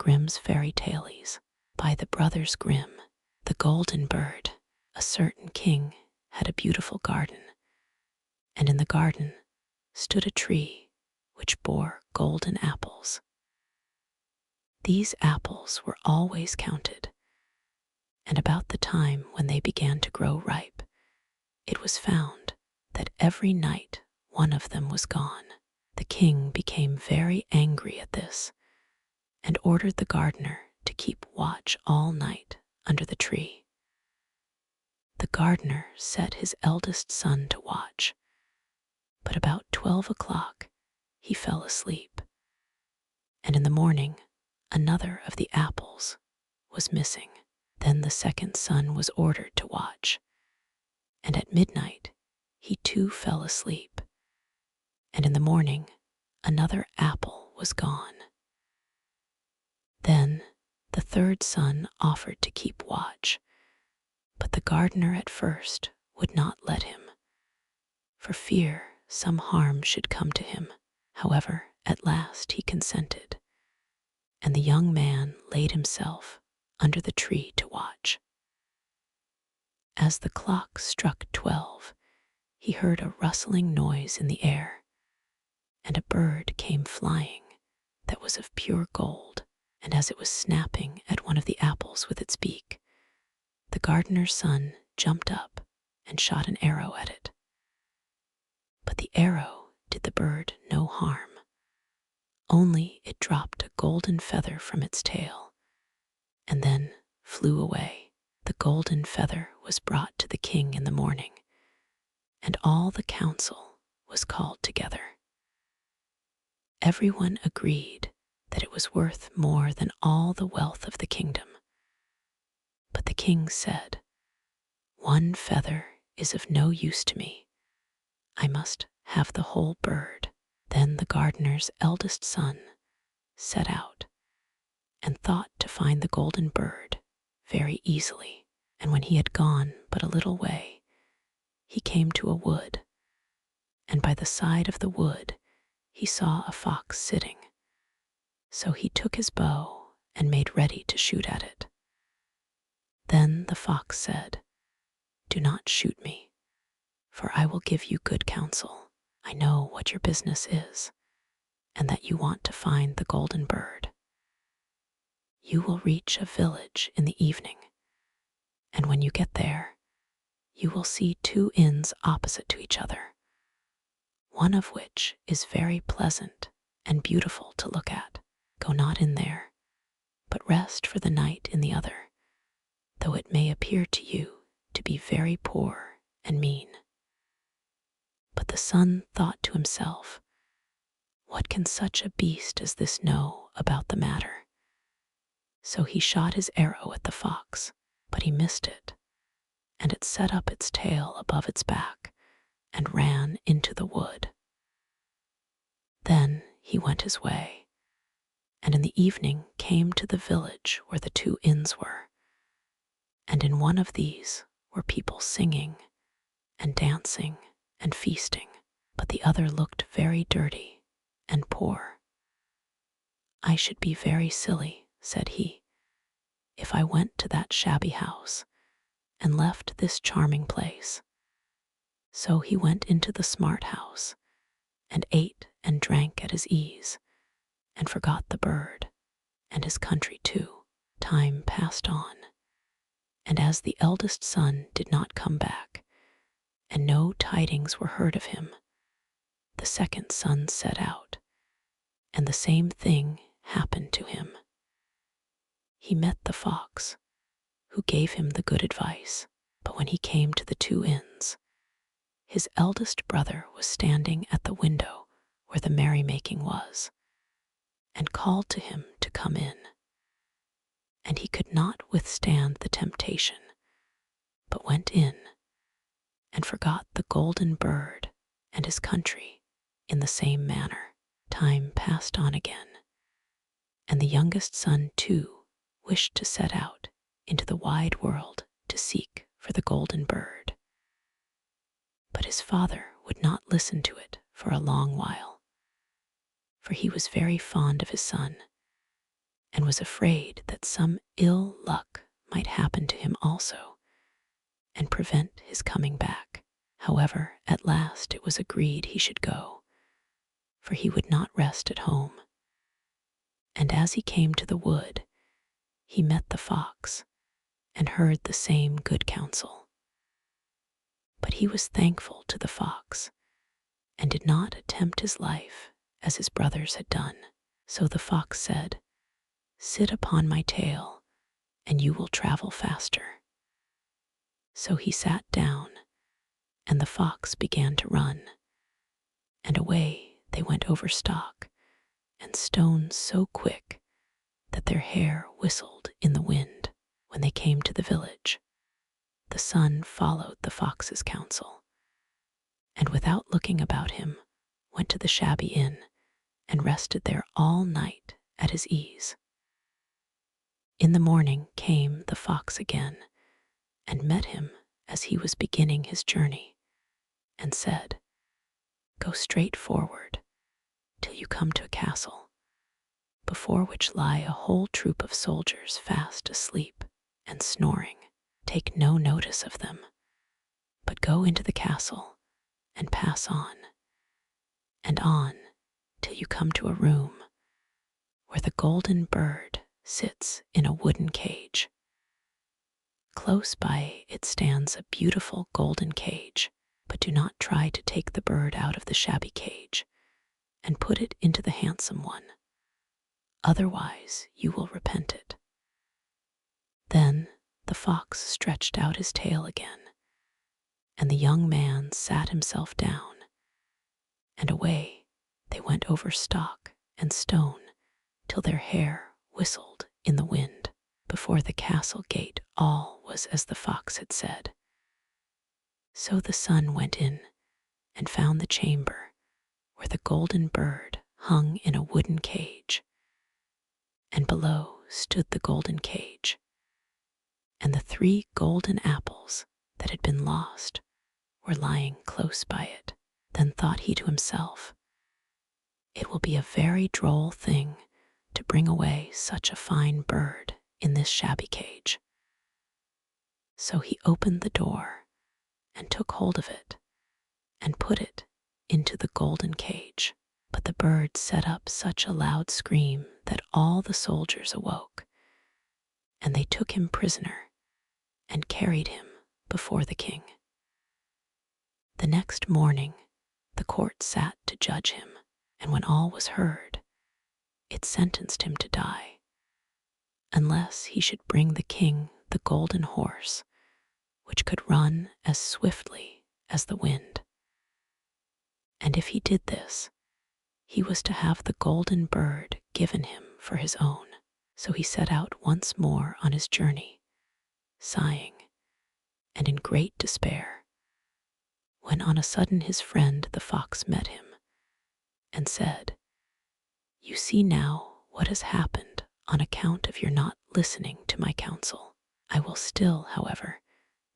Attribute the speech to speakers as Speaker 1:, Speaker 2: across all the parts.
Speaker 1: Grimm's Fairy Tales by the brothers Grimm. The Golden Bird. A certain king had a beautiful garden, and in the garden stood a tree which bore golden apples. These apples were always counted, and about the time when they began to grow ripe, it was found that every night one of them was gone. The king became very angry at this and ordered the gardener to keep watch all night under the tree. The gardener set his eldest son to watch, but about 12 o'clock he fell asleep, and in the morning another of the apples was missing. Then the second son was ordered to watch, and at midnight he too fell asleep, and in the morning another apple was gone. Then the third son offered to keep watch, but the gardener at first would not let him, for fear some harm should come to him. However, at last he consented, and the young man laid himself under the tree to watch. As the clock struck 12, he heard a rustling noise in the air, and a bird came flying that was of pure gold, and as it was snapping at one of the apples with its beak, the gardener's son jumped up and shot an arrow at it. But the arrow did the bird no harm, only it dropped a golden feather from its tail, and then flew away. The golden feather was brought to the king in the morning, and all the council was called together. Everyone agreed that it was worth more than all the wealth of the kingdom. But the king said, "One feather is of no use to me. I must have the whole bird." Then the gardener's eldest son set out and thought to find the golden bird very easily. And when he had gone but a little way, he came to a wood, and by the side of the wood he saw a fox sitting. So he took his bow and made ready to shoot at it. Then the fox said, "Do not shoot me, for I will give you good counsel. I know what your business is, and that you want to find the golden bird. You will reach a village in the evening, and when you get there, you will see two inns opposite to each other, one of which is very pleasant and beautiful to look at. Go not in there, but rest for the night in the other, though it may appear to you to be very poor and mean." But the son thought to himself, "What can such a beast as this know about the matter?" So he shot his arrow at the fox, but he missed it, and it set up its tail above its back and ran into the wood. Then he went his way, and in the evening came to the village where the two inns were, and in one of these were people singing and dancing and feasting, but the other looked very dirty and poor. "I should be very silly," said he, "if I went to that shabby house and left this charming place." So he went into the smart house and ate and drank at his ease, and forgot the bird and his country too. Time passed on, and as the eldest son did not come back, and no tidings were heard of him, the second son set out, and the same thing happened to him. He met the fox, who gave him the good advice, but when he came to the two inns, his eldest brother was standing at the window where the merrymaking was, and called to him to come in. And he could not withstand the temptation, but went in, and forgot the golden bird and his country in the same manner. Time passed on again, and the youngest son too wished to set out into the wide world to seek for the golden bird. But his father would not listen to it for a long while, for he was very fond of his son, and was afraid that some ill luck might happen to him also, and prevent his coming back. However, at last it was agreed he should go, for he would not rest at home. And as he came to the wood, he met the fox, and heard the same good counsel. But he was thankful to the fox, and did not attempt his life as his brothers had done. So the fox said, "Sit upon my tail, and you will travel faster." So he sat down, and the fox began to run, and away they went over stock and stone so quick that their hair whistled in the wind. When they came to the village, the son followed the fox's counsel, and without looking about him, went to the shabby inn and rested there all night at his ease. In the morning came the fox again, and met him as he was beginning his journey, and said, "Go straight forward till you come to a castle, before which lie a whole troop of soldiers fast asleep and snoring. Take no notice of them, but go into the castle and pass on, and on till you come to a room where the golden bird sits in a wooden cage. Close by it stands a beautiful golden cage, but do not try to take the bird out of the shabby cage and put it into the handsome one. Otherwise you will repent it." Then the fox stretched out his tail again, and the young man sat himself down, and away they went over stock and stone till their hair whistled in the wind. Before the castle gate all was as the fox had said. So the son went in and found the chamber where the golden bird hung in a wooden cage, and below stood the golden cage, and the 3 golden apples that had been lost were lying close by it. Then thought he to himself, "It will be a very droll thing to bring away such a fine bird in this shabby cage." So he opened the door and took hold of it and put it into the golden cage. But the bird set up such a loud scream that all the soldiers awoke, and they took him prisoner and carried him before the king. The next morning the court sat to judge him, and when all was heard, it sentenced him to die, unless he should bring the king the golden horse, which could run as swiftly as the wind. And if he did this, he was to have the golden bird given him for his own. So he set out once more on his journey, sighing and in great despair, when on a sudden his friend the fox met him, and said, "You see now what has happened on account of your not listening to my counsel. I will still, however,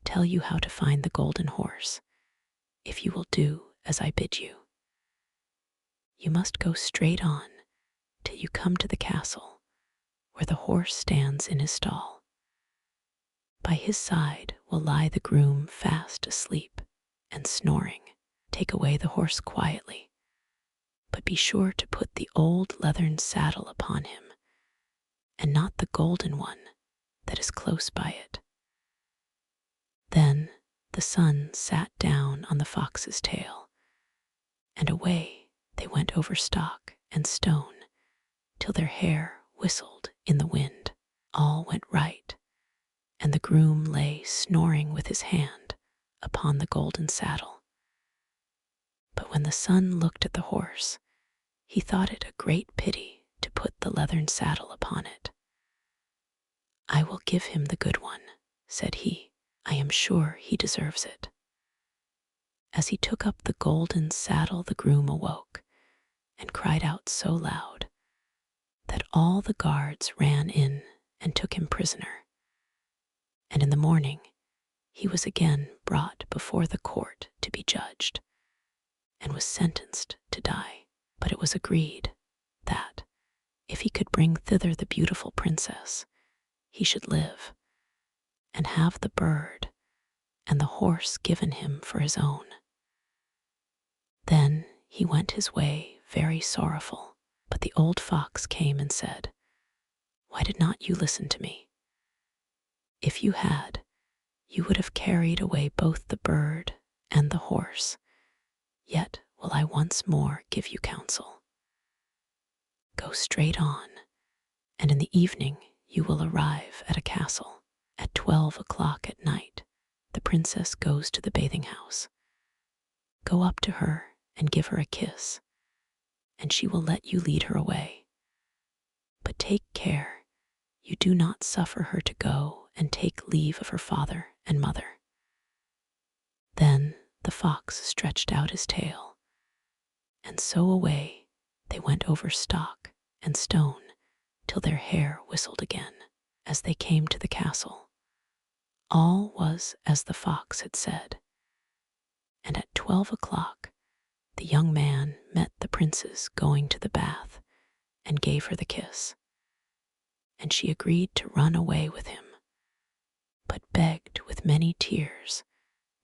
Speaker 1: tell you how to find the golden horse, if you will do as I bid you. You must go straight on till you come to the castle, where the horse stands in his stall. By his side will lie the groom fast asleep and snoring. Take away the horse quietly, but be sure to put the old leathern saddle upon him, and not the golden one that is close by it." Then the son sat down on the fox's tail, and away they went over stock and stone till their hair whistled in the wind. All went right, and the groom lay snoring with his hand upon the golden saddle. But when the son looked at the horse, he thought it a great pity to put the leathern saddle upon it. "I will give him the good one," said he. "I am sure he deserves it." As he took up the golden saddle, the groom awoke and cried out so loud that all the guards ran in and took him prisoner. And in the morning he was again brought before the court to be judged, and was sentenced to die. But it was agreed that, If he could bring thither the beautiful princess, he should live, and have the bird and the horse given him for his own. Then he went his way very sorrowful, but the old fox came and said, "Why did not you listen to me? If you had, you would have carried away both the bird and the horse. Yet will I once more give you counsel. Go straight on, and in the evening you will arrive at a castle. At 12 o'clock at night, the princess goes to the bathing house. Go up to her and give her a kiss, and she will let you lead her away. But take care you do not suffer her to go and take leave of her father and mother." Then the fox stretched out his tail, and so away they went over stock and stone till their hair whistled again. As they came to the castle, all was as the fox had said, and at 12 o'clock the young man met the princess going to the bath and gave her the kiss, and she agreed to run away with him, but begged with many tears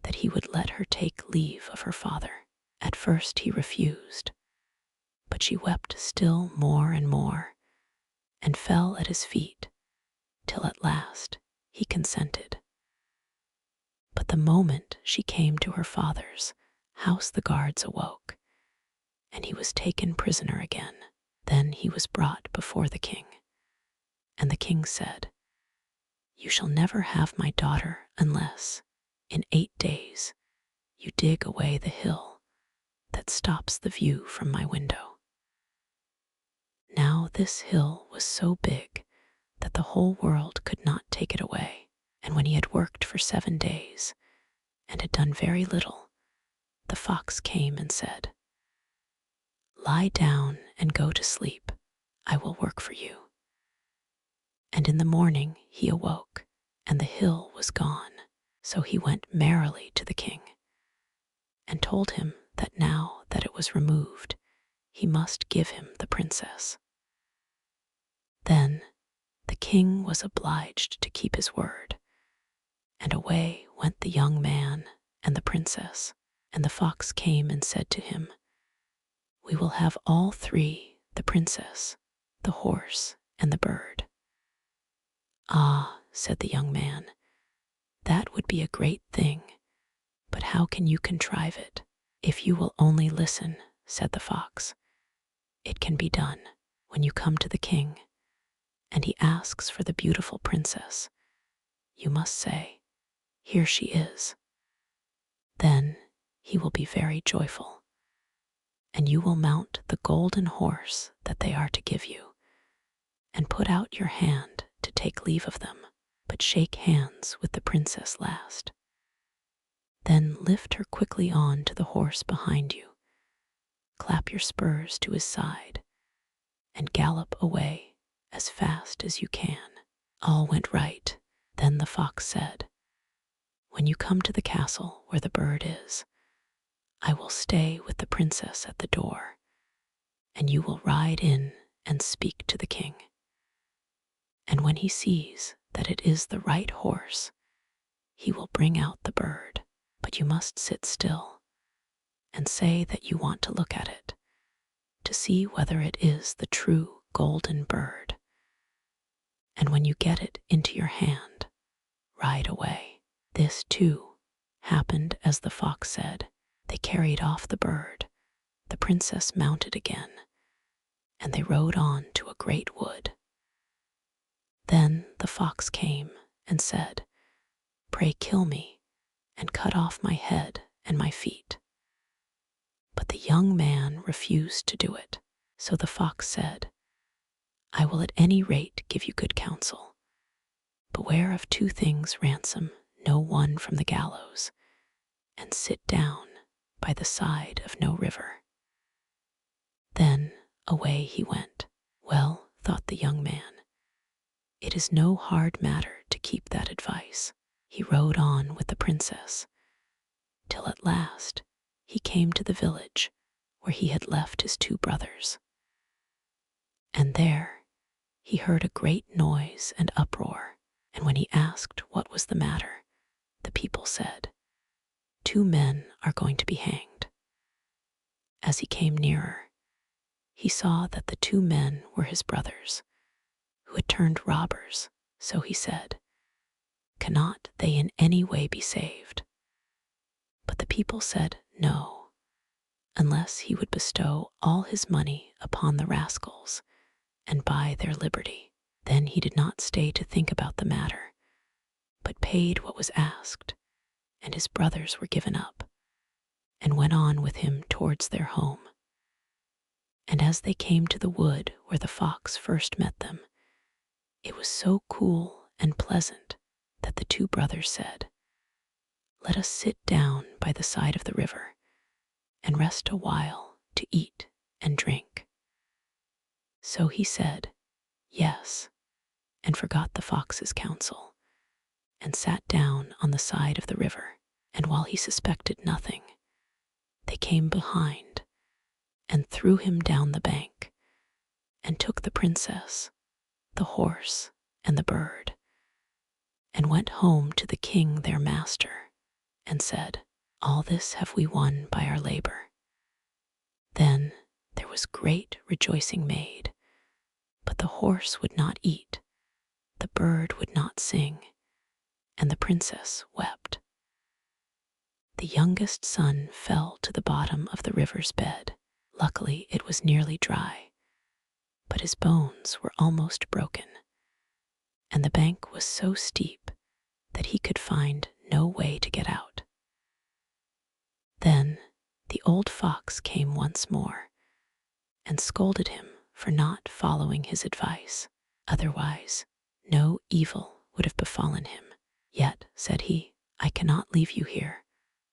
Speaker 1: that he would let her take leave of her father. At first he refused, but she wept still more and more, and fell at his feet, till at last he consented. But the moment she came to her father's house, the guards awoke, and he was taken prisoner again. Then he was brought before the king, and the king said, "You shall never have my daughter unless, in 8 days, you dig away the hill that stops the view from my window." Now this hill was so big that the whole world could not take it away, and when he had worked for 7 days and had done very little, the fox came and said, "Lie down and go to sleep. I will work for you." And in the morning he awoke, and the hill was gone. So he went merrily to the king, and told him that now that it was removed, he must give him the princess. Then the king was obliged to keep his word, and away went the young man and the princess. And the fox came and said to him, "We will have all three, the princess, the horse, and the bird." "Ah," said the young man, "that would be a great thing, but how can you contrive it?" "If you will only listen," said the fox, "it can be done. When you come to the king, and he asks for the beautiful princess, you must say, 'Here she is.' Then he will be very joyful, and you will mount the golden horse that they are to give you, and put out your hand to take leave of them, but shake hands with the princess last. Then lift her quickly on to the horse behind you, clap your spurs to his side, and gallop away as fast as you can." All went right. Then the fox said, "When you come to the castle where the bird is, I will stay with the princess at the door, and you will ride in and speak to the king. And when he sees that it is the right horse, he will bring out the bird, but you must sit still and say that you want to look at it, to see whether it is the true golden bird. And when you get it into your hand, ride away." This, too, happened as the fox said. They carried off the bird, the princess mounted again, and they rode on to a great wood. Then the fox came and said, "Pray kill me, and cut off my head and my feet." But the young man refused to do it. So the fox said, "I will at any rate give you good counsel. Beware of 2 things, ransom no one from the gallows, and sit down by the side of no river." Then away he went. Well, thought the young man, it is no hard matter to keep that advice. He rode on with the princess, till at last he came to the village where he had left his 2 brothers. And there he heard a great noise and uproar, and when he asked what was the matter, the people said, "2 men are going to be hanged." As he came nearer, he saw that the 2 men were his brothers, who had turned robbers, so he said, "Cannot they in any way be saved?" But the people said no, unless he would bestow all his money upon the rascals and buy their liberty. Then he did not stay to think about the matter, but paid what was asked, and his brothers were given up, and went on with him towards their home. And as they came to the wood where the fox first met them, it was so cool and pleasant that the 2 brothers said, "Let us sit down by the side of the river and rest a while to eat and drink." So he said, "Yes," and forgot the fox's counsel, and sat down on the side of the river. And while he suspected nothing, they came behind and threw him down the bank, and took the princess, the horse, and the bird, and went home to the king their master, and said, "All this have we won by our labor." Then there was great rejoicing made, but the horse would not eat, the bird would not sing, and the princess wept. The youngest son fell to the bottom of the river's bed. Luckily, it was nearly dry, but his bones were almost broken, and the bank was so steep that he could find no way to get out. Then the old fox came once more and scolded him for not following his advice. Otherwise, no evil would have befallen him. "Yet," said he, "I cannot leave you here,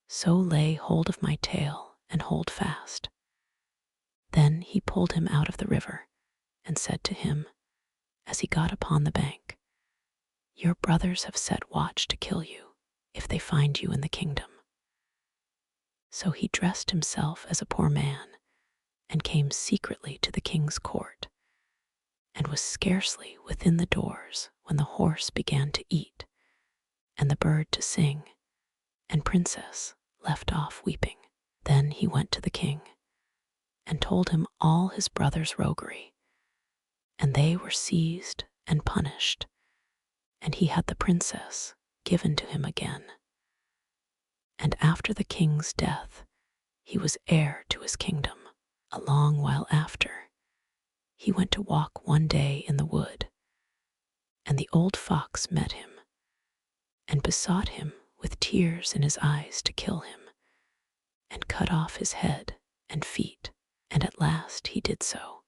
Speaker 1: so lay hold of my tail and hold fast." Then he pulled him out of the river and said to him, as he got upon the bank, "Your brothers have set watch to kill you if they find you in the kingdom." So he dressed himself as a poor man and came secretly to the king's court, and was scarcely within the doors when the horse began to eat, and the bird to sing, and Princess left off weeping. Then he went to the king and told him all his brother's roguery, and they were seized and punished, and he had the princess given to him again. And after the king's death, he was heir to his kingdom. A long while after, he went to walk one day in the wood, and the old fox met him, and besought him with tears in his eyes to kill him, and cut off his head and feet, and at last he did so.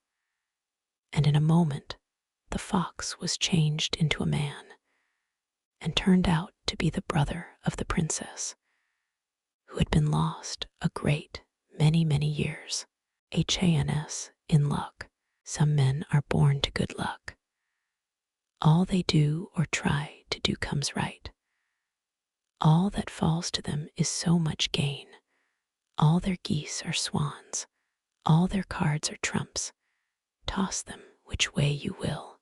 Speaker 1: And in a moment the fox was changed into a man, and turned out to be the brother of the princess, who had been lost a great many years. Chance in luck. Some men are born to good luck. All they do or try to do comes right. All that falls to them is so much gain. All their geese are swans. All their cards are trumps. Toss them which way you will.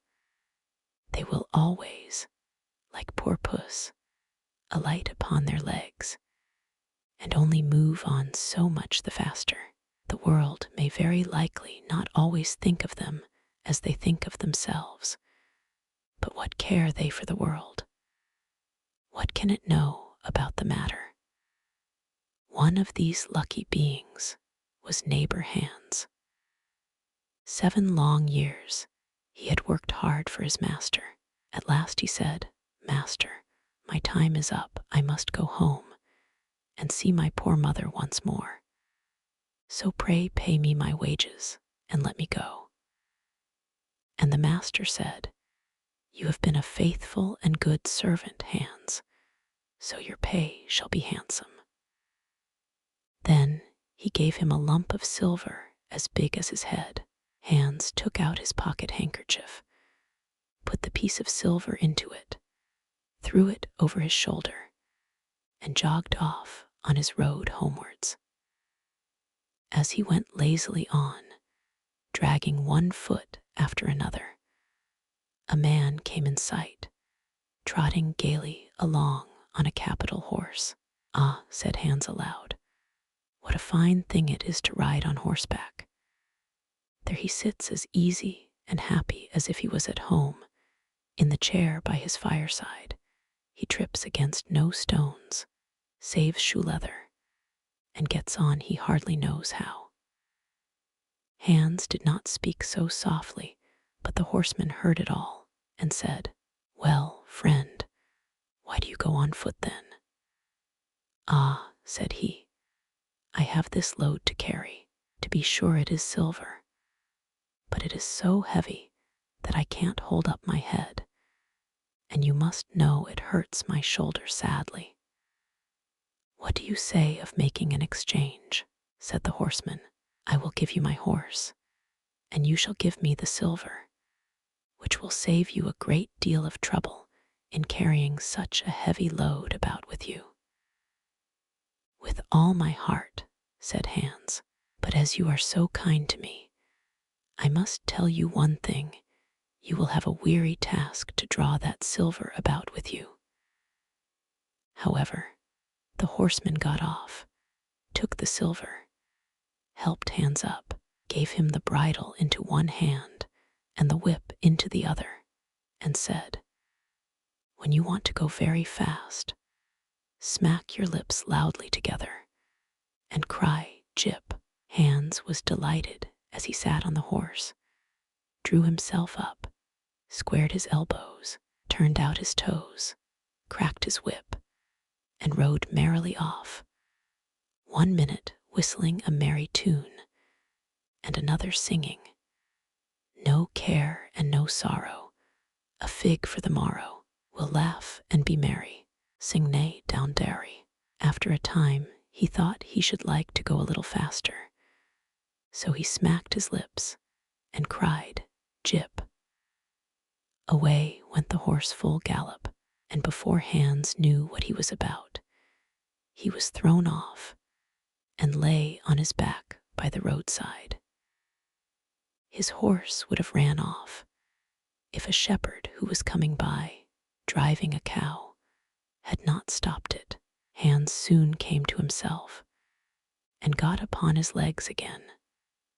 Speaker 1: They will always, like poor puss, alight upon their legs, and only move on so much the faster. The world may very likely not always think of them as they think of themselves, but what care they for the world? What can it know about the matter? One of these lucky beings was neighbor Hans. 7 long years he had worked hard for his master. At last he said, "Master, my time is up. I must go home and see my poor mother once more. So pray pay me my wages and let me go." And the master said, "You have been a faithful and good servant, Hans, so your pay shall be handsome." Then he gave him a lump of silver as big as his head. Hans took out his pocket handkerchief, put the piece of silver into it, threw it over his shoulder, and jogged off on his road homewards. As he went lazily on, dragging one foot after another. A man came in sight, trotting gaily along on a capital horse. "Ah," said Hans aloud, "what a fine thing it is to ride on horseback. There he sits as easy and happy as if he was at home, in the chair by his fireside. He trips against no stones, saves shoe leather, and gets on he hardly knows how." Hans did not speak so softly, but the horseman heard it all and said, "Well, friend, why do you go on foot then?" "Ah," said he, "I have this load to carry. To be sure it is silver, but it is so heavy that I can't hold up my head, and you must know it hurts my shoulder sadly." "What do you say of making an exchange?" said the horseman. "I will give you my horse, and you shall give me the silver, which will save you a great deal of trouble in carrying such a heavy load about with you." "With all my heart," said Hans, "but as you are so kind to me, I must tell you one thing. You will have a weary task to draw that silver about with you." However, the horseman got off, took the silver, helped Hans up, gave him the bridle into one hand and the whip into the other, and said, "When you want to go very fast, smack your lips loudly together and cry 'Jip.'" Hans was delighted as he sat on the horse, drew himself up, squared his elbows, turned out his toes, cracked his whip, and rode merrily off, 1 minute whistling a merry tune, and another singing, "No care and no sorrow, a fig for the morrow, we'll laugh and be merry, sing nay down derry." After a time he thought he should like to go a little faster, so he smacked his lips and cried, "Jip." Away went the horse full gallop, and before Hans knew what he was about, he was thrown off and lay on his back by the roadside. His horse would have ran off if a shepherd who was coming by, driving a cow, had not stopped it. Hans soon came to himself and got upon his legs again,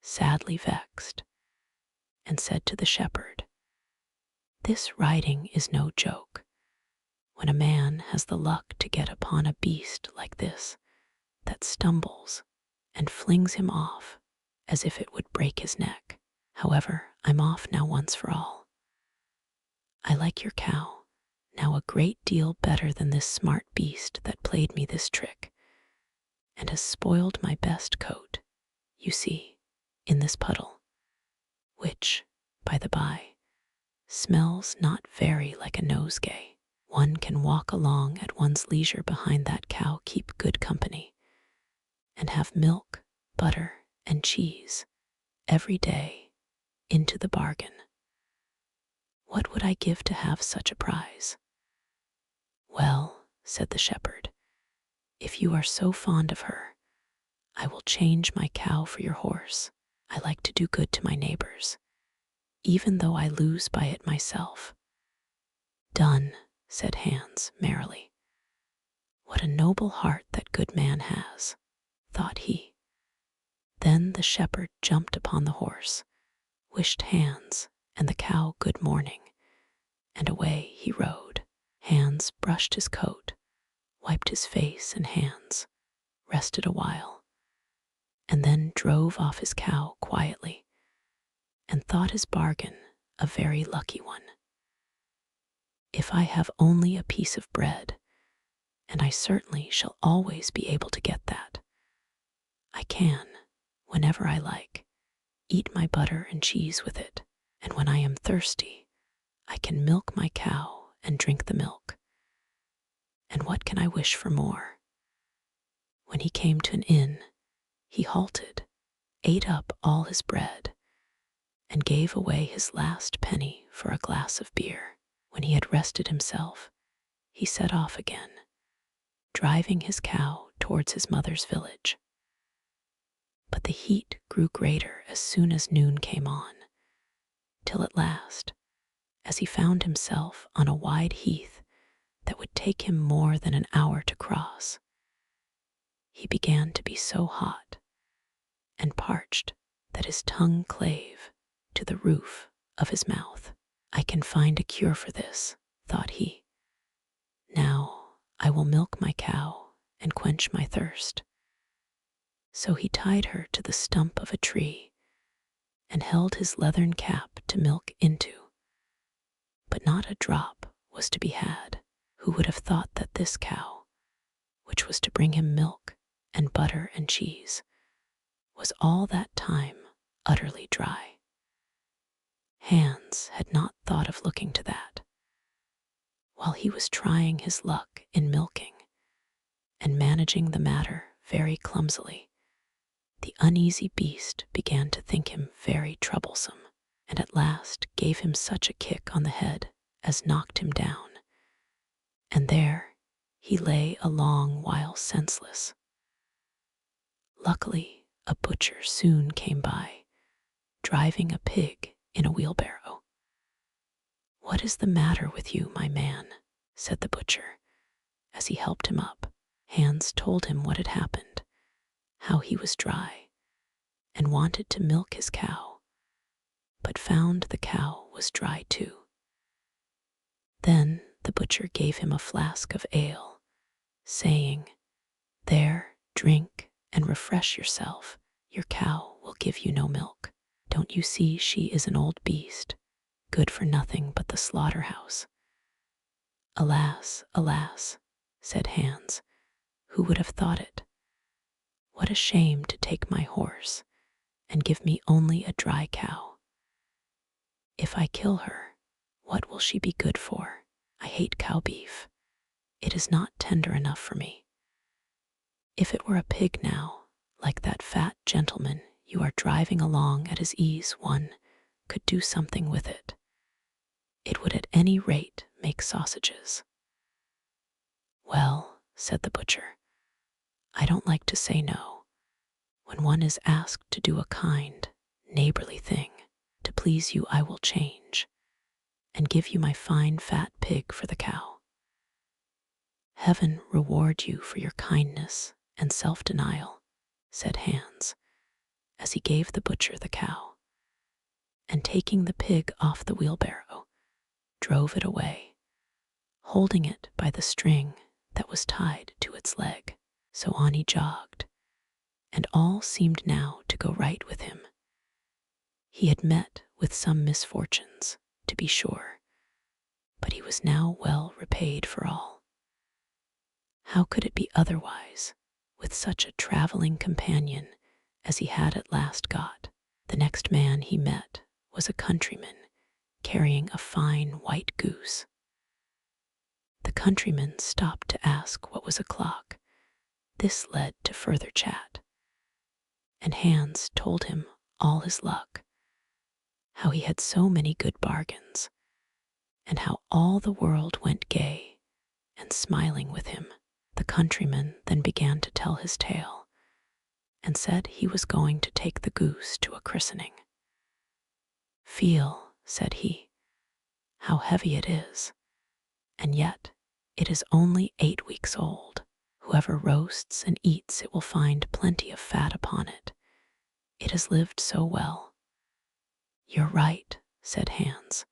Speaker 1: sadly vexed, and said to the shepherd, "This riding is no joke. When a man has the luck to get upon a beast like this that stumbles and flings him off as if it would break his neck. However, I'm off now once for all. I like your cow now a great deal better than this smart beast that played me this trick, and has spoiled my best coat, you see, in this puddle, which, by the by, smells not very like a nosegay. One can walk along at one's leisure behind that cow, keep good company, and have milk, butter, and cheese every day into the bargain. What would I give to have such a prize?" "Well," said the shepherd, "if you are so fond of her, I will change my cow for your horse. I like to do good to my neighbors, even though I lose by it myself." "Done," said Hans merrily. "What a noble heart that good man has," thought he. Then the shepherd jumped upon the horse, wished Hans and the cow good morning, and away he rode. Hans brushed his coat, wiped his face and hands, rested a while, and then drove off his cow quietly, and thought his bargain a very lucky one. "If I have only a piece of bread, and I certainly shall always be able to get that, I can, whenever I like, eat my butter and cheese with it, and when I am thirsty, I can milk my cow and drink the milk. And what can I wish for more?" When he came to an inn, he halted, ate up all his bread, and gave away his last penny for a glass of beer. When he had rested himself, he set off again, driving his cow towards his mother's village. But the heat grew greater as soon as noon came on, till at last, as he found himself on a wide heath that would take him more than an hour to cross, he began to be so hot and parched that his tongue clave to the roof of his mouth. "I can find a cure for this," thought he. "Now I will milk my cow and quench my thirst." So he tied her to the stump of a tree and held his leathern cap to milk into. But not a drop was to be had. Who would have thought that this cow, which was to bring him milk and butter and cheese, was all that time utterly dry? Hans had not thought of looking to that. While he was trying his luck in milking and managing the matter very clumsily, the uneasy beast began to think him very troublesome, and at last gave him such a kick on the head as knocked him down, and there he lay a long while senseless. Luckily, a butcher soon came by, driving a pig in a wheelbarrow. "What is the matter with you, my man?" said the butcher, as he helped him up. Hans told him what had happened, how he was dry, and wanted to milk his cow, but found the cow was dry too. Then the butcher gave him a flask of ale, saying, "There, drink and refresh yourself. Your cow will give you no milk. Don't you see she is an old beast, good for nothing but the slaughterhouse?" "Alas, alas," said Hans, "who would have thought it? What a shame to take my horse and give me only a dry cow. If I kill her, what will she be good for? I hate cow beef. It is not tender enough for me. If it were a pig now, like that fat gentleman you are driving along at his ease, one could do something with it. It would at any rate make sausages." "Well," said the butcher, "I don't like to say no. When one is asked to do a kind, neighborly thing, to please you I will change, and give you my fine fat pig for the cow." "Heaven reward you for your kindness and self-denial," said Hans, as he gave the butcher the cow, and taking the pig off the wheelbarrow, drove it away, holding it by the string that was tied to its leg. So on he jogged, and all seemed now to go right with him. He had met with some misfortunes, to be sure, but he was now well repaid for all. How could it be otherwise with such a traveling companion as he had at last got? The next man he met was a countryman carrying a fine white goose. The countryman stopped to ask what was o'clock. This led to further chat, and Hans told him all his luck, how he had so many good bargains, and how all the world went gay and smiling with him. The countryman then began to tell his tale, and said he was going to take the goose to a christening. "Feel," said he, "how heavy it is, and yet it is only 8 weeks old. Whoever roasts and eats it will find plenty of fat upon it. It has lived so well." "You're right," said Hans,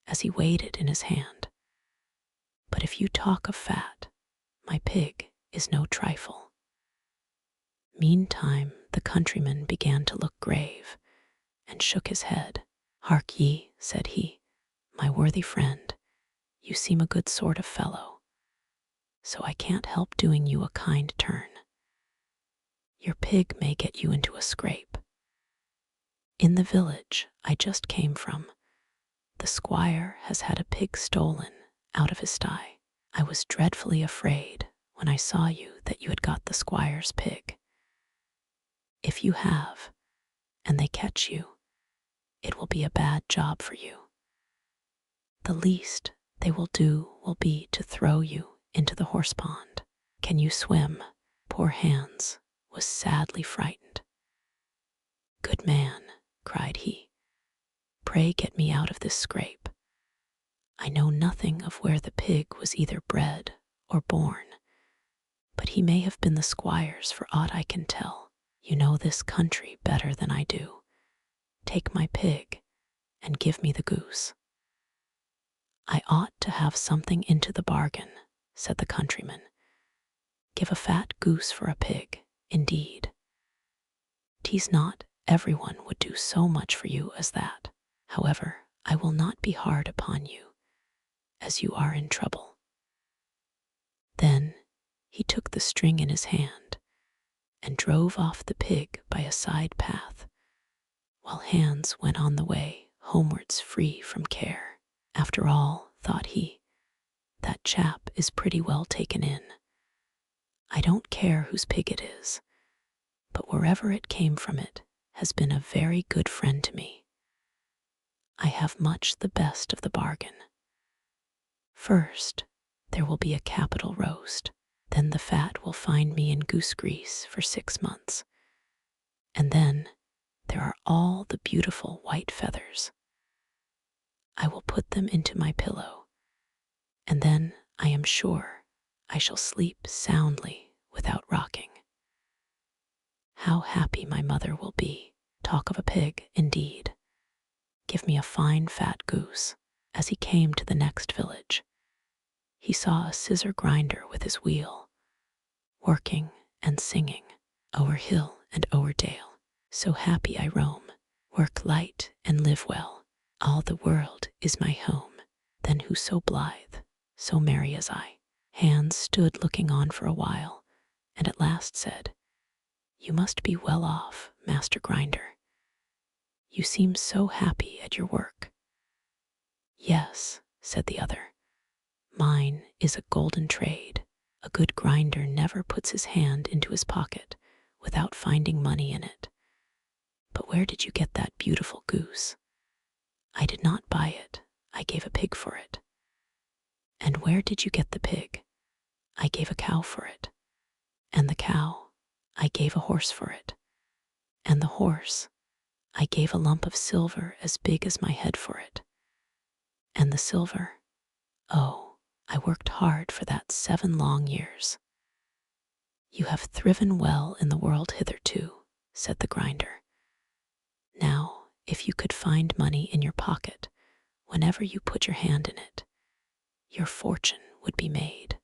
Speaker 1: as he weighed it in his hand. "But if you talk of fat, my pig is no trifle." Meantime the countryman began to look grave, and shook his head. "Hark ye," said he, "my worthy friend, you seem a good sort of fellow, so I can't help doing you a kind turn. Your pig may get you into a scrape. In the village I just came from, the squire has had a pig stolen out of his sty. I was dreadfully afraid when I saw you that you had got the squire's pig. If you have, and they catch you, it will be a bad job for you. The least they will do will be to throw you into the horse pond. Can you swim?" Poor Hans was sadly frightened. "Good man," cried he, Pray get me out of this scrape. I know nothing of where the pig was either bred or born, but he may have been the squire's for aught I can tell. You know this country better than I do. Take my pig and give me the goose." "I ought to have something into the bargain," said the countryman. "Give a fat goose for a pig, indeed. 'Tis not everyone would do so much for you as that. However, I will not be hard upon you, as you are in trouble." Then he took the string in his hand and drove off the pig by a side path, while Hans went on the way homewards free from care. "After all," thought he, "that chap is pretty well taken in. I don't care whose pig it is, but wherever it came from, it has been a very good friend to me. I have much the best of the bargain. First, there will be a capital roast, then the fat will find me in goose grease for 6 months, and then there are all the beautiful white feathers. I will put them into my pillow, and then I am sure I shall sleep soundly without rocking. How happy my mother will be. Talk of a pig, indeed. Give me a fine fat goose." As he came to the next village, he saw a scissor grinder with his wheel, working and singing, "O'er hill and o'er dale, so happy I roam, work light and live well, all the world is my home, then who so blithe, so merry as I." Hans stood looking on for a while, and at last said, "You must be well off, Master Grinder. You seem so happy at your work." "Yes," said the other, "mine is a golden trade. A good grinder never puts his hand into his pocket without finding money in it. But where did you get that beautiful goose?" "I did not buy it. I gave a pig for it." "And where did you get the pig?" "I gave a cow for it." "And the cow?" "I gave a horse for it." "And the horse?" "I gave a lump of silver as big as my head for it." "And the silver?" "Oh, I worked hard for that 7 long years." "You have thriven well in the world hitherto," said the grinder. "Now, if you could find money in your pocket whenever you put your hand in it, your fortune would be made."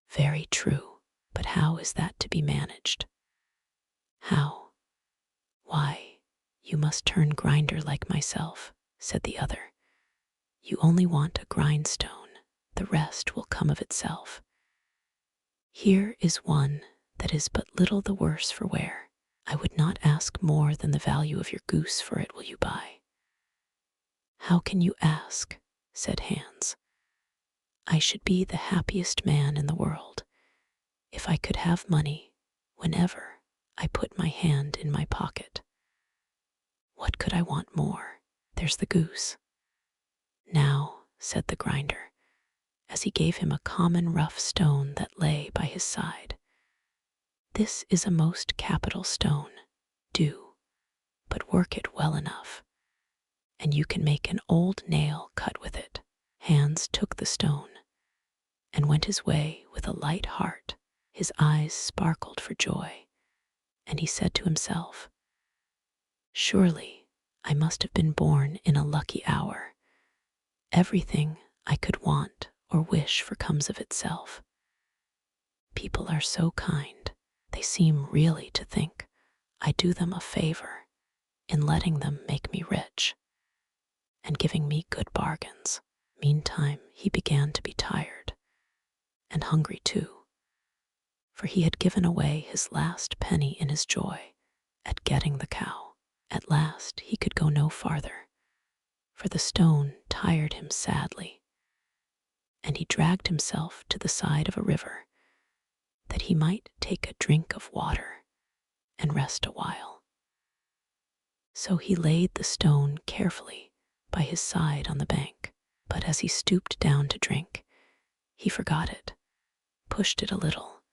Speaker 1: "Very true, but how is that to be managed?" "How? Why, you must turn grinder like myself," said the other. "You only want a grindstone, the rest will come of itself. Here is one that is but little the worse for wear. I would not ask more than the value of your goose for it. Will you buy?" "How can you ask?" said Hans. "I should be the happiest man in the world if I could have money whenever I put my hand in my pocket. What could I want more? There's the goose." "Now," said the grinder, as he gave him a common rough stone that lay by his side, "this is a most capital stone. Do but work it well enough, and you can make an old nail cut with it." Hans took the stone and went his way with a light heart. His eyes sparkled for joy, and he said to himself, "Surely I must have been born in a lucky hour. Everything I could want or wish for comes of itself. People are so kind, they seem really to think I do them a favor in letting them make me rich and giving me good bargains." Meantime he began to be tired and hungry too, for he had given away his last penny in his joy at getting the cow. At last he could go no farther, for the stone tired him sadly, and he dragged himself to the side of a river that he might take a drink of water and rest a while. So he laid the stone carefully by his side on the bank, but as he stooped down to drink, he forgot it, pushed it a little,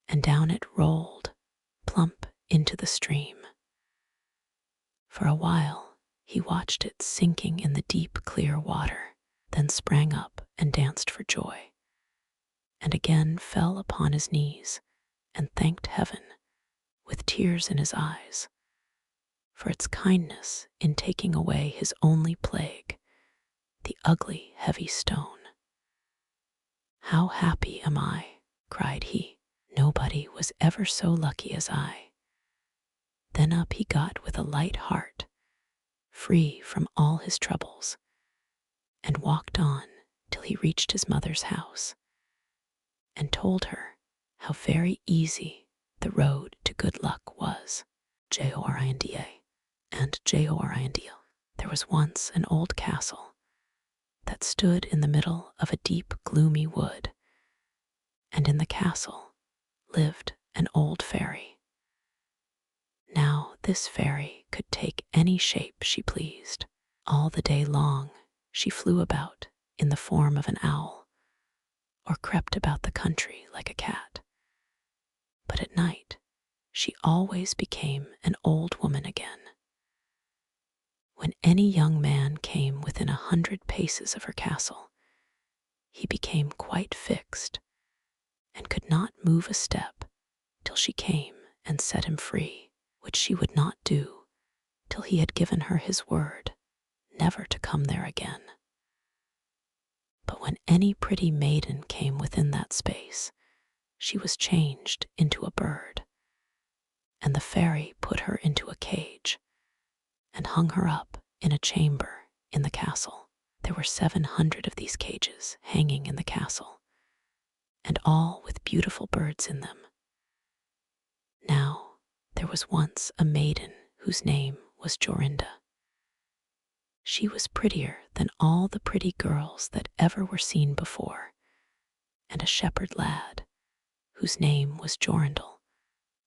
Speaker 1: and down it rolled, plump into the stream. For a while He watched it sinking in the deep, clear water, then sprang up and danced for joy, and again fell upon his knees and thanked heaven with tears in his eyes for its kindness in taking away his only plague, the ugly, heavy stone. "How happy am I," cried he. "Nobody was ever so lucky as I." Then up he got with a light heart, free from all his troubles, and walked on till he reached his mother's house, and told her how very easy the road to good luck was. Jorinda and Jorindel. There was once an old castle that stood in the middle of a deep, gloomy wood, and in the castle lived an old fairy. Now this fairy could take any shape she pleased. All the day long she flew about in the form of an owl, or crept about the country like a cat. But at night she always became an old woman again. When any young man came within 100 paces of her castle, he became quite fixed and could not move a step till she came and set him free, which she would not do till he had given her his word never to come there again. But when any pretty maiden came within that space, she was changed into a bird, and the fairy put her into a cage and hung her up in a chamber in the castle. There were 700 of these cages hanging in the castle, and all with beautiful birds in them. Now there was once a maiden whose name was Jorinda. She was prettier than all the pretty girls that ever were seen before, and a shepherd lad, whose name was Jorindel,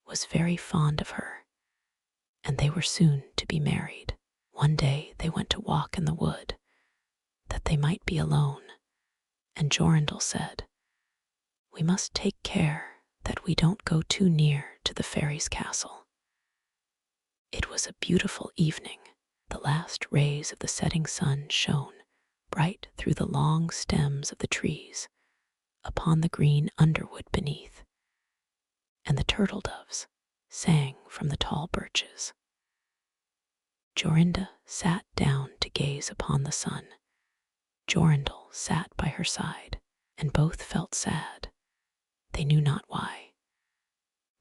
Speaker 1: was very fond of her, and they were soon to be married. One day they went to walk in the wood, that they might be alone, and Jorindel said, "We must take care that we don't go too near to the fairy's castle." It was a beautiful evening. The last rays of the setting sun shone bright through the long stems of the trees upon the green underwood beneath, and the turtle doves sang from the tall birches. Jorinda sat down to gaze upon the sun. Jorindel sat by her side, and both felt sad. They knew not why,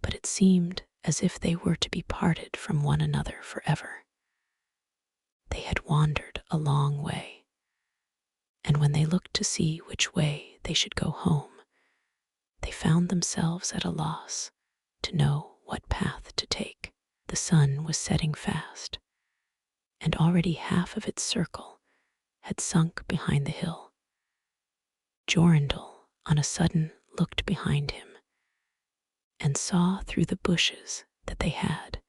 Speaker 1: but it seemed as if they were to be parted from one another forever. They had wandered a long way, and when they looked to see which way they should go home, they found themselves at a loss to know what path to take. The sun was setting fast, and already half of its circle had sunk behind the hill. Jorindel on a sudden looked behind him, and saw through the bushes that they had,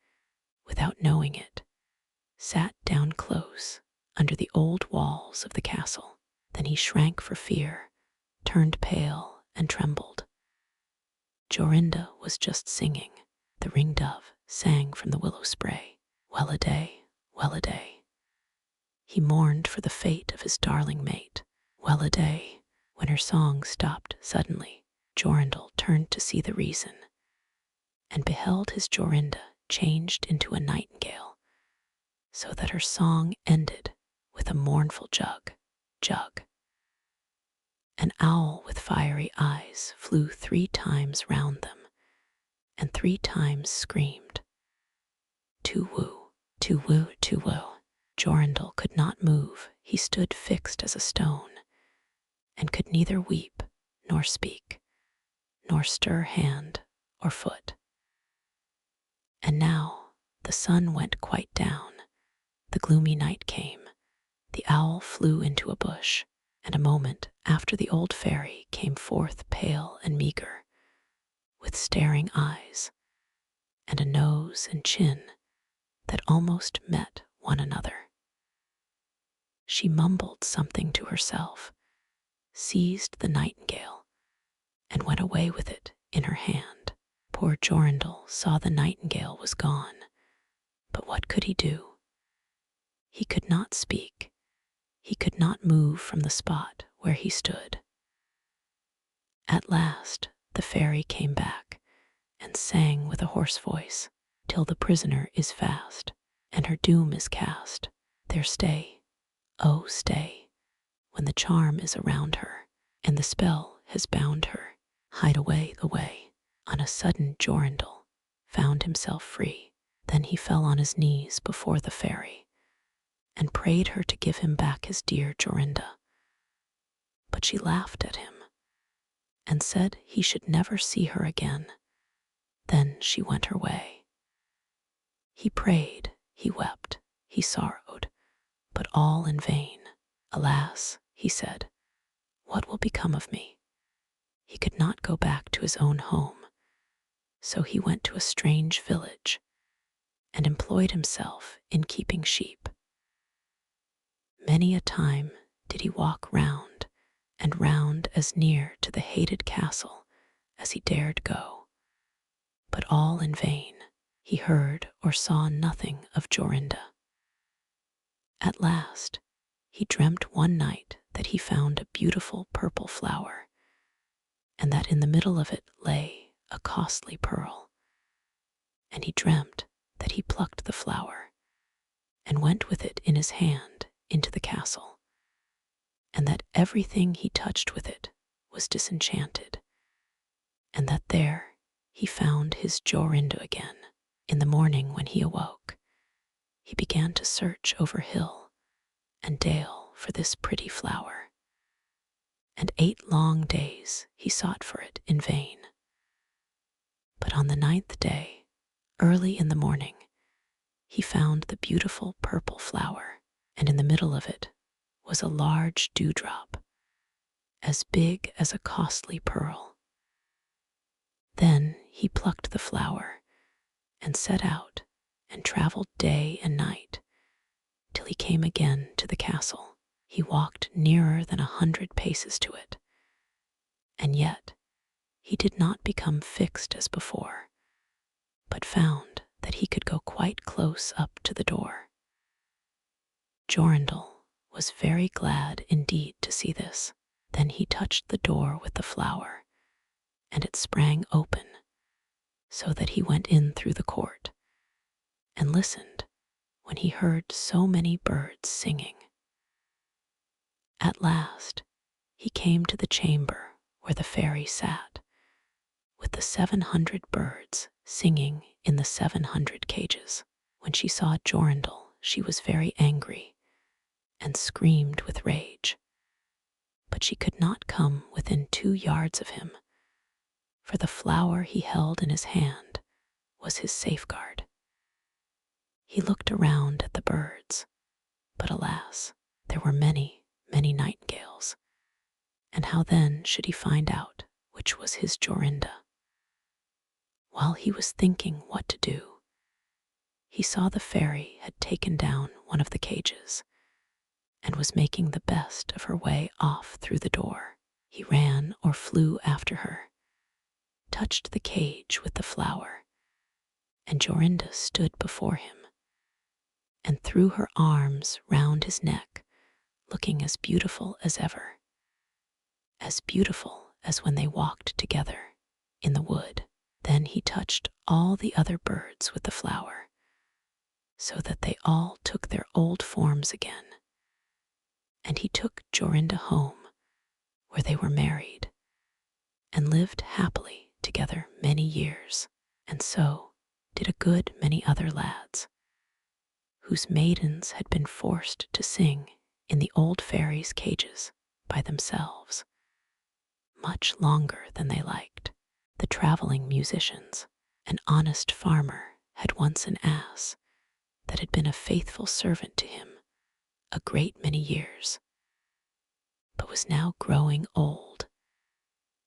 Speaker 1: without knowing it, sat down close under the old walls of the castle. Then he shrank for fear, turned pale, and trembled. Jorinda was just singing. The ring-dove sang from the willow spray, "Well-a-day, well-a-day." He mourned for the fate of his darling mate. Well-a-day. When her song stopped suddenly, Jorindel turned to see the reason, and beheld his Jorinda changed into a nightingale, so that her song ended with a mournful jug, jug. An owl with fiery eyes flew 3 times round them, and 3 times screamed, "Tu-woo, tu-woo, tu-woo." Jorindel could not move. He stood fixed as a stone, and could neither weep, nor speak, nor stir hand or foot. And now the sun went quite down. The gloomy night came. The owl flew into a bush, and a moment after the old fairy came forth pale and meagre, with staring eyes, and a nose and chin that almost met one another. She mumbled something to herself, seized the nightingale, and went away with it in her hand. Poor Jorindel saw the nightingale was gone, but what could he do? He could not speak. He could not move from the spot where he stood. At last the fairy came back and sang with a hoarse voice, "Till the prisoner is fast, and her doom is cast, there stay, oh stay, when the charm is around her, and the spell has bound her, hide away the way." On a sudden Jorindel found himself free. Then he fell on his knees before the fairy and prayed her to give him back his dear Jorinda. But she laughed at him and said he should never see her again. Then she went her way. He prayed, he wept, he sorrowed, but all in vain. "Alas," he said, "what will become of me?" He could not go back to his own home, so he went to a strange village and employed himself in keeping sheep. Many a time did he walk round and round as near to the hated castle as he dared go, but all in vain. He heard or saw nothing of Jorinda. At last he dreamt one night that he found a beautiful purple flower, and that in the middle of it lay a costly pearl. And he dreamt that he plucked the flower and went with it in his hand into the castle, and that everything he touched with it was disenchanted, and that there he found his Jorinda again. In the morning when he awoke, he began to search over hill and dale for this pretty flower, and 8 long days he sought for it in vain. But on the 9th day, early in the morning, he found the beautiful purple flower, and in the middle of it was a large dewdrop, as big as a costly pearl. Then he plucked the flower and set out and traveled day and night till he came again to the castle. He walked nearer than 100 paces to it, and yet he did not become fixed as before, but found that he could go quite close up to the door. Jorindel was very glad indeed to see this. Then he touched the door with the flower, and it sprang open, so that he went in through the court, and listened when he heard so many birds singing. At last he came to the chamber where the fairy sat, with the 700 birds singing in the 700 cages. When she saw Jorindel, she was very angry and screamed with rage, but she could not come within 2 yards of him, for the flower he held in his hand was his safeguard. He looked around at the birds, but alas, there were many, many nightingales, and how then should he find out which was his Jorinda? While he was thinking what to do, he saw the fairy had taken down one of the cages and was making the best of her way off through the door. He ran or flew after her, touched the cage with the flower, and Jorinda stood before him and threw her arms round his neck, looking as beautiful as ever, as beautiful as when they walked together in the wood. Then he touched all the other birds with the flower, so that they all took their old forms again, and he took Jorinda home, where they were married, and lived happily together many years. And so did a good many other lads, whose maidens had been forced to sing in the old fairies' cages by themselves, much longer than they liked. The traveling musicians. An honest farmer had once an ass that had been a faithful servant to him a great many years, but was now growing old,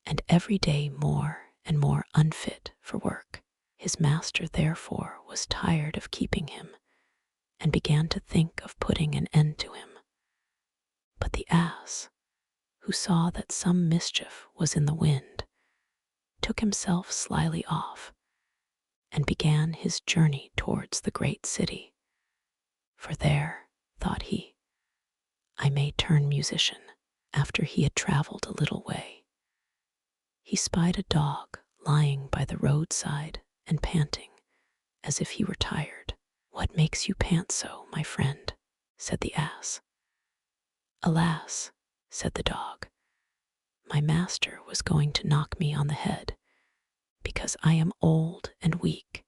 Speaker 1: and every day more and more unfit for work. His master therefore was tired of keeping him, and began to think of putting an end to him. But the ass, who saw that some mischief was in the wind, took himself slyly off, and began his journey towards the great city, for there thought he. I may turn musician. After he had traveled a little way, he spied a dog lying by the roadside and panting, as if he were tired. "What makes you pant so, my friend?" said the ass. "Alas," said the dog, "my master was going to knock me on the head, because I am old and weak,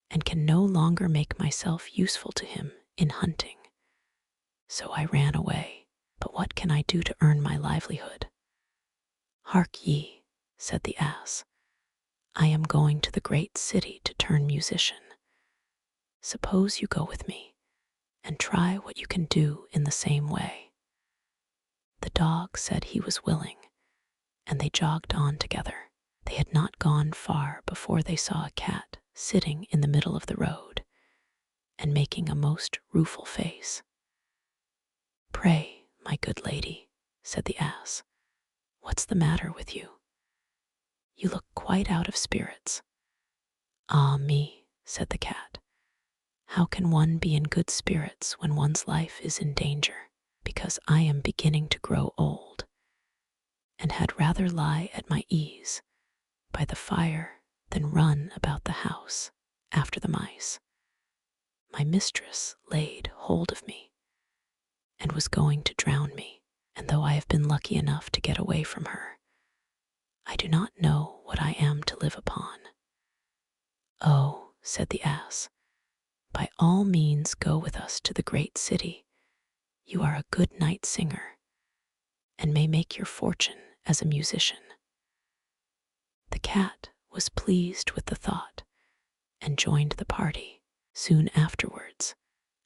Speaker 1: and can no longer make myself useful to him in hunting. So I ran away. But what can I do to earn my livelihood?" "Hark ye," said the ass, "I am going to the great city to turn musician. Suppose you go with me, and try what you can do in the same way." The dog said he was willing, and they jogged on together. They had not gone far before they saw a cat sitting in the middle of the road, and making a most rueful face. "Pray, my good lady," said the ass, "what's the matter with you? You look quite out of spirits." "Ah me," said the cat, "how can one be in good spirits when one's life is in danger? Because I am beginning to grow old, and had rather lie at my ease by the fire than run about the house after the mice. My mistress laid hold of me, and was going to drown me, and though I have been lucky enough to get away from her, I do not know what I am to live upon." "Oh," said the ass, "by all means go with us to the great city. You are a good night singer, and may make your fortune as a musician." The cat was pleased with the thought, and joined the party. Soon afterwards,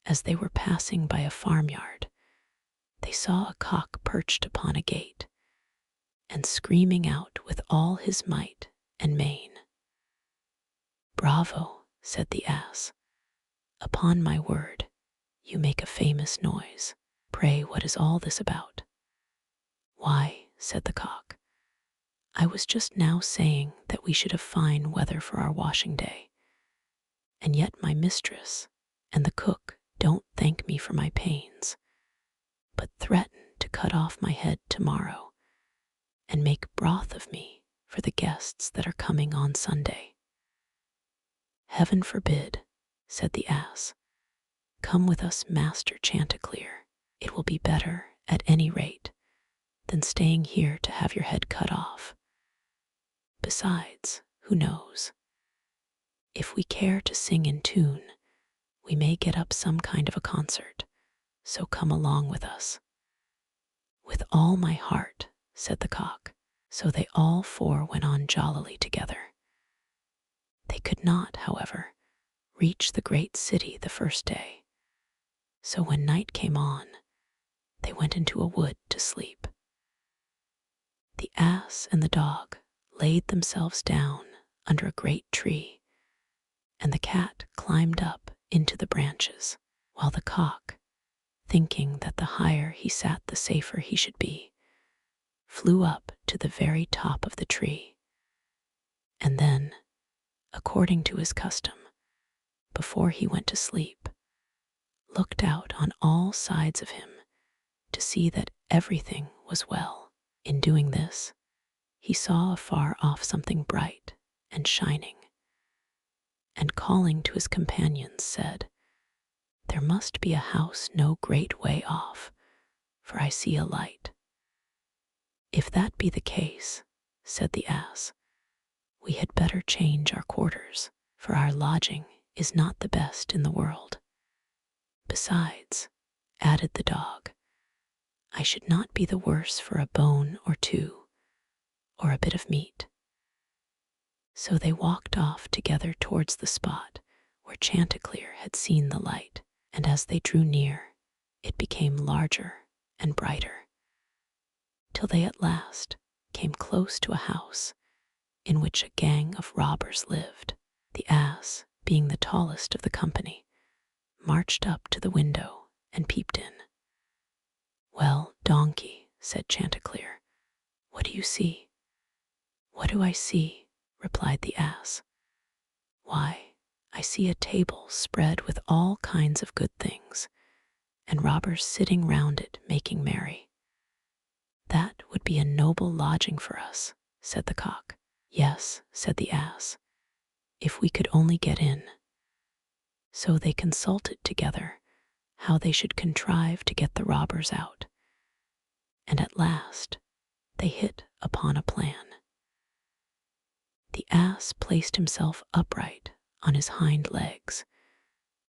Speaker 1: as they were passing by a farmyard, they saw a cock perched upon a gate, and screaming out with all his might and main. "Bravo," said the ass, "upon my word, you make a famous noise. Pray, what is all this about?" "Why," said the cock, "I was just now saying that we should have fine weather for our washing day, and yet my mistress and the cook don't thank me for my pains, but threaten to cut off my head tomorrow and make broth of me for the guests that are coming on Sunday." "Heaven forbid," said the ass. "Come with us, Master Chanticleer. It will be better, at any rate, than staying here to have your head cut off. Besides, who knows? If we care to sing in tune, we may get up some kind of a concert, so come along with us." "With all my heart," said the cock. So they all four went on jollily together. They could not, however, reach the great city the first day, so when night came on, they went into a wood to sleep. The ass and the dog laid themselves down under a great tree, and the cat climbed up into the branches, while the cock, thinking that the higher he sat the safer he should be, flew up to the very top of the tree, and then, according to his custom, before he went to sleep, looked out on all sides of him to see that everything was well. In doing this, he saw afar off something bright and shining, and calling to his companions said, "There must be a house no great way off, for I see a light." "If that be the case," said the ass, "we had better change our quarters, for our lodging is not the best in the world. Besides," added the dog, "I should not be the worse for a bone or two, or a bit of meat." So they walked off together towards the spot where Chanticleer had seen the light, and as they drew near, it became larger and brighter, till they at last came close to a house in which a gang of robbers lived. The ass, being the tallest of the company, marched up to the window and peeped in. "Well, donkey," said Chanticleer, "what do you see?" "What do I see?" replied the ass. "Why, I see a table spread with all kinds of good things, and robbers sitting round it making merry. "That would be a noble lodging for us," said the cock. "Yes," said the ass, "if we could only get in." So they consulted together how they should contrive to get the robbers out, and at last they hit upon a plan. The ass placed himself upright on his hind legs,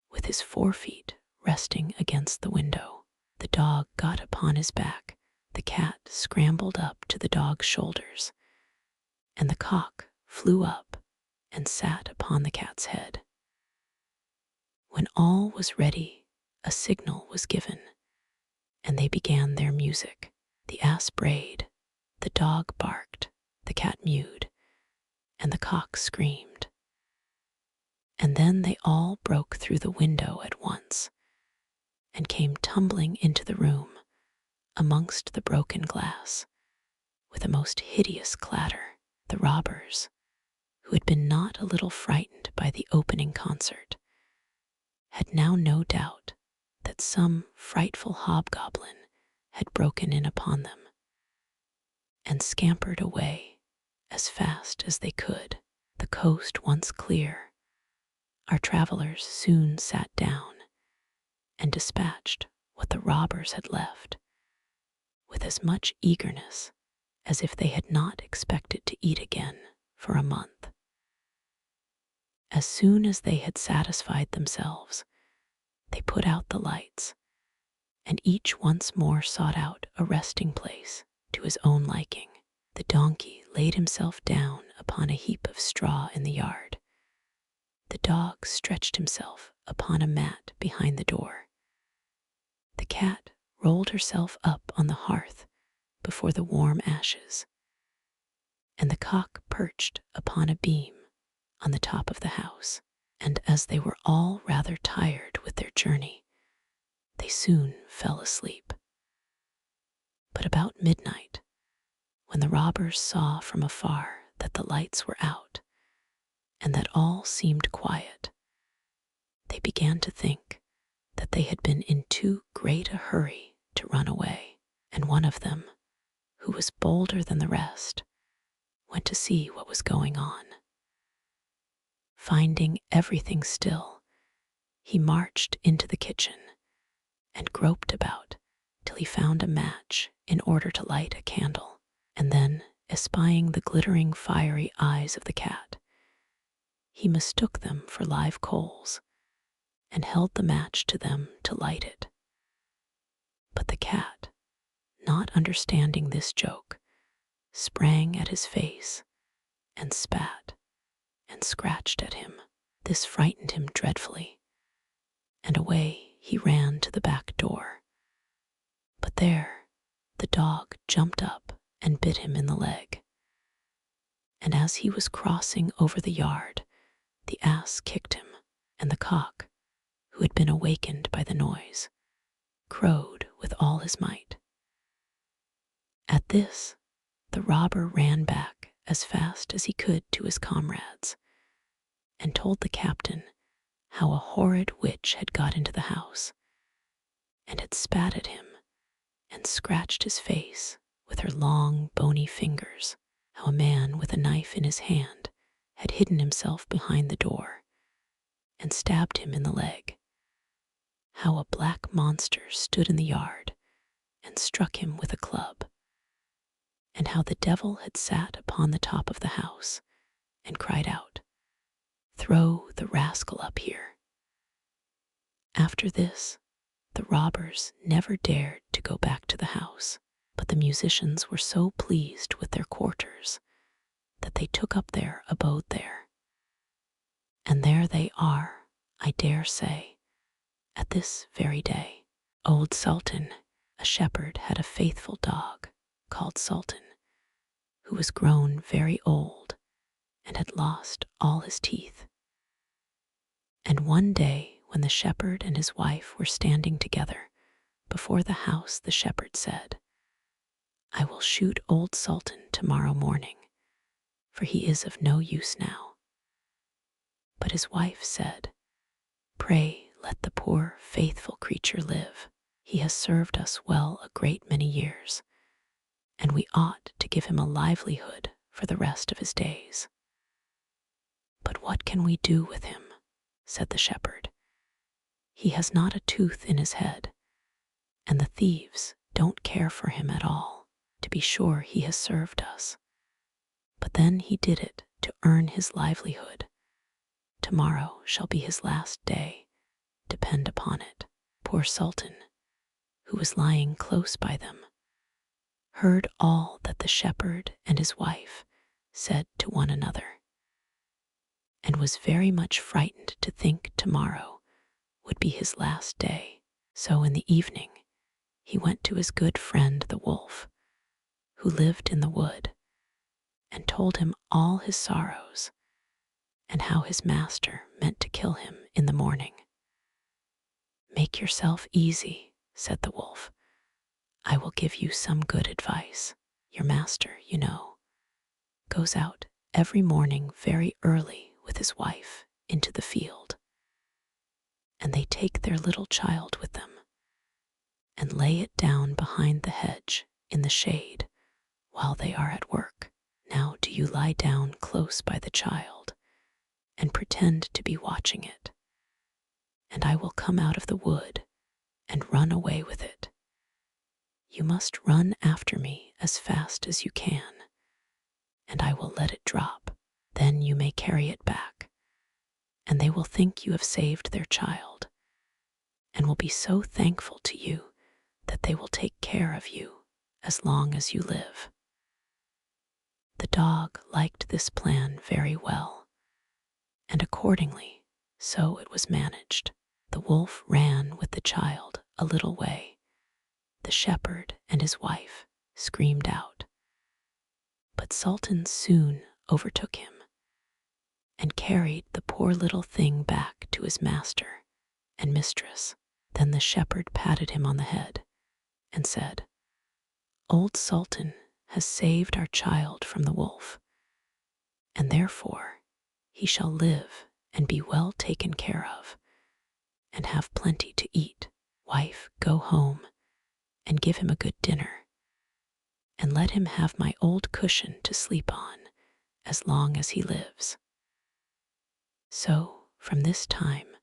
Speaker 1: with his forefeet resting against the window. The dog got upon his back, the cat scrambled up to the dog's shoulders, and the cock flew up and sat upon the cat's head. When all was ready, a signal was given, and they began their music. The ass brayed, the dog barked, the cat mewed, and the cock screamed. And then they all broke through the window at once, and came tumbling into the room amongst the broken glass, with a most hideous clatter. The robbers, who had been not a little frightened by the opening concert, had now no doubt that some frightful hobgoblin had broken in upon them, and scampered away as fast as they could. The coast once clear, our travelers soon sat down and dispatched what the robbers had left with as much eagerness as if they had not expected to eat again for a month. As soon as they had satisfied themselves, they put out the lights, and each once more sought out a resting place to his own liking. The donkey laid himself down upon a heap of straw in the yard. The dog stretched himself upon a mat behind the door. The cat rolled herself up on the hearth before the warm ashes, and the cock perched upon a beam on the top of the house. And as they were all rather tired with their journey, they soon fell asleep. But about midnight, when the robbers saw from afar that the lights were out, and that all seemed quiet, they began to think that they had been in too great a hurry to run away, and one of them, who was bolder than the rest, went to see what was going on. Finding everything still, he marched into the kitchen and groped about till he found a match in order to light a candle, and then, espying the glittering fiery eyes of the cat, he mistook them for live coals and held the match to them to light it. But the cat, not understanding this joke, sprang at his face and spat and scratched at him. This frightened him dreadfully, and away he ran to the back door. But there the dog jumped up and bit him in the leg. And as he was crossing over the yard, the ass kicked him, and the cock, who had been awakened by the noise, crowed with all his might. At this, the robber ran back as fast as he could to his comrades, and told the captain how a horrid witch had got into the house, and had spat at him, and scratched his face with her long, bony fingers, how a man with a knife in his hand had hidden himself behind the door, and stabbed him in the leg, how a black monster stood in the yard, and struck him with a club, and how the devil had sat upon the top of the house, and cried out, "Throw the rascal up here." After this, the robbers never dared to go back to the house, but the musicians were so pleased with their quarters that they took up their abode there. And there they are, I dare say, at this very day. Old Sultan, a shepherd, had a faithful dog called Sultan, who was grown very old and had lost all his teeth. And one day, when the shepherd and his wife were standing together before the house, the shepherd said, "I will shoot old Sultan tomorrow morning, for he is of no use now." But his wife said, "Pray let the poor faithful creature live." He has served us well a great many years, and we ought to give him a livelihood for the rest of his days." "But what can we do with him?" said the shepherd. "He has not a tooth in his head, and the thieves don't care for him at all. To be sure, he has served us, but then he did it to earn his livelihood. Tomorrow shall be his last day, depend upon it." Poor Sultan, who was lying close by them, heard all that the shepherd and his wife said to one another, and was very much frightened to think tomorrow would be his last day. So in the evening he went to his good friend the wolf, who lived in the wood, and told him all his sorrows and how his master meant to kill him in the morning. "Make yourself easy," said the wolf. "I will give you some good advice. Your master, you know, goes out every morning very early with his wife into the field, and they take their little child with them and lay it down behind the hedge in the shade while they are at work. Now do you lie down close by the child and pretend to be watching it, and I will come out of the wood and run away with it. You must run after me as fast as you can, and I will let it drop. Then you may carry it back, and they will think you have saved their child, and will be so thankful to you that they will take care of you as long as you live." The dog liked this plan very well, and accordingly so it was managed. The wolf ran with the child a little way. The shepherd and his wife screamed out, but Sultan soon overtook him and carried the poor little thing back to his master and mistress. Then the shepherd patted him on the head and said, "Old Sultan has saved our child from the wolf, and therefore he shall live and be well taken care of, and have plenty to eat. Wife, go home and give him a good dinner, and let him have my old cushion to sleep on as long as he lives." So from this time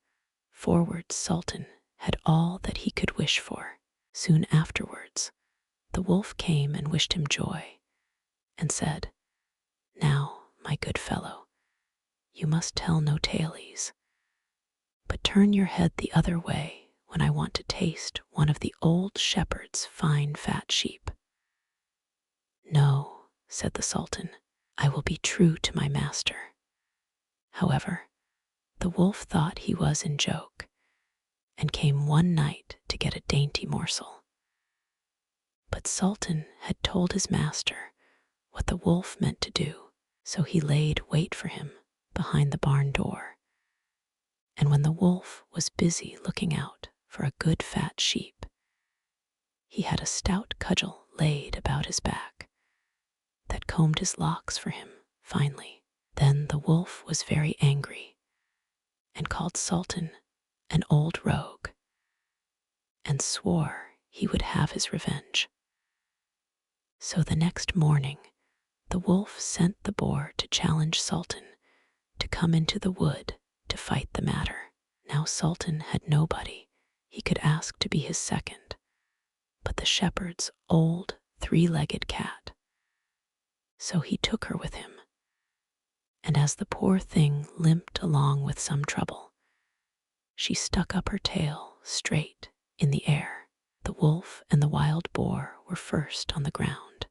Speaker 1: forward Sultan had all that he could wish for. Soon afterwards the wolf came and wished him joy, and said, "Now, my good fellow, you must tell no tales, but turn your head the other way when I want to taste one of the old shepherd's fine fat sheep." "No," said the Sultan, "I will be true to my master." However, the wolf thought he was in joke, and came one night to get a dainty morsel. But Sultan had told his master what the wolf meant to do, so he laid wait for him behind the barn door. And when the wolf was busy looking out for a good fat sheep, he had a stout cudgel laid about his back that combed his locks for him finely. Then the wolf was very angry and called Sultan an old rogue, and swore he would have his revenge. So the next morning the wolf sent the boar to challenge Sultan to come into the wood to fight the matter. Now Sultan had nobody he could ask to be his second but the shepherd's old three-legged cat. So he took her with him, and as the poor thing limped along with some trouble, she stuck up her tail straight in the air. The wolf and the wild boar were first on the ground,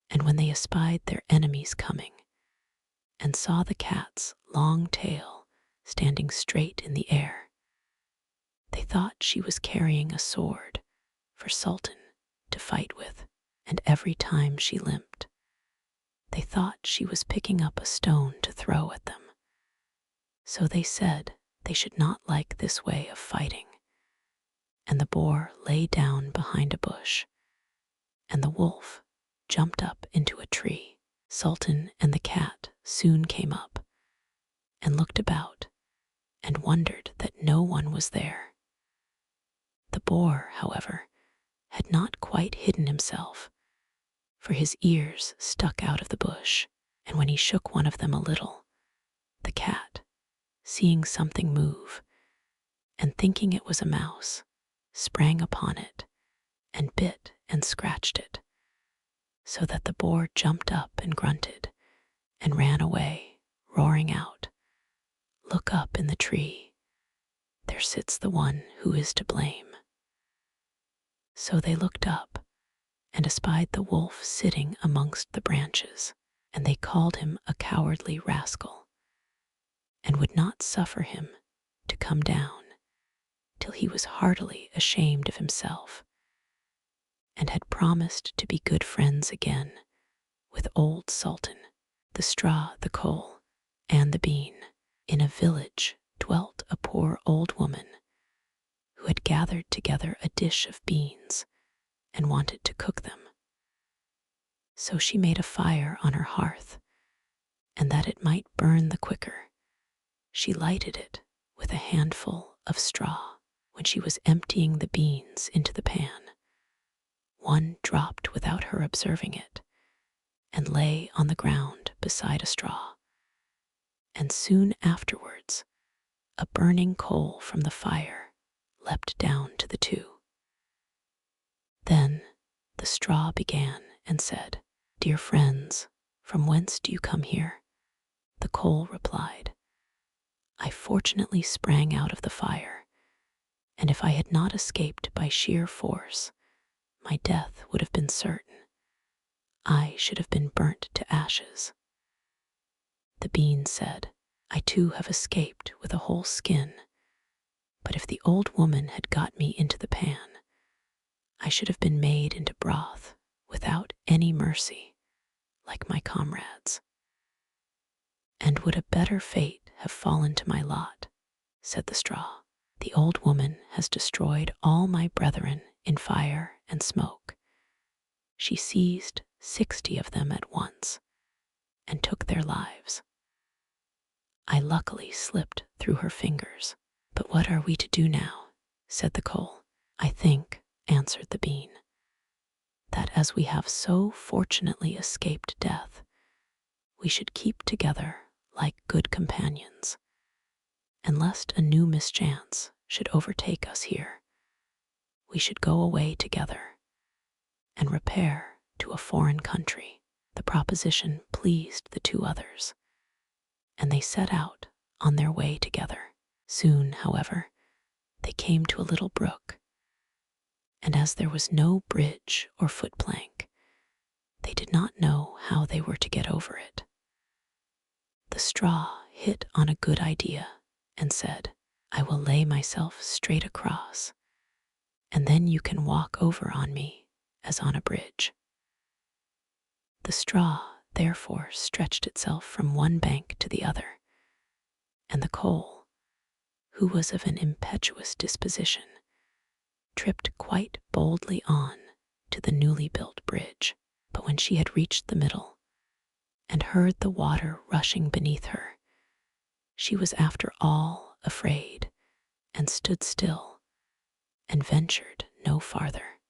Speaker 1: and when they espied their enemies coming, and saw the cat's long tail standing straight in the air, they thought she was carrying a sword for Sultan to fight with, and every time she limped, they thought she was picking up a stone to throw at them. So they said they should not like this way of fighting, and the boar lay down behind a bush, and the wolf jumped up into a tree. Sultan and the cat soon came up and looked about and wondered that no one was there. The boar, however, had not quite hidden himself, for his ears stuck out of the bush, and when he shook one of them a little, the cat, seeing something move, and thinking it was a mouse, sprang upon it, and bit and scratched it, so that the boar jumped up and grunted, and ran away, roaring out, "Look up in the tree, there sits the one who is to blame." So they looked up, and espied the wolf sitting amongst the branches, and they called him a cowardly rascal, and would not suffer him to come down till he was heartily ashamed of himself, and had promised to be good friends again with old Sultan. The straw, the coal, and the bean. In a village dwelt a poor old woman who had gathered together a dish of beans and wanted to cook them. So she made a fire on her hearth, and that it might burn the quicker, she lighted it with a handful of straw. When she was emptying the beans into the pan, one dropped without her observing it, and lay on the ground beside a straw, and soon afterwards a burning coal from the fire leapt down to the two. Then the straw began and said, "Dear friends, from whence do you come here?" The coal replied, "I fortunately sprang out of the fire, and if I had not escaped by sheer force, my death would have been certain. I should have been burnt to ashes." The bean said, "I too have escaped with a whole skin, but if the old woman had got me into the pan, I should have been made into broth without any mercy, like my comrades." "And would a better fate have fallen to my lot?" said the straw. "The old woman has destroyed all my brethren in fire and smoke. She seized 60 of them at once and took their lives. I luckily slipped through her fingers. But what are we to do now?" said the coal. "I think," answered the bean, "that as we have so fortunately escaped death, we should keep together like good companions, and lest a new mischance should overtake us here, we should go away together and repair to a foreign country." The proposition pleased the two others, and they set out on their way together. Soon, however, they came to a little brook, and as there was no bridge or footplank, they did not know how they were to get over it. The straw hit on a good idea and said, "I will lay myself straight across, and then you can walk over on me as on a bridge." The straw therefore stretched itself from one bank to the other, and the coal, who was of an impetuous disposition, tripped quite boldly on to the newly built bridge. But when she had reached the middle, and heard the water rushing beneath her, she was after all afraid, and stood still, and ventured no farther.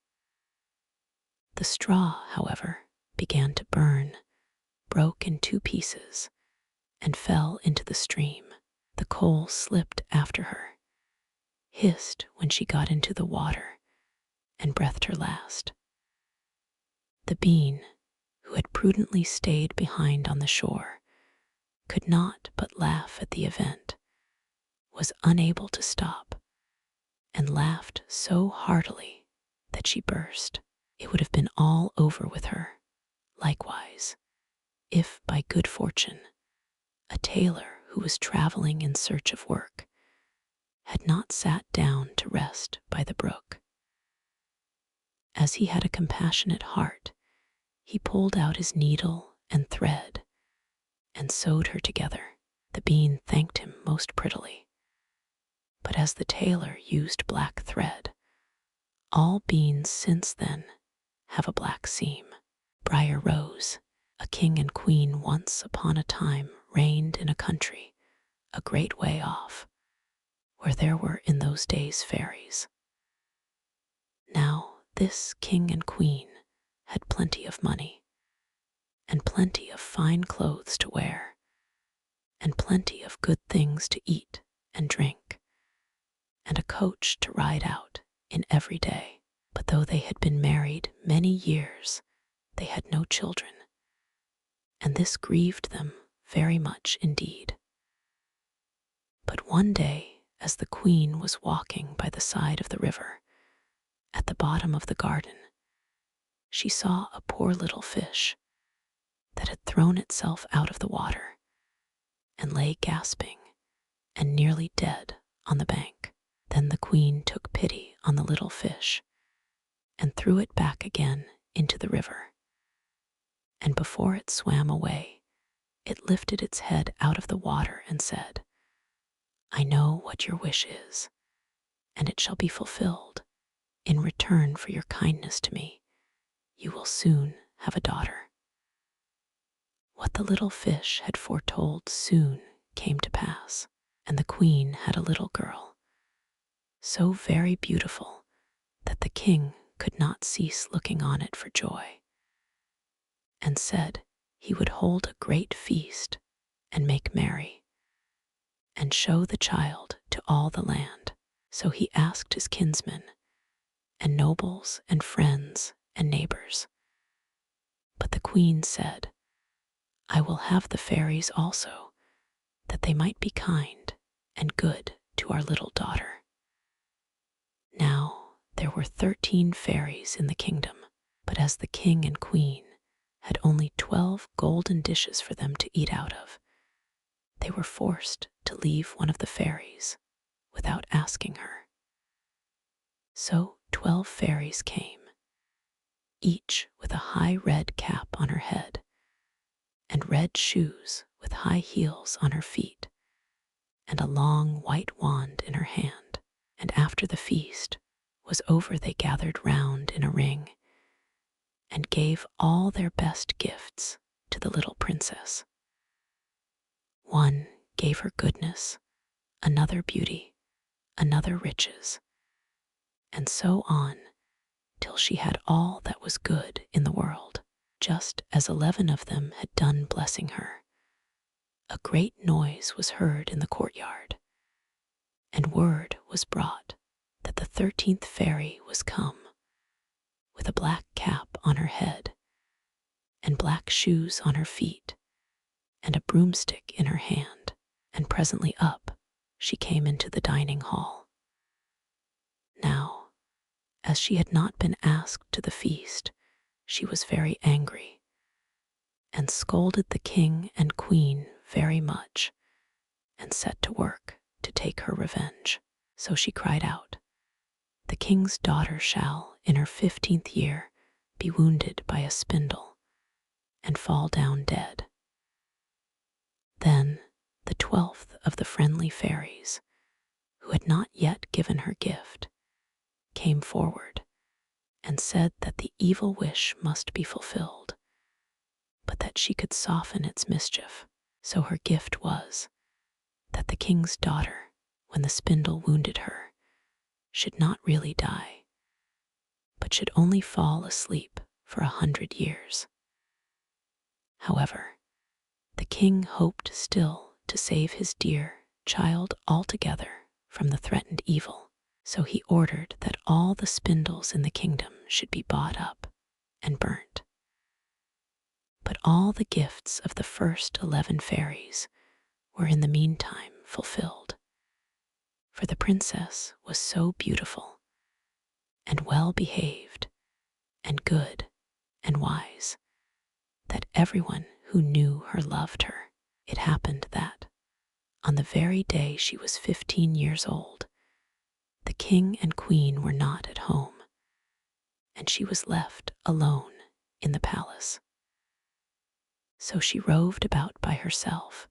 Speaker 1: The straw, however, began to burn, broke in 2 pieces, and fell into the stream. The coal slipped after her, hissed when she got into the water, and breathed her last. The bean, who had prudently stayed behind on the shore, could not but laugh at the event, was unable to stop, and laughed so heartily that she burst. It would have been all over with her, likewise, if by good fortune a tailor who was traveling in search of work had not sat down to rest by the brook. As he had a compassionate heart, he pulled out his needle and thread and sewed her together. The bean thanked him most prettily, but as the tailor used black thread, all beans since then have a black seam. Briar Rose, a king and queen once upon a time reigned in a country a great way off, where there were in those days fairies. Now this king and queen had plenty of money, and plenty of fine clothes to wear, and plenty of good things to eat and drink, and a coach to ride out in every day. But though they had been married many years, they had no children, and this grieved them very much indeed. But one day, as the queen was walking by the side of the river, at the bottom of the garden, she saw a poor little fish that had thrown itself out of the water and lay gasping and nearly dead on the bank. Then the queen took pity on the little fish and threw it back again into the river. And before it swam away, it lifted its head out of the water and said, "I know what your wish is, and it shall be fulfilled. In return for your kindness to me, you will soon have a daughter." What the little fish had foretold soon came to pass, and the queen had a little girl, so very beautiful that the king could not cease looking on it for joy, and said he would hold a great feast and make merry, and show the child to all the land. So he asked his kinsmen, and nobles and friends and neighbors. But the queen said, "I will have the fairies also, that they might be kind and good to our little daughter." Now there were 13 fairies in the kingdom, but as the king and queen had only 12 golden dishes for them to eat out of, they were forced to leave one of the fairies without asking her. So 12 fairies came, each with a high red cap on her head, and red shoes with high heels on her feet, and a long white wand in her hand. And after the feast was over, they gathered round in a ring and gave all their best gifts to the little princess. One gave her goodness, another beauty, another riches, and so on till she had all that was good in the world. Just as 11 of them had done blessing her, a great noise was heard in the courtyard, and word was brought that the 13th fairy was come, with a black cap on her head, and black shoes on her feet, and a broomstick in her hand, and presently up she came into the dining hall. Now, as she had not been asked to the feast, she was very angry, and scolded the king and queen very much, and set to work to take her revenge. So she cried out, "The king's daughter shall, in her 15th year, be wounded by a spindle, and fall down dead." Then the 12th of the friendly fairies, who had not yet given her gift, came forward and said that the evil wish must be fulfilled, but that she could soften its mischief. So her gift was that the king's daughter, when the spindle wounded her, should not really die, but should only fall asleep for 100 years. However, the king hoped still to save his dear child altogether from the threatened evil, so he ordered that all the spindles in the kingdom should be bought up and burnt. But all the gifts of the first 11 fairies were in the meantime fulfilled, for the princess was so beautiful and well behaved and good and wise that everyone who knew her loved her. It happened that, on the very day she was 15 years old, the king and queen were not at home, and she was left alone in the palace. So she roved about by herself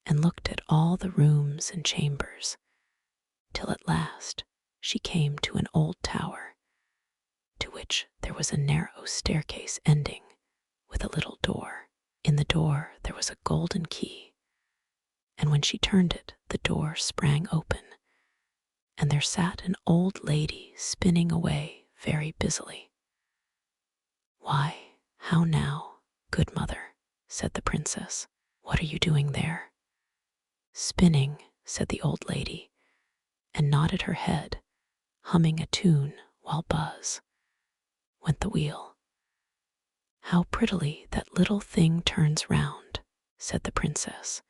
Speaker 1: and looked at all the rooms and chambers, till at last she came to an old tower, to which there was a narrow staircase ending with a little door. In the door there was a golden key, and when she turned it, the door sprang open, and there sat an old lady spinning away very busily. "Why, how now, good mother," said the princess. "What are you doing there?" "Spinning," said the old lady, and nodded her head, humming a tune while buzz went the wheel. "How prettily that little thing turns round," said the princess,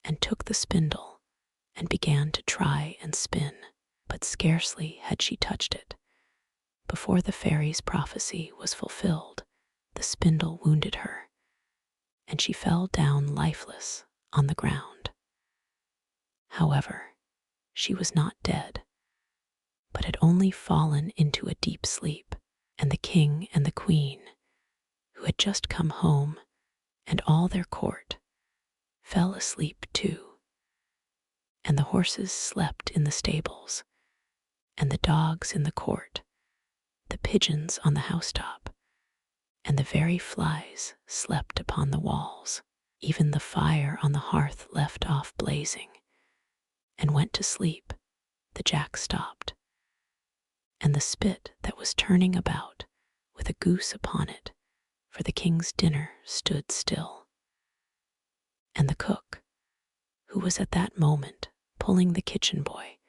Speaker 1: and took the spindle and began to try and spin. But scarcely had she touched it, before the fairy's prophecy was fulfilled, the spindle wounded her, and she fell down lifeless on the ground. However, she was not dead, but had only fallen into a deep sleep, and the king and the queen, who had just come home, and all their court, fell asleep too, and the horses slept in the stables, and the dogs in the court, the pigeons on the housetop, and the very flies slept upon the walls. Even the fire on the hearth left off blazing, and went to sleep. The jack stopped, and the spit that was turning about, with a goose upon it, for the king's dinner, stood still. And the cook, who was at that moment pulling the kitchen boy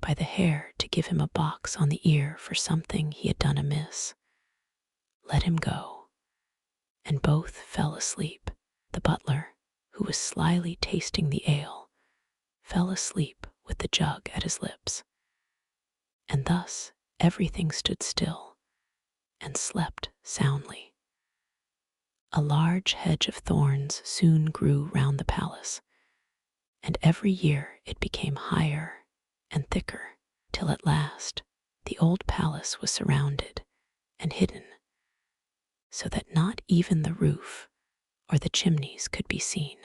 Speaker 1: by the hair to give him a box on the ear for something he had done amiss, let him go, and both fell asleep. The butler, who was slyly tasting the ale, fell asleep with the jug at his lips, and thus everything stood still and slept soundly. A large hedge of thorns soon grew round the palace, and every year it became higher and thicker, till at last the old palace was surrounded and hidden, so that not even the roof or the chimneys could be seen.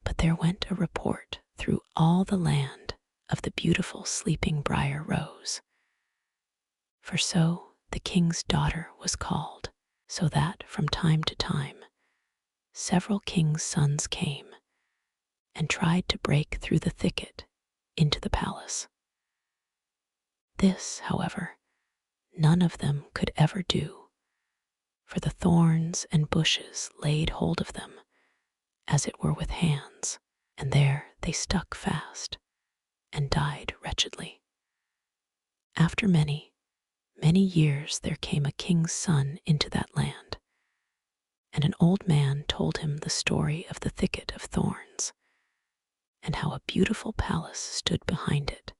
Speaker 1: But there went a report through all the land of the beautiful sleeping Briar Rose, for so the king's daughter was called, so that from time to time several kings' sons came and tried to break through the thicket into the palace. This, however, none of them could ever do, for the thorns and bushes laid hold of them, as it were with hands, and there they stuck fast and died wretchedly. After many, many years there came a king's son into that land, and an old man told him the story of the thicket of thorns, and how a beautiful palace stood behind it,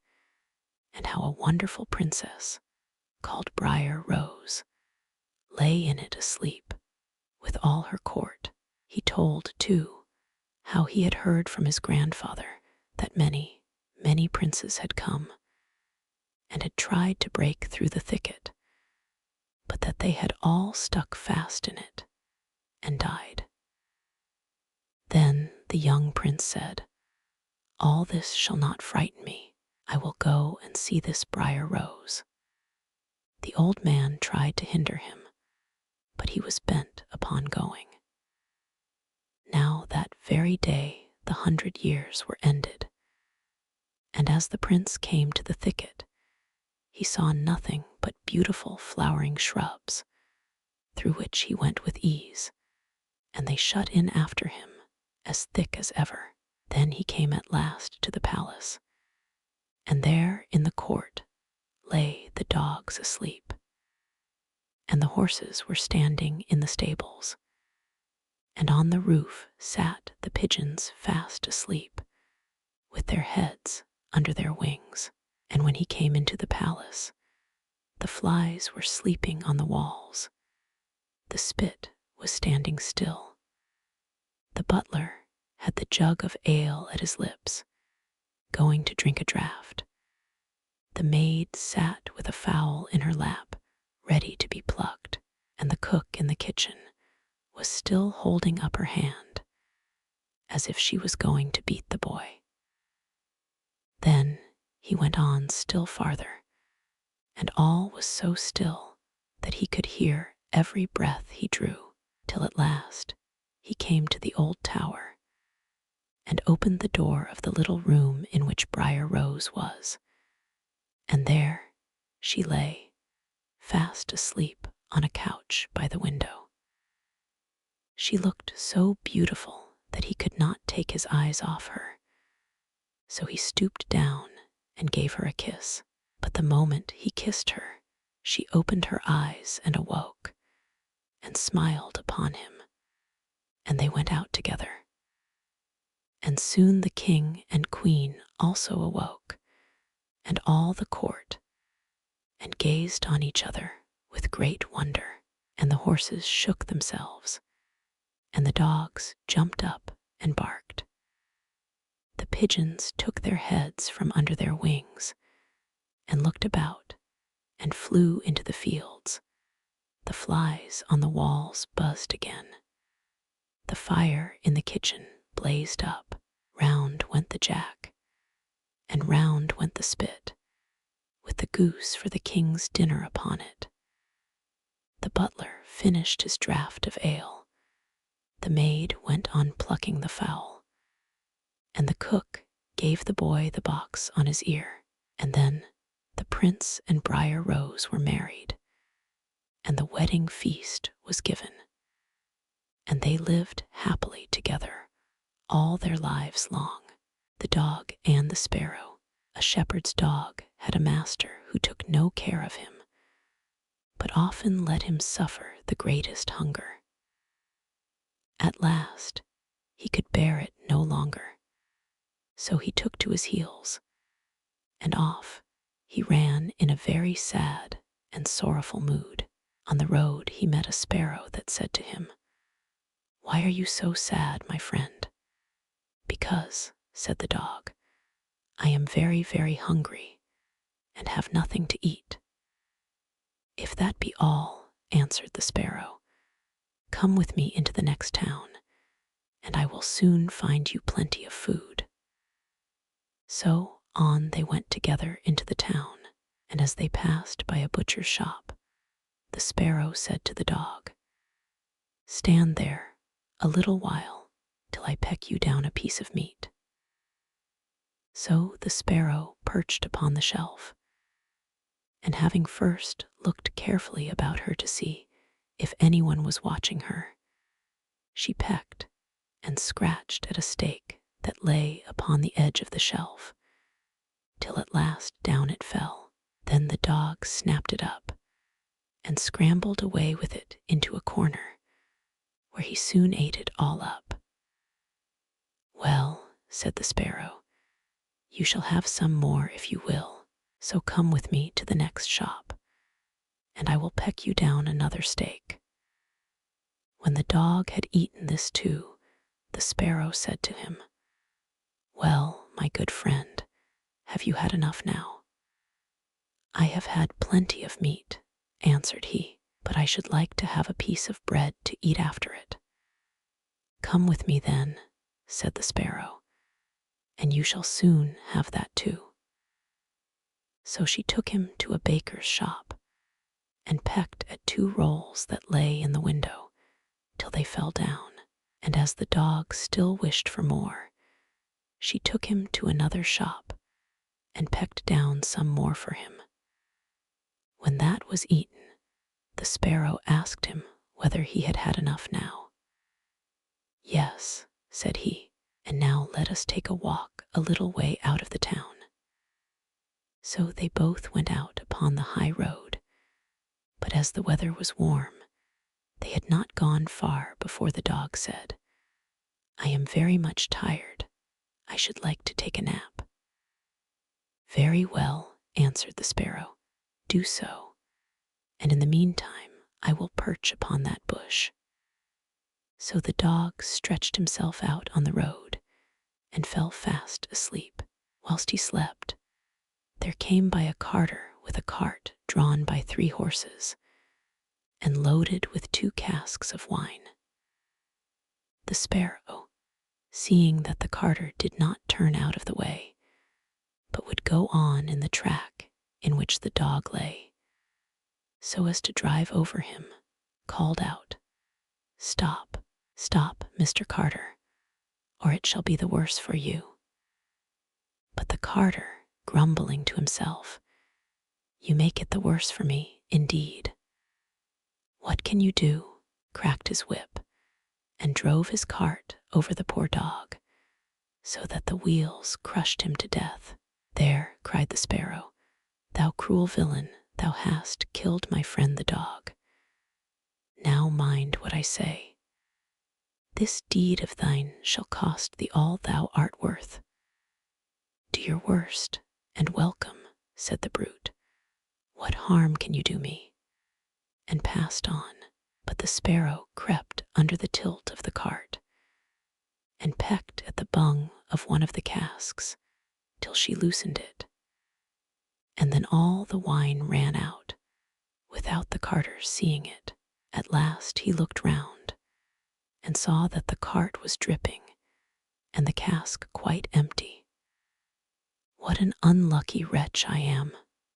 Speaker 1: and how a wonderful princess, called Briar Rose, lay in it asleep with all her court. He told, too, how he had heard from his grandfather that many, many princes had come and had tried to break through the thicket, but that they had all stuck fast in it and died. Then the young prince said, "All this shall not frighten me. I will go and see this Briar Rose." The old man tried to hinder him, but he was bent upon going. Now that very day the 100 years were ended, and as the prince came to the thicket, he saw nothing but beautiful flowering shrubs, through which he went with ease, and they shut in after him as thick as ever. Then he came at last to the palace, and there in the court lay the dogs asleep, and the horses were standing in the stables, and on the roof sat the pigeons fast asleep, with their heads under their wings. And when he came into the palace, the flies were sleeping on the walls, the spit was standing still, the butler had the jug of ale at his lips, going to drink a draught. The maid sat with a fowl in her lap, ready to be plucked, and the cook in the kitchen was still holding up her hand, as if she was going to beat the boy. Then he went on still farther, and all was so still that he could hear every breath he drew, till at last he came to the old tower, and opened the door of the little room in which Briar Rose was, and there she lay, fast asleep on a couch by the window. She looked so beautiful that he could not take his eyes off her, so he stooped down and gave her a kiss. But the moment he kissed her, she opened her eyes and awoke, and smiled upon him, and they went out together. And soon the king and queen also awoke, and all the court, and gazed on each other with great wonder, and the horses shook themselves, and the dogs jumped up and barked. The pigeons took their heads from under their wings, and looked about, and flew into the fields. The flies on the walls buzzed again. The fire in the kitchen blazed up. Round went the jack, and round went the spit, with the goose for the king's dinner upon it. The butler finished his draught of ale. The maid went on plucking the fowl, and the cook gave the boy the box on his ear. And then the prince and Briar Rose were married, and the wedding feast was given, and they lived happily together all their lives long. The Dog and the Sparrow. A shepherd's dog had a master who took no care of him, but often let him suffer the greatest hunger. At last, he could bear it no longer, so he took to his heels, and off he ran in a very sad and sorrowful mood. On the road he met a sparrow that said to him, "Why are you so sad, my friend?" "Because," said the dog, "I am very, very hungry, and have nothing to eat." "If that be all," answered the sparrow, "come with me into the next town, and I will soon find you plenty of food." So on they went together into the town, and as they passed by a butcher's shop, the sparrow said to the dog, "Stand there a little while till I peck you down a piece of meat." So the sparrow perched upon the shelf, and having first looked carefully about her to see if anyone was watching her, she pecked and scratched at a steak that lay upon the edge of the shelf, till at last down it fell. Then the dog snapped it up and scrambled away with it into a corner, where he soon ate it all up. "Well," said the sparrow, "you shall have some more if you will, so come with me to the next shop, and I will peck you down another steak." When the dog had eaten this too, the sparrow said to him, "Well, my good friend, have you had enough now?" "I have had plenty of meat," answered he, "but I should like to have a piece of bread to eat after it." "Come with me then," said the sparrow, "and you shall soon have that too." So she took him to a baker's shop, and pecked at 2 rolls that lay in the window, till they fell down. And as the dog still wished for more, she took him to another shop, and pecked down some more for him. When that was eaten, the sparrow asked him whether he had had enough now. "Yes," said he, "and now let us take a walk a little way out of the town." So they both went out upon the high road, but as the weather was warm, they had not gone far before the dog said, "I am very much tired. I should like to take a nap." "Very well," answered the sparrow, "do so, and in the meantime I will perch upon that bush." So the dog stretched himself out on the road and fell fast asleep. Whilst he slept, there came by a carter with a cart drawn by 3 horses, and loaded with 2 casks of wine. The sparrow, seeing that the carter did not turn out of the way, but would go on in the track in which the dog lay, so as to drive over him, called out, "Stop, stop, Mr. Carter, or it shall be the worse for you." But the carter, grumbling to himself, You make it the worse for me, indeed. What can you do? Cracked his whip, and drove his cart over the poor dog, so that the wheels crushed him to death. There, cried the sparrow, thou cruel villain, thou hast killed my friend the dog. Now mind what I say. This deed of thine shall cost thee all thou art worth. Do your worst, and welcome, said the brute. What harm can you do me? And passed on, but the sparrow crept under the tilt of the cart, and pecked at the bung of one of the casks, till she loosened it. And then all the wine ran out, without the carter seeing it. At last he looked round, and saw that the cart was dripping, and the cask quite empty. What an unlucky wretch I am,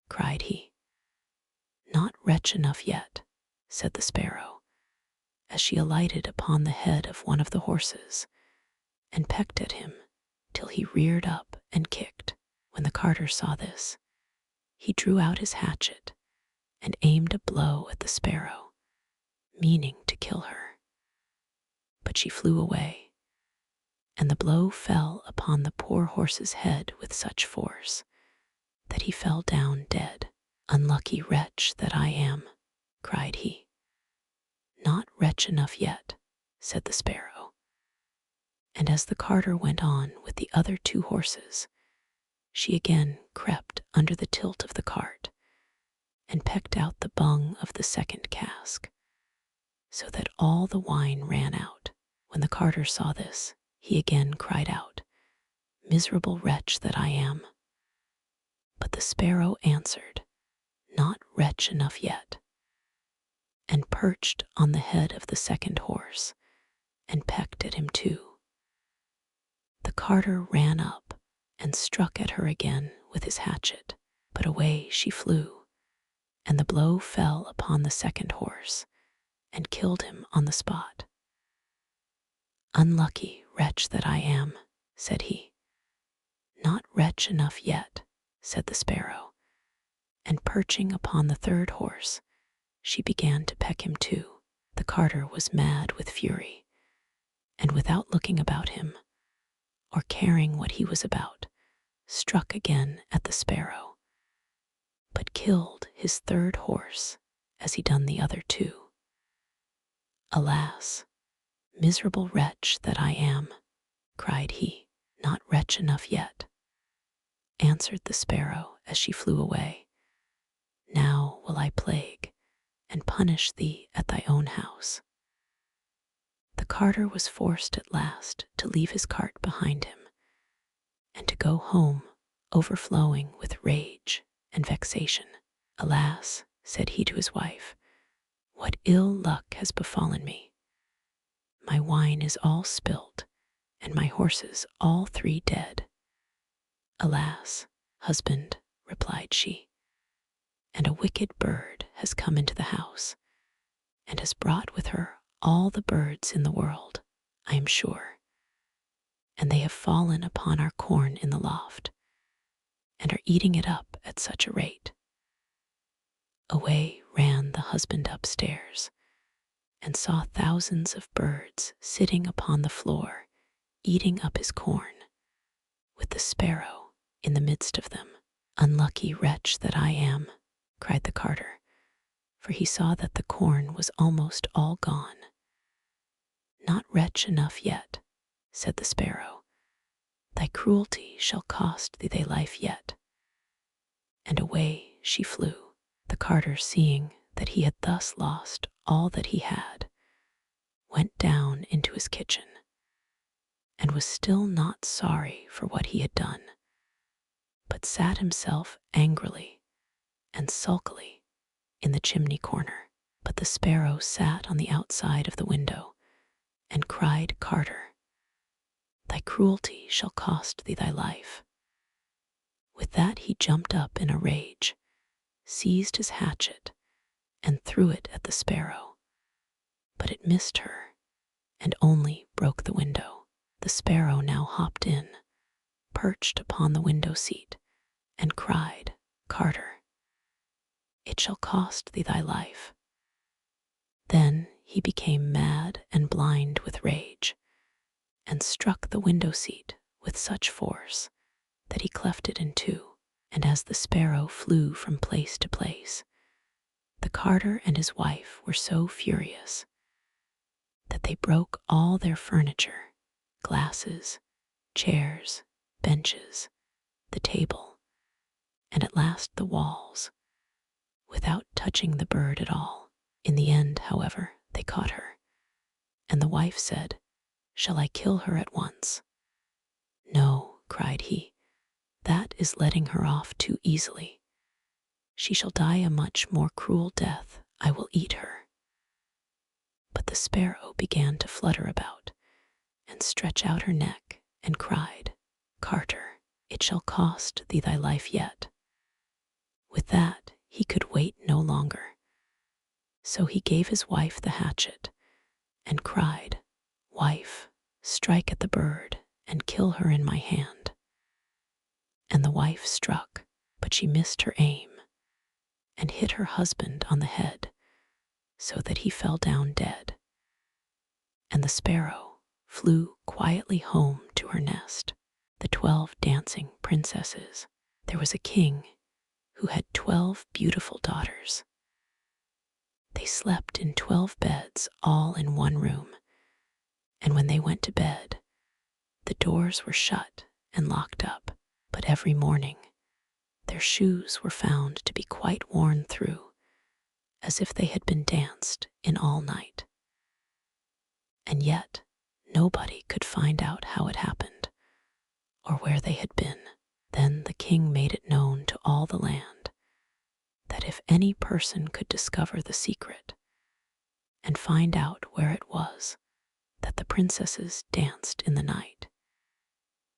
Speaker 1: cried he. Not wretch enough yet, said the sparrow, as she alighted upon the head of one of the horses, and pecked at him till he reared up and kicked. When the carter saw this, he drew out his hatchet and aimed a blow at the sparrow, meaning to kill her. But she flew away, and the blow fell upon the poor horse's head with such force that he fell down dead. Unlucky wretch that I am, cried he. Not wretch enough yet, said the sparrow. And as the carter went on with the other two horses, she again crept under the tilt of the cart, and pecked out the bung of the second cask, so that all the wine ran out. When the carter saw this, he again cried out, Miserable wretch that I am. But the sparrow answered, Not wretch enough yet, and perched on the head of the second horse, and pecked at him too. The carter ran up and struck at her again with his hatchet, but away she flew, and the blow fell upon the second horse, and killed him on the spot. Unlucky wretch that I am, said he. Not wretch enough yet, said the sparrow, and perching upon the third horse, she began to peck him too. The carter was mad with fury, and without looking about him, or caring what he was about, struck again at the sparrow, but killed his third horse as he done the other two. Alas, miserable wretch that I am, cried he. Not wretch enough yet, answered the sparrow as she flew away. Now will I plague and punish thee at thy own house. The carter was forced at last to leave his cart behind him, and to go home overflowing with rage and vexation. Alas, said he to his wife, what ill luck has befallen me. My wine is all spilt, and my horses all three dead. Alas, husband, replied she, and a wicked bird has come into the house, and has brought with her all the birds in the world, I am sure, and they have fallen upon our corn in the loft, and are eating it up at such a rate. Away ran the husband upstairs, and saw thousands of birds sitting upon the floor, eating up his corn, with the sparrow in the midst of them. Unlucky wretch that I am, cried the carter, for he saw that the corn was almost all gone. Not wretch enough yet, said the sparrow. Thy cruelty shall cost thee thy life yet. And away she flew. The carter, seeing that he had thus lost all that he had, went down into his kitchen, and was still not sorry for what he had done, but sat himself angrily and sulkily in the chimney corner. But the sparrow sat on the outside of the window, and cried, Carter, thy cruelty shall cost thee thy life. With that he jumped up in a rage, seized his hatchet, and threw it at the sparrow. But it missed her, and only broke the window. The sparrow now hopped in, perched upon the window seat, and cried, Carter, it shall cost thee thy life." Then he became mad and blind with rage, and struck the window seat with such force that he cleft it in two. And as the sparrow flew from place to place, the carter and his wife were so furious that they broke all their furniture, glasses, chairs, benches, the table, and at last the walls, without touching the bird at all. In the end, however, they caught her, and the wife said, "Shall I kill her at once?" "No," cried he, "that is letting her off too easily. She shall die a much more cruel death. I will eat her." But the sparrow began to flutter about and stretch out her neck and cried, "Carter, it shall cost thee thy life yet." With that he could wait no longer, so he gave his wife the hatchet and cried, "Wife, strike at the bird and kill her in my hand." And the wife struck, but she missed her aim and hit her husband on the head so that he fell down dead. And the sparrow flew quietly home to her nest. The 12 dancing princesses. There was a king who had 12 beautiful daughters. They slept in 12 beds all in one room, and when they went to bed, the doors were shut and locked up. But every morning their shoes were found to be quite worn through, as if they had been danced in all night. And yet nobody could find out how it happened, or where they had been. Then the king made it known to all the land that if any person could discover the secret and find out where it was that the princesses danced in the night,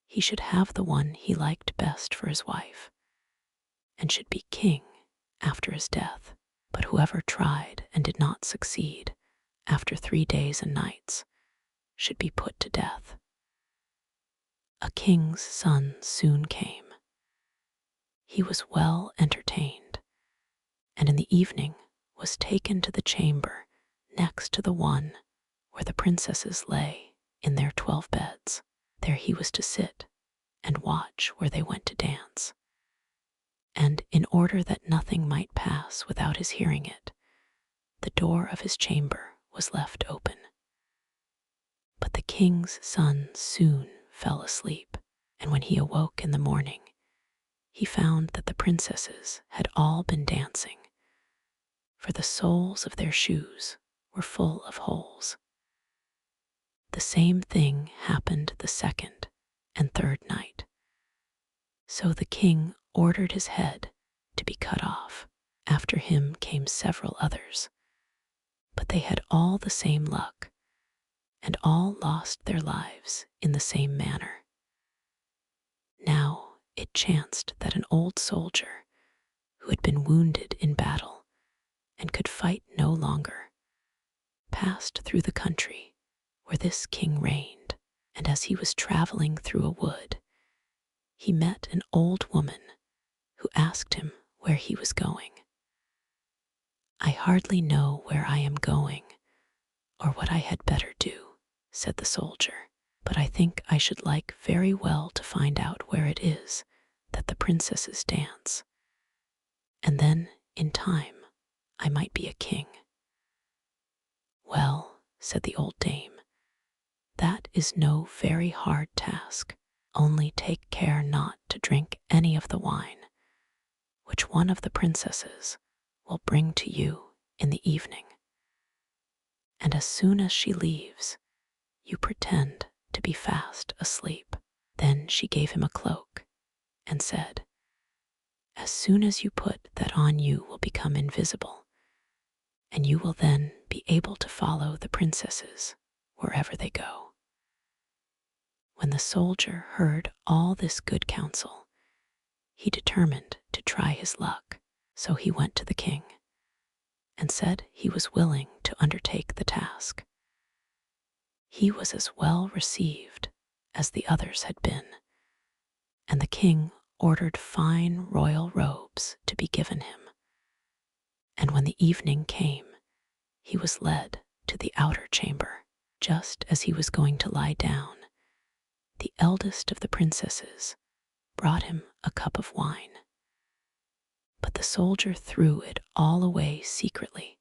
Speaker 1: he should have the one he liked best for his wife, and should be king after his death. But whoever tried and did not succeed after 3 days and nights should be put to death. A king's son soon came. He was well entertained, and in the evening was taken to the chamber next to the one where the princesses lay in their 12 beds. There he was to sit and watch where they went to dance. And in order that nothing might pass without his hearing it, the door of his chamber was left open. But the king's son soon fell asleep, and when he awoke in the morning, he found that the princesses had all been dancing, for the soles of their shoes were full of holes. The same thing happened the 2nd and 3rd night. So the king ordered his head to be cut off. After him came several others, but they had all the same luck, and all lost their lives in the same manner. Now it chanced that an old soldier, who had been wounded in battle and could fight no longer, passed through the country where this king reigned, and as he was traveling through a wood, he met an old woman who asked him where he was going. "I hardly know where I am going or what I had better do," said the soldier, "but I think I should like very well to find out where it is that the princesses dance, and then in time I might be a king." "Well," said the old dame, "that is no very hard task. Only take care not to drink any of the wine which one of the princesses will bring to you in the evening. And as soon as she leaves, you pretend to be fast asleep." Then she gave him a cloak and said, "As soon as you put that on, you will become invisible, and you will then be able to follow the princesses wherever they go." When the soldier heard all this good counsel, he determined to try his luck. So he went to the king and said he was willing to undertake the task. He was as well received as the others had been, and the king ordered fine royal robes to be given him. And when the evening came, he was led to the outer chamber. Just as he was going to lie down, the eldest of the princesses brought him a cup of wine. But the soldier threw it all away secretly,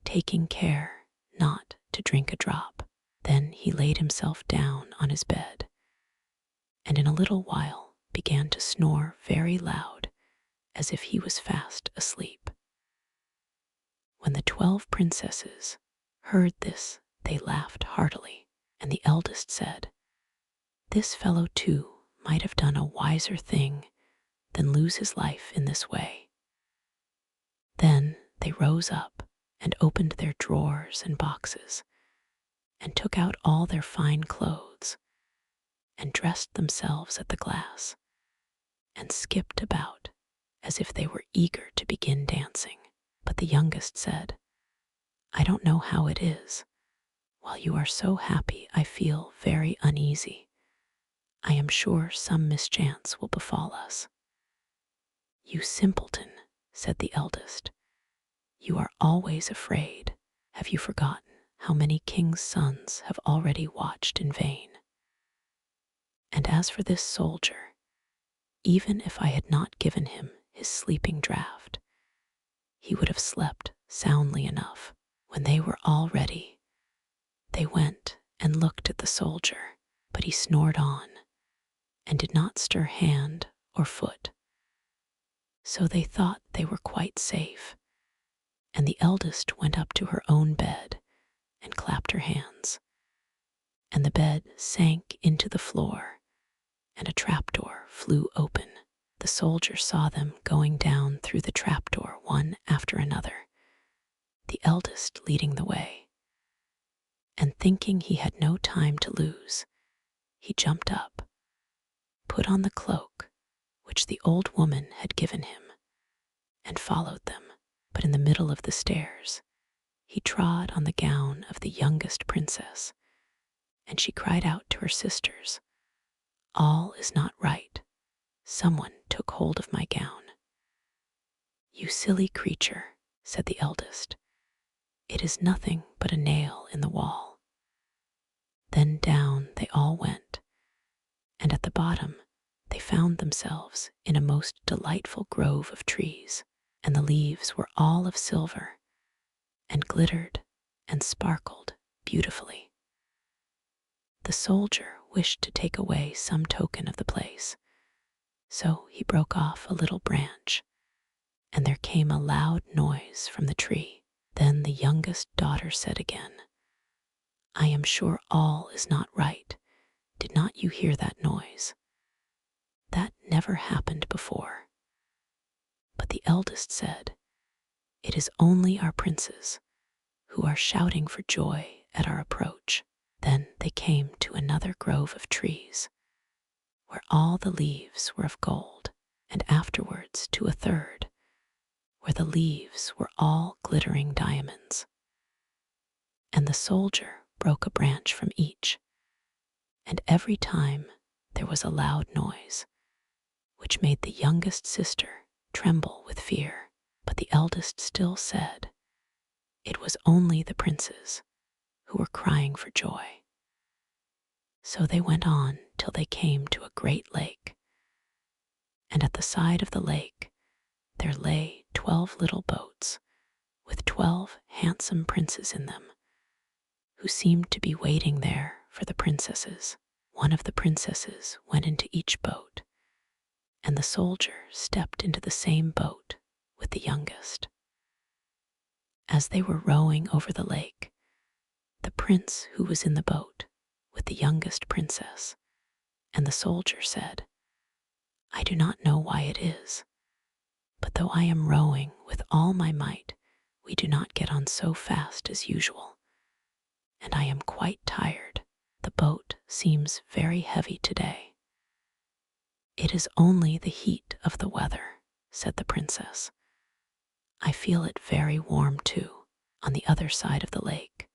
Speaker 1: taking care not to drink a drop. Then he laid himself down on his bed, and in a little while began to snore very loud, as if he was fast asleep. When the 12 princesses heard this, they laughed heartily, and the eldest said, "This fellow too might have done a wiser thing than lose his life in this way." Then they rose up and opened their drawers and boxes, and took out all their fine clothes, and dressed themselves at the glass, and skipped about as if they were eager to begin dancing. But the youngest said, "I don't know how it is. While you are so happy, I feel very uneasy. I am sure some mischance will befall us." "You simpleton," said the eldest. "You are always afraid. Have you forgotten how many kings' sons have already watched in vain? And as for this soldier, even if I had not given him his sleeping draught, he would have slept soundly enough." When they were all ready, they went and looked at the soldier, but he snored on and did not stir hand or foot. So they thought they were quite safe, and the eldest went up to her own bed and clapped her hands, and the bed sank into the floor, and a trapdoor flew open. The soldier saw them going down through the trapdoor one after another, the eldest leading the way. And thinking he had no time to lose, he jumped up, put on the cloak which the old woman had given him, and followed them. But in the middle of the stairs, he trod on the gown of the youngest princess, and she cried out to her sisters, "All is not right. Someone took hold of my gown." "You silly creature," said the eldest. "It is nothing but a nail in the wall." Then down they all went, and at the bottom they found themselves in a most delightful grove of trees, and the leaves were all of silver, and glittered and sparkled beautifully. The soldier wished to take away some token of the place, so he broke off a little branch, and there came a loud noise from the tree. Then the youngest daughter said again, "I am sure all is not right. Did not you hear that noise? That never happened before." But the eldest said, "It is only our princes, who are shouting for joy at our approach." Then they came to another grove of trees, where all the leaves were of gold, and afterwards to a third, where the leaves were all glittering diamonds. And the soldier broke a branch from each, and every time there was a loud noise, which made the youngest sister tremble with fear. But the eldest still said, it was only the princes who were crying for joy. So they went on till they came to a great lake, and at the side of the lake there lay 12 little boats with 12 handsome princes in them, who seemed to be waiting there for the princesses. One of the princesses went into each boat, and the soldier stepped into the same boat with the youngest. As they were rowing over the lake, the prince who was in the boat with the youngest princess and the soldier said, "I do not know why it is, but though I am rowing with all my might, we do not get on so fast as usual, and I am quite tired. The boat seems very heavy today." "It is only the heat of the weather," said the princess. "I feel it very warm too." On the other side of the lake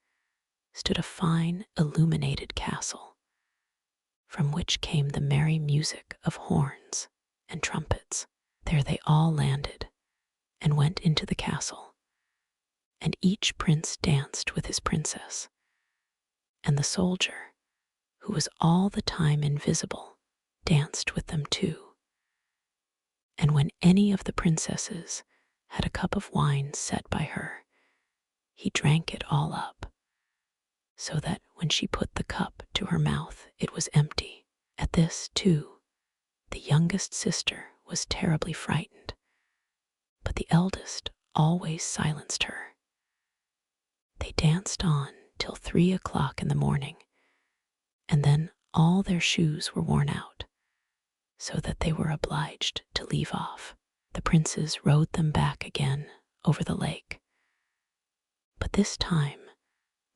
Speaker 1: stood a fine illuminated castle, from which came the merry music of horns and trumpets. There they all landed, and went into the castle, and each prince danced with his princess, and the soldier, who was all the time invisible, danced with them too. And when any of the princesses had a cup of wine set by her, he drank it all up, so that when she put the cup to her mouth it was empty. At this, too, the youngest sister was terribly frightened, but the eldest always silenced her. They danced on till 3 o'clock in the morning, and then all their shoes were worn out, so that they were obliged to leave off. The princes rowed them back again over the lake, but this time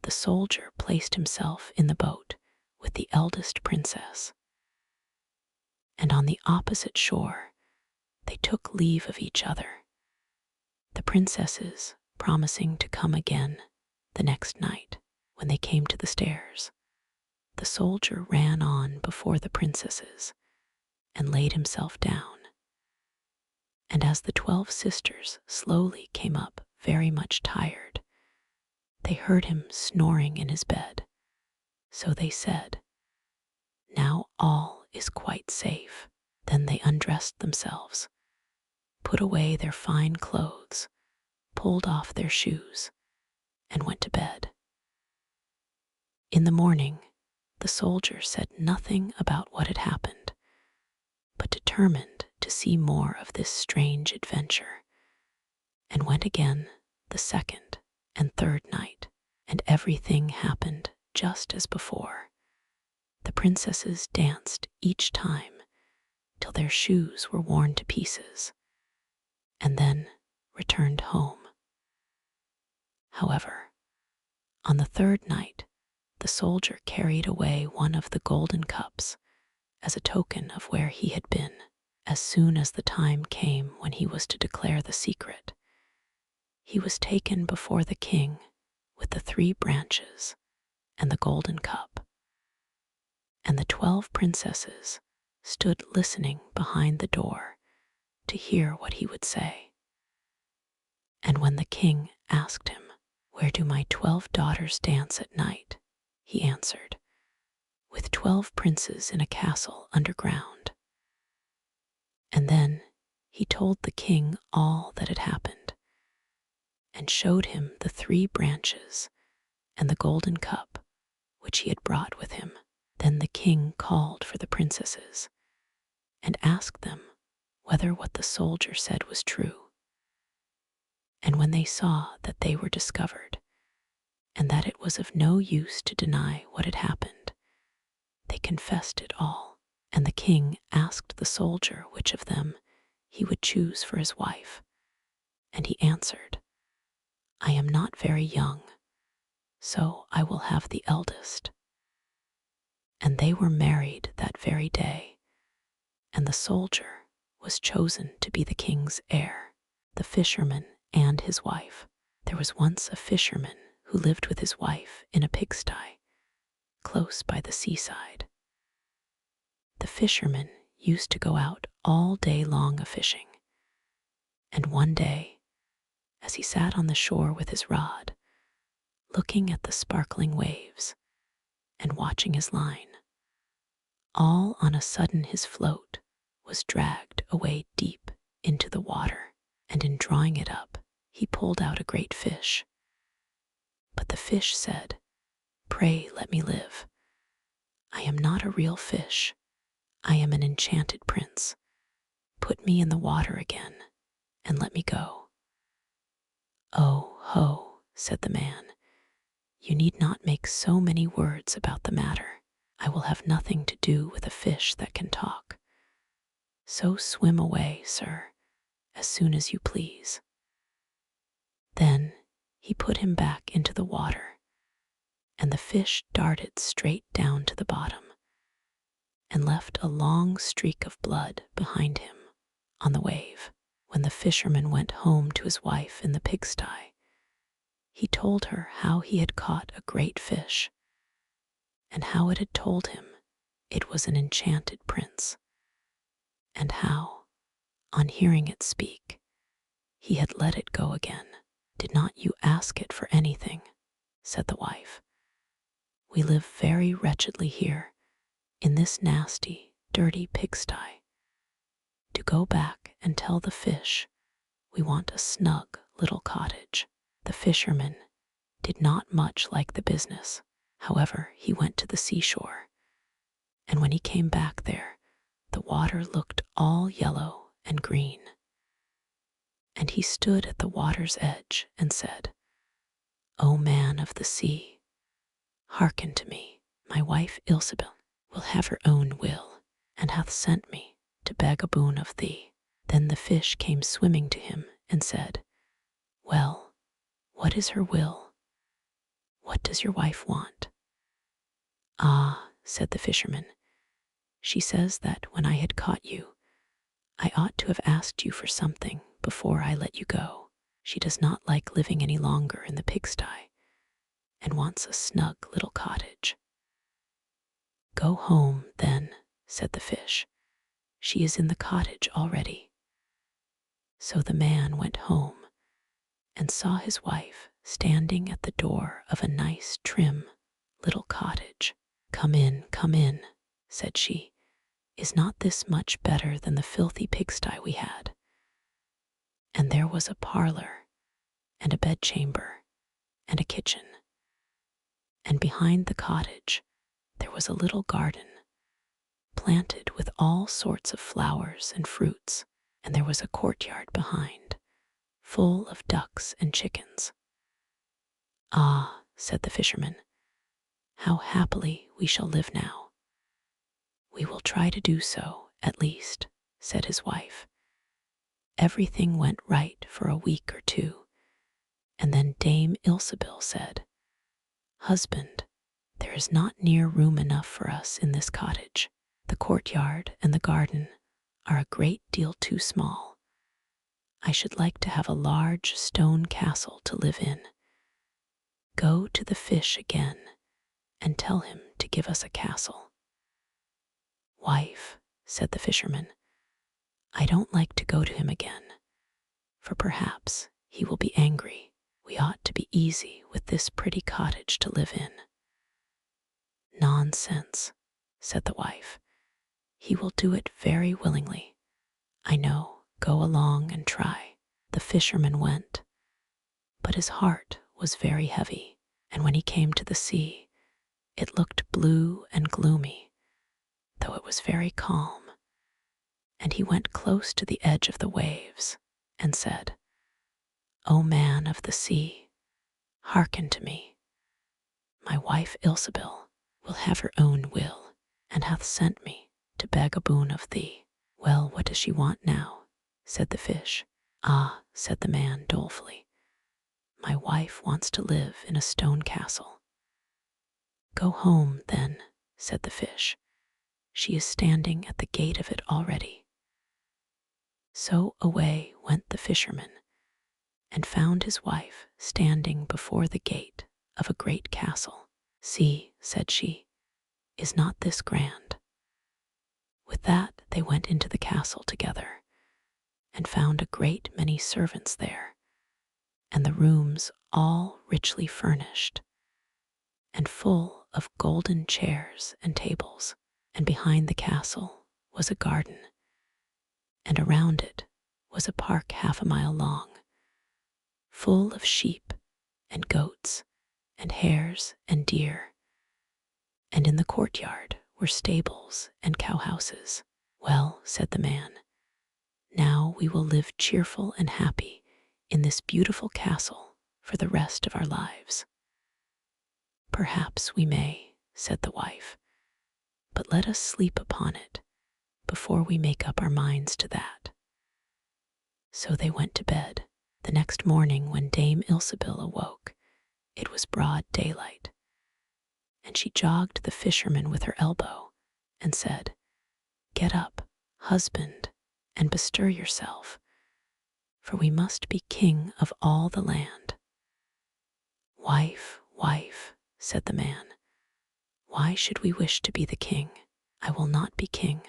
Speaker 1: the soldier placed himself in the boat with the eldest princess, and on the opposite shore they took leave of each other, the princesses promising to come again the next night. When they came to the stairs, the soldier ran on before the princesses and laid himself down. And as the 12 sisters slowly came up, very much tired, they heard him snoring in his bed. So they said, "Now all is quite safe." Then they undressed themselves, put away their fine clothes, pulled off their shoes, and went to bed. In the morning, the soldier said nothing about what had happened, but determined to see more of this strange adventure, and went again the 2nd and 3rd night, and everything happened just as before. The princesses danced each time till their shoes were worn to pieces, and then returned home. However, on the 3rd night, the soldier carried away one of the golden cups as a token of where he had been. As soon as the time came when he was to declare the secret, he was taken before the king with the 3 branches and the golden cup, and the 12 princesses stood listening behind the door to hear what he would say. And when the king asked him, "Where do my 12 daughters dance at night?" he answered, "With 12 princes in a castle underground." And then he told the king all that had happened, and showed him the 3 branches and the golden cup which he had brought with him. Then the king called for the princesses and asked them whether what the soldier said was true. And when they saw that they were discovered, and that it was of no use to deny what had happened, they confessed it all. And the king asked the soldier which of them he would choose for his wife, and he answered, "I am not very young, so I will have the eldest." And they were married that very day, and the soldier was chosen to be the king's heir. The Fisherman and His Wife. There was once a fisherman who lived with his wife in a pigsty close by the seaside. The fisherman used to go out all day long a-fishing, and one day, as he sat on the shore with his rod, looking at the sparkling waves and watching his line, all on a sudden his float was dragged away deep into the water, and in drawing it up, he pulled out a great fish. But the fish said, "Pray let me live. I am not a real fish. I am an enchanted prince. Put me in the water again, and let me go." "Oh, ho," said the man, "you need not make so many words about the matter. I will have nothing to do with a fish that can talk. So swim away, sir, as soon as you please." Then he put him back into the water, and the fish darted straight down to the bottom, and left a long streak of blood behind him on the wave. When the fisherman went home to his wife in the pigsty, he told her how he had caught a great fish, and how it had told him it was an enchanted prince, and how, on hearing it speak, he had let it go again. "Did not you ask it for anything?" said the wife. "We live very wretchedly here, in this nasty, dirty pigsty. Do go back and tell the fish we want a snug little cottage." The fisherman did not much like the business. However, he went to the seashore, and when he came back there, the water looked all yellow and green. And he stood at the water's edge and said, "O man of the sea, hearken to me. My wife Ilsebel will have her own will, and hath sent me to beg a boon of thee." Then the fish came swimming to him and said, "Well, what is her will? What does your wife want?" "Ah," said the fisherman, "she says that when I had caught you, I ought to have asked you for something before I let you go. She does not like living any longer in the pigsty, and wants a snug little cottage." "Go home, then," said the fish. "She is in the cottage already." So the man went home and saw his wife standing at the door of a nice, trim little cottage. Come in," said she. "Is not this much better than the filthy pigsty we had?" And there was a parlor, and a bedchamber, and a kitchen. And behind the cottage there was a little garden, planted with all sorts of flowers and fruits, and there was a courtyard behind, full of ducks and chickens. "Ah," said the fisherman, "how happily we shall live now." "We will try to do so, at least," said his wife. Everything went right for a week or two, and then Dame Ilsebel said, "Husband, there is not near room enough for us in this cottage. The courtyard and the garden are a great deal too small. I should like to have a large stone castle to live in. Go to the fish again and tell him to give us a castle." "Wife," said the fisherman, "I don't like to go to him again, for perhaps he will be angry. We ought to be easy with this pretty cottage to live in." "Nonsense," said the wife. "He will do it very willingly. I know. Go along and try." The fisherman went, but his heart was very heavy, and when he came to the sea, it looked blue and gloomy, though it was very calm. And he went close to the edge of the waves and said, "O man of the sea, hearken to me. My wife Ilsebel will have her own will, and hath sent me to beg a boon of thee." "Well, what does she want now?" said the fish. "Ah," said the man dolefully, "my wife wants to live in a stone castle." "Go home, then," said the fish. "She is standing at the gate of it already." So away went the fisherman, and found his wife standing before the gate of a great castle. "See," said she, "is not this grand?" With that they went into the castle together, and found a great many servants there, and the rooms all richly furnished, and full of golden chairs and tables. And behind the castle was a garden, and around it was a park half a mile long, full of sheep and goats and hares and deer, and in the courtyard were stables and cowhouses. "Well," said the man, "now we will live cheerful and happy in this beautiful castle for the rest of our lives." "Perhaps we may," said the wife, "but let us sleep upon it before we make up our minds to that." So they went to bed. The next morning when Dame Ilsebel awoke, it was broad daylight, and she jogged the fisherman with her elbow and said, "Get up, husband, and bestir yourself, for we must be king of all the land." "Wife, wife," said the man, "why should we wish to be the king? I will not be king."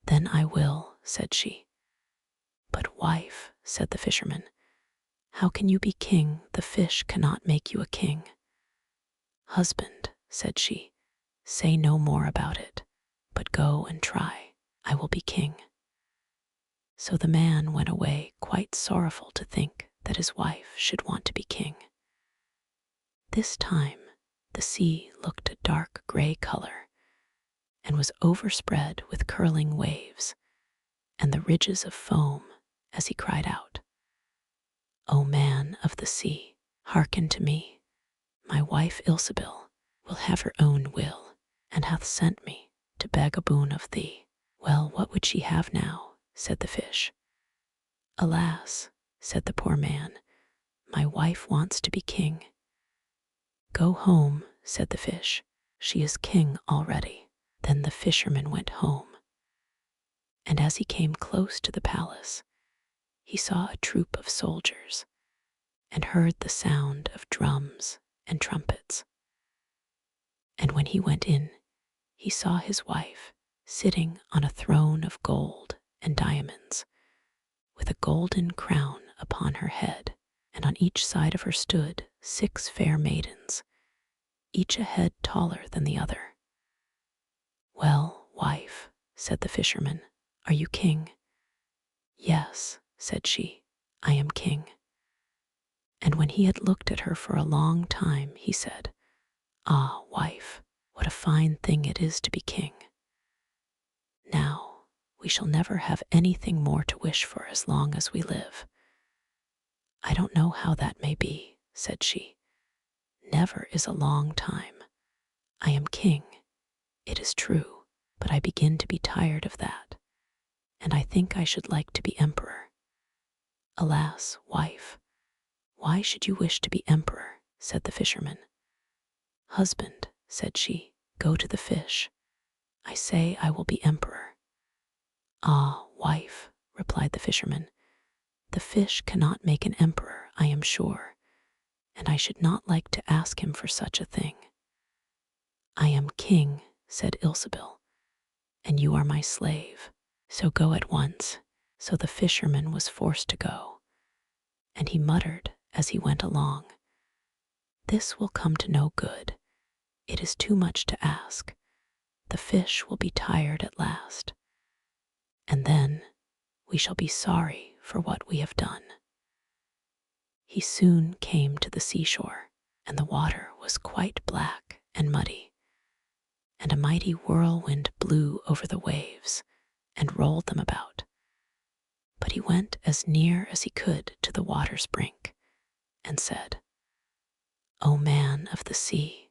Speaker 1: "Then I will," said she. "But wife," said the fisherman, "how can you be king? The fish cannot make you a king." "Husband," said she, "say no more about it, but go and try. I will be king." So the man went away quite sorrowful to think that his wife should want to be king. This time the sea looked a dark gray color and was overspread with curling waves and the ridges of foam as he cried out, "O man of the sea, hearken to me. My wife Ilsebil will have her own will, and hath sent me to beg a boon of thee." "Well, what would she have now?" said the fish. "Alas," said the poor man, "my wife wants to be king." "Go home," said the fish. "She is king already." Then the fisherman went home, and as he came close to the palace, he saw a troop of soldiers and heard the sound of drums and trumpets. And when he went in, he saw his wife sitting on a throne of gold and diamonds, with a golden crown upon her head, and on each side of her stood 6 fair maidens, each a head taller than the other. "Well, wife," said the fisherman, "are you king?" "Yes," said she, "I am king." And when he had looked at her for a long time, he said, "Ah, wife, what a fine thing it is to be king. Now we shall never have anything more to wish for as long as we live." "I don't know how that may be," said she. "Never is a long time. I am king, it is true, but I begin to be tired of that, and I think I should like to be emperor." "Alas, wife, why should you wish to be emperor?" said the fisherman. "Husband," said she, "go to the fish. I say I will be emperor." "Ah, wife," replied the fisherman, "the fish cannot make an emperor, I am sure, and I should not like to ask him for such a thing." "I am king," said Ilsebil, "and you are my slave, so go at once." So the fisherman was forced to go, and he muttered as he went along, "This will come to no good. It is too much to ask. The fish will be tired at last, and then we shall be sorry for what we have done." He soon came to the seashore, and the water was quite black and muddy, and a mighty whirlwind blew over the waves and rolled them about. But he went as near as he could to the water's brink and said, "O man of the sea,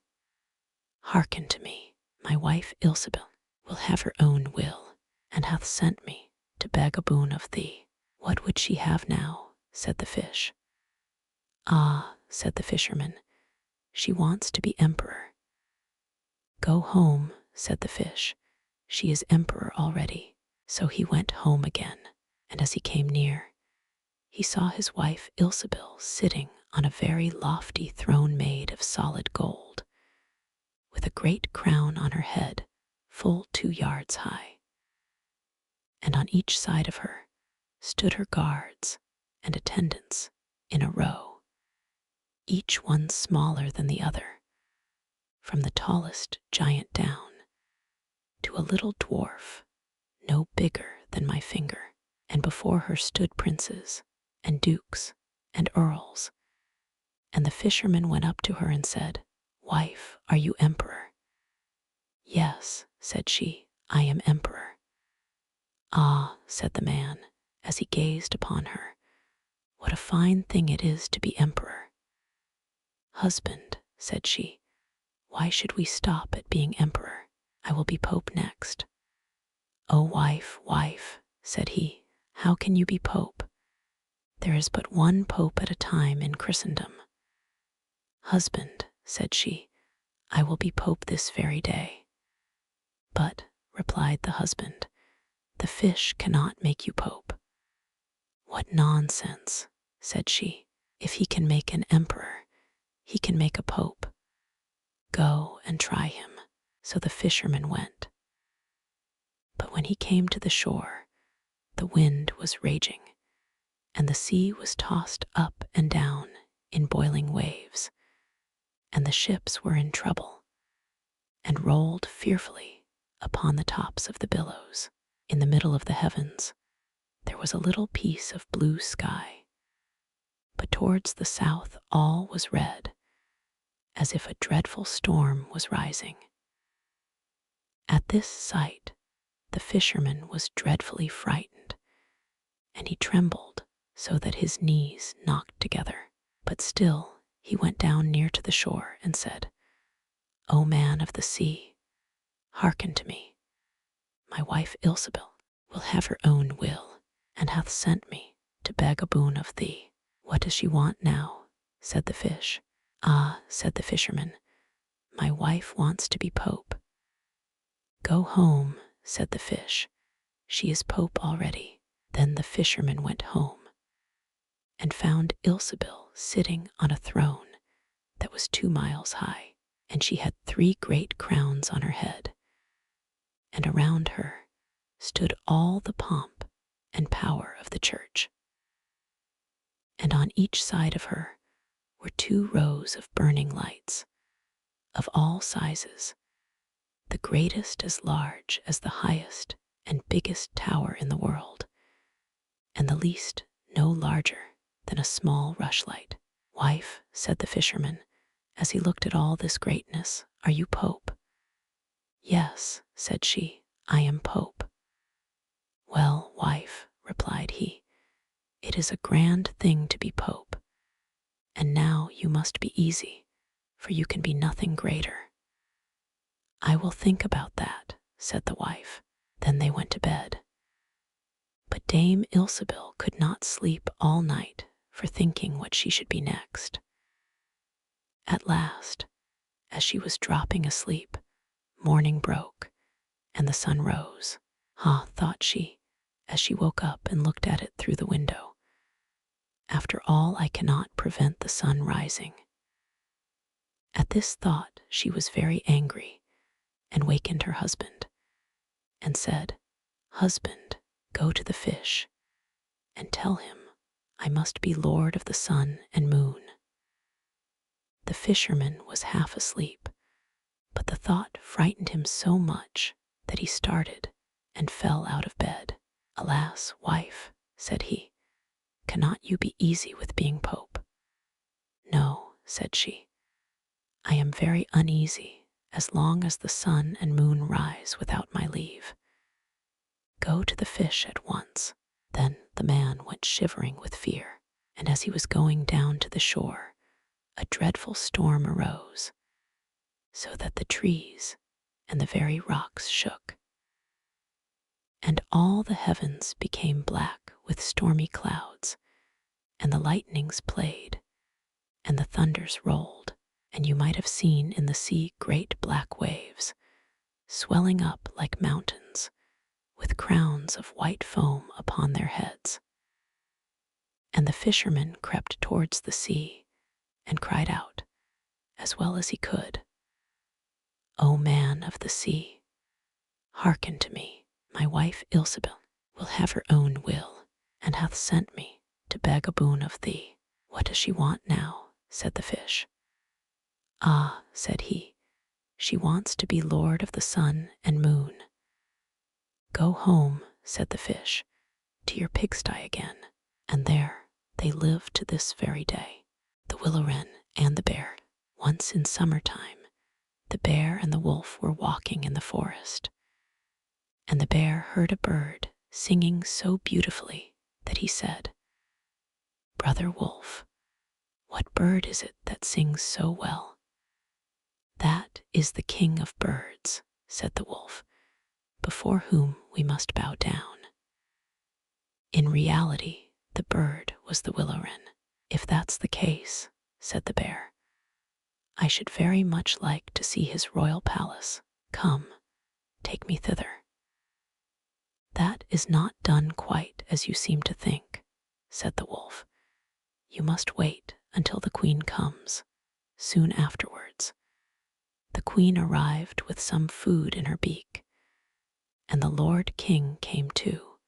Speaker 1: hearken to me. My wife Ilsebil will have her own will, and hath sent me to beg a boon of thee." "What would she have now?" said the fish. "Ah," said the fisherman, "she wants to be emperor." "Go home," said the fish. "She is emperor already." So he went home again, and as he came near, he saw his wife Ilsebil sitting on a very lofty throne made of solid gold, with a great crown on her head full 2 yards high. And on each side of her stood her guards and attendants in a row, each one smaller than the other, from the tallest giant down to a little dwarf no bigger than my finger. And before her stood princes and dukes and earls. And the fisherman went up to her and said, "Wife, are you emperor?" "Yes," said she, "I am emperor." "Ah," said the man, as he gazed upon her, "what a fine thing it is to be emperor." "Husband," said she, "why should we stop at being emperor? I will be pope next." "Oh, wife, wife," said he, "how can you be pope? There is but one pope at a time in Christendom." "Husband," said she, "I will be pope this very day." "But," replied the husband, "the fish cannot make you pope." "What nonsense," said she. "If he can make an emperor, he can make a pope. Go and try him." So the fisherman went. But when he came to the shore, the wind was raging, and the sea was tossed up and down in boiling waves, and the ships were in trouble, and rolled fearfully upon the tops of the billows. In the middle of the heavens there was a little piece of blue sky, but towards the south all was red, as if a dreadful storm was rising. At this sight the fisherman was dreadfully frightened, and he trembled so that his knees knocked together. But still he went down near to the shore and said, "O man of the sea, hearken to me. My wife Ilsebil will have her own will, and hath sent me to beg a boon of thee." "What does she want now?" said the fish. "Ah," said the fisherman, "my wife wants to be Pope." "Go home," said the fish. "She is Pope already." Then the fisherman went home and found Ilsebil sitting on a throne that was 2 miles high, and she had 3 great crowns on her head, and around her stood all the pomp and power of the church. And on each side of her were 2 rows of burning lights, of all sizes, the greatest as large as the highest and biggest tower in the world, and the least no larger than a small rushlight. "Wife," said the fisherman, as he looked at all this greatness, "are you Pope?" "Yes," said she, "I am Pope." "Well, wife," replied he, "it is a grand thing to be Pope, and now you must be easy, for you can be nothing greater." "I will think about that," said the wife. Then they went to bed. But Dame Ilsebil could not sleep all night for thinking what she should be next. At last, as she was dropping asleep, morning broke, and the sun rose. "Ah," thought she, as she woke up and looked at it through the window, "after all I cannot prevent the sun rising." At this thought she was very angry, and wakened her husband, and said, "Husband, go to the fish, and tell him I must be lord of the sun and moon." The fisherman was half asleep, but the thought frightened him so much that he started and fell out of bed. "Alas, wife," said he, "cannot you be easy with being Pope?" "No," said she, "I am very uneasy as long as the sun and moon rise without my leave. Go to the fish at once." Then the man went shivering with fear, and as he was going down to the shore, a dreadful storm arose, so that the trees and the very rocks shook, and all the heavens became black with stormy clouds, and the lightnings played, and the thunders rolled, and you might have seen in the sea great black waves, swelling up like mountains, with crowns of white foam upon their heads. And the fisherman crept towards the sea, and cried out, as well as he could, "O man of the sea, hearken to me. My wife Ilsebil will have her own will, and hath sent me to beg a boon of thee." "What does she want now?" said the fish. "Ah," said he, "she wants to be lord of the sun and moon." "Go home," said the fish, "to your pigsty again," and there they live to this very day. The Willow-wren and the Bear. Once in summertime, the bear and the wolf were walking in the forest, and the bear heard a bird singing so beautifully that he said, "Brother Wolf, what bird is it that sings so well?" "That is the king of birds," said the wolf, "before whom we must bow down." In reality, the bird was the willow-wren. "If that's the case," said the bear, "I should very much like to see his royal palace. Come, take me thither." "That is not done quite as you seem to think," said the wolf. "You must wait until the queen comes. Soon afterwards, the queen arrived with some food in her beak, and the lord king came too,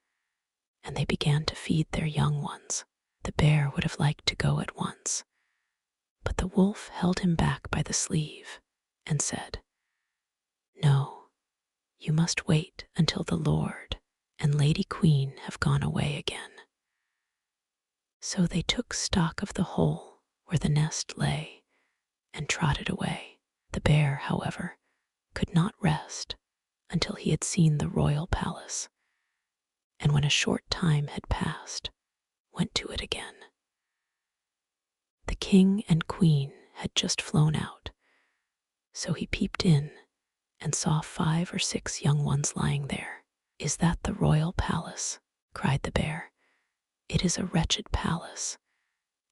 Speaker 1: and they began to feed their young ones. The bear would have liked to go at once, but the wolf held him back by the sleeve and said, "No, you must wait until the Lord and Lady Queen have gone away again." So they took stock of the hole where the nest lay and trotted away. The bear, however, could not rest until he had seen the royal palace, and when a short time had passed, went to it again. The king and queen had just flown out, so he peeped in and saw 5 or 6 young ones lying there. "Is that the royal palace?" cried the bear. "It is a wretched palace,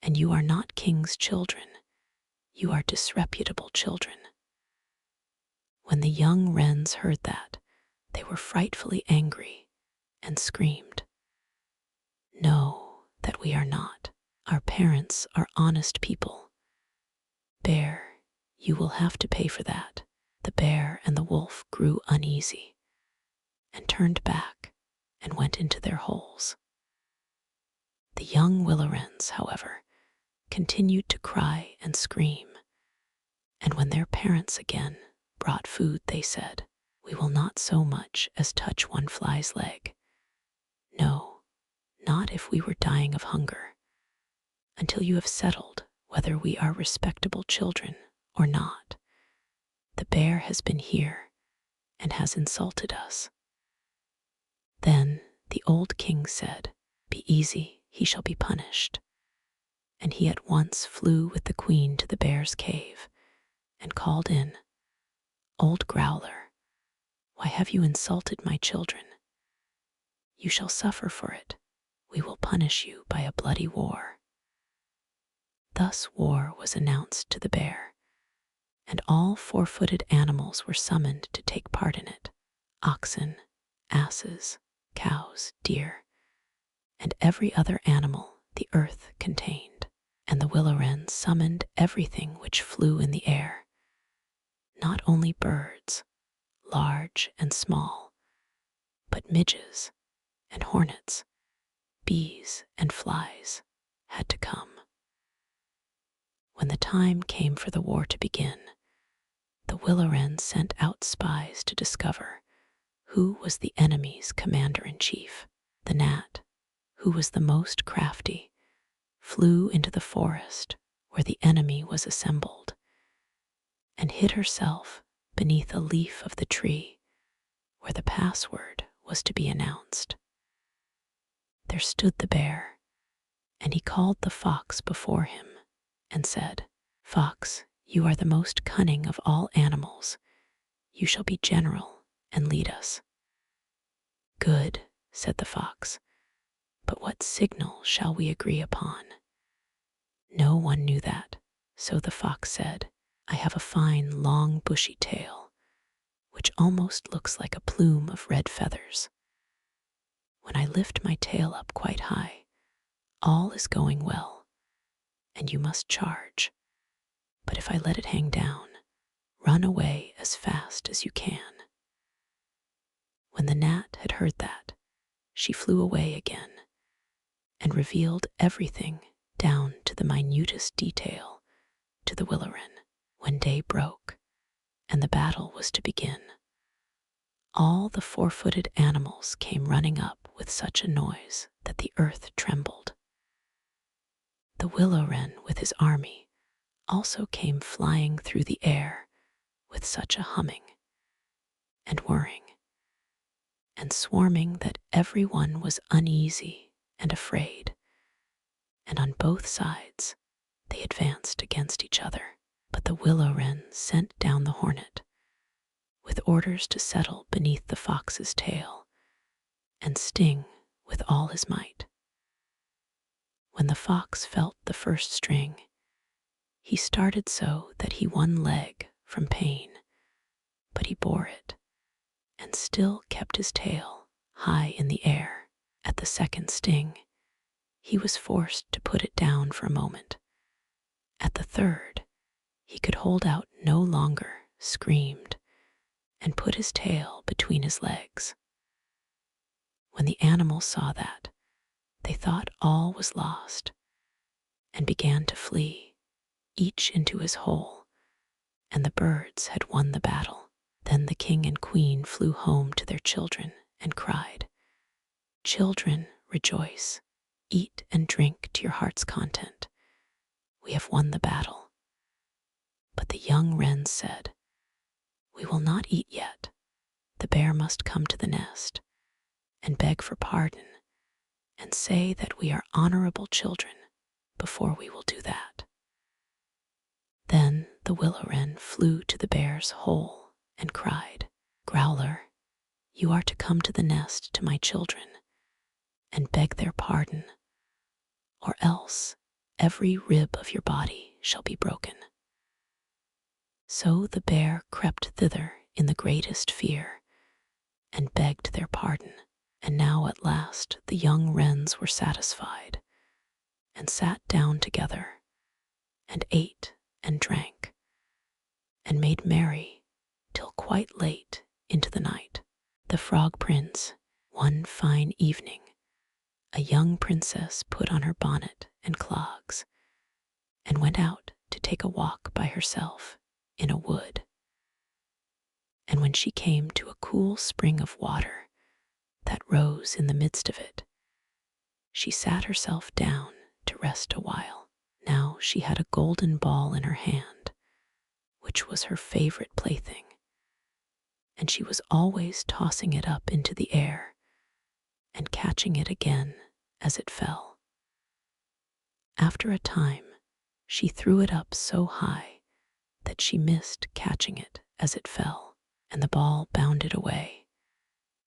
Speaker 1: and you are not king's children. You are disreputable children." When the young wrens heard that, they were frightfully angry and screamed, "No, that we are not. Our parents are honest people. Bear, you will have to pay for that." The bear and the wolf grew uneasy and turned back and went into their holes. The young willow-wrens, however, continued to cry and scream, and when their parents again brought food, they said, "We will not so much as touch one fly's leg. No, not if we were dying of hunger, until you have settled whether we are respectable children or not. The bear has been here and has insulted us." Then the old king said, "Be easy, he shall be punished." And he at once flew with the queen to the bear's cave and called in, "Old growler, why have you insulted my children? You shall suffer for it. We will punish you by a bloody war." Thus war was announced to the bear, and all 4-footed animals were summoned to take part in it: oxen, asses, cows, deer, and every other animal the earth contained. And the willow-wren summoned everything which flew in the air. Not only birds, large and small, but midges and hornets, bees and flies had to come. When the time came for the war to begin, the willow-wren sent out spies to discover who was the enemy's commander-in-chief. The gnat, who was the most crafty, flew into the forest where the enemy was assembled, and hid herself beneath a leaf of the tree where the password was to be announced. There stood the bear, and he called the fox before him and said, "Fox, you are the most cunning of all animals. You shall be general and lead us." "Good," said the fox, "but what signal shall we agree upon?" No one knew that, so the fox said, "I have a fine, long, bushy tail, which almost looks like a plume of red feathers. When I lift my tail up quite high, all is going well, and you must charge. But if I let it hang down, run away as fast as you can." When the gnat had heard that, she flew away again and revealed everything down to the minutest detail to the willow-wren. When day broke and the battle was to begin, all the 4-footed animals came running up with such a noise that the earth trembled. The willow-wren with his army also came flying through the air with such a humming and whirring and swarming that everyone was uneasy and afraid, and on both sides they advanced against each other. But the willow-wren sent down the hornet with orders to settle beneath the fox's tail and sting with all his might. When the fox felt the first sting, he started so that he one leg from pain, but he bore it and still kept his tail high in the air. At the second sting, he was forced to put it down for a moment. At the third, he could hold out no longer, screamed, and put his tail between his legs. When the animals saw that, they thought all was lost and began to flee, each into his hole, and the birds had won the battle. Then the king and queen flew home to their children and cried, "Children, rejoice, eat and drink to your heart's content. We have won the battle." But the young wrens said, "We will not eat yet. The bear must come to the nest and beg for pardon and say that we are honorable children before we will do that." Then the willow-wren flew to the bear's hole and cried, "Growler, you are to come to the nest to my children and beg their pardon, or else every rib of your body shall be broken." So the bear crept thither in the greatest fear and begged their pardon. And now at last the young wrens were satisfied and sat down together and ate and drank and made merry till quite late into the night. The Frog Prince, one fine evening, a young princess put on her bonnet and clogs and went out to take a walk by herself in a wood. And when she came to a cool spring of water that rose in the midst of it, she sat herself down to rest a while. Now she had a golden ball in her hand, which was her favorite plaything, and she was always tossing it up into the air and catching it again as it fell. After a time, she threw it up so high that she missed catching it as it fell, and the ball bounded away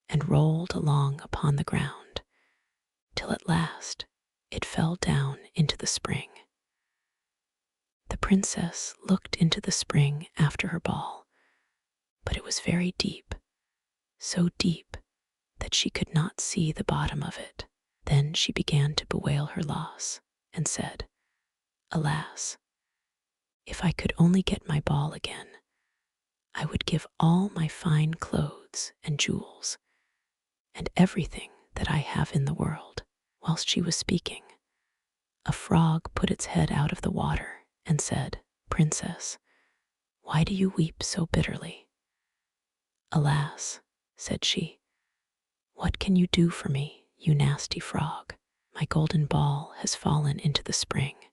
Speaker 1: and rolled along upon the ground, till at last it fell down into the spring. The princess looked into the spring after her ball, but it was very deep, so deep that she could not see the bottom of it. Then she began to bewail her loss and said, "Alas, if I could only get my ball again, I would give all my fine clothes and jewels and everything that I have in the world." Whilst she was speaking, a frog put its head out of the water and said, "Princess, why do you weep so bitterly?" "Alas," said she, "what can you do for me, you nasty frog? My golden ball has fallen into the spring."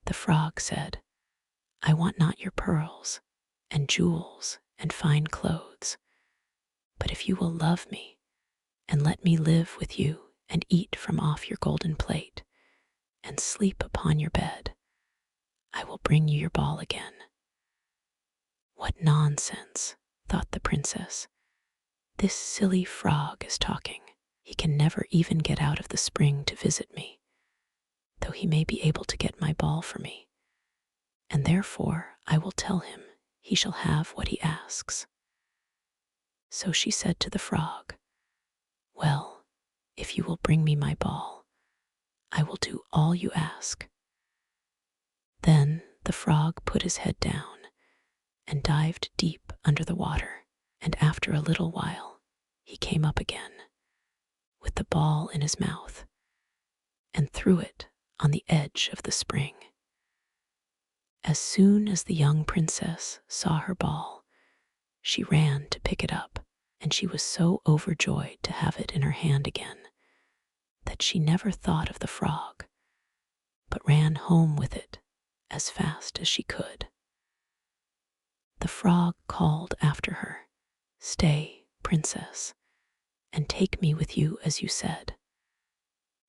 Speaker 1: The frog said, "I want not your pearls and jewels and fine clothes, but if you will love me and let me live with you and eat from off your golden plate and sleep upon your bed, I will bring you your ball again." "What nonsense," thought the princess. "This silly frog is talking. He can never even get out of the spring to visit me, though he may be able to get my ball for me, and therefore I will tell him he shall have what he asks." So she said to the frog, "Well, if you will bring me my ball, I will do all you ask." Then the frog put his head down and dived deep under the water, and after a little while he came up again with the ball in his mouth and threw it on the edge of the spring. As soon as the young princess saw her ball, she ran to pick it up, and she was so overjoyed to have it in her hand again that she never thought of the frog, but ran home with it as fast as she could. The frog called after her, "Stay, princess, and take me with you as you said."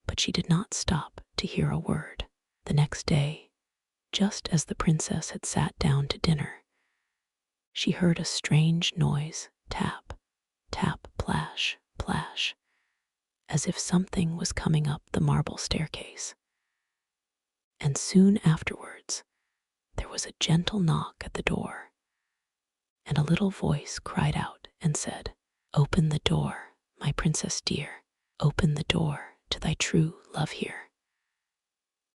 Speaker 1: But she did not stop to hear a word. The next day, just as the princess had sat down to dinner, she heard a strange noise, tap, tap, plash, plash, as if something was coming up the marble staircase. And soon afterwards, there was a gentle knock at the door, and a little voice cried out and said, "Open the door, my princess dear, open the door to thy true love here.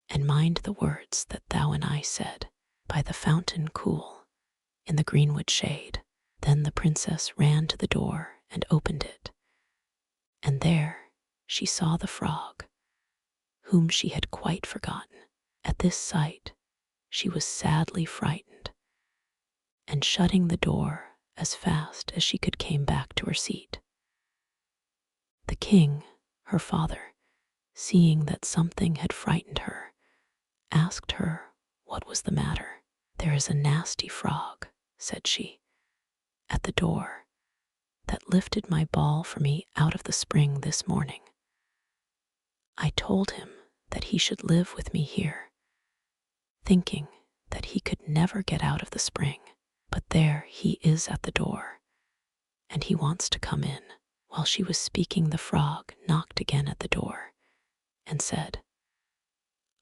Speaker 1: And mind the words that thou and I said, by the fountain cool, in the greenwood shade." Then the princess ran to the door and opened it, and there she saw the frog, whom she had quite forgotten. At this sight, she was sadly frightened, and shutting the door as fast as she could came back to her seat. The king, her father, seeing that something had frightened her, asked her what was the matter. "There is a nasty frog," said she, "at the door, that lifted my ball for me out of the spring this morning. I told him that he should live with me here, thinking that he could never get out of the spring. But there he is at the door, and he wants to come in." While she was speaking, the frog knocked again at the door and said,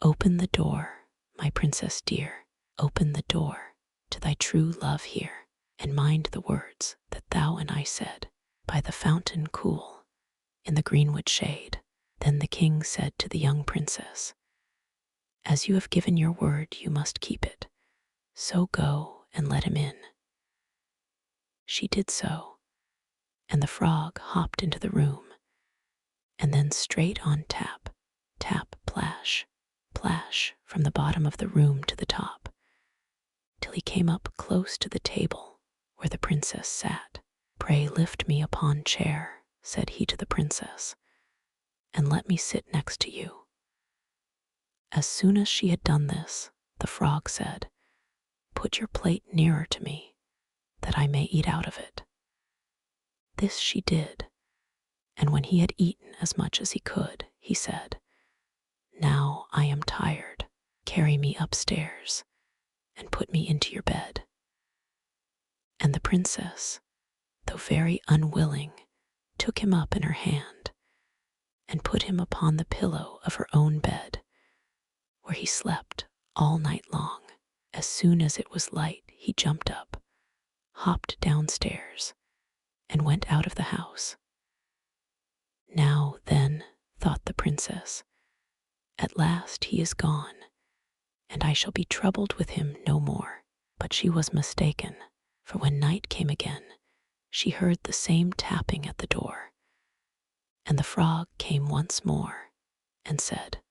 Speaker 1: "Open the door, my princess dear, open the door to thy true love here, and mind the words that thou and I said, by the fountain cool, in the greenwood shade." Then the king said to the young princess, "As you have given your word, you must keep it, so go and let him in." She did so, and the frog hopped into the room, and then straight on tap, tap, plash, plash, from the bottom of the room to the top, till he came up close to the table where the princess sat. "Pray lift me upon chair," said he to the princess, "and let me sit next to you." As soon as she had done this, the frog said, "Put your plate nearer to me, that I may eat out of it." This she did, and when he had eaten as much as he could, he said, "Now I am tired. Carry me upstairs and put me into your bed." And the princess, though very unwilling, took him up in her hand and put him upon the pillow of her own bed, where he slept all night long. As soon as it was light, he jumped up, hopped downstairs, and went out of the house. "Now then," thought the princess, "at last he is gone, and I shall be troubled with him no more." But she was mistaken, for when night came again, she heard the same tapping at the door, and the frog came once more and said,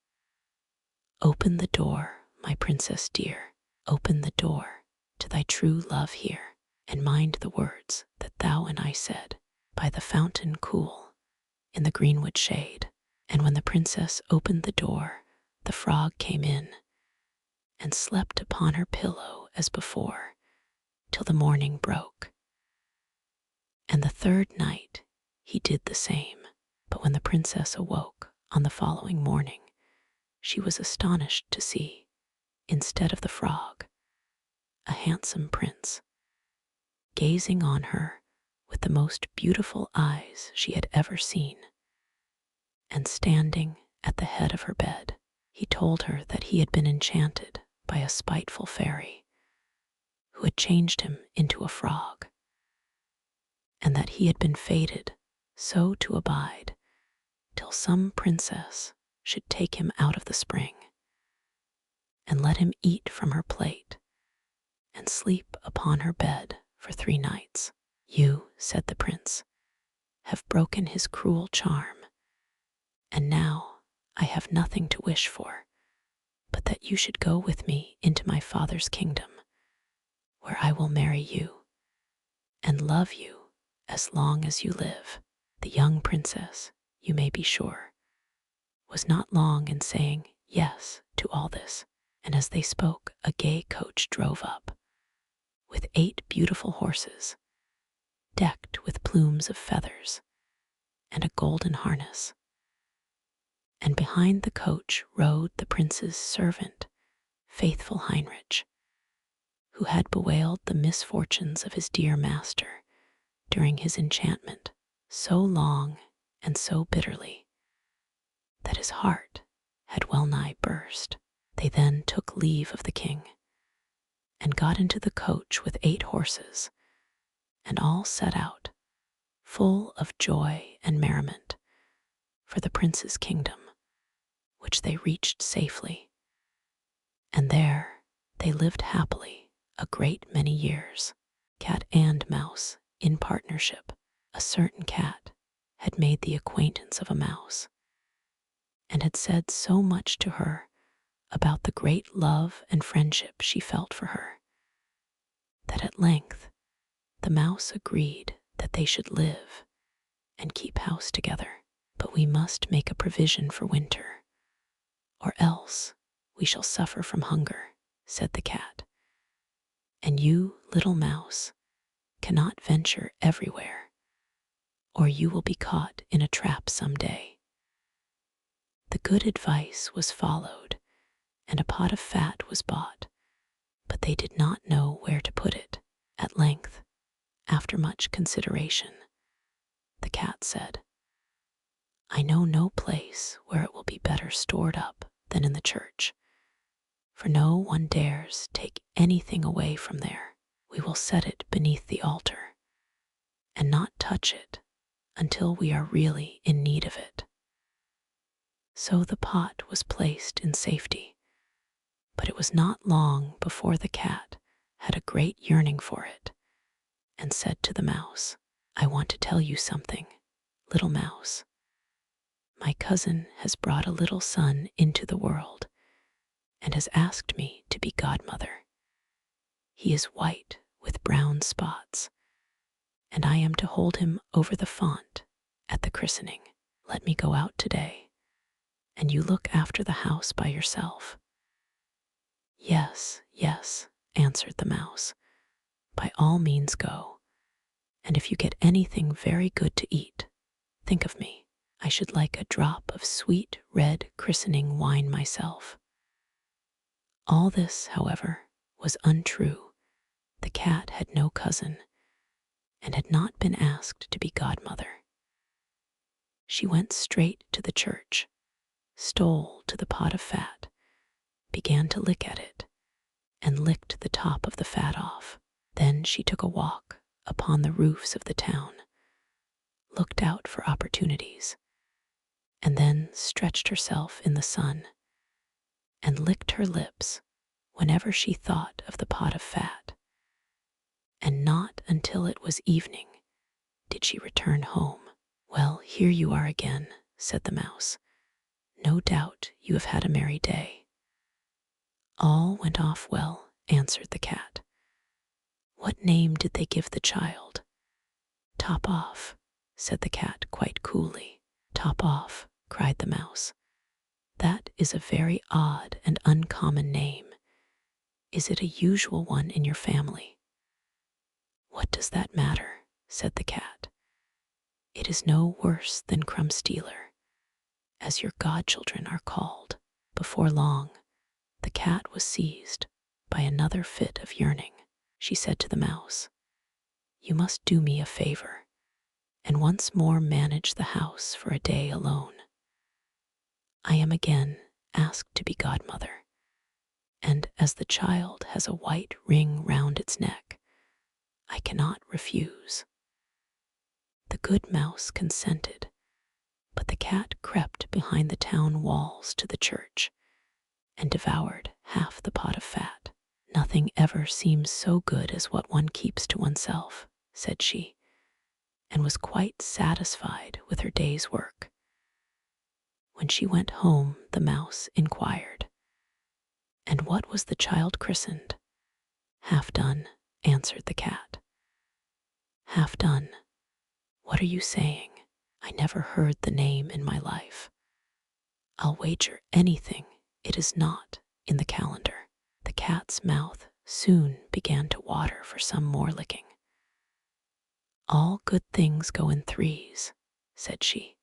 Speaker 1: "Open the door, my princess dear, open the door to thy true love here, and mind the words that thou and I said, by the fountain cool, in the greenwood shade." And when the princess opened the door, the frog came in and slept upon her pillow as before, till the morning broke. And the third night he did the same. But when the princess awoke on the following morning, she was astonished to see, instead of the frog, a handsome prince, gazing on her with the most beautiful eyes she had ever seen, and standing at the head of her bed. He told her that he had been enchanted by a spiteful fairy, who had changed him into a frog, and that he had been fated so to abide till some princess should take him out of the spring, and let him eat from her plate, and sleep upon her bed for 3 nights. "You," said the prince, "have broken his cruel charm, and now I have nothing to wish for, but that you should go with me into my father's kingdom, where I will marry you, and love you as long as you live." The young princess, you may be sure, was not long in saying yes to all this, and as they spoke, a gay coach drove up, with 8 beautiful horses, decked with plumes of feathers, and a golden harness. And behind the coach rode the prince's servant, faithful Heinrich, who had bewailed the misfortunes of his dear master during his enchantment so long and so bitterly that his heart had well nigh burst. They then took leave of the king, and got into the coach with 8 horses, and all set out, full of joy and merriment, for the prince's kingdom, which they reached safely. And there they lived happily a great many years. Cat and mouse in partnership. A certain cat had made the acquaintance of a mouse, and had said so much to her about the great love and friendship she felt for her, that at length the mouse agreed that they should live and keep house together. But we must make a provision for winter, or else we shall suffer from hunger, said the cat. And you, little mouse, cannot venture everywhere, or you will be caught in a trap some day. The good advice was followed, and a pot of fat was bought, but they did not know where to put it. At length, after much consideration, the cat said, I know no place where it will be better stored up than in the church, for no one dares take anything away from there. We will set it beneath the altar, and not touch it until we are really in need of it. So the pot was placed in safety, but it was not long before the cat had a great yearning for it, and said to the mouse, I want to tell you something, little mouse. My cousin has brought a little son into the world, and has asked me to be godmother. He is white with brown spots, and I am to hold him over the font at the christening. Let me go out today, and you look after the house by yourself. Yes, yes, answered the mouse. By all means go, and if you get anything very good to eat, think of me. I should like a drop of sweet red christening wine myself. All this, however, was untrue. The cat had no cousin, and had not been asked to be godmother. She went straight to the church, stole to the pot of fat, began to lick at it, and licked the top of the fat off. Then she took a walk upon the roofs of the town, looked out for opportunities, and then stretched herself in the sun, and licked her lips whenever she thought of the pot of fat. And not until it was evening did she return home. Well, here you are again, said the mouse. No doubt you have had a merry day. All went off well, answered the cat. What name did they give the child? Top off, said the cat quite coolly. Top off, cried the mouse. That is a very odd and uncommon name. Is it a usual one in your family? What does that matter? Said the cat. It is no worse than Crumb Stealer, as your godchildren are called. Before long, the cat was seized by another fit of yearning. She said to the mouse, You must do me a favor, and once more manage the house for a day alone. I am again asked to be godmother, and as the child has a white ring round its neck, I cannot refuse. The good mouse consented, but the cat crept behind the town walls to the church and devoured half the pot of fat. Nothing ever seems so good as what one keeps to oneself, said she, and was quite satisfied with her day's work. When she went home, the mouse inquired, And what was the child christened? Half done, answered the cat. Half done? What are you saying? I never heard the name in my life. I'll wager anything it is not in the calendar. The cat's mouth soon began to water for some more licking. All good things go in threes, said she.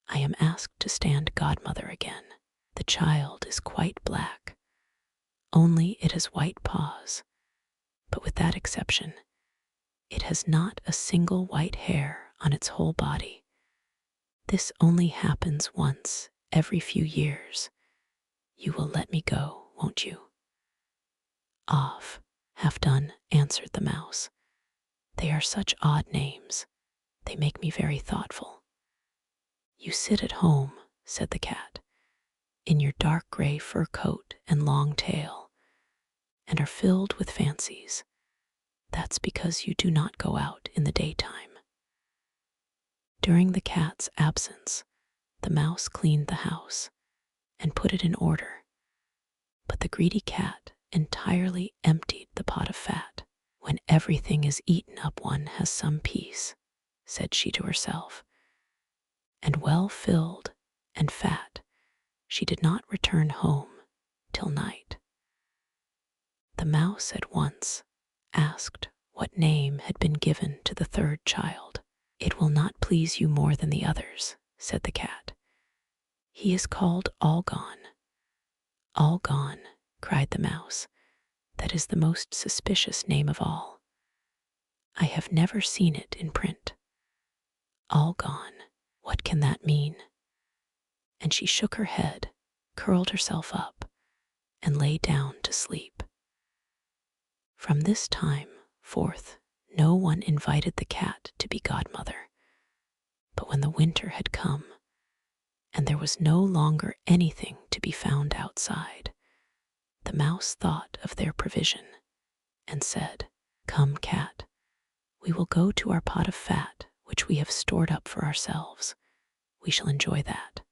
Speaker 1: I am asked to stand godmother again. The child is quite black, only it has white paws, but with that exception, it has not a single white hair on its whole body. This only happens once every few years. You will let me go, won't you? Off, half done, answered the mouse. They are such odd names. They make me very thoughtful. You sit at home, said the cat, in your dark gray fur coat and long tail, and are filled with fancies. That's because you do not go out in the daytime. During the cat's absence, the mouse cleaned the house and put it in order, But the greedy cat entirely emptied the pot of fat. "When everything is eaten up one has some peace," said she to herself. And well filled and fat, she did not return home till night. The mouse at once asked what name had been given to the third child. "It will not please you more than the others," said the cat. "He is called All Gone." "All Gone," cried the mouse. "That is the most suspicious name of all. I have never seen it in print. All Gone, what can that mean?" And she shook her head, curled herself up, and lay down to sleep. From this time forth, no one invited the cat to be godmother. But when the winter had come, and there was no longer anything to be found outside, the mouse thought of their provision, and said, "Come, cat, we will go to our pot of fat which we have stored up for ourselves. We shall enjoy that."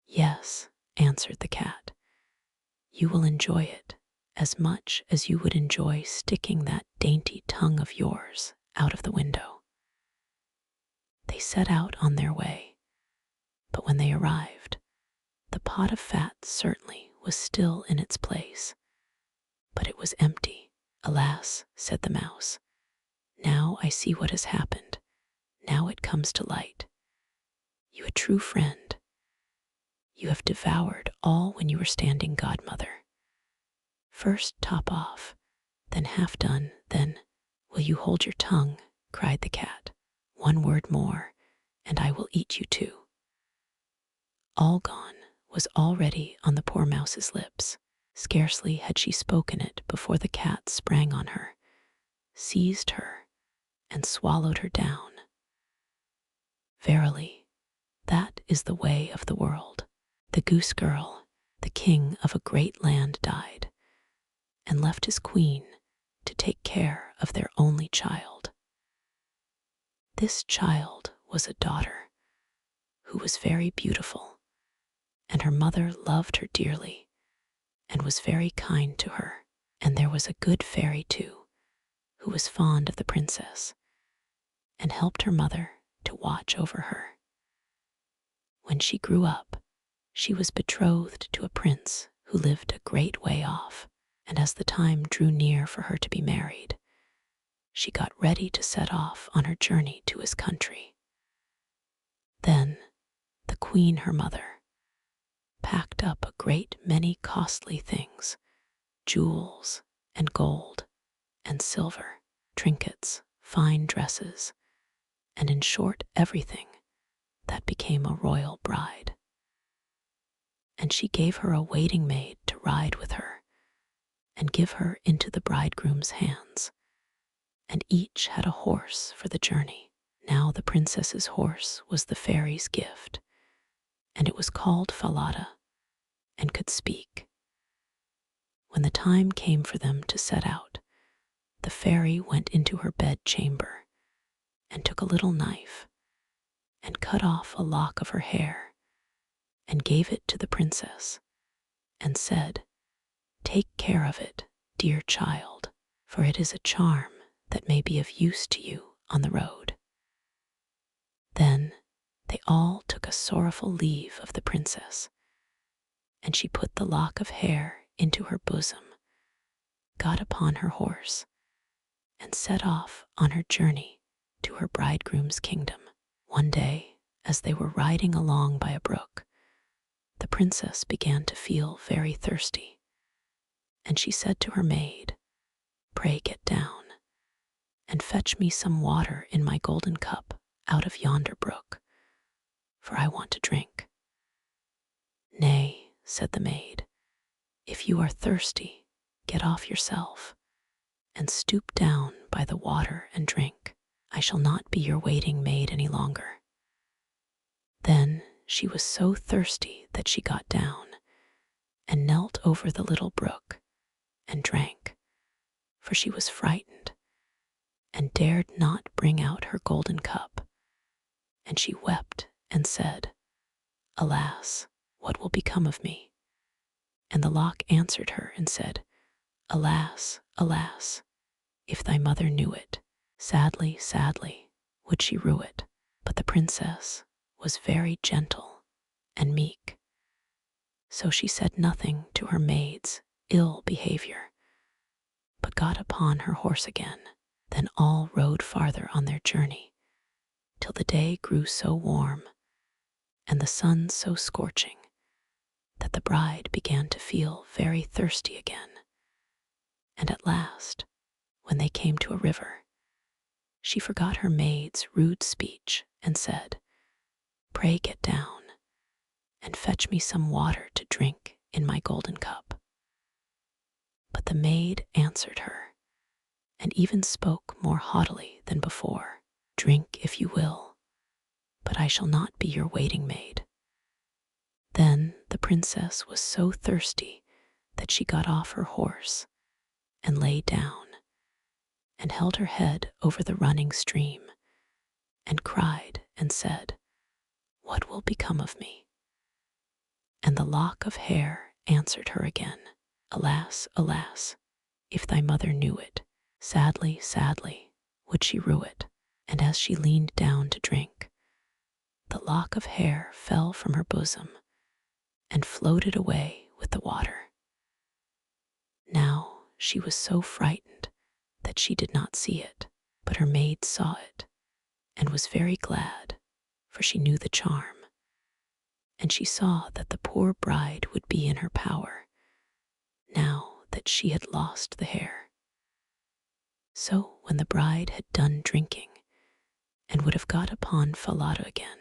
Speaker 1: "Yes," answered the cat, "you will enjoy it as much as you would enjoy sticking that dainty tongue of yours out of the window." They set out on their way, but when they arrived, the pot of fat certainly was still in its place, but it was empty. "Alas," said the mouse, "now I see what has happened. Now it comes to light. You, a true friend, you have devoured all when you were standing godmother. First top off, then half done, then—" "Will you hold your tongue?" cried the cat. "One word more, and I will eat you too." All Gone was already on the poor mouse's lips. Scarcely had she spoken it before the cat sprang on her, seized her, and swallowed her down. Verily, that is the way of the world. The Goose-girl, the king of a great land, died, and left his queen to take care of their only child. This child was a daughter who was very beautiful, and her mother loved her dearly and was very kind to her. And there was a good fairy too, who was fond of the princess and helped her mother to watch over her. When she grew up, she was betrothed to a prince who lived a great way off, and as the time drew near for her to be married, she got ready to set off on her journey to his country. Then the queen, her mother, packed up a great many costly things, jewels and gold and silver, trinkets, fine dresses, and in short everything that became a royal bride. And she gave her a waiting maid to ride with her and give her into the bridegroom's hands, and each had a horse for the journey. Now the princess's horse was the fairy's gift, and it was called Falada and could speak. When the time came for them to set out, the fairy went into her bed chamber and took a little knife and cut off a lock of her hair and gave it to the princess and said, "Take care of it, dear child, for it is a charm that may be of use to you on the road." Then they all took a sorrowful leave of the princess, and she put the lock of hair into her bosom, got upon her horse, and set off on her journey to her bridegroom's kingdom. One day, as they were riding along by a brook, the princess began to feel very thirsty, and she said to her maid, "Pray get down, and fetch me some water in my golden cup out of yonder brook, for I want to drink." "Nay," said the maid, "if you are thirsty, get off yourself, and stoop down by the water and drink. I shall not be your waiting maid any longer." Then she was so thirsty that she got down and knelt over the little brook and drank, for she was frightened and dared not bring out her golden cup, and she wept and said, "Alas, what will become of me?" And the lock answered her and said, Alas, alas, if thy mother knew it, sadly, sadly, would she rue it. But the princess was very gentle and meek, so she said nothing to her maid's ill behavior, but got upon her horse again. Then all rode farther on their journey, till the day grew so warm, and the sun so scorching, that the bride began to feel very thirsty again. And at last, when they came to a river, she forgot her maid's rude speech and said, Pray get down, and fetch me some water to drink in my golden cup. But the maid answered her, and even spoke more haughtily than before, Drink if you will, but I shall not be your waiting maid. Then the princess was so thirsty that she got off her horse and lay down, and held her head over the running stream, and cried and said, What will become of me? And the lock of hair answered her again, Alas, alas, if thy mother knew it, sadly, sadly, would she rue it. And as she leaned down to drink, the lock of hair fell from her bosom and floated away with the water. Now she was so frightened that she did not see it, but her maid saw it, and was very glad, for she knew the charm, and she saw that the poor bride would be in her power, now that she had lost the hair. So when the bride had done drinking, and would have got upon Falada again,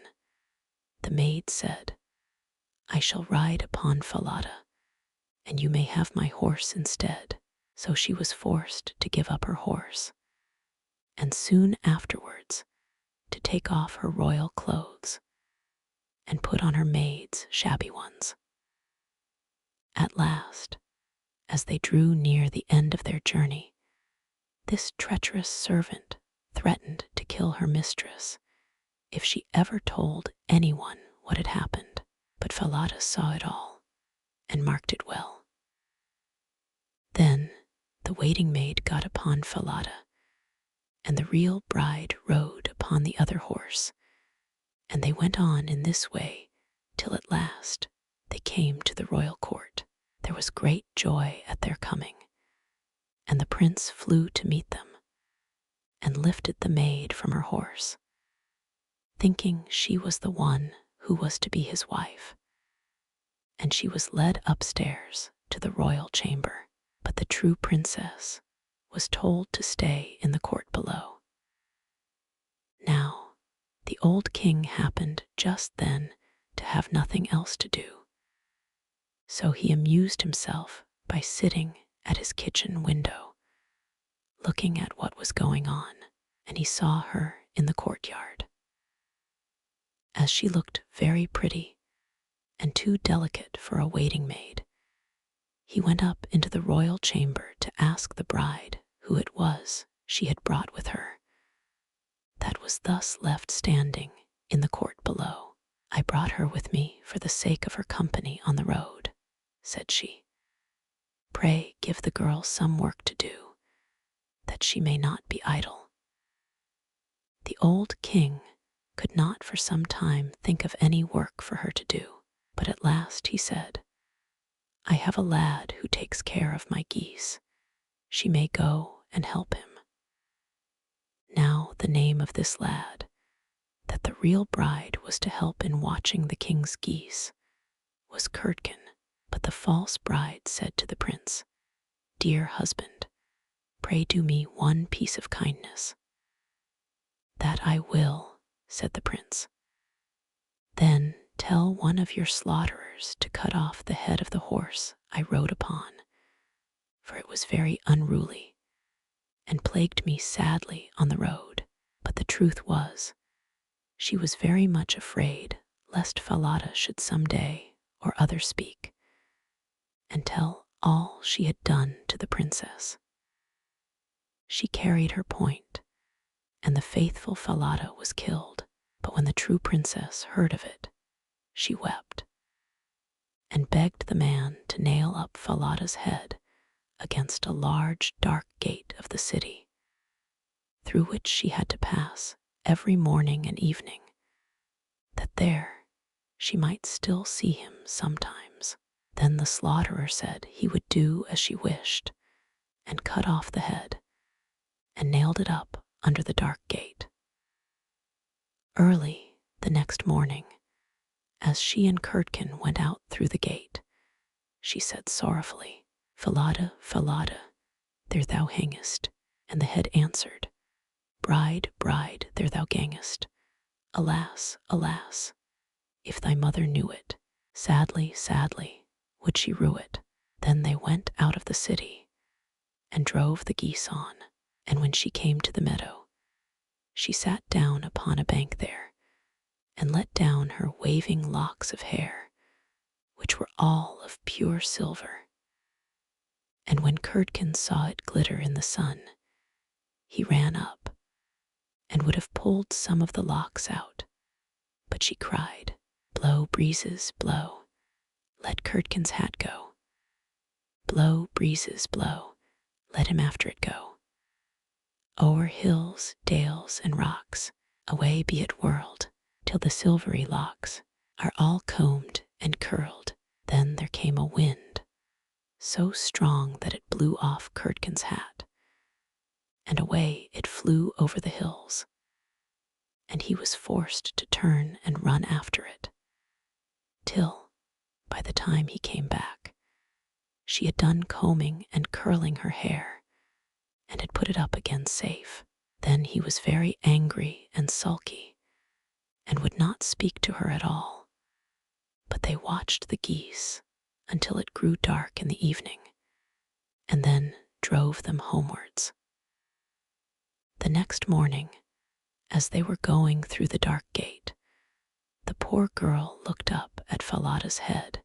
Speaker 1: the maid said, I shall ride upon Falada, and you may have my horse instead. So she was forced to give up her horse, and soon afterwards to take off her royal clothes and put on her maid's shabby ones. At last, as they drew near the end of their journey, this treacherous servant threatened to kill her mistress if she ever told anyone what had happened. But Falada saw it all and marked it well. Then the waiting maid got upon Falada, and the real bride rode upon the other horse, and they went on in this way till at last they came to the royal court. There was great joy at their coming, and the prince flew to meet them and lifted the maid from her horse, thinking she was the one who was to be his wife. And she was led upstairs to the royal chamber, but the true princess was told to stay in the court below. Now, the old king happened just then to have nothing else to do, so he amused himself by sitting at his kitchen window, looking at what was going on, and he saw her in the courtyard. As she looked very pretty and too delicate for a waiting maid, he went up into the royal chamber to ask the bride who it was she had brought with her, that was thus left standing in the court below. I brought her with me for the sake of her company on the road, said she. Pray give the girl some work to do, that she may not be idle. The old king could not for some time think of any work for her to do, but at last he said, I have a lad who takes care of my geese. She may go and help him. Now the name of this lad, that the real bride was to help in watching the king's geese, was Curdken. But the false bride said to the prince, Dear husband, pray do me one piece of kindness. That I will, said the prince. Then tell one of your slaughterers to cut off the head of the horse I rode upon, for it was very unruly, and plagued me sadly on the road. But the truth was, she was very much afraid lest Falada should some day or other speak, and tell all she had done to the princess. She carried her point, and the faithful Falada was killed. But when the true princess heard of it, she wept, and begged the man to nail up Falada's head against a large dark gate of the city, through which she had to pass every morning and evening, that there she might still see him sometimes. Then the slaughterer said he would do as she wished, and cut off the head, and nailed it up under the dark gate. Early the next morning, as she and Curdken went out through the gate, she said sorrowfully, "Falada, Falada, there thou hangest." And the head answered, "Bride, bride, there thou gangest. Alas, alas, if thy mother knew it, sadly, sadly, would she rue it." Then they went out of the city and drove the geese on, and when she came to the meadow, she sat down upon a bank there and let down her waving locks of hair, which were all of pure silver. And when Curdken saw it glitter in the sun, he ran up and would have pulled some of the locks out, but she cried, "Blow, breezes, blow, let Curdken's hat go. Blow, breezes, blow, let him after it go. O'er hills, dales, and rocks, away be it whirled, till the silvery locks are all combed and curled." Then there came a wind, so strong that it blew off Curdken's hat, and away it flew over the hills, and he was forced to turn and run after it, till, by the time he came back, she had done combing and curling her hair, and had put it up again safe. Then he was very angry and sulky, and would not speak to her at all, but they watched the geese until it grew dark in the evening, and then drove them homewards. The next morning, as they were going through the dark gate, the poor girl looked up at Falada's head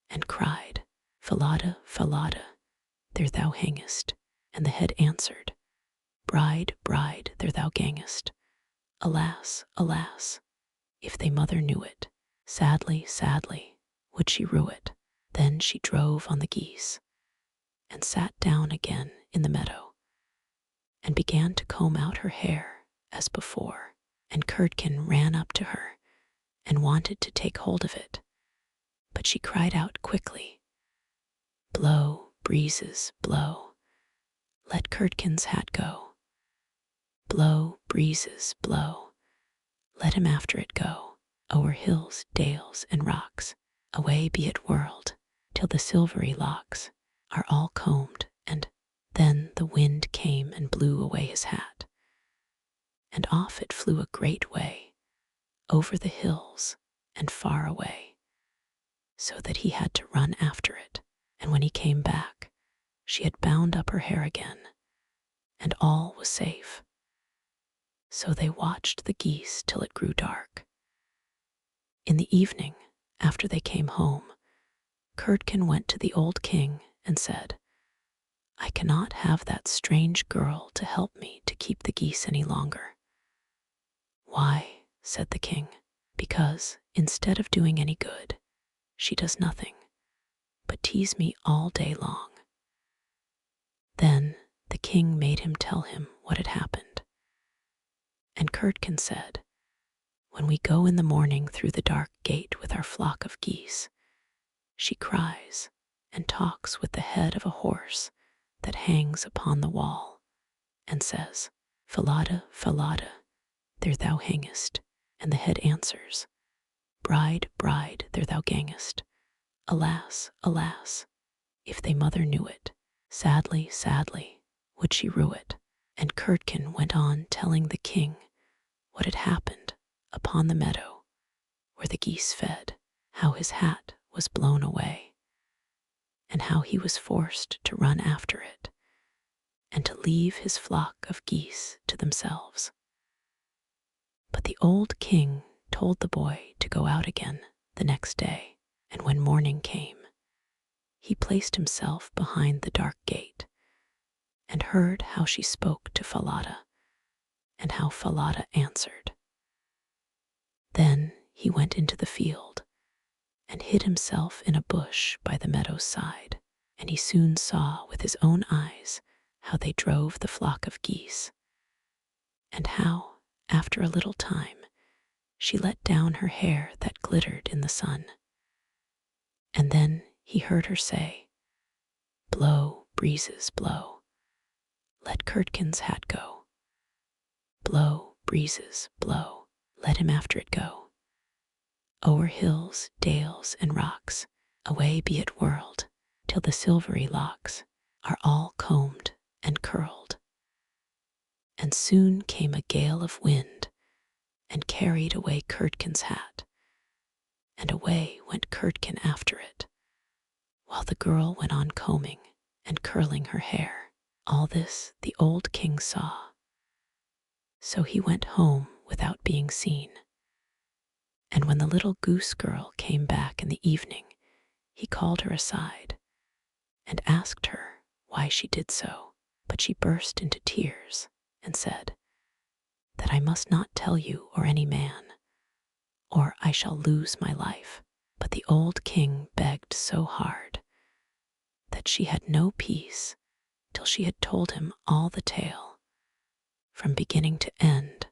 Speaker 1: and cried, "Falada, Falada, there thou hangest." And the head answered, "Bride, bride, there thou gangest. Alas, alas, if thy mother knew it, sadly, sadly, would she rue it." Then she drove on the geese, and sat down again in the meadow, and began to comb out her hair as before. And Curdken ran up to her, and wanted to take hold of it, but she cried out quickly, "Blow, breezes, blow, let Curdken's hat go. Blow, breezes, blow, let him after it go. O'er hills, dales, and rocks, away be it whirled, till the silvery locks are all combed." And then the wind came and blew away his hat, and off it flew a great way, over the hills and far away, so that he had to run after it. And when he came back, she had bound up her hair again, and all was safe. So they watched the geese till it grew dark. In the evening, after they came home, Curdken went to the old king and said, "I cannot have that strange girl to help me to keep the geese any longer." "Why?" said the king. "Because, instead of doing any good, she does nothing but tease me all day long." Then the king made him tell him what had happened. And Curdken said, "When we go in the morning through the dark gate with our flock of geese, she cries and talks with the head of a horse that hangs upon the wall, and says, 'Falada, Falada, there thou hangest.' And the head answers, 'Bride, bride, there thou gangest. Alas, alas, if thy mother knew it, sadly, sadly, would she rue it.'" And Curdken went on telling the king what had happened upon the meadow where the geese fed, how his hat was blown away, and how he was forced to run after it, and to leave his flock of geese to themselves. But the old king told the boy to go out again the next day, and when morning came, he placed himself behind the dark gate, and heard how she spoke to Falada, and how Falada answered. Then he went into the field, and hid himself in a bush by the meadow's side, and he soon saw with his own eyes how they drove the flock of geese, and how, after a little time, she let down her hair that glittered in the sun. And then he heard her say, "Blow, breezes, blow, let Curdken's hat go. Blow, breezes, blow, let him after it go. O'er hills, dales, and rocks, away be it whirled, till the silvery locks are all combed and curled." And soon came a gale of wind, and carried away Curdken's hat, and away went Curdken after it, while the girl went on combing and curling her hair. All this the old king saw, so he went home without being seen. And when the little Goose-girl came back in the evening, he called her aside and asked her why she did so. But she burst into tears and said, "That I must not tell you or any man, or I shall lose my life." But the old king begged so hard that she had no peace till she had told him all the tale, from beginning to end,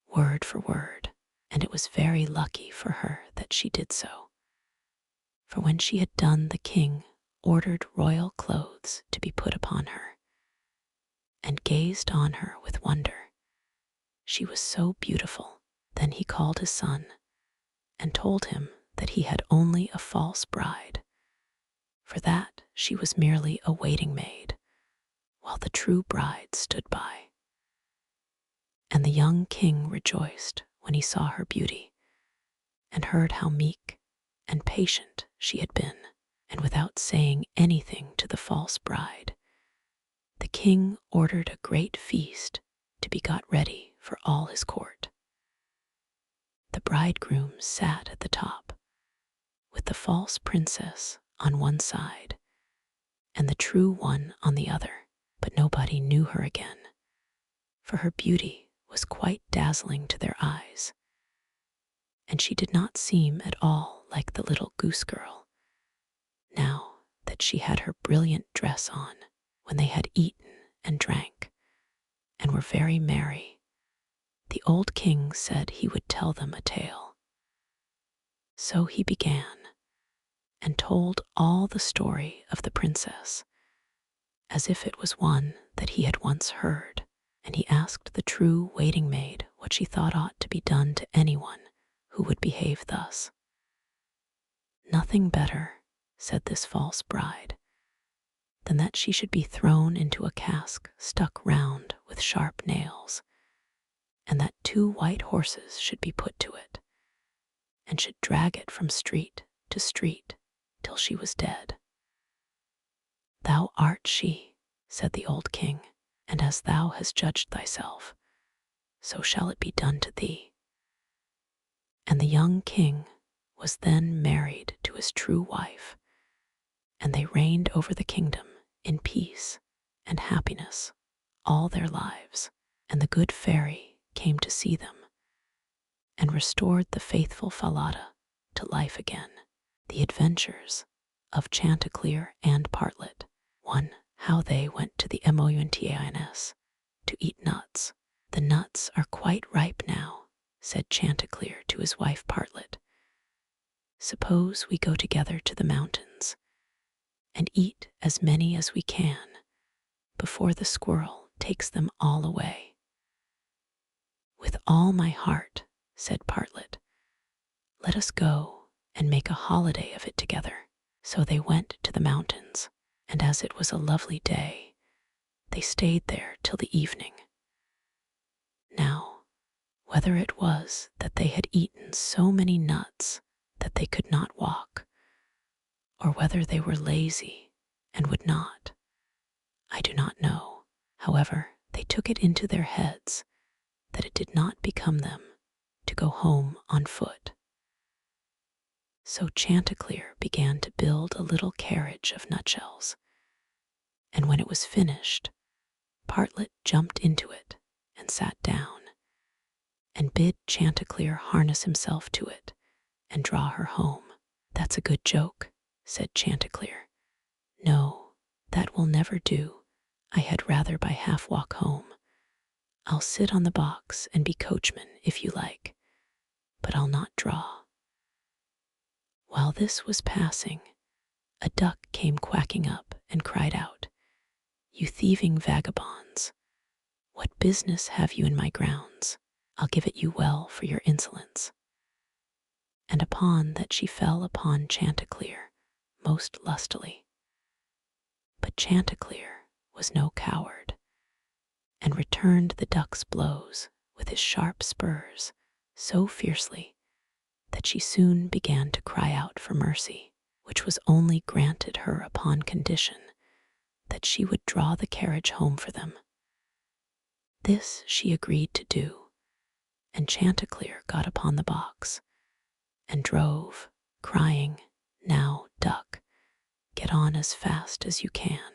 Speaker 1: word for word. And it was very lucky for her that she did so. For when she had done, the king ordered royal clothes to be put upon her, and gazed on her with wonder. She was so beautiful. Then he called his son, and told him that he had only a false bride, for that she was merely a waiting maid, while the true bride stood by. And the young king rejoiced when he saw her beauty, and heard how meek and patient she had been. And without saying anything to the false bride, the king ordered a great feast to be got ready for all his court. The bridegroom sat at the top, with the false princess on one side and the true one on the other. But nobody knew her again, for her beauty was quite dazzling to their eyes, and she did not seem at all like the little Goose-girl, now that she had her brilliant dress on. When they had eaten and drank, and were very merry, the old king said he would tell them a tale. So he began, and told all the story of the princess, as if it was one that he had once heard. And he asked the true waiting maid what she thought ought to be done to anyone who would behave thus. "Nothing better," said this false bride, "than that she should be thrown into a cask stuck round with sharp nails, and that 2 white horses should be put to it, and should drag it from street to street till she was dead." "Thou art she," said the old king, "and as thou hast judged thyself, so shall it be done to thee." And the young king was then married to his true wife, and they reigned over the kingdom in peace and happiness all their lives. And the good fairy came to see them, and restored the faithful Falada to life again. The adventures of Chanticleer and Partlet. 1. How they went to the mountains to eat nuts. "The nuts are quite ripe now," said Chanticleer to his wife Partlet. "Suppose we go together to the mountains, and eat as many as we can before the squirrel takes them all away." "With all my heart," said Partlet. "Let us go and make a holiday of it together." So they went to the mountains, and as it was a lovely day, they stayed there till the evening. Now, whether it was that they had eaten so many nuts that they could not walk, or whether they were lazy and would not, I do not know. However, they took it into their heads that it did not become them to go home on foot. So Chanticleer began to build a little carriage of nutshells, and when it was finished, Partlet jumped into it and sat down, and bid Chanticleer harness himself to it and draw her home. "That's a good joke," said Chanticleer. "No, that will never do. I had rather by half walk home. I'll sit on the box and be coachman if you like, but I'll not draw." While this was passing, a duck came quacking up and cried out, "You thieving vagabonds, what business have you in my grounds? I'll give it you well for your insolence." And upon that she fell upon Chanticleer most lustily. But Chanticleer was no coward, and returned the duck's blows with his sharp spurs so fiercely that she soon began to cry out for mercy, which was only granted her upon condition that she would draw the carriage home for them. This she agreed to do, and Chanticleer got upon the box and drove, crying, "Now, duck, get on as fast as you can."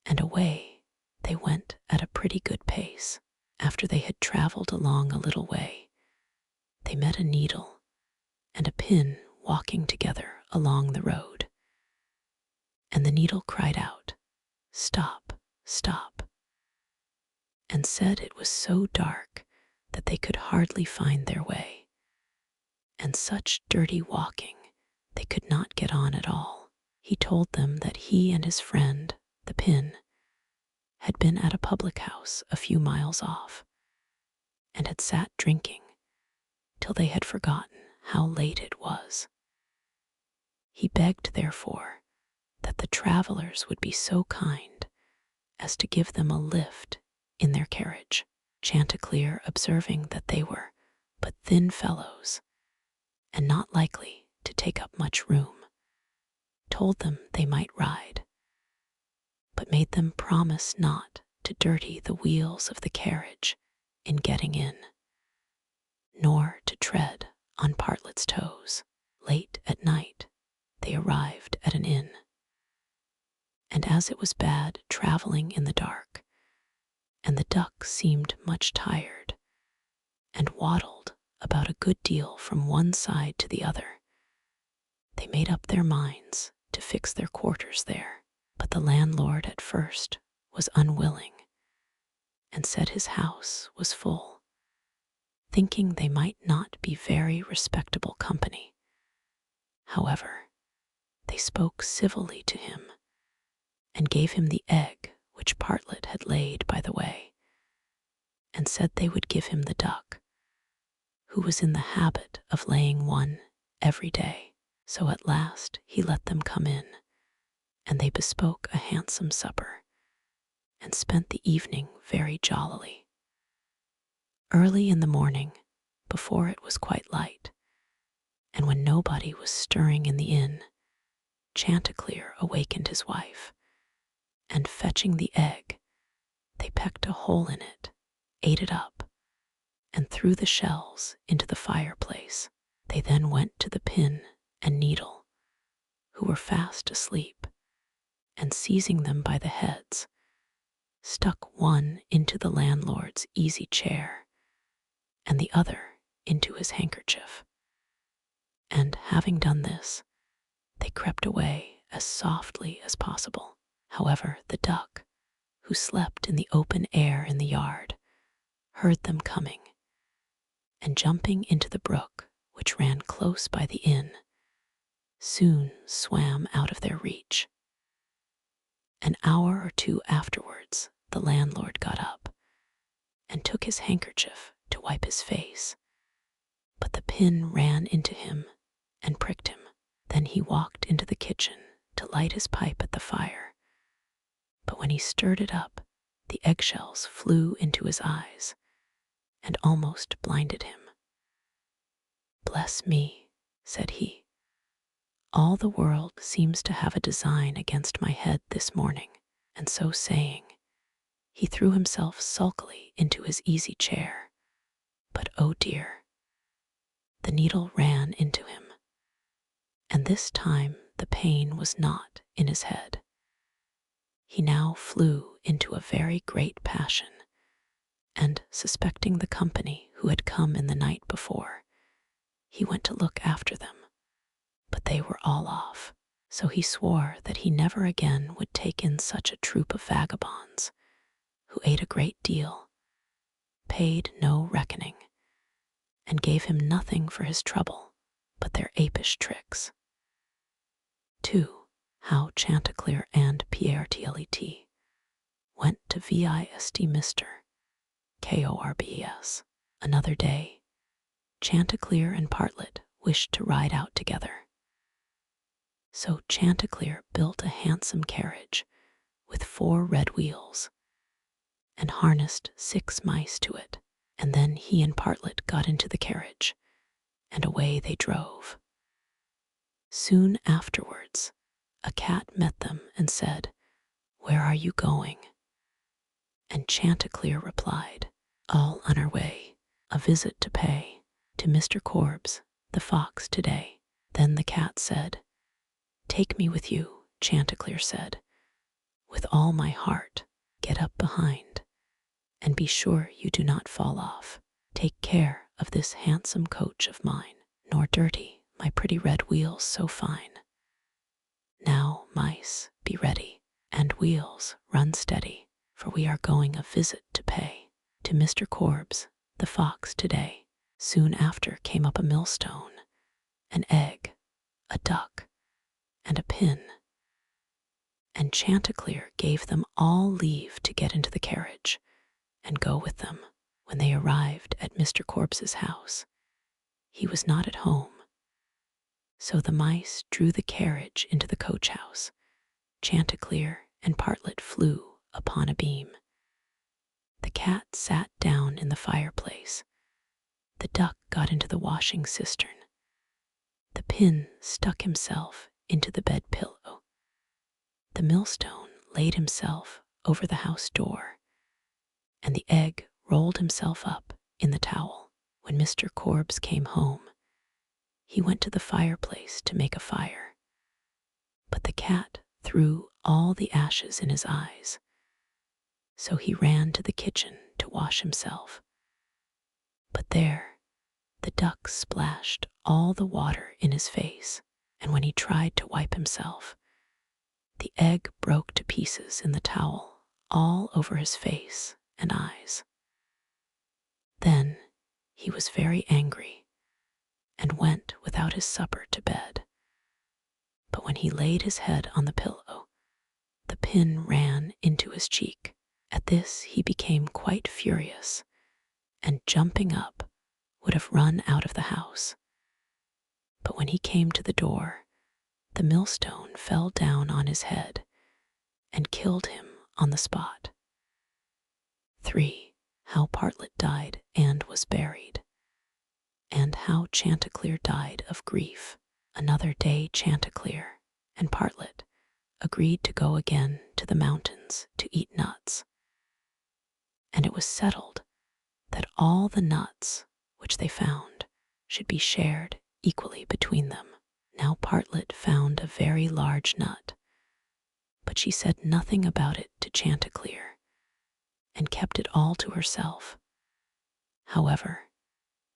Speaker 1: And away they went at a pretty good pace. After they had traveled along a little way, they met a needle and a pin walking together along the road. And the needle cried out, "Stop, stop," and said it was so dark that they could hardly find their way, and such dirty walking they could not get on at all. He told them that he and his friend, the pin, had been at a public house a few miles off, and had sat drinking till they had forgotten how late it was. He begged, therefore, that the travelers would be so kind as to give them a lift in their carriage. Chanticleer, observing that they were but thin fellows, and not likely to take up much room, told them they might ride, but made them promise not to dirty the wheels of the carriage in getting in, nor to tread on Partlet's toes. Late at night they arrived at an inn, and as it was bad traveling in the dark, and the duck seemed much tired, and waddled about a good deal from one side to the other, they made up their minds to fix their quarters there. But the landlord at first was unwilling, and said his house was full, thinking they might not be very respectable company. However, they spoke civilly to him, and gave him the egg which Partlet had laid by the way, and said they would give him the duck, who was in the habit of laying one every day. So at last he let them come in, and they bespoke a handsome supper, and spent the evening very jollily. Early in the morning, before it was quite light, and when nobody was stirring in the inn, Chanticleer awakened his wife, and fetching the egg, they pecked a hole in it, ate it up, and threw the shells into the fireplace. They then went to the pin and needle, who were fast asleep, and seizing them by the heads, stuck one into the landlord's easy chair, and the other into his handkerchief. And having done this, they crept away as softly as possible. However, the duck, who slept in the open air in the yard, heard them coming, and jumping into the brook which ran close by the inn, soon swam out of their reach. An hour or two afterwards, the landlord got up, and took his handkerchief to wipe his face, but the pin ran into him and pricked him. Then he walked into the kitchen to light his pipe at the fire, but when he stirred it up, the eggshells flew into his eyes, and almost blinded him. "Bless me," said he, "all the world seems to have a design against my head this morning." And so saying, he threw himself sulkily into his easy chair. But oh dear, the needle ran into him, and this time the pain was not in his head. He now flew into a very great passion, and suspecting the company who had come in the night before, he went to look after them, but they were all off, so he swore that he never again would take in such a troop of vagabonds, who ate a great deal, paid no reckoning, and gave him nothing for his trouble but their apish tricks. 2. How Chanticleer and Partlet went to Vist Mr. Korbes. Another day, Chanticleer and Partlet wished to ride out together. So Chanticleer built a handsome carriage with 4 red wheels and harnessed 6 mice to it, and then he and Partlet got into the carriage, and away they drove. Soon afterwards, a cat met them and said, "Where are you going?" And Chanticleer replied, "All on our way, a visit to pay to Mr. Korbes, the fox, today." Then the cat said, "Take me with you," Chanticleer said, "with all my heart. Get up behind, and be sure you do not fall off. Take care of this handsome coach of mine, nor dirty my pretty red wheels so fine. Now, mice, be ready, and wheels, run steady, for we are going a visit to pay to Mr. Korbes, the fox, today." Soon after came up a millstone, an egg, a duck, and a pin, and Chanticleer gave them all leave to get into the carriage and go with them. When they arrived at Mr. Korbes's house, he was not at home, so the mice drew the carriage into the coach house. Chanticleer and Partlet flew upon a beam. The cat sat down in the fireplace. The duck got into the washing cistern. The pin stuck himself into the bed pillow. The millstone laid himself over the house door, and the egg rolled himself up in the towel. When Mr. Korbes came home, he went to the fireplace to make a fire, but the cat threw all the ashes in his eyes, so he ran to the kitchen to wash himself. But there, the duck splashed all the water in his face, and when he tried to wipe himself, the egg broke to pieces in the towel all over his face and eyes. Then he was very angry and went without his supper to bed. But when he laid his head on the pillow, the pin ran into his cheek. At this he became quite furious, and jumping up, would have run out of the house. But when he came to the door, the millstone fell down on his head and killed him on the spot. 3. How Partlet died and was buried, and how Chanticleer died of grief. Another day Chanticleer and Partlet agreed to go again to the mountains to eat nuts, and it was settled that all the nuts which they found should be shared equally between them. Now Partlet found a very large nut, but she said nothing about it to Chanticleer, and kept it all to herself. However,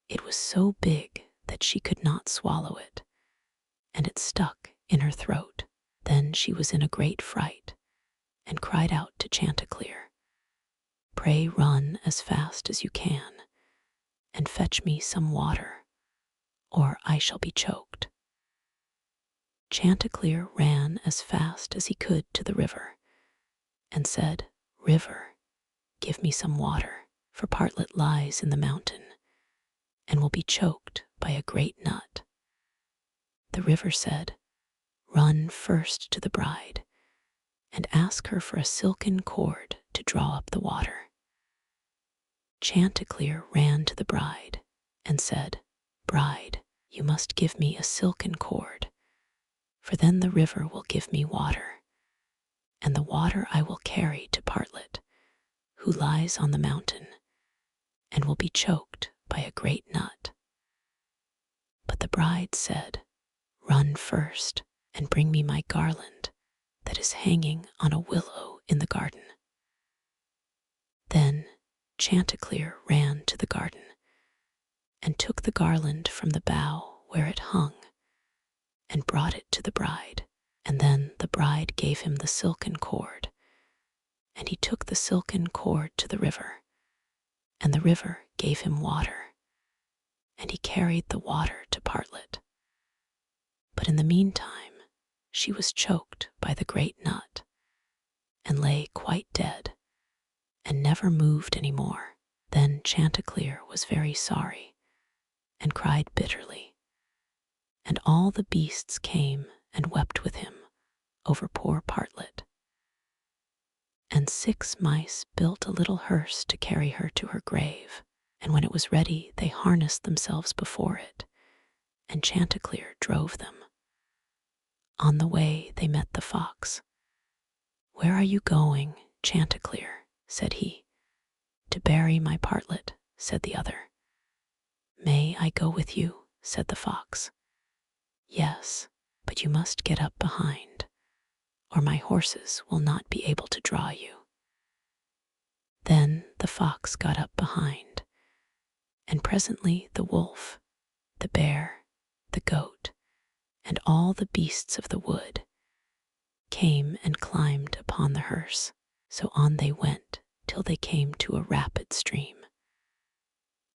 Speaker 1: it was so big that she could not swallow it, and it stuck in her throat. Then she was in a great fright, and cried out to Chanticleer, "Pray run as fast as you can, and fetch me some water, or I shall be choked." Chanticleer ran as fast as he could to the river, and said, "River, give me some water, for Partlet lies in the mountain, and will be choked by a great nut." The river said, "Run first to the bride, and ask her for a silken cord to draw up the water." Chanticleer ran to the bride, and said, "Bride, you must give me a silken cord, for then the river will give me water, and the water I will carry to Partlet, who lies on the mountain, and will be choked by a great nut." But the bride said, "Run first, and bring me my garland that is hanging on a willow in the garden." Then Chanticleer ran to the garden, and took the garland from the bough where it hung, and brought it to the bride. And then the bride gave him the silken cord, and he took the silken cord to the river, and the river gave him water, and he carried the water to Partlet. But in the meantime, she was choked by the great nut, and lay quite dead, and never moved any more. Then Chanticleer was very sorry, and cried bitterly, and all the beasts came and wept with him over poor Partlet. And 6 mice built a little hearse to carry her to her grave, and when it was ready they harnessed themselves before it, and Chanticleer drove them. On the way they met the fox. "Where are you going, Chanticleer?" said he. "To bury my Partlet," said the other. "May I go with you?" said the fox. "Yes, but you must get up behind, or my horses will not be able to draw you." Then the fox got up behind, and presently the wolf, the bear, the goat, and all the beasts of the wood came and climbed upon the hearse. So on they went till they came to a rapid stream.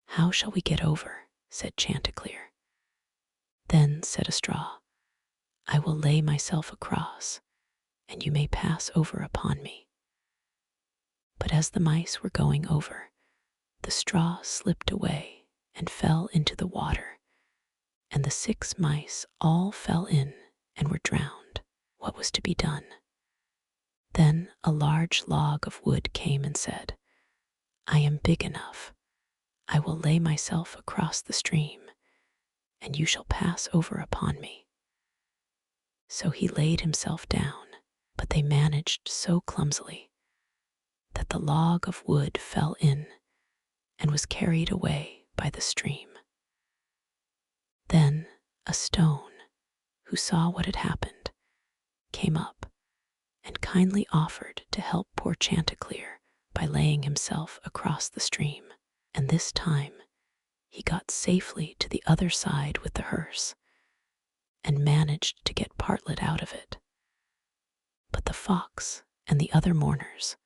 Speaker 1: "How shall we get over?" said Chanticleer. Then said a straw, "I will lay myself across, and you may pass over upon me." But as the mice were going over, the straw slipped away and fell into the water, and the 6 mice all fell in and were drowned. What was to be done? Then a large log of wood came and said, "I am big enough. I will lay myself across the stream, and you shall pass over upon me." So he laid himself down, but they managed so clumsily that the log of wood fell in and was carried away by the stream. Then a stone, who saw what had happened, came up and kindly offered to help poor Chanticleer by laying himself across the stream, and this time he got safely to the other side with the hearse, and managed to get Partlet out of it. But the fox and the other mourners,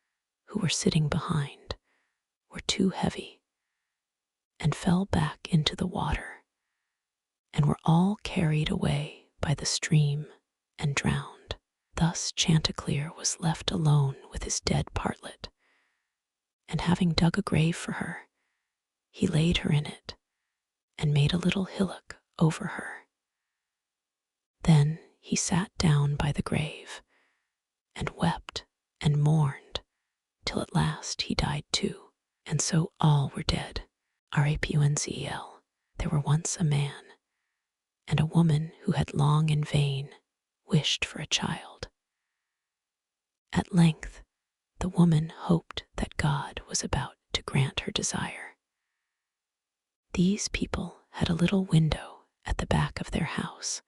Speaker 1: who were sitting behind, were too heavy, and fell back into the water, and were all carried away by the stream and drowned. Thus Chanticleer was left alone with his dead Partlet, and having dug a grave for her, he laid her in it, and made a little hillock over her. Then he sat down by the grave, and wept and mourned, till at last he died too. And so all were dead. Rapunzel. There were once a man and a woman who had long in vain wished for a child. At length, the woman hoped that God was about to grant her desire. These people had a little window at the back of their house,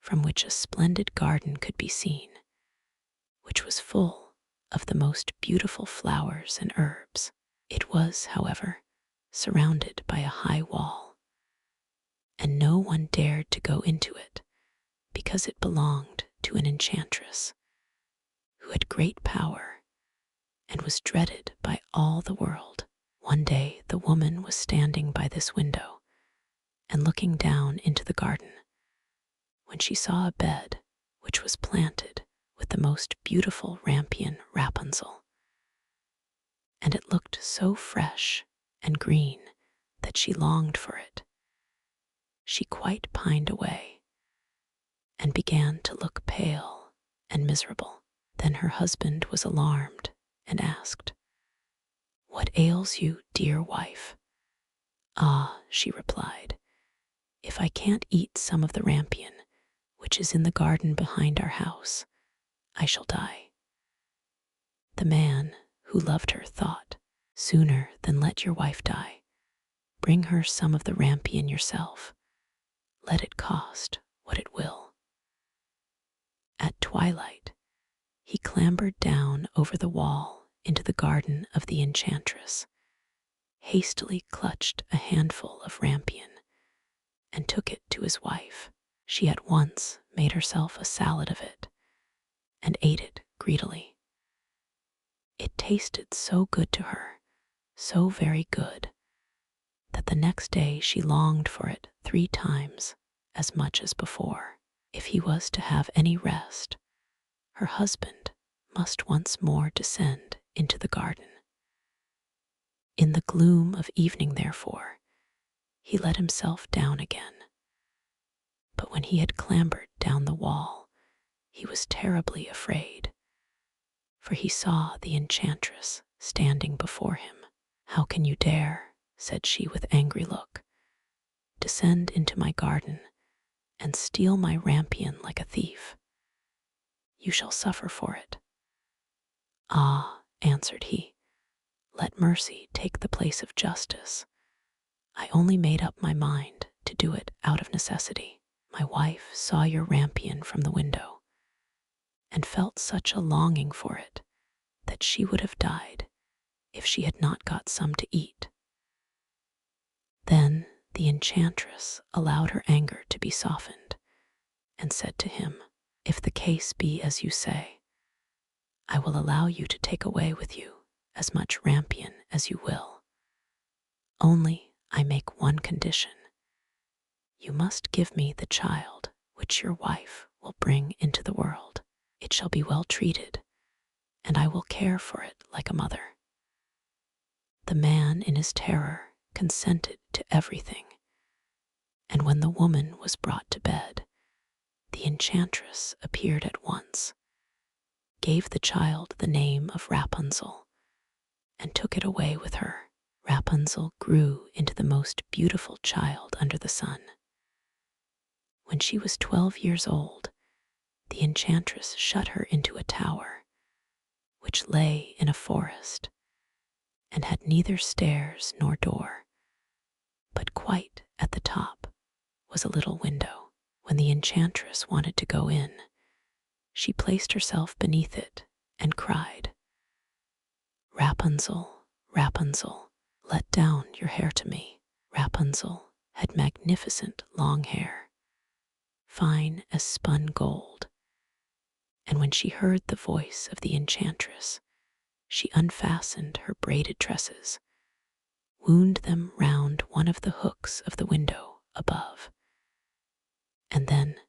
Speaker 1: from which a splendid garden could be seen, which was full of the most beautiful flowers and herbs. It was, however, surrounded by a high wall, and no one dared to go into it because it belonged to an enchantress who had great power and was dreaded by all the world. One day the woman was standing by this window and looking down into the garden when she saw a bed which was planted with the most beautiful rampion Rapunzel, and it looked so fresh and green that she longed for it. She quite pined away and began to look pale and miserable. Then her husband was alarmed and asked, "What ails you, dear wife?" "Ah," she replied, "if I can't eat some of the rampion, which is in the garden behind our house, I shall die." The man, who loved her, thought, "Sooner than let your wife die, bring her some of the rampion yourself. Let it cost what it will." At twilight, he clambered down over the wall into the garden of the enchantress, hastily clutched a handful of rampion, and took it to his wife. She at once made herself a salad of it and ate it greedily. It tasted so good to her, so very good, that the next day she longed for it 3 times as much as before. If he was to have any rest, her husband must once more descend into the garden. In the gloom of evening, therefore, he let himself down again. But when he had clambered down the wall, he was terribly afraid, for he saw the enchantress standing before him. "How can you dare," said she with angry look, "descend into my garden and steal my rampion like a thief? You shall suffer for it." "Ah," answered he, "let mercy take the place of justice. I only made up my mind to do it out of necessity. My wife saw your rampion from the window, and felt such a longing for it that she would have died if she had not got some to eat." Then the enchantress allowed her anger to be softened, and said to him, "If the case be as you say, I will allow you to take away with you as much rampion as you will. Only I make one condition. You must give me the child which your wife will bring into the world. It shall be well treated, and I will care for it like a mother." The man in his terror consented to everything, and when the woman was brought to bed, the enchantress appeared at once, gave the child the name of Rapunzel, and took it away with her. Rapunzel grew into the most beautiful child under the sun. When she was 12 years old, the enchantress shut her into a tower, which lay in a forest, and had neither stairs nor door, but quite at the top was a little window. When the enchantress wanted to go in, she placed herself beneath it and cried, "Rapunzel, Rapunzel, let down your hair to me." Rapunzel had magnificent long hair, fine as spun gold, and when she heard the voice of the enchantress, she unfastened her braided tresses, wound them round one of the hooks of the window above, and then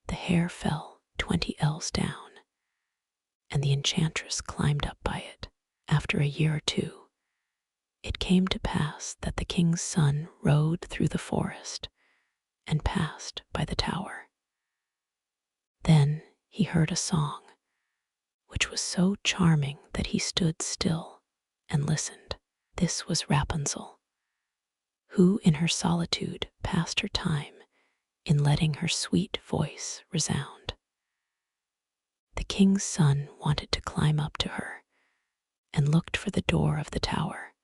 Speaker 1: the hair fell 20 ells down, and the enchantress climbed up by it. After a year or 2, it came to pass that the king's son rode through the forest and passed by the tower. Then he heard a song, which was so charming that he stood still and listened. This was Rapunzel, who in her solitude passed her time in letting her sweet voice resound. The king's son wanted to climb up to her and looked for the door of the tower,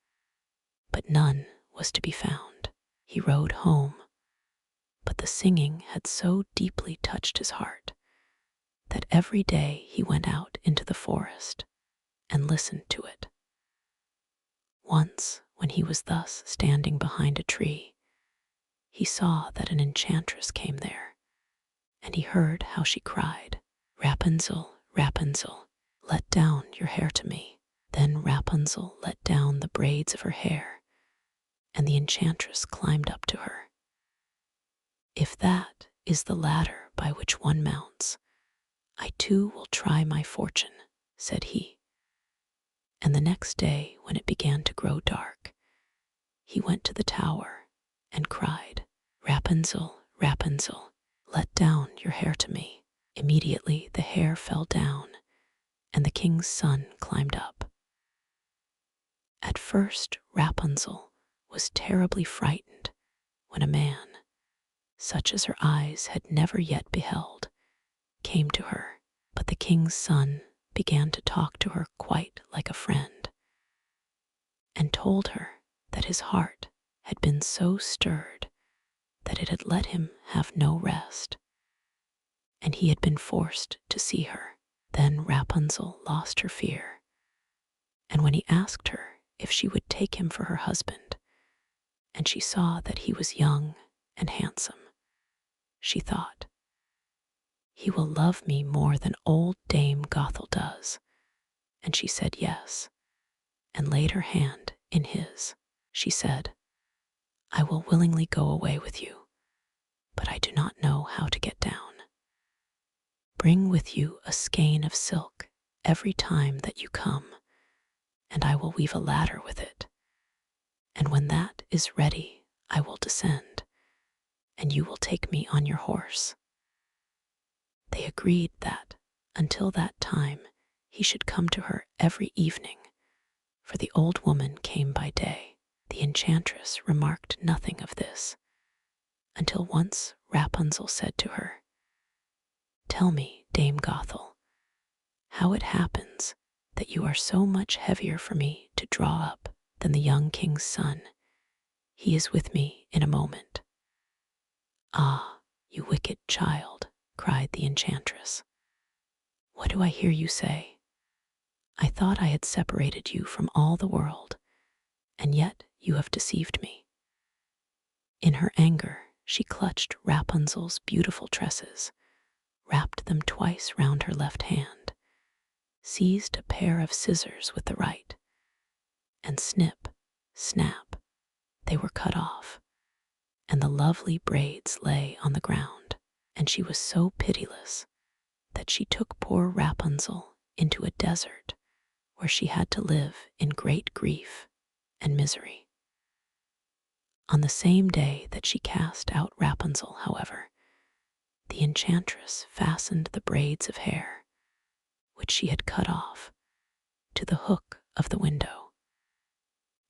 Speaker 1: but none was to be found. He rode home, but the singing had so deeply touched his heart that every day he went out into the forest and listened to it. Once, when he was thus standing behind a tree, he saw that an enchantress came there, and he heard how she cried, "Rapunzel, Rapunzel, let down your hair to me." Then Rapunzel let down the braids of her hair, and the enchantress climbed up to her. "If that is the ladder by which one mounts, I too will try my fortune," said he. And the next day, when it began to grow dark, he went to the tower and cried, "Rapunzel, Rapunzel, let down your hair to me." Immediately the hair fell down, and the king's son climbed up. At first Rapunzel was terribly frightened when a man, such as her eyes had never yet beheld, came to her, but the king's son began to talk to her quite like a friend, and told her that his heart had been so stirred that it had let him have no rest, and he had been forced to see her. Then Rapunzel lost her fear, and when he asked her if she would take him for her husband, and she saw that he was young and handsome, she thought, "He will love me more than old Dame Gothel does." And she said yes, and laid her hand in his. She said, "I will willingly go away with you, but I do not know how to get down. Bring with you a skein of silk every time that you come, and I will weave a ladder with it. And when that is ready, I will descend, and you will take me on your horse." They agreed that, until that time, he should come to her every evening, for the old woman came by day. The enchantress remarked nothing of this, until once Rapunzel said to her, "Tell me, Dame Gothel, how it happens that you are so much heavier for me to draw up than the young king's son. He is with me in a moment." "Ah, you wicked child," cried the enchantress. "What do I hear you say? I thought I had separated you from all the world, and yet you have deceived me." In her anger, she clutched Rapunzel's beautiful tresses, wrapped them twice round her left hand, seized a pair of scissors with the right, and snip, snap, they were cut off, and the lovely braids lay on the ground. And she was so pitiless that she took poor Rapunzel into a desert where she had to live in great grief and misery. On the same day that she cast out Rapunzel, however, the enchantress fastened the braids of hair, which she had cut off, to the hook of the window.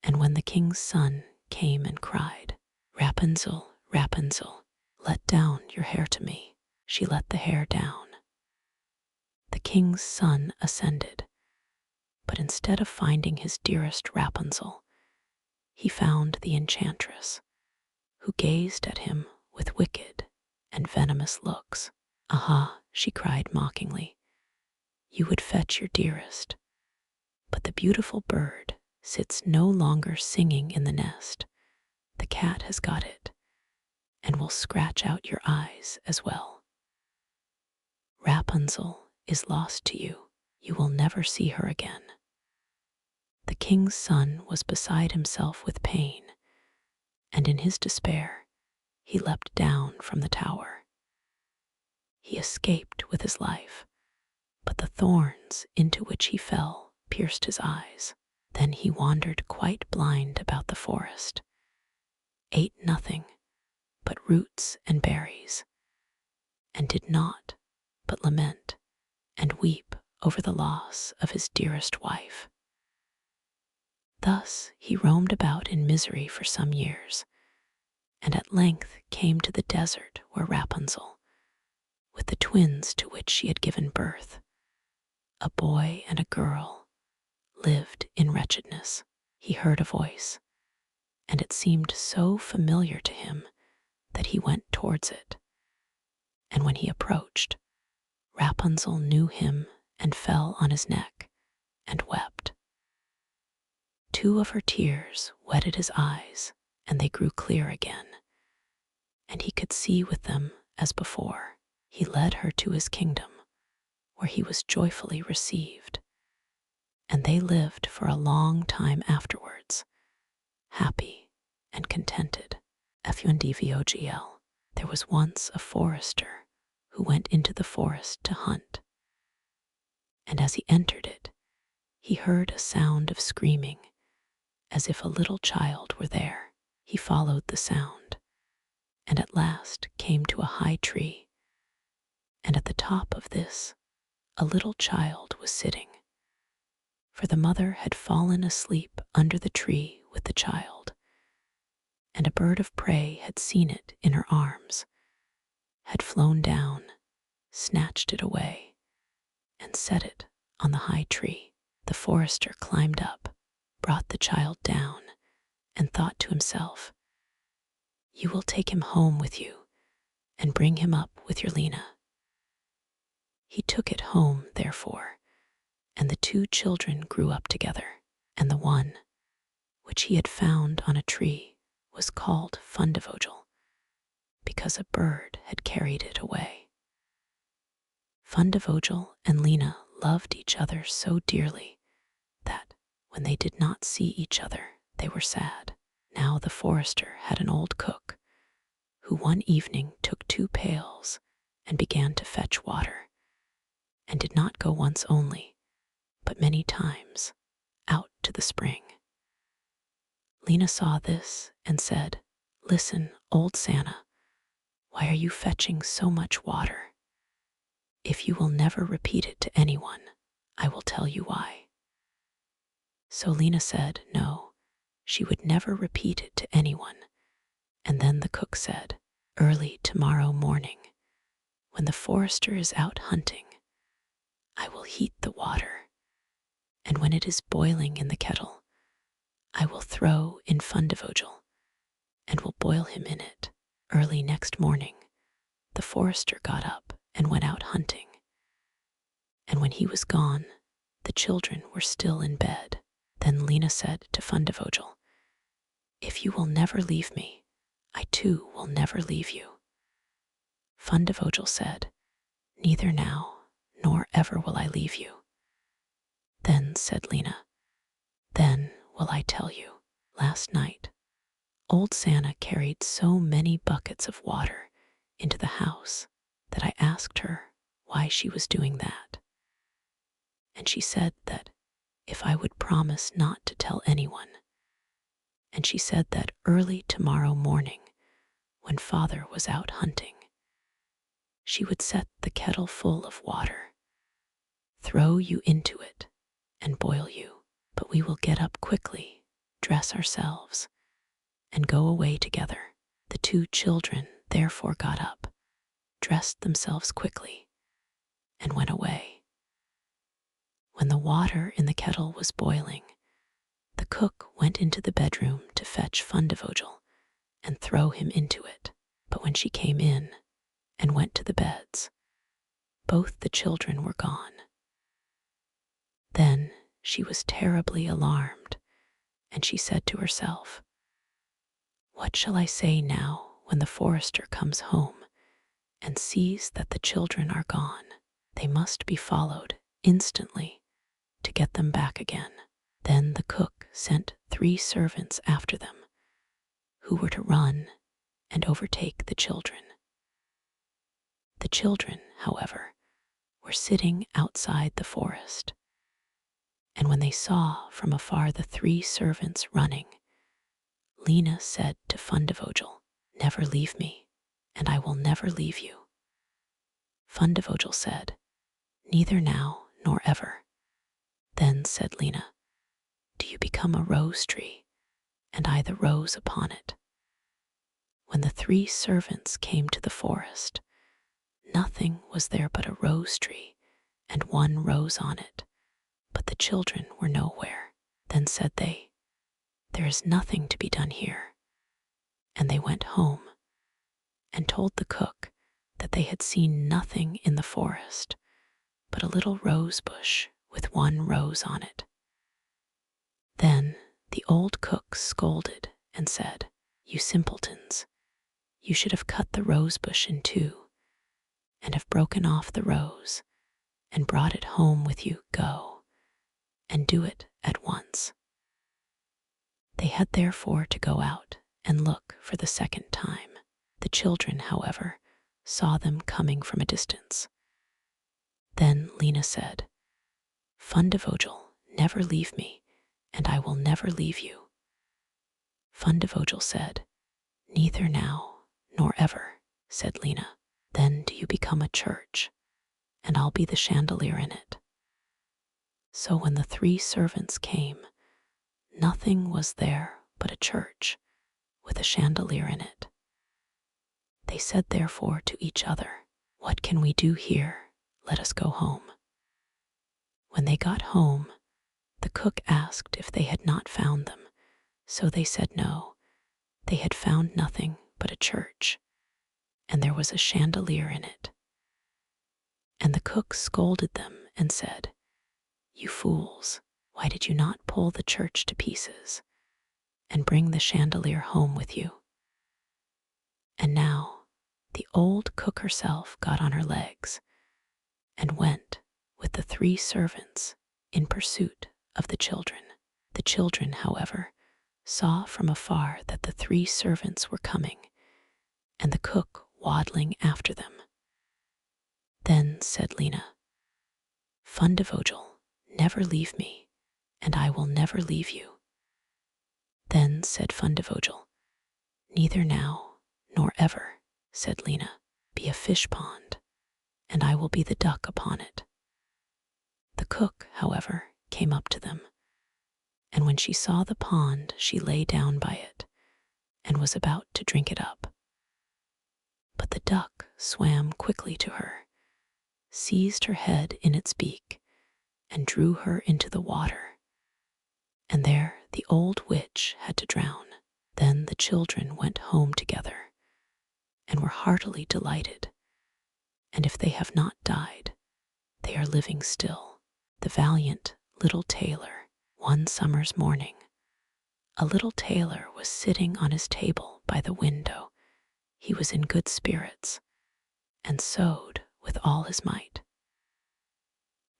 Speaker 1: And when the king's son came and cried, "Rapunzel, Rapunzel, let down your hair to me," she let the hair down. The king's son ascended, but instead of finding his dearest Rapunzel, he found the enchantress, who gazed at him with wicked and venomous looks. "Aha," she cried mockingly, "you would fetch your dearest, but the beautiful bird sits no longer singing in the nest. The cat has got it, and will scratch out your eyes as well. Rapunzel is lost to you. You will never see her again." The king's son was beside himself with pain, and in his despair, he leapt down from the tower. He escaped with his life, but the thorns into which he fell pierced his eyes. Then he wandered quite blind about the forest, ate nothing but roots and berries, and did not but lament and weep over the loss of his dearest wife. Thus he roamed about in misery for some years, and at length came to the desert where Rapunzel, with the twins to which she had given birth, a boy and a girl, lived in wretchedness. He heard a voice, and it seemed so familiar to him that he went towards it. And when he approached, Rapunzel knew him and fell on his neck and wept. 2 of her tears wetted his eyes, and they grew clear again, and he could see with them as before. He led her to his kingdom, where he was joyfully received, and they lived for a long time afterwards, happy and contented. Fundevogel. There was once a forester who went into the forest to hunt, and as he entered it, he heard a sound of screaming, as if a little child were there. He followed the sound, and at last came to a high tree, and at the top of this a little child was sitting, for the mother had fallen asleep under the tree with the child, and a bird of prey had seen it in her arms, had flown down, snatched it away, and set it on the high tree. The forester climbed up, brought the child down, and thought to himself, "You will take him home with you, and bring him up with your Lena." He took it home, therefore, and the 2 children grew up together, and the one, which he had found on a tree, was called Fundevogel, because a bird had carried it away. Fundevogel and Lena loved each other so dearly that, when they did not see each other, they were sad. Now the forester had an old cook, who one evening took 2 pails and began to fetch water, and did not go once only, but many times, out to the spring. Lena saw this and said, "Listen, old Santa, why are you fetching so much water? If you will never repeat it to anyone, I will tell you why." So Lena said no, she would never repeat it to anyone. And then the cook said, "Early tomorrow morning, when the forester is out hunting, I will heat the water, and when it is boiling in the kettle, I will throw in Fundevogel, and will boil him in it." Early next morning, the forester got up and went out hunting. And when he was gone, the children were still in bed. Then Lena said to Fundevogel, "If you will never leave me, I too will never leave you." Fundevogel said, "Neither now nor ever will I leave you." Then said Lena, "Then will I tell you. Last night, old Santa carried so many buckets of water into the house that I asked her why she was doing that. And she said that if I would promise not to tell anyone, and she said that early tomorrow morning, when Father was out hunting, she would set the kettle full of water, throw you into it, and boil you. But we will get up quickly, dress ourselves, and go away together." The 2 children therefore got up, dressed themselves quickly, and went away. When the water in the kettle was boiling, the cook went into the bedroom to fetch Fundevogel and throw him into it. But when she came in and went to the beds, both the children were gone. Then she was terribly alarmed, and she said to herself, "What shall I say now when the forester comes home and sees that the children are gone? They must be followed instantly to get them back again." Then the cook sent 3 servants after them, who were to run and overtake the children. The children, however, were sitting outside the forest, and when they saw from afar the 3 servants running, Lena said to Fundevogel, "Never leave me, and I will never leave you." Fundevogel said, "Neither now nor ever." Then said Lena, "Do you become a rose tree, and I the rose upon it." When the 3 servants came to the forest, nothing was there but a rose tree and 1 rose on it, but the children were nowhere. Then said they, "There is nothing to be done here." And they went home and told the cook that they had seen nothing in the forest but a little rose bush with 1 rose on it. Then the old cook scolded and said, "You simpletons, you should have cut the rose bush in 2 and have broken off the rose and brought it home with you. Go and do it at once." They had therefore to go out and look for the 2nd time. The children, however, saw them coming from a distance. Then Lena said, "Fundevogel, never leave me, and I will never leave you." Fundevogel said, "Neither now nor ever," said Lena. "Then do you become a church, and I'll be the chandelier in it." So when the 3 servants came, nothing was there but a church with a chandelier in it. They said therefore to each other, "What can we do here? Let us go home." When they got home, the cook asked if they had not found them, so they said no, they had found nothing but a church, and there was a chandelier in it. And the cook scolded them and said, "You fools, why did you not pull the church to pieces and bring the chandelier home with you?" And now the old cook herself got on her legs and went with the 3 servants in pursuit of the children. The children, however, saw from afar that the 3 servants were coming, and the cook waddling after them. Then said Lena, "Fundevogel, never leave me, and I will never leave you." Then said Fundevogel, "Neither now nor ever," said Lena. "Be a fish pond, and I will be the duck upon it." The cook, however, came up to them, and when she saw the pond, she lay down by it, and was about to drink it up. But the duck swam quickly to her, seized her head in its beak, and drew her into the water. And there the old witch had to drown. Then the children went home together, and were heartily delighted. And if they have not died, they are living still. The valiant little tailor. One summer's morning, a little tailor was sitting on his table by the window. He was in good spirits, and sewed with all his might.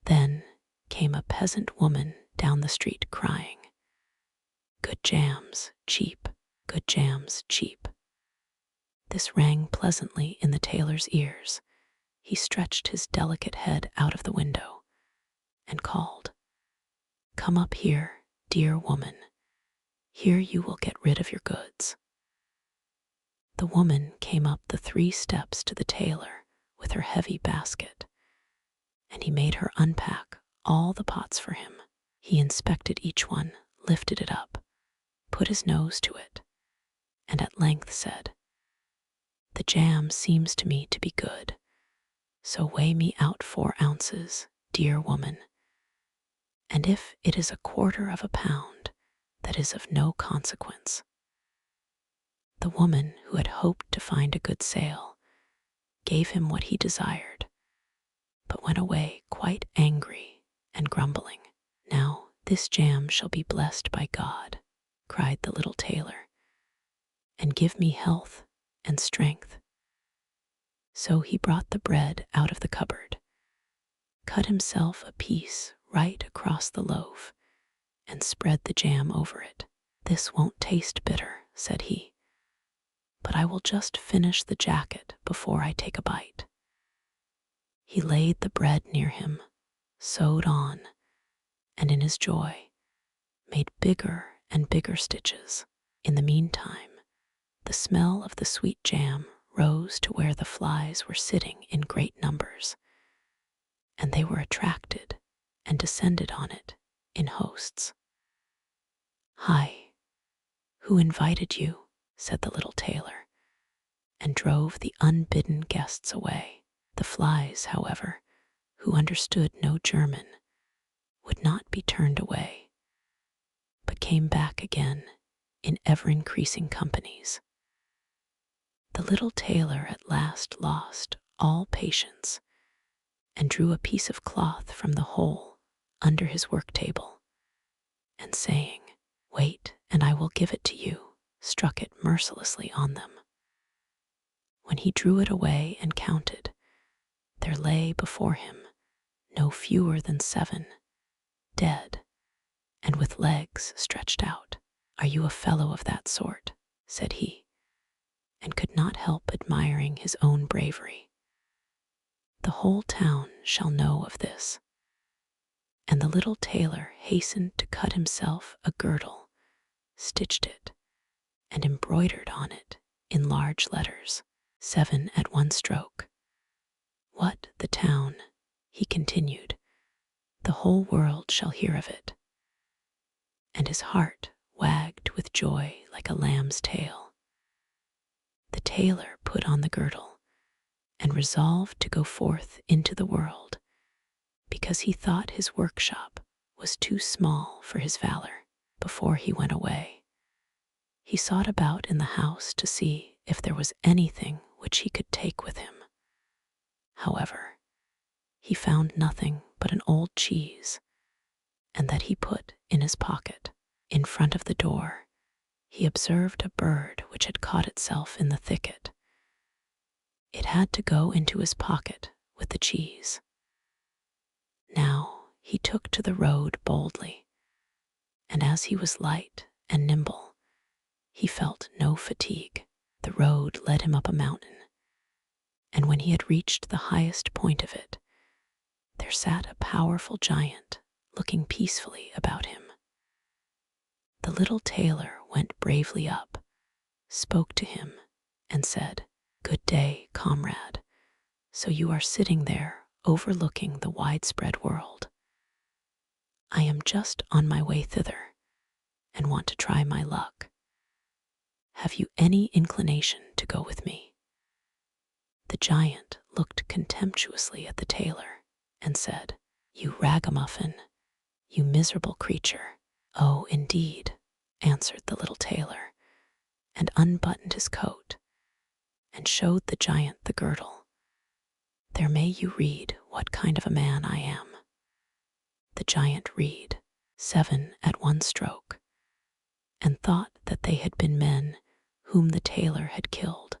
Speaker 1: Then came a peasant woman down the street crying, "Good jams, cheap, good jams, cheap." This rang pleasantly in the tailor's ears. He stretched his delicate head out of the window and called, "Come up here, dear woman. Here you will get rid of your goods." The woman came up the 3 steps to the tailor with her heavy basket, and he made her unpack all the pots for him. He inspected each one, lifted it up, put his nose to it, and at length said, "The jam seems to me to be good, so weigh me out 4 ounces, dear woman. And if it is 1/4 of a pound, that is of no consequence." The woman, who had hoped to find a good sale, gave him what he desired, but went away quite angry and grumbling. "Now this jam shall be blessed by God," cried the little tailor, "and give me health and strength." So he brought the bread out of the cupboard, cut himself a piece right across the loaf, and spread the jam over it. "This won't taste bitter," said he, "but I will just finish the jacket before I take a bite." He laid the bread near him, sewed on, and in his joy made bigger and bigger stitches. In the meantime, the smell of the sweet jam rose to where the flies were sitting in great numbers, and they were attracted and descended on it in hosts. "Hi, who invited you?" said the little tailor, and drove the unbidden guests away. The flies, however, who understood no German, would not be turned away, but came back again in ever-increasing companies. The little tailor at last lost all patience, and drew a piece of cloth from the hole under his work table, and saying, "Wait, and I will give it to you," struck it mercilessly on them. When he drew it away and counted, there lay before him no fewer than 7, dead, and with legs stretched out. "Are you a fellow of that sort?" said he, and could not help admiring his own bravery. "The whole town shall know of this." And the little tailor hastened to cut himself a girdle, stitched it, and embroidered on it in large letters, 7 at one stroke. "What, the town?" he continued. "The whole world shall hear of it." And his heart wagged with joy like a lamb's tail. The tailor put on the girdle and resolved to go forth into the world, because he thought his workshop was too small for his valor. Before he went away, he sought about in the house to see if there was anything which he could take with him. However, he found nothing but an old cheese, and that he put in his pocket. In front of the door, he observed a bird which had caught itself in the thicket. It had to go into his pocket with the cheese. Now he took to the road boldly, and as he was light and nimble, he felt no fatigue. The road led him up a mountain, and when he had reached the highest point of it, there sat a powerful giant looking peacefully about him. The little tailor went bravely up, spoke to him, and said, "Good day, comrade. So you are sitting there overlooking the widespread world. I am just on my way thither and want to try my luck. Have you any inclination to go with me?" The giant looked contemptuously at the tailor and said, "You ragamuffin, you miserable creature." "Oh, indeed," answered the little tailor, and unbuttoned his coat and showed the giant the girdle. "There may you read what kind of a man I am." The giant read 7 at one stroke, and thought that they had been men whom the tailor had killed,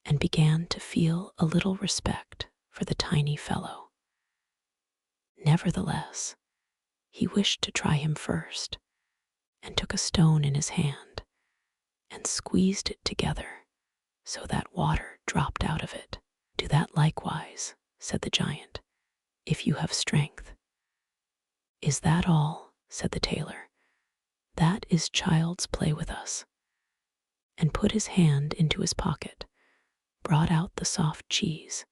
Speaker 1: and began to feel a little respect for the tiny fellow. Nevertheless, he wished to try him first, and took a stone in his hand and squeezed it together so that water dropped out of it. "Do that likewise," said the giant, "if you have strength." "Is that all?" said the tailor. "That is child's play with us," and put his hand into his pocket, brought out the soft cheese,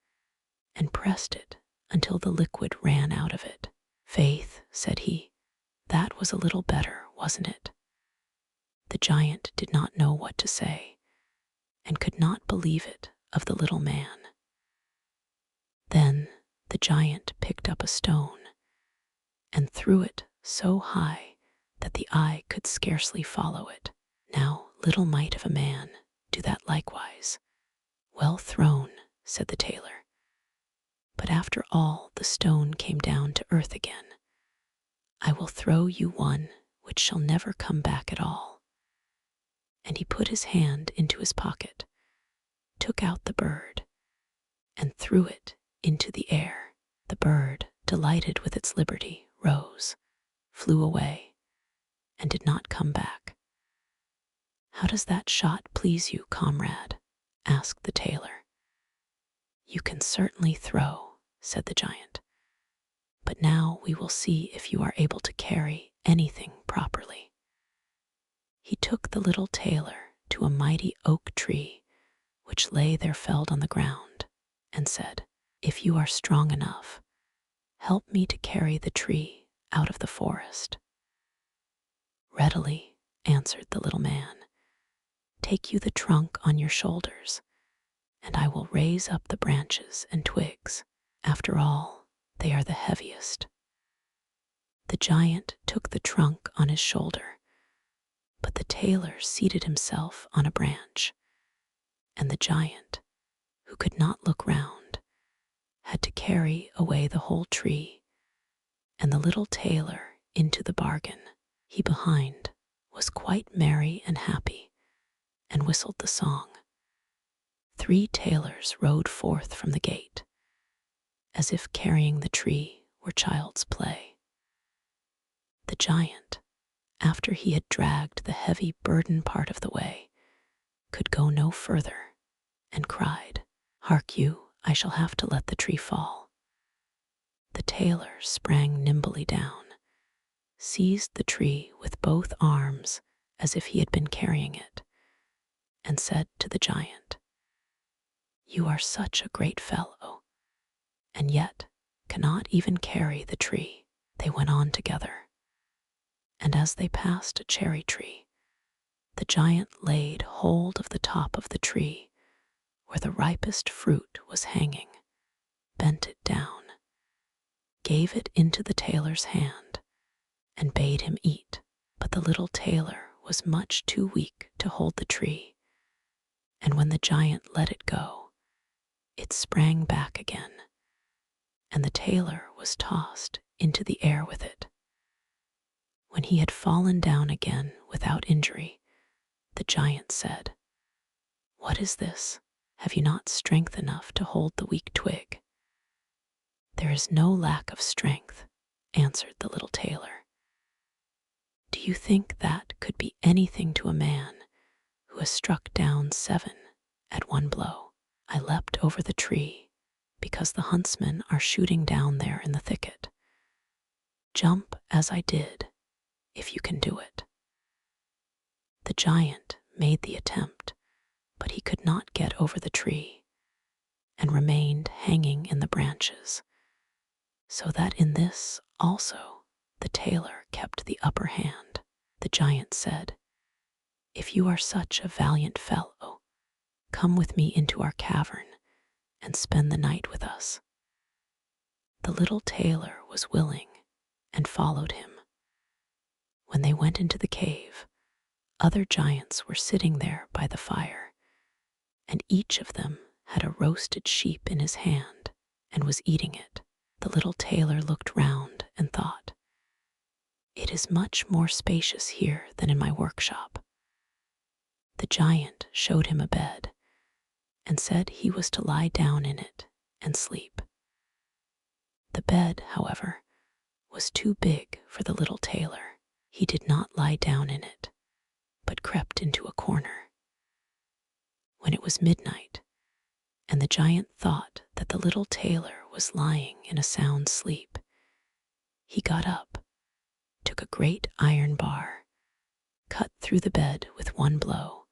Speaker 1: and pressed it until the liquid ran out of it. "Faith," said he, "that was a little better, wasn't it?" The giant did not know what to say, and could not believe it of the little man. Then the giant picked up a stone and threw it so high that the eye could scarcely follow it. "Now, little mite of a man, do that likewise." "Well thrown," said the tailor. "But after all the stone came down to earth again. I will throw you one which shall never come back at all." And he put his hand into his pocket, took out the bird, and threw it into the air. The bird, delighted with its liberty, rose, flew away, and did not come back. "How does that shot please you, comrade?" asked the tailor. "You can certainly throw," said the giant. "But now we will see if you are able to carry anything properly." He took the little tailor to a mighty oak tree which lay there felled on the ground, and said, "If you are strong enough, help me to carry the tree out of the forest." "Readily," answered the little man. "Take you the trunk on your shoulders, and I will raise up the branches and twigs. After all, they are the heaviest." The giant took the trunk on his shoulder, but the tailor seated himself on a branch, and the giant, who could not look round, had to carry away the whole tree, and the little tailor into the bargain. He behind was quite merry and happy, and whistled the song. 3 tailors rode forth from the gate, as if carrying the tree were child's play. The giant, after he had dragged the heavy burden part of the way, could go no further, and cried, "Hark you, I shall have to let the tree fall." The tailor sprang nimbly down, seized the tree with both arms as if he had been carrying it, and said to the giant, "You are such a great fellow, and yet cannot even carry the tree." They went on together, and as they passed a cherry tree, the giant laid hold of the top of the tree where the ripest fruit was hanging, bent it down, gave it into the tailor's hand, and bade him eat. But the little tailor was much too weak to hold the tree, and when the giant let it go, it sprang back again, and the tailor was tossed into the air with it. When he had fallen down again without injury, the giant said, "What is this? Have you not strength enough to hold the weak twig?" "There is no lack of strength," answered the little tailor. "Do you think that could be anything to a man who has struck down 7 at one blow? I leapt over the tree because the huntsmen are shooting down there in the thicket. Jump as I did, if you can do it." The giant made the attempt, but he could not get over the tree and remained hanging in the branches, so that in this also the tailor kept the upper hand. The giant said, "If you are such a valiant fellow, come with me into our cavern and spend the night with us." The little tailor was willing and followed him. When they went into the cave, other giants were sitting there by the fire, and each of them had a roasted sheep in his hand and was eating it. The little tailor looked round and thought, "It is much more spacious here than in my workshop." The giant showed him a bed and said he was to lie down in it and sleep. The bed, however, was too big for the little tailor. He did not lie down in it, but crept into a corner. When it was midnight, and the giant thought that the little tailor was lying in a sound sleep, he got up, took a great iron bar, cut through the bed with one blow,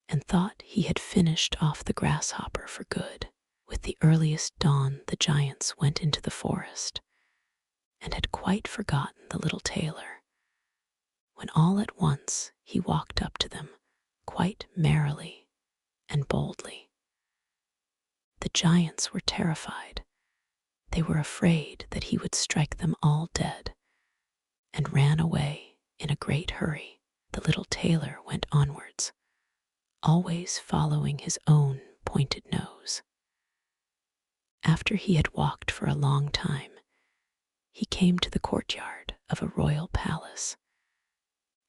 Speaker 1: and thought he had finished off the grasshopper for good. With the earliest dawn, the giants went into the forest, and had quite forgotten the little tailor, when all at once he walked up to them quite merrily and boldly. The giants were terrified. They were afraid that he would strike them all dead, and ran away in a great hurry. The little tailor went onwards, always following his own pointed nose. After he had walked for a long time, he came to the courtyard of a royal palace,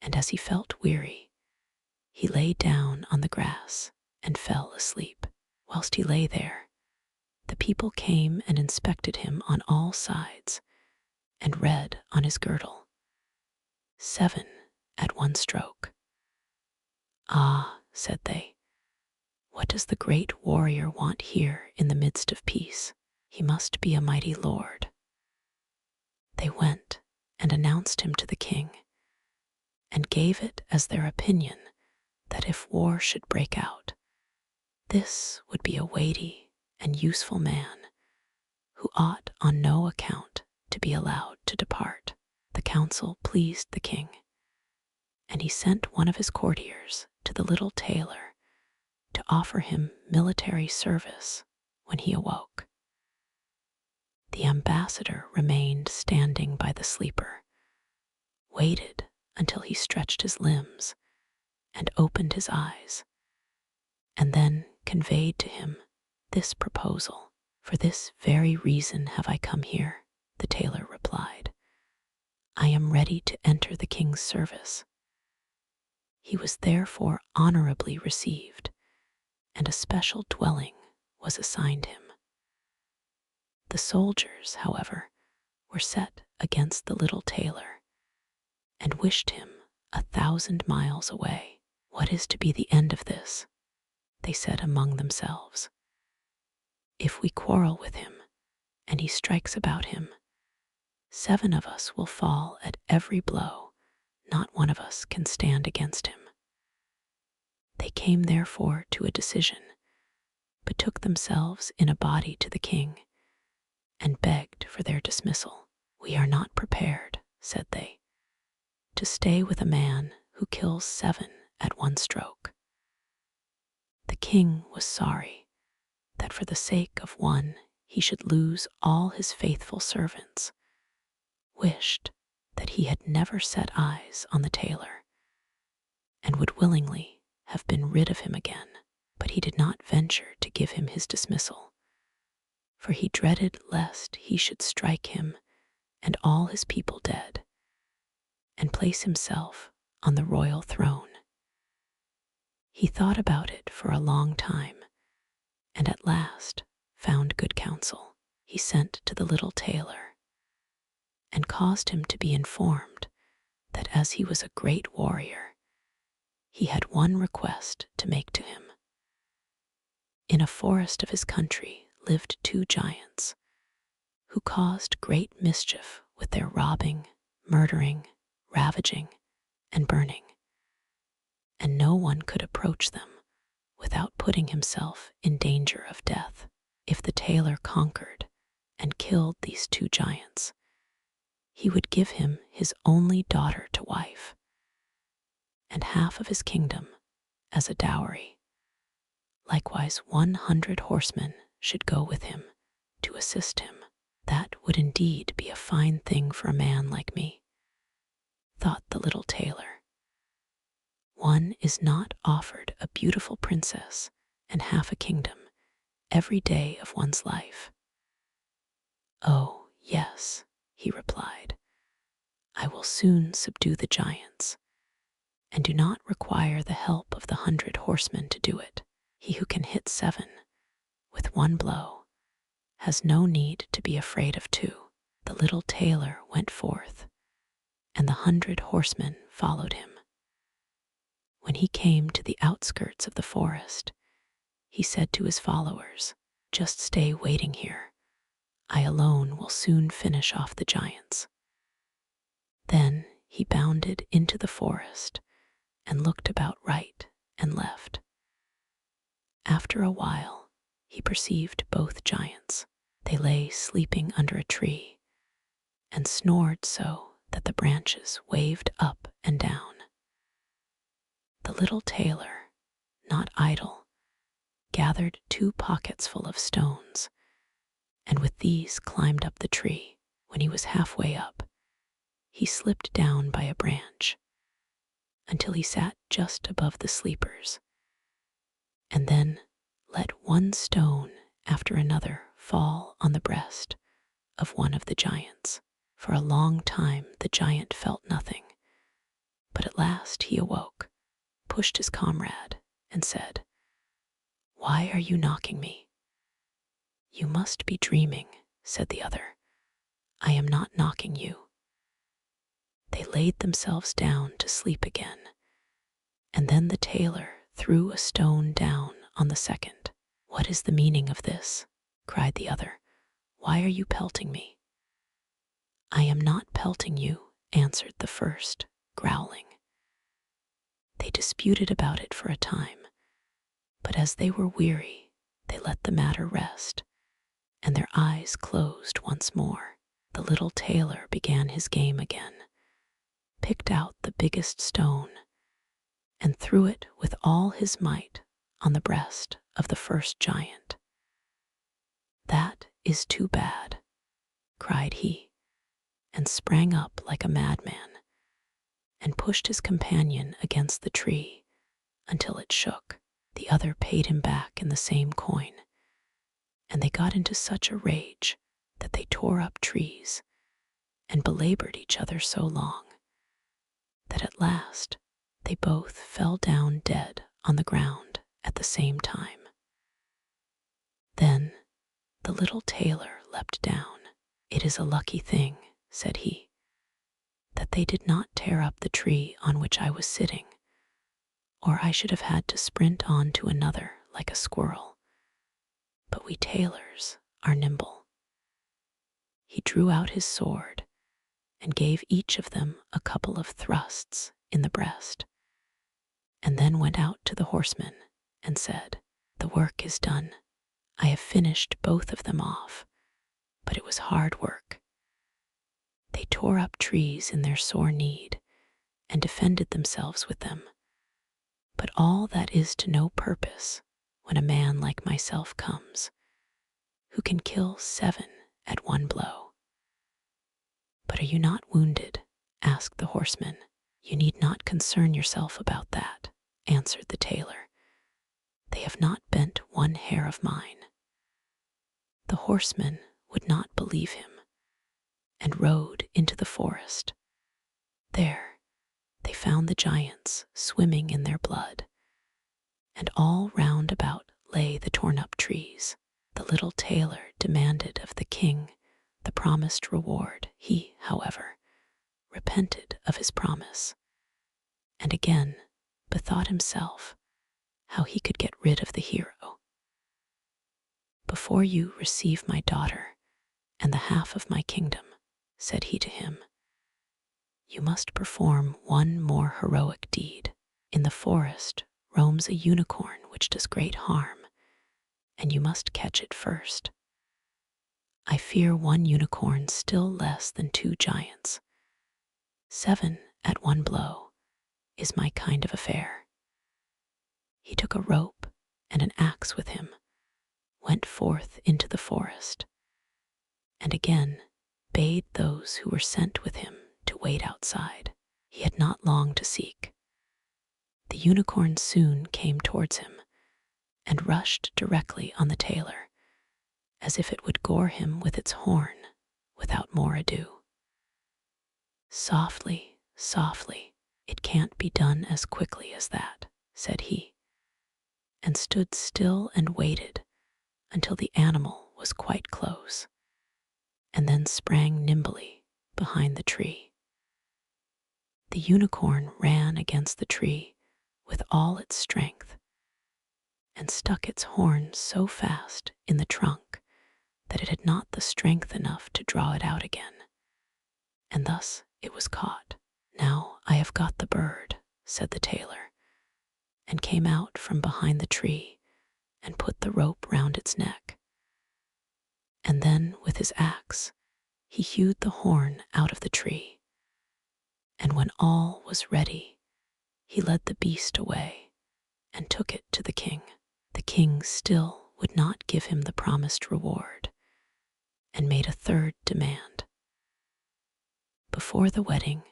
Speaker 1: and as he felt weary, he lay down on the grass and fell asleep. Whilst he lay there, the people came and inspected him on all sides, and read on his girdle, 7 at one stroke. "Ah," said they, "what does the great warrior want here in the midst of peace? He must be a mighty lord." They went and announced him to the king, and gave it as their opinion that if war should break out, this would be a weighty and useful man who ought on no account to be allowed to depart. The counsel pleased the king, and he sent one of his courtiers to the little tailor to offer him military service when he awoke. The ambassador remained standing by the sleeper, waited until he stretched his limbs and opened his eyes, and then conveyed to him this proposal. "For this very reason have I come here," the tailor replied. "I am ready to enter the king's service." He was therefore honorably received, and a special dwelling was assigned him. The soldiers, however, were set against the little tailor, and wished him 1,000 miles away. "What is to be the end of this?" they said among themselves. "If we quarrel with him, and he strikes about him, 7 of us will fall at every blow, not one of us can stand against him." They came therefore to a decision, betook themselves in a body to the king, and begged for their dismissal. "We are not prepared," said they, "to stay with a man who kills 7 at one stroke." The king was sorry that for the sake of one he should lose all his faithful servants, wished that he had never set eyes on the tailor, and would willingly have been rid of him again, but he did not venture to give him his dismissal, for he dreaded lest he should strike him and all his people dead, and place himself on the royal throne. He thought about it for a long time, and at last found good counsel. he sent to the little tailor, and caused him to be informed that as he was a great warrior, he had one request to make to him. In a forest of his country lived 2 giants, who caused great mischief with their robbing, murdering, ravaging, and burning, and no one could approach them without putting himself in danger of death. If the tailor conquered and killed these 2 giants, he would give him his only daughter to wife, and half of his kingdom as a dowry. Likewise, 100 horsemen should go with him to assist him. That would indeed be a fine thing for a man like me, thought the little tailor. One is not offered a beautiful princess and half a kingdom every day of one's life. Oh, yes, he replied. I will soon subdue the giants, and do not require the help of the 100 horsemen to do it. He who can hit 7 with one blow has no need to be afraid of 2. The little tailor went forth, and the 100 horsemen followed him. When he came to the outskirts of the forest, he said to his followers, "Just stay waiting here. I alone will soon finish off the giants." Then he bounded into the forest and looked about right and left. After a while, he perceived both giants. They lay sleeping under a tree and snored so that the branches waved up and down. The little tailor, not idle, gathered 2 pockets full of stones, and with these climbed up the tree. When he was halfway up, he slipped down by a branch until he sat just above the sleepers, and then let one stone after another fall on the breast of one of the giants. For a long time the giant felt nothing, but at last he awoke, pushed his comrade, and said, "Why are you knocking me?" "You must be dreaming," said the other. "I am not knocking you." They laid themselves down to sleep again, and then the tailor threw a stone down on the second. "What is the meaning of this?" cried the other. "Why are you pelting me?" "I am not pelting you," answered the first, growling. They disputed about it for a time, but as they were weary, they let the matter rest, and their eyes closed once more. The little tailor began his game again, picked out the biggest stone, and threw it with all his might on the breast of the first giant. "That is too bad," cried he, and sprang up like a madman, and pushed his companion against the tree until it shook. The other paid him back in the same coin, and they got into such a rage that they tore up trees and belabored each other so long that at last they both fell down dead on the ground at the same time. Then the little tailor leapt down. "It is a lucky thing," said he, "that they did not tear up the tree on which I was sitting, or I should have had to sprint on to another like a squirrel. But we tailors are nimble." He drew out his sword and gave each of them a couple of thrusts in the breast, and then went out to the horsemen and said, "The work is done. I have finished both of them off, but it was hard work." They tore up trees in their sore need and defended themselves with them, but all that is to no purpose when a man like myself comes, who can kill 7 at one blow. "But are you not wounded?" asked the horseman. "You need not concern yourself about that," answered the tailor. "They have not bent one hair of mine." The horsemen would not believe him, and rode into the forest. There they found the giants swimming in their blood, and all round about lay the torn-up trees. The little tailor demanded of the king the promised reward. He, however, repented of his promise, and again bethought himself how he could get rid of the hero. "Before you receive my daughter and the half of my kingdom," said he to him, "you must perform one more heroic deed. In the forest roams a unicorn which does great harm, and you must catch it first. I fear one unicorn still less than 2 giants. 7 at one blow is my kind of affair." He took a rope and an axe with him, went forth into the forest, and again bade those who were sent with him to wait outside. He had not long to seek. The unicorn soon came towards him and rushed directly on the tailor, as if it would gore him with its horn without more ado. "Softly, softly, it can't be done as quickly as that," said he, and stood still and waited until the animal was quite close, and then sprang nimbly behind the tree. The unicorn ran against the tree with all its strength, and stuck its horn so fast in the trunk that it had not the strength enough to draw it out again, and thus it was caught. "Now I have got the bird," said the tailor, and came out from behind the tree and put the rope round its neck. And then with his axe he hewed the horn out of the tree, and when all was ready, he led the beast away and took it to the king. The king still would not give him the promised reward, and made a 3rd demand. Before the wedding,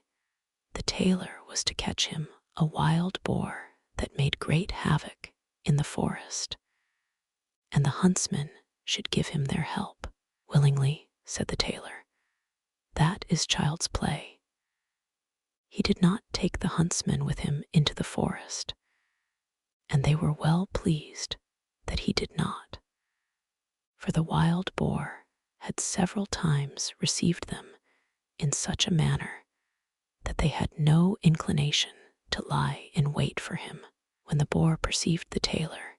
Speaker 1: the tailor was to catch him a wild boar that made great havoc in the forest, and the huntsmen should give him their help. "Willingly," said the tailor. "That is child's play." He did not take the huntsmen with him into the forest, and they were well pleased that he did not, for the wild boar had several times received them in such a manner that they had no inclination to lie in wait for him. When the boar perceived the tailor,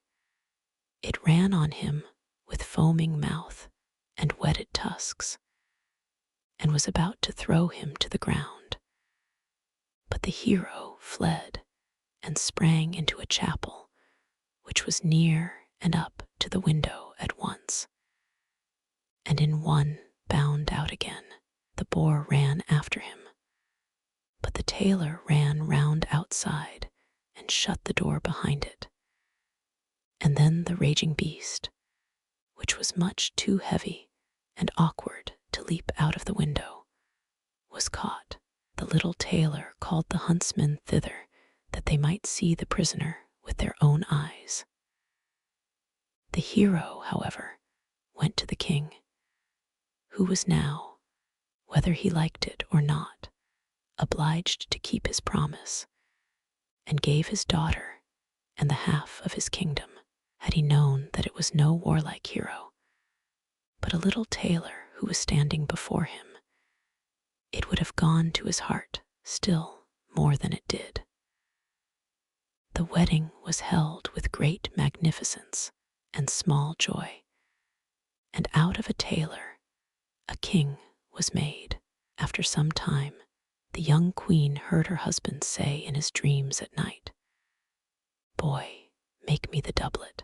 Speaker 1: it ran on him with foaming mouth and whetted tusks, and was about to throw him to the ground. But the hero fled and sprang into a chapel, which was near and up to the window at once, and in one bound out again. The boar ran after him, but the tailor ran round outside and shut the door behind it. And then the raging beast, which was much too heavy and awkward to leap out of the window, was caught. The little tailor called the huntsmen thither that they might see the prisoner with their own eyes. The hero, however, went to the king, who was now, whether he liked it or not, obliged to keep his promise, and gave his daughter and the half of his kingdom. Had he known that it was no warlike hero, but a little tailor who was standing before him, it would have gone to his heart still more than it did. The wedding was held with great magnificence and small joy, and out of a tailor a king was made. After some time, the young queen heard her husband say in his dreams at night, "Boy, make me the doublet,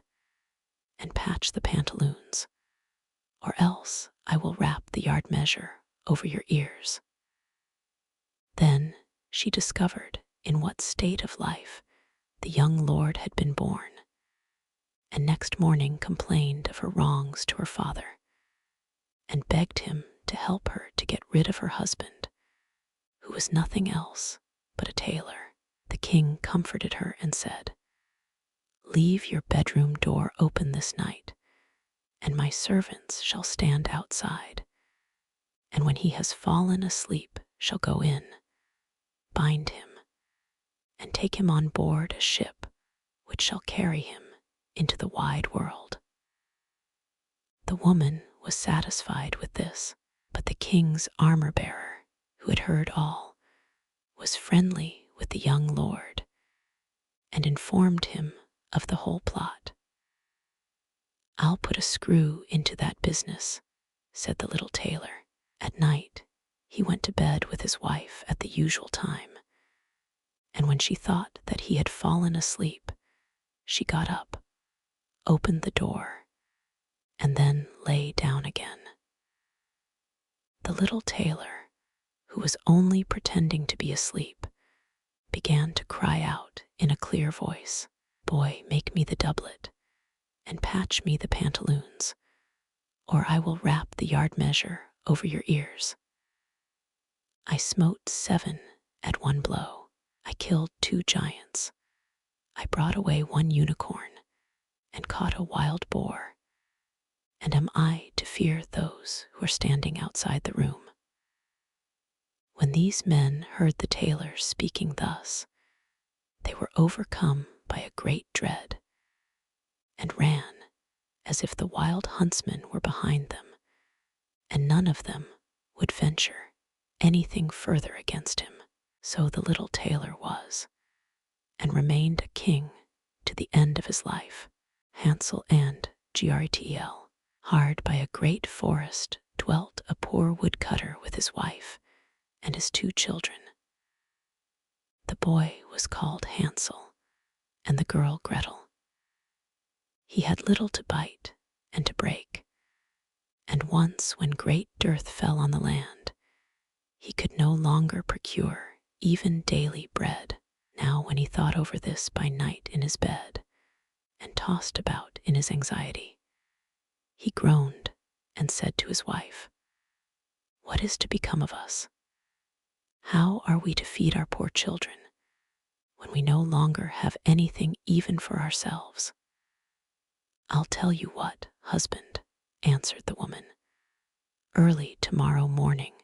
Speaker 1: and patch the pantaloons, or else I will wrap the yard measure over your ears." Then she discovered in what state of life the young lord had been born, and next morning complained of her wrongs to her father, and begged him to help her to get rid of her husband, who was nothing else but a tailor. The king comforted her and said, "Leave your bedroom door open this night, and my servants shall stand outside, and when he has fallen asleep shall go in, bind him, and take him on board a ship which shall carry him into the wide world." woman was satisfied with this, but the king's armor-bearer, who had heard all, was friendly with the young lord and informed him of the whole plot. "I'll put a screw into that business," said the little tailor. At night, he went to bed with his wife at the usual time, and when she thought that he had fallen asleep, she got up, opened the door, and then lay down again. The little tailor, who was only pretending to be asleep, began to cry out in a clear voice, "Boy, make me the doublet, and patch me the pantaloons, or I will wrap the yard measure over your ears." I smote 7 at one blow. I killed 2 giants. I brought away 1 unicorn and caught a wild boar. And am I to fear those who are standing outside the room? When these men heard the tailor speaking thus, they were overcome by a great dread and ran as if the wild huntsmen were behind them, and none of them would venture anything further against him. So the little tailor was, and remained a king to the end of his life. Hansel and Gretel. Hard by a great forest dwelt a poor woodcutter with his wife and his 2 children. The boy was called Hansel, and the girl Gretel. He had little to bite and to break, and once when great dearth fell on the land, he could no longer procure even daily bread. Now when he thought over this by night in his bed, and tossed about in his anxiety, he groaned and said to his wife, "What is to become of us? How are we to feed our poor children when we no longer have anything even for ourselves?" "I'll tell you what, husband," answered the woman. "Early tomorrow morning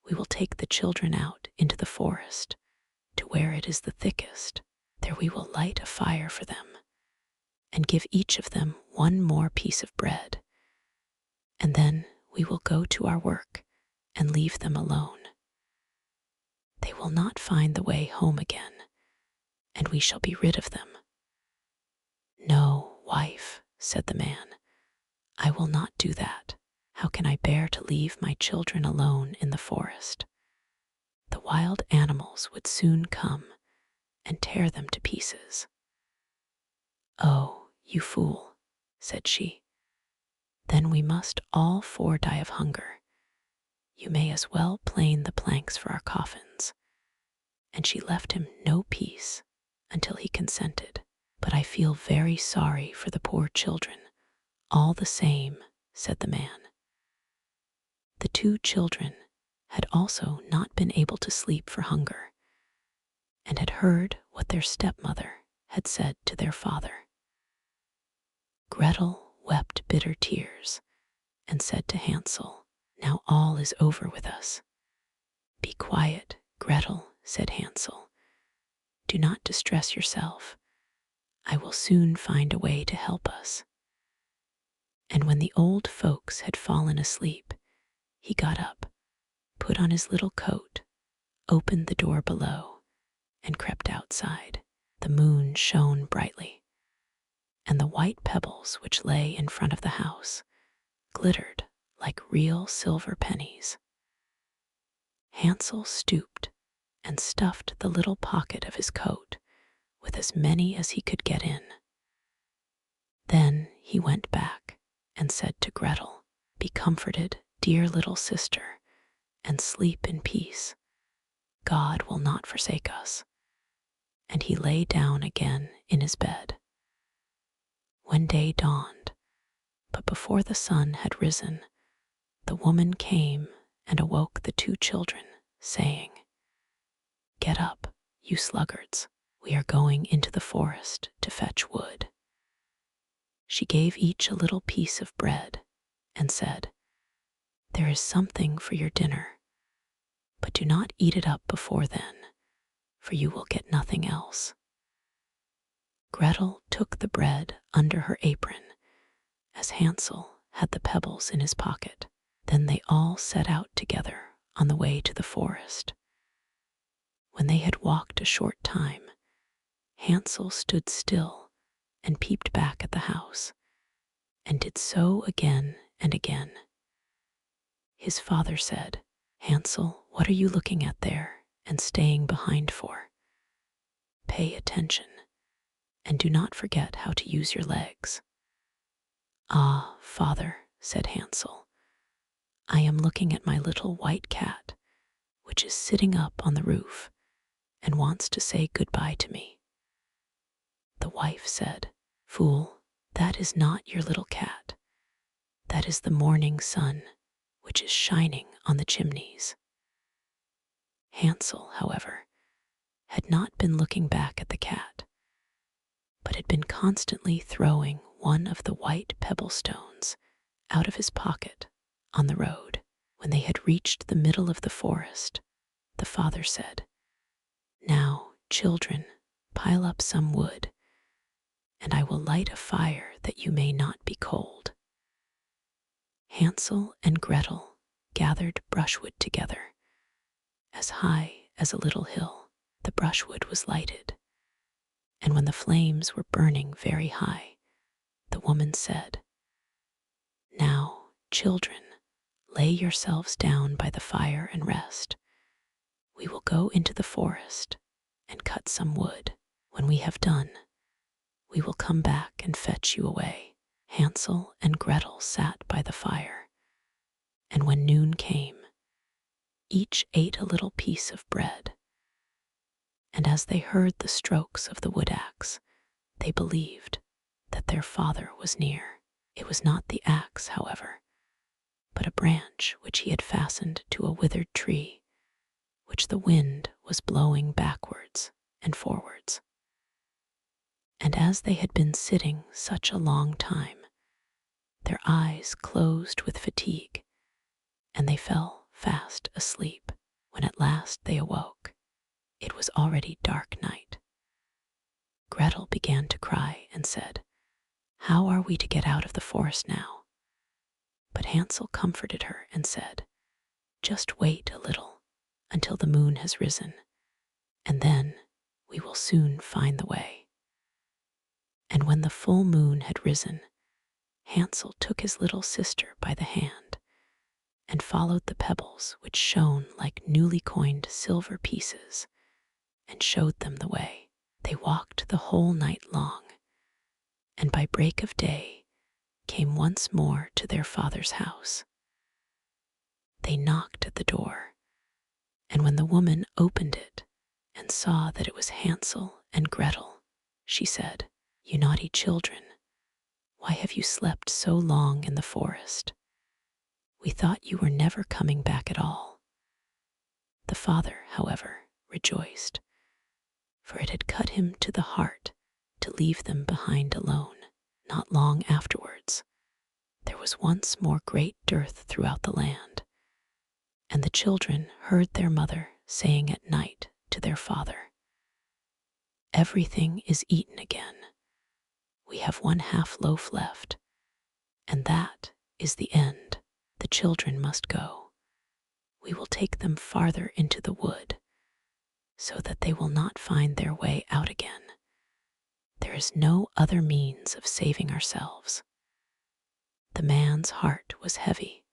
Speaker 1: we will take the children out into the forest to where it is the thickest. There we will light a fire for them and give each of them 1 more piece of bread, and then we will go to our work and leave them alone. They will not find the way home again, and we shall be rid of them." "No, wife," said the man, "I will not do that. How can I bear to leave my children alone in the forest? The wild animals would soon come and tear them to pieces." "Oh, you fool," said she. "Then we must all 4 die of hunger. You may as well plane the planks for our coffins." And she left him no peace until he consented. "But I feel very sorry for the poor children, all the same," said the man. The 2 children had also not been able to sleep for hunger, and had heard what their stepmother had said to their father. Gretel wept bitter tears and said to Hansel, "Now all is over with us." "Be quiet, Gretel," said Hansel. "Do not distress yourself. I will soon find a way to help us." And when the old folks had fallen asleep, he got up, put on his little coat, opened the door below, and crept outside. The moon shone brightly, and the white pebbles which lay in front of the house glittered like real silver pennies. Hansel stooped and stuffed the little pocket of his coat with as many as he could get in. Then he went back and said to Gretel, "Be comforted, dear little sister, and sleep in peace. God will not forsake us." And he lay down again in his bed. When day dawned, but before the sun had risen, the woman came and awoke the 2 children, saying, "Get up, you sluggards. We are going into the forest to fetch wood." She gave each a little piece of bread and said, "There is something for your dinner, but do not eat it up before then, for you will get nothing else." Gretel took the bread under her apron, as Hansel had the pebbles in his pocket. Then they all set out together on the way to the forest. When they had walked a short time, Hansel stood still and peeped back at the house, and did so again and again. His father said, "Hansel, what are you looking at there and staying behind for? Pay attention, and do not forget how to use your legs." "Ah, father," said Hansel, "I am looking at my little white cat, which is sitting up on the roof and wants to say goodbye to me." The wife said, "Fool, that is not your little cat. That is the morning sun, which is shining on the chimneys." Hansel, however, had not been looking back at the cat, but had been constantly throwing one of the white pebble stones out of his pocket on the road. When they had reached the middle of the forest, the father said, "Now, children, pile up some wood, and I will light a fire that you may not be cold." Hansel and Gretel gathered brushwood together. As high as a little hill, the brushwood was lighted, and when the flames were burning very high, the woman said, "Now, children, lay yourselves down by the fire and rest. We will go into the forest and cut some wood. When we have done, we will come back and fetch you away." Hansel and Gretel sat by the fire, and when noon came, each ate a little piece of bread. And as they heard the strokes of the wood axe, they believed that their father was near. It was not the axe, however, but a branch which he had fastened to a withered tree, which the wind was blowing backwards and forwards. And as they had been sitting such a long time, their eyes closed with fatigue, and they fell fast asleep. When at last they awoke, it was already dark night. Gretel began to cry and said, "How are we to get out of the forest now?" But Hansel comforted her and said, "Just wait a little until the moon has risen, and then we will soon find the way." And when the full moon had risen, Hansel took his little sister by the hand and followed the pebbles which shone like newly coined silver pieces and showed them the way. They walked the whole night long, and by break of day came once more to their father's house. They knocked at the door, and when the woman opened it and saw that it was Hansel and Gretel, she said, "You naughty children, why have you slept so long in the forest? We thought you were never coming back at all." The father, however, rejoiced, for it had cut him to the heart to leave them behind alone. Not long afterwards, there was once more great dearth throughout the land, and the children heard their mother saying at night to their father, "Everything is eaten again. We have 1/2 loaf left, and that is the end. The children must go. We will take them farther into the wood, so that they will not find their way out again. There is no other means of saving ourselves." The man's heart was heavy,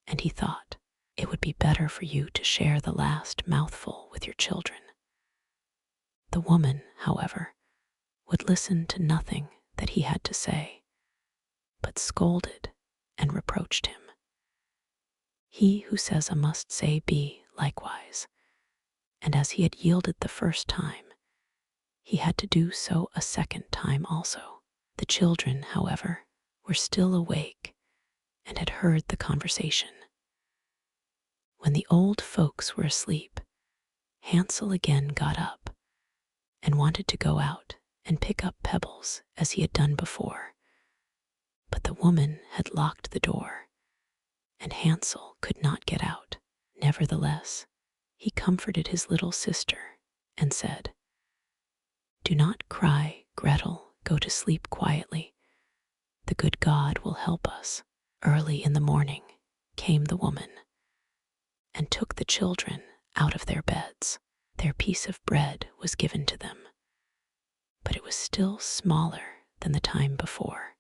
Speaker 1: and he thought, "It would be better for you to share the last mouthful with your children." The woman, however, would listen to nothing that he had to say, but scolded and reproached him. He who says a must say be likewise, and as he had yielded the first time, he had to do so a second time also. The children, however, were still awake and had heard the conversation. When the old folks were asleep, Hansel again got up and wanted to go out and pick up pebbles as he had done before, but the woman had locked the door, and Hansel could not get out. Nevertheless, he comforted his little sister and said, "Do not cry, Gretel, go to sleep quietly. The good God will help us." Early in the morning came the woman and took the children out of their beds. Their piece of bread was given to them, but it was still smaller than the time before.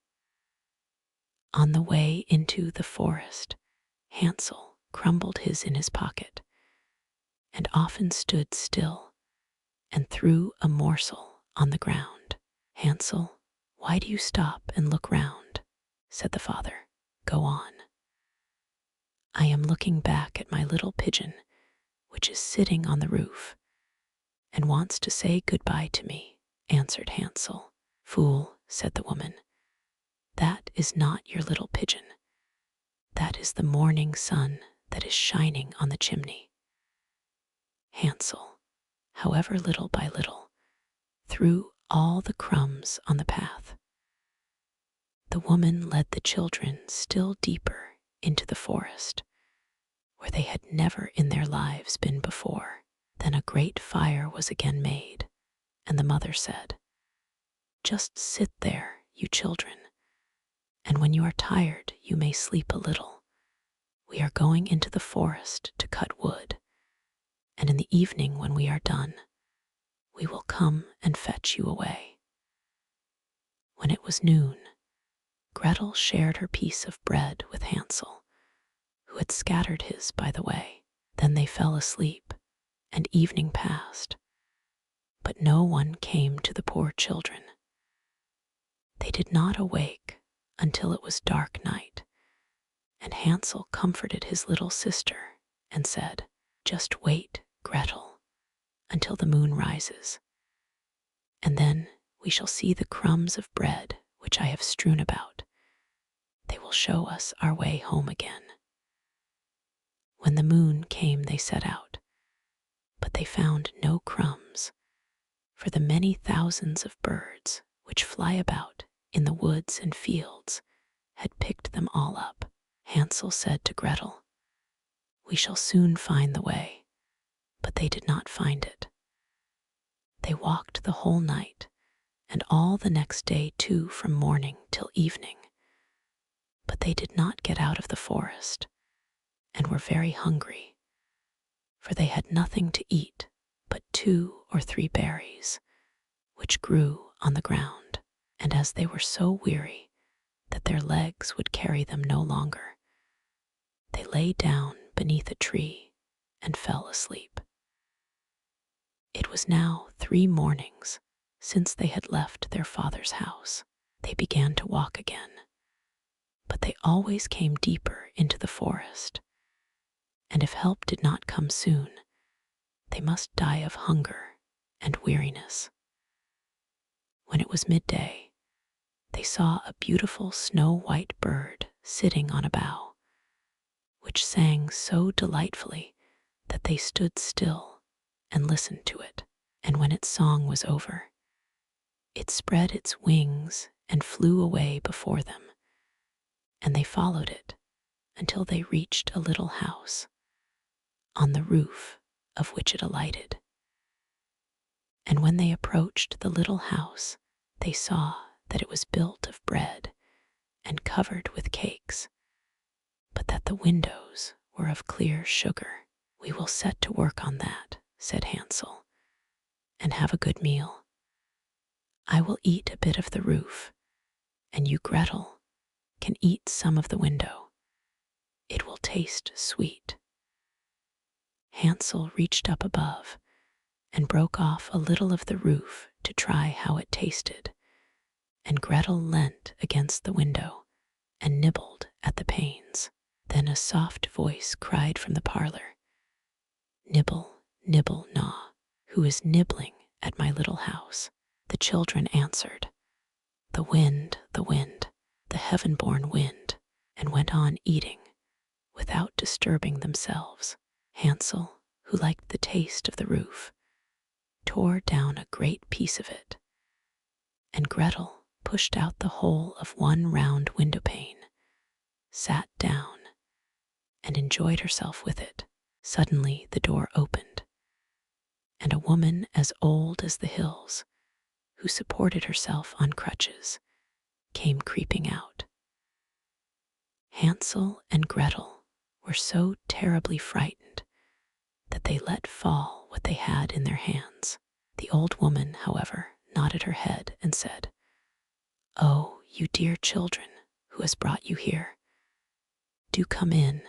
Speaker 1: On the way into the forest, Hansel crumbled his in his pocket and often stood still and threw a morsel on the ground. "Hansel, why do you stop and look round?" said the father. "Go on." "I am looking back at my little pigeon, which is sitting on the roof and wants to say goodbye to me," answered Hansel. "Fool," said the woman, "that is not your little pigeon. That is the morning sun that is shining on the chimney." Hansel, however, little by little, threw all the crumbs on the path. The woman led the children still deeper into the forest, where they had never in their lives been before. Then a great fire was again made, and the mother said, "Just sit there, you children, and when you are tired you may sleep a little. We are going into the forest to cut wood, and in the evening when we are done, we will come and fetch you away." When it was noon, Gretel shared her piece of bread with Hansel, who had scattered his by the way. Then they fell asleep, and evening passed, but no one came to the poor children. They did not awake until it was dark night, and Hansel comforted his little sister and said, "Just wait, Gretel, until the moon rises, and then we shall see the crumbs of bread which I have strewn about. They will show us our way home again." When the moon came they set out, but they found no crumbs, for the many thousands of birds which fly about in the woods and fields had picked them all up. Hansel said to Gretel, "We shall soon find the way," but they did not find it. They walked the whole night, and all the next day too, from morning till evening, but they did not get out of the forest, and were very hungry, for they had nothing to eat but 2 or 3 berries, which grew on the ground. And as they were so weary that their legs would carry them no longer, they lay down beneath a tree and fell asleep. It was now 3 mornings since they had left their father's house. They began to walk again, but they always came deeper into the forest, and if help did not come soon, they must die of hunger and weariness. When it was midday, they saw a beautiful snow-white bird sitting on a bough, which sang so delightfully that they stood still and listened to it. And when its song was over, it spread its wings and flew away before them, and they followed it until they reached a little house, on the roof of which it alighted. And when they approached the little house, they saw that it was built of bread and covered with cakes, but that the windows were of clear sugar. "We will set to work on that," said Hansel, "and have a good meal. I will eat a bit of the roof, and you, Gretel, can eat some of the window. It will taste sweet." Hansel reached up above and broke off a little of the roof to try how it tasted, and Gretel leant against the window and nibbled at the panes. Then a soft voice cried from the parlor, "Nibble, nibble, gnaw, who is nibbling at my little house?" The children answered, the wind, the heaven-born wind," and went on eating without disturbing themselves. Hansel, who liked the taste of the roof, tore down a great piece of it, and Gretel pushed out the whole of one round window pane, sat down, and enjoyed herself with it. Suddenly the door opened, and a woman as old as the hills, who supported herself on crutches, came creeping out. Hansel and Gretel were so terribly frightened that they let fall what they had in their hands. The old woman, however, nodded her head and said, "Oh, you dear children, who has brought you here? Do come in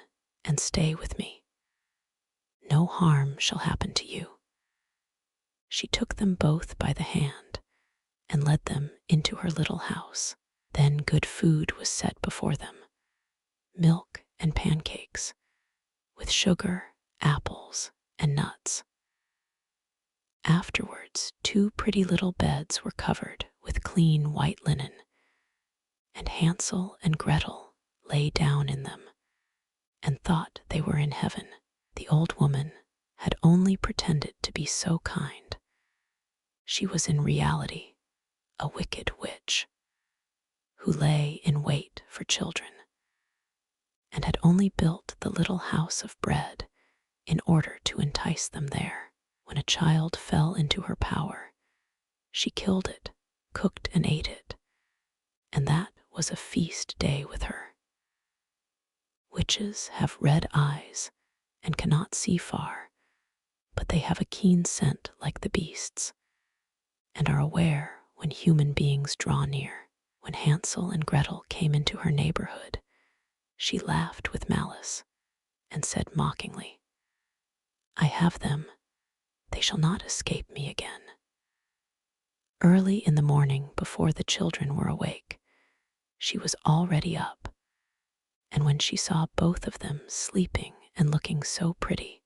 Speaker 1: and stay with me. No harm shall happen to you." She took them both by the hand and led them into her little house. Then good food was set before them, milk and pancakes, with sugar, apples, and nuts. Afterwards, 2 pretty little beds were covered with clean white linen, and Hansel and Gretel lay down in them and thought they were in heaven. The old woman had only pretended to be so kind. She was in reality a wicked witch who lay in wait for children, and had only built the little house of bread in order to entice them there. When a child fell into her power, she killed it, cooked and ate it, and that was a feast day with her. Witches have red eyes and cannot see far, but they have a keen scent like the beasts, and are aware when human beings draw near. When Hansel and Gretel came into her neighborhood, she laughed with malice and said mockingly, "I have them. They shall not escape me again." Early in the morning, before the children were awake, she was already up, and when she saw both of them sleeping and looking so pretty,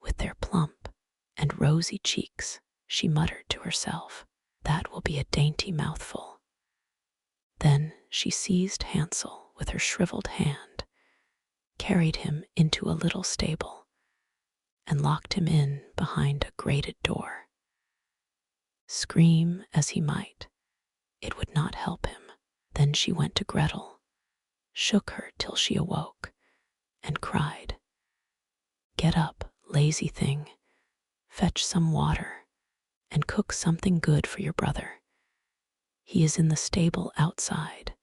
Speaker 1: with their plump and rosy cheeks, she muttered to herself, "That will be a dainty mouthful." Then she seized Hansel with her shriveled hand, carried him into a little stable, and locked him in behind a grated door. Scream as he might, it would not help him. Then she went to Gretel, shook her till she awoke, and cried, "Get up, lazy thing, fetch some water, and cook something good for your brother. He is in the stable outside,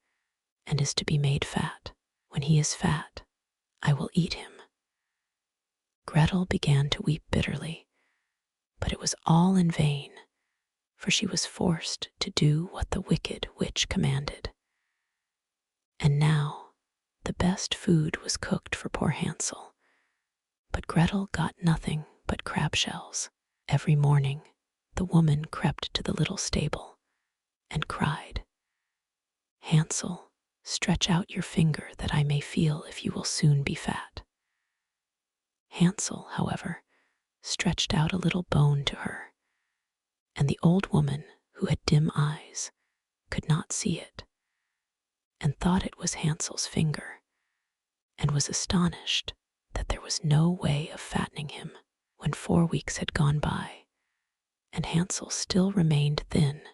Speaker 1: and is to be made fat. When he is fat, I will eat him." Gretel began to weep bitterly, but it was all in vain, for she was forced to do what the wicked witch commanded. And now the best food was cooked for poor Hansel, but Gretel got nothing but crab shells. Every morning the woman crept to the little stable and cried, "Hansel, stretch out your finger that I may feel if you will soon be fat." Hansel, however, stretched out a little bone to her, and the old woman, who had dim eyes, could not see it, and thought it was Hansel's finger, and was astonished that there was no way of fattening him. When 4 weeks had gone by, and Hansel still remained thin,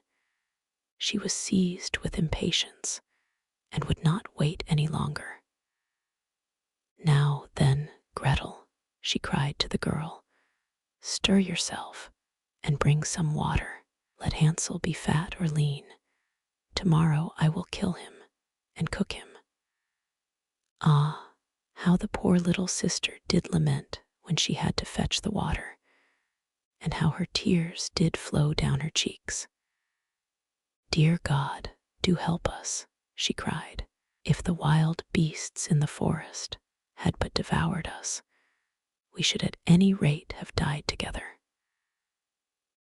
Speaker 1: she was seized with impatience, and would not wait any longer. "Now, then, Gretel," she cried to the girl, "stir yourself, and bring some water. Let Hansel be fat or lean. Tomorrow I will kill him, and cook him." Ah, how the poor little sister did lament when she had to fetch the water, and how her tears did flow down her cheeks. "Dear God, do help us," she cried. "If the wild beasts in the forest had but devoured us, we should at any rate have died together."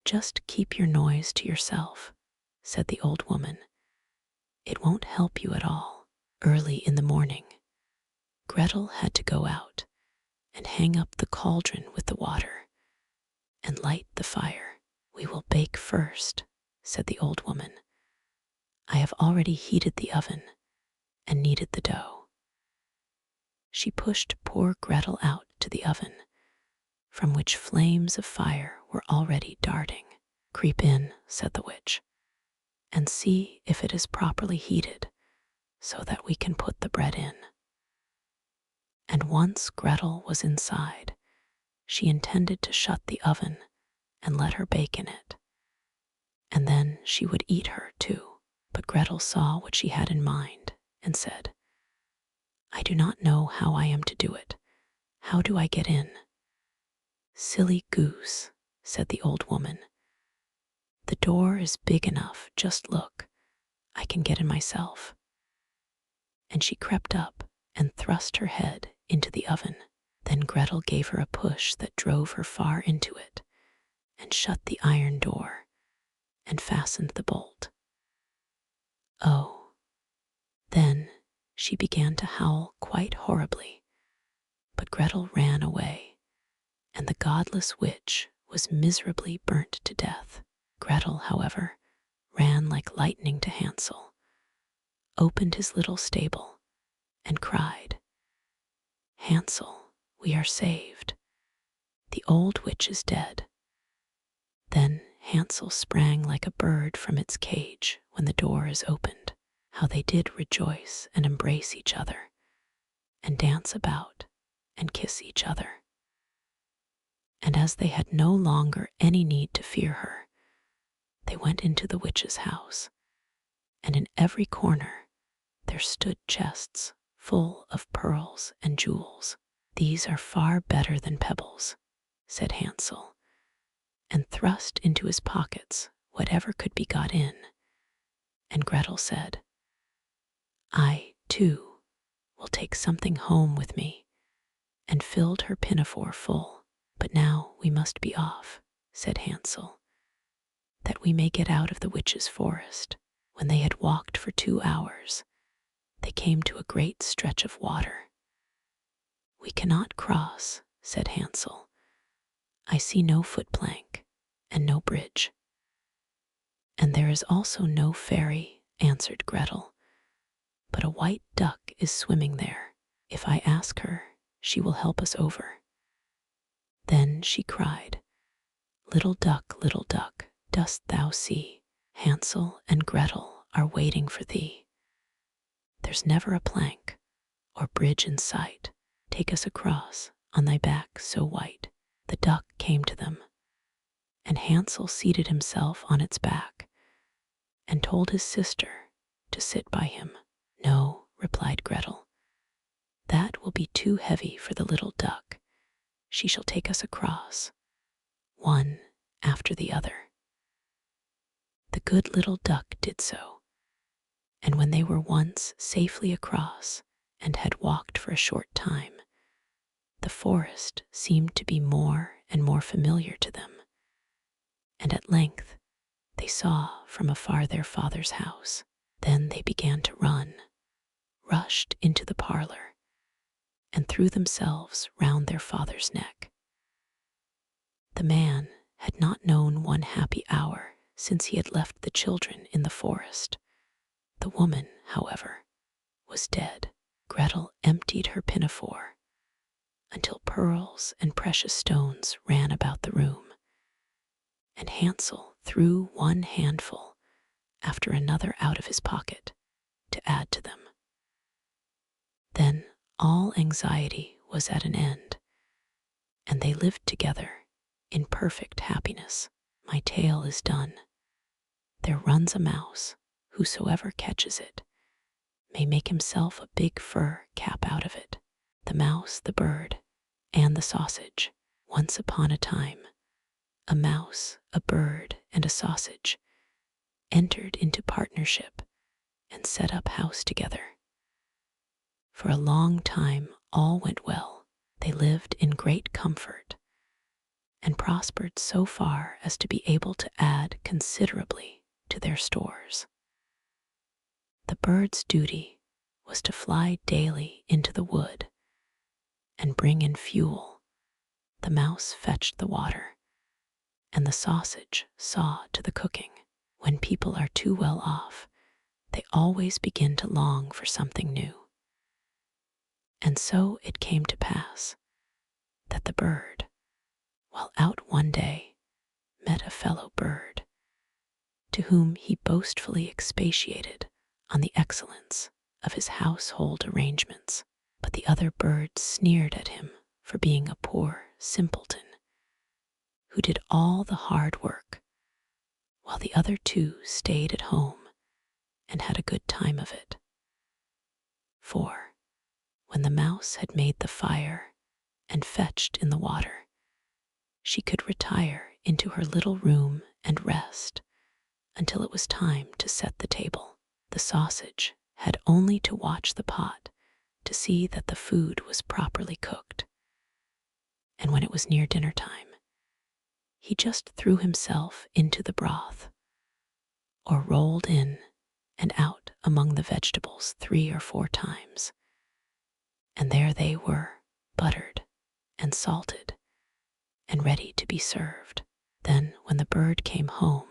Speaker 1: "Just keep your noise to yourself," said the old woman. "It won't help you at all." Early in the morning, Gretel had to go out and hang up the cauldron with the water and light the fire. "We will bake first," said the old woman. "I have already heated the oven and kneaded the dough." She pushed poor Gretel out to the oven, from which flames of fire were already darting. "Creep in," said the witch, "and see if it is properly heated, so that we can put the bread in." And once Gretel was inside, she intended to shut the oven and let her bake in it, and then she would eat her too. But Gretel saw what she had in mind and said, do not know how I am to do it. How do I get in?" "Silly goose," said the old woman. "The door is big enough, just look. I can get in myself." And she crept up and thrust her head into the oven. Then Gretel gave her a push that drove her far into it, and shut the iron door, and fastened the bolt. Oh, then she began to howl quite horribly, but Gretel ran away, and the godless witch was miserably burnt to death. Gretel, however, ran like lightning to Hansel, opened his little stable, and cried, "Hansel, we are saved. The old witch is dead." Then Hansel sprang like a bird from its cage when the door is opened. How they did rejoice and embrace each other, and dance about and kiss each other. And as they had no longer any need to fear her, they went into the witch's house, and in every corner there stood chests full of pearls and jewels. "These are far better than pebbles," said Hansel, and thrust into his pockets whatever could be got in. And Gretel said, "I, too, will take something home with me," and filled her pinafore full. "But now we must be off," said Hansel, "that we may get out of the witch's forest." When they had walked for 2 hours, they came to a great stretch of water. "We cannot cross," said Hansel. "I see no footplank and no bridge." "And there is also no ferry," answered Gretel, "but a white duck is swimming there. If I ask her, she will help us over." Then she cried, little duck, dost thou see? Hansel and Gretel are waiting for thee. There's never a plank or bridge in sight. Take us across on thy back so white." The duck came to them, and Hansel seated himself on its back and told his sister to sit by him. "No," replied Gretel, "that will be too heavy for the little duck. She shall take us across, one after the other." The good little duck did so, and when they were once safely across and had walked for a short time, the forest seemed to be more and more familiar to them, and at length they saw from afar their father's house. Then they began to run, rushed into the parlor, and threw themselves round their father's neck. The man had not known one happy hour since he had left the children in the forest. The woman, however, was dead. Gretel emptied her pinafore until pearls and precious stones ran about the room, and Hansel threw one handful after another out of his pocket to add to them. Then all anxiety was at an end, and they lived together in perfect happiness. My tale is done. There runs a mouse, whosoever catches it may make himself a big fur cap out of it. The mouse, the bird, and the sausage. Once upon a time, a mouse, a bird, and a sausage entered into partnership and set up house together. For a long time all went well. They lived in great comfort and prospered so far as to be able to add considerably to their stores. The bird's duty was to fly daily into the wood and bring in fuel. The mouse fetched the water, and the sausage saw to the cooking. When people are too well off, they always begin to long for something new. And so it came to pass that the bird, while out one day, met a fellow bird, to whom he boastfully expatiated on the excellence of his household arrangements. But the other birds sneered at him for being a poor simpleton, who did all the hard work, while the other two stayed at home and had a good time of it. For, When the mouse had made the fire and fetched in the water, she could retire into her little room and rest until it was time to set the table. The sausage had only to watch the pot to see that the food was properly cooked. And when it was near dinner time, he just threw himself into the broth, or rolled in and out among the vegetables 3 or 4 times. And there they were, buttered and salted and ready to be served. Then, when the bird came home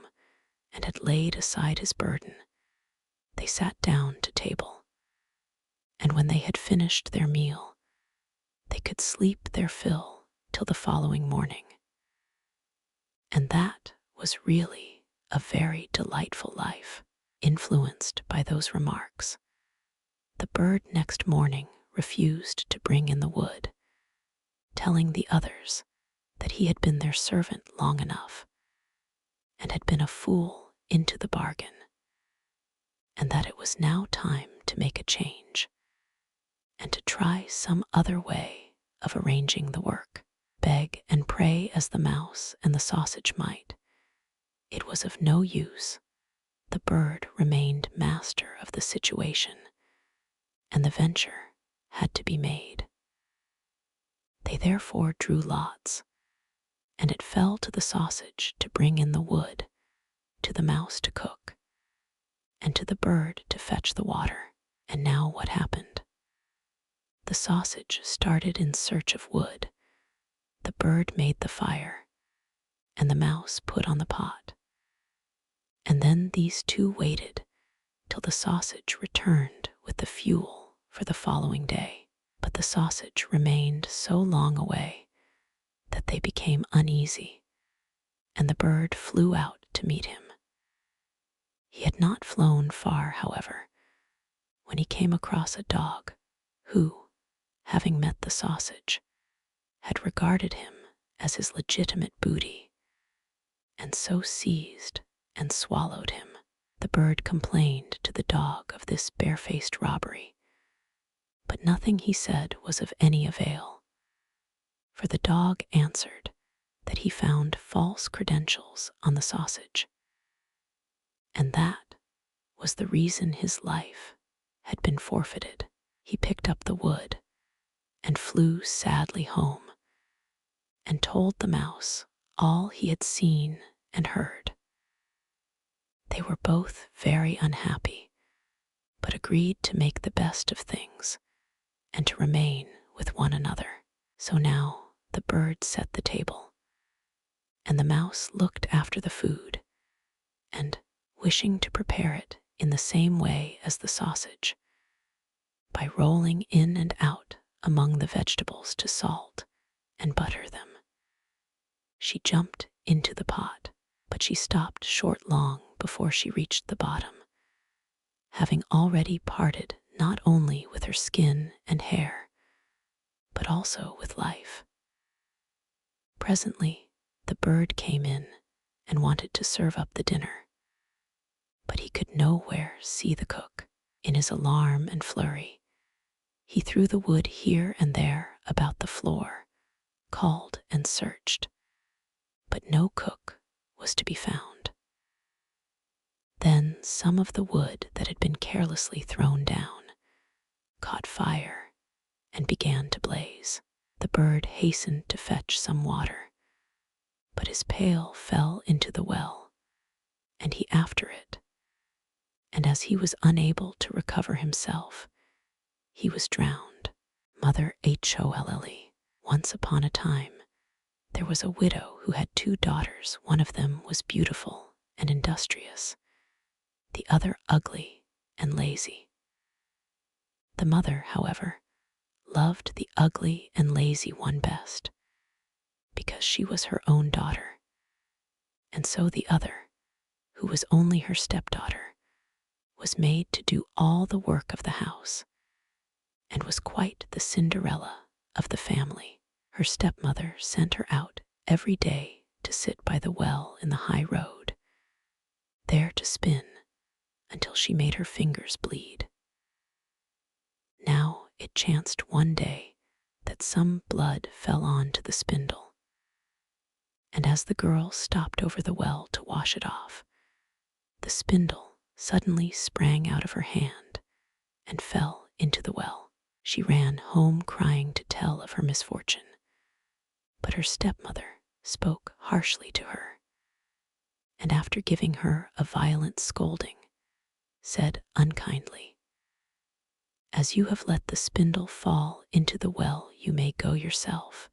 Speaker 1: and had laid aside his burden, they sat down to table. And when they had finished their meal, they could sleep their fill till the following morning. And that was really a very delightful life. Influenced by those remarks, the bird next morning refused to bring in the wood, telling the others that he had been their servant long enough and had been a fool into the bargain, and that it was now time to make a change and to try some other way of arranging the work. Beg and pray as the mouse and the sausage might, it was of no use. The bird remained master of the situation, and the venture had to be made. They therefore drew lots, and it fell to the sausage to bring in the wood, to the mouse to cook, and to the bird to fetch the water. And now what happened? The sausage started in search of wood, the bird made the fire, and the mouse put on the pot. And then these two waited till the sausage returned with the fuel for the following day. But the sausage remained so long away that they became uneasy, and the bird flew out to meet him. He had not flown far, however, when he came across a dog who, having met the sausage, had regarded him as his legitimate booty, and so seized and swallowed him. The bird complained to the dog of this barefaced robbery, but nothing he said was of any avail, for the dog answered that he found false credentials on the sausage, and that was the reason his life had been forfeited. He picked up the wood and flew sadly home, and told the mouse all he had seen and heard. They were both very unhappy, but agreed to make the best of things and to remain with one another. So now the bird set the table, and the mouse looked after the food, and, wishing to prepare it in the same way as the sausage, by rolling in and out among the vegetables to salt and butter them, she jumped into the pot, but she stopped short long before she reached the bottom, having already parted not only with her skin and hair, but also with life. Presently the bird came in and wanted to serve up the dinner, but he could nowhere see the cook. In his alarm and flurry, he threw the wood here and there about the floor, called and searched, but no cook was to be found. Then some of the wood that had been carelessly thrown down caught fire and began to blaze. The bird hastened to fetch some water, but his pail fell into the well, and he after it, and as he was unable to recover himself, he was drowned. Mother Holle. Once upon a time, there was a widow who had 2 daughters. One of them was beautiful and industrious, the other ugly and lazy. The mother, however, loved the ugly and lazy one best, because she was her own daughter, and so the other, who was only her stepdaughter, was made to do all the work of the house, and was quite the Cinderella of the family. Her stepmother sent her out every day to sit by the well in the high road, there to spin until she made her fingers bleed. Now it chanced one day that some blood fell on to the spindle, and as the girl stopped over the well to wash it off, the spindle suddenly sprang out of her hand and fell into the well. She ran home crying to tell of her misfortune, but her stepmother spoke harshly to her, and after giving her a violent scolding, said unkindly, "As you have let the spindle fall into the well, you may go yourself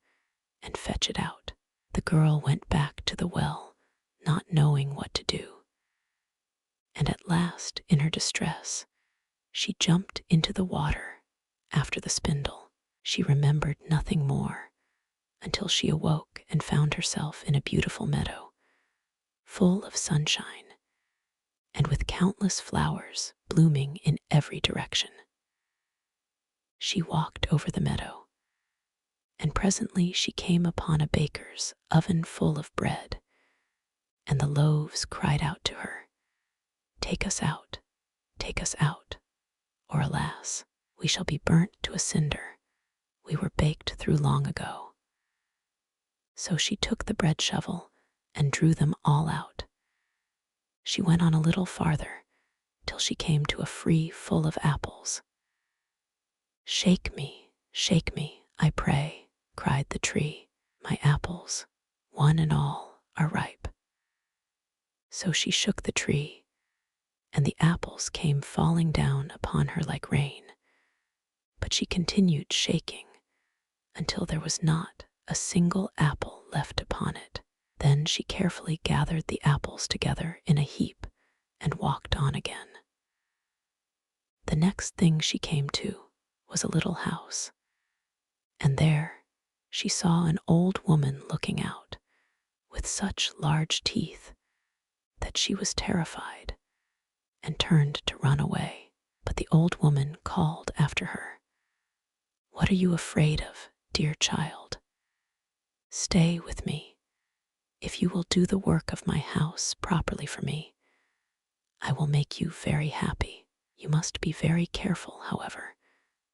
Speaker 1: and fetch it out." The girl went back to the well, not knowing what to do, and at last, in her distress, she jumped into the water after the spindle. She remembered nothing more until she awoke and found herself in a beautiful meadow, full of sunshine, and with countless flowers blooming in every direction. She walked over the meadow, and presently she came upon a baker's oven full of bread, and the loaves cried out to her, take us out, or alas, we shall be burnt to a cinder. We were baked through long ago." So she took the bread shovel and drew them all out. She went on a little farther till she came to a tree full of apples. Shake me, I pray," cried the tree. "My apples, one and all, are ripe." So she shook the tree, and the apples came falling down upon her like rain. But she continued shaking until there was not a single apple left upon it. Then she carefully gathered the apples together in a heap and walked on again. The next thing she came to was a little house, and there she saw an old woman looking out with such large teeth that she was terrified and turned to run away. But the old woman called after her, "What are you afraid of, dear child? Stay with me. If you will do the work of my house properly for me, I will make you very happy. You must be very careful, however,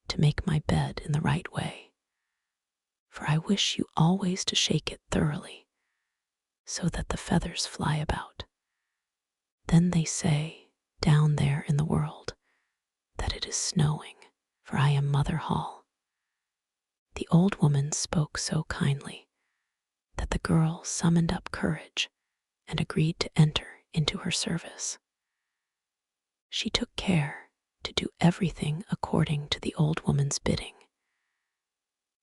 Speaker 1: to make my bed in the right way, for I wish you always to shake it thoroughly, so that the feathers fly about. Then they say, down there in the world, that it is snowing, for I am Mother Holle." The old woman spoke so kindly that the girl summoned up courage and agreed to enter into her service. She took care to do everything according to the old woman's bidding,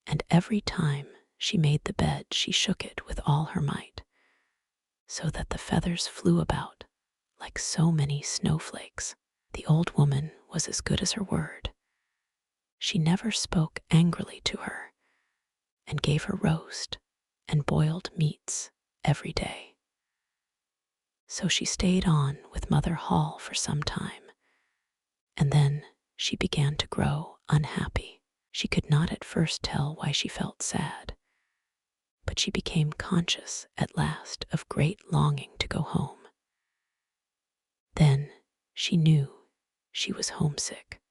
Speaker 1: and every time she made the bed she shook it with all her might, so that the feathers flew about like so many snowflakes. The old woman was as good as her word. She never spoke angrily to her, and gave her roast and boiled meats every day. So she stayed on with Mother Holle for some time, and then she began to grow unhappy. She could not at first tell why she felt sad, but she became conscious at last of great longing to go home. Then she knew she was homesick,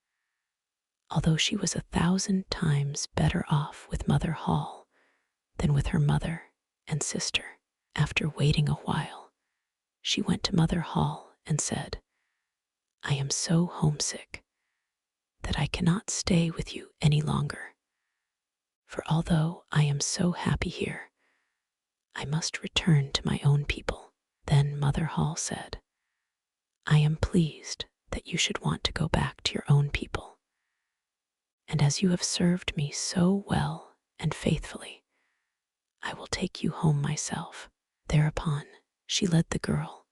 Speaker 1: although she was 1,000 times better off with Mother Holle than with her mother and sister. After waiting a while, she went to Mother Holle and said, "I am so homesick that I cannot stay with you any longer, for although I am so happy here, I must return to my own people." Then Mother Holle said, "I am pleased that you should want to go back to your own people, and as you have served me so well and faithfully, I will take you home myself." Thereupon she led the girl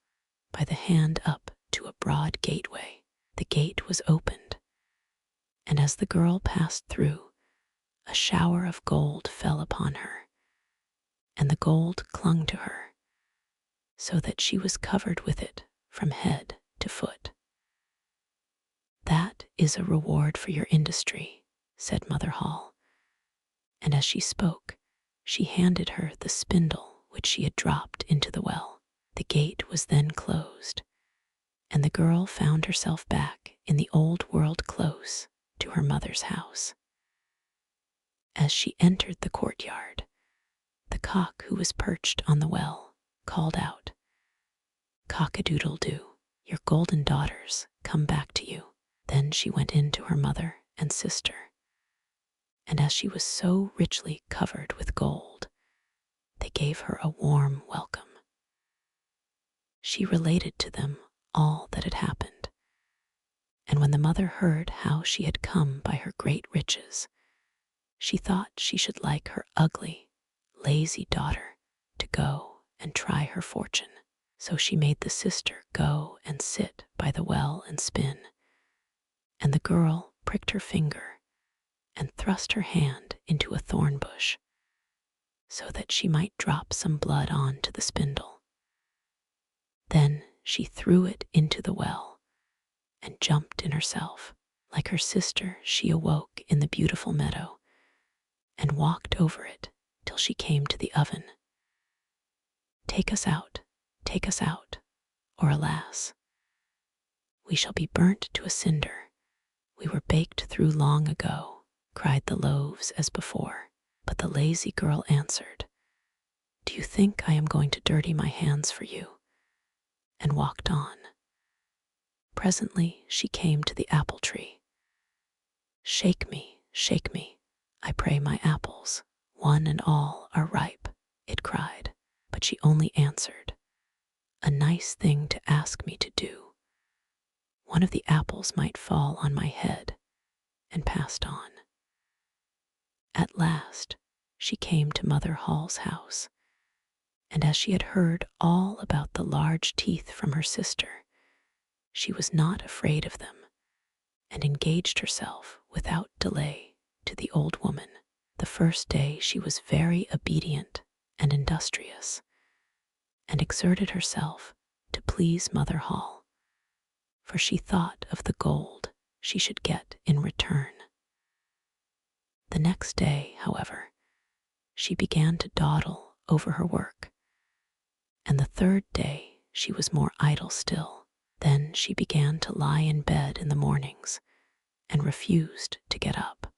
Speaker 1: by the hand up to a broad gateway. The gate was opened, and as the girl passed through, a shower of gold fell upon her, and the gold clung to her, so that she was covered with it from head to foot. "That is a reward for your industry," said Mother Holle, and as she spoke, she handed her the spindle which she had dropped into the well. The gate was then closed, and the girl found herself back in the old world close to her mother's house. As she entered the courtyard, the cock who was perched on the well called out, "Cock-a-doodle-doo, your golden daughters come back to you." Then she went in to her mother and sister, and as she was so richly covered with gold, they gave her a warm welcome. She related to them all that had happened, and when the mother heard how she had come by her great riches, she thought she should like her ugly, lazy daughter to go and try her fortune. So she made the sister go and sit by the well and spin, and the girl pricked her finger and thrust her hand into a thorn bush so that she might drop some blood on to the spindle. Then she threw it into the well and jumped in herself. Like her sister, she awoke in the beautiful meadow and walked over it till she came to the oven. Take us out, or alas, we shall be burnt to a cinder. We were baked through long ago," cried the loaves as before. But the lazy girl answered, "Do you think I am going to dirty my hands for you?" and walked on. Presently she came to the apple tree. shake me, I pray my apples, one and all are ripe," it cried. But she only answered, "A nice thing to ask me to do. One of the apples might fall on my head," and passed on. At last she came to Mother Holle's house, and as she had heard all about the large teeth from her sister, she was not afraid of them, and engaged herself without delay to the old woman. The first day she was very obedient and industrious, and exerted herself to please Mother Holle, for she thought of the gold she should get in return. The next day, however, she began to dawdle over her work, and the third day she was more idle still. Then she began to lie in bed in the mornings and refused to get up.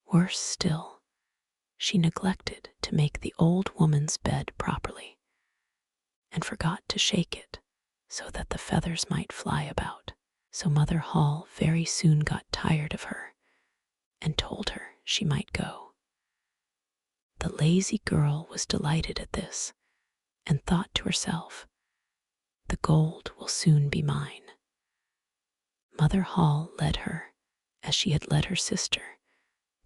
Speaker 1: Worse still, she neglected to make the old woman's bed properly, and forgot to shake it so that the feathers might fly about. So Mother Holle very soon got tired of her and told her she might go. The lazy girl was delighted at this and thought to herself, "The gold will soon be mine." Mother Holle led her, as she had led her sister,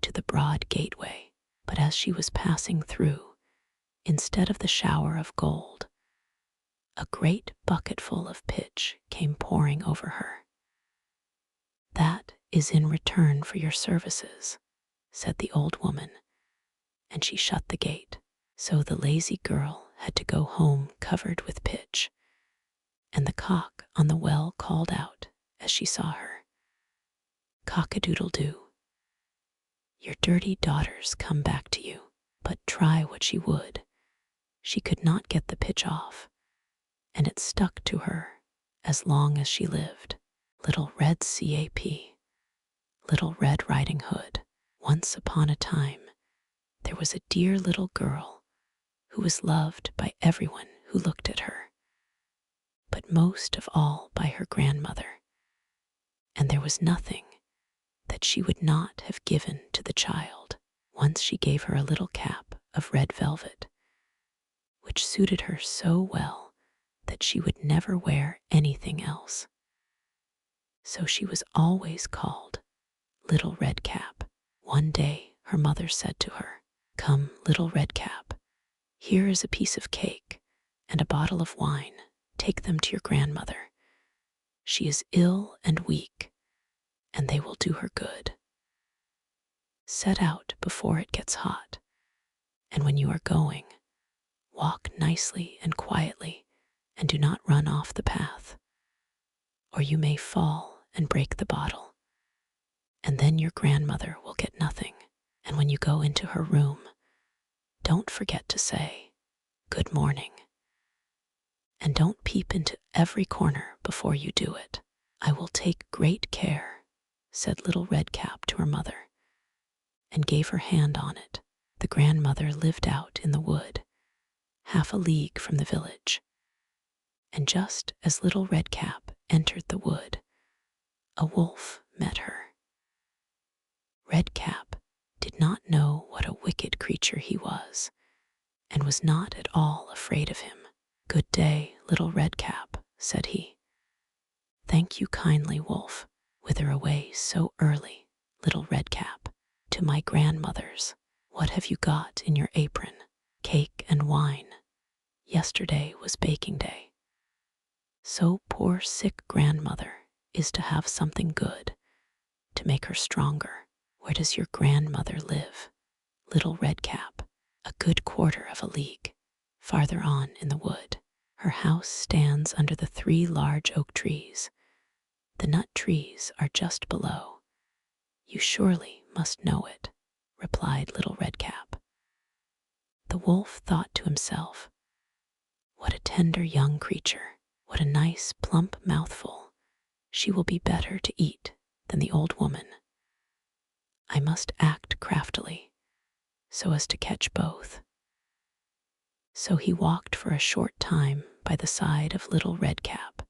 Speaker 1: to the broad gateway, but as she was passing through, instead of the shower of gold, a great bucketful of pitch came pouring over her. "That is in return for your services," said the old woman, and she shut the gate. So the lazy girl had to go home covered with pitch, and the cock on the well called out as she saw her, "Cock-a-doodle-doo, your dirty daughters come back to you." But try what she would, she could not get the pitch off, and it stuck to her as long as she lived. Little Red Cap, Little Red Riding Hood. Once upon a time, there was a dear little girl who was loved by everyone who looked at her, but most of all by her grandmother, and there was nothing that she would not have given to the child. Once she gave her a little cap of red velvet, which suited her so well that she would never wear anything else. So she was always called Little Red Cap. One day her mother said to her, "Come, Little Red Cap, here is a piece of cake and a bottle of wine. Take them to your grandmother. She is ill and weak, and they will do her good. Set out before it gets hot, and when you are going, walk nicely and quietly, and do not run off the path, or you may fall and break the bottle, and then your grandmother will get nothing. And when you go into her room, don't forget to say, 'Good morning,' and don't peep into every corner before you do it." "I will take great care," said Little Red Cap to her mother, and gave her hand on it. The grandmother lived out in the wood, half a league from the village, and just as Little Redcap entered the wood, a wolf met her. Redcap did not know what a wicked creature he was, and was not at all afraid of him. "Good day, Little Redcap," said he. "Thank you kindly, wolf. Whither away so early, Little Redcap?" "To my grandmother's." "What have you got in your apron?" "Cake and wine. Yesterday was baking day." "So poor sick grandmother is to have something good to make her stronger. Where does your grandmother live, Little Redcap?" "A good quarter of a league farther on in the wood. Her house stands under the 3 large oak trees. The nut trees are just below. You surely must know it," replied Little Redcap. The wolf thought to himself, "What a tender young creature! What a nice plump mouthful! She will be better to eat than the old woman. I must act craftily, so as to catch both." So he walked for a short time by the side of Little Redcap,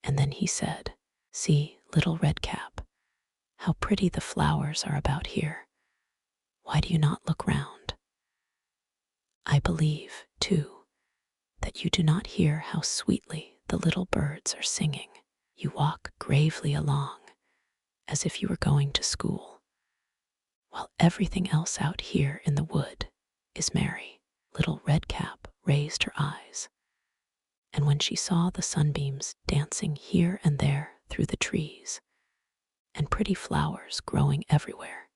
Speaker 1: and then he said, "See, Little Redcap, how pretty the flowers are about here. Why do you not look round? I believe, too, that you do not hear how sweetly the little birds are singing. You walk gravely along, as if you were going to school, while everything else out here in the wood is merry." Little Redcap raised her eyes, and when she saw the sunbeams dancing here and there through the trees, and pretty flowers growing everywhere,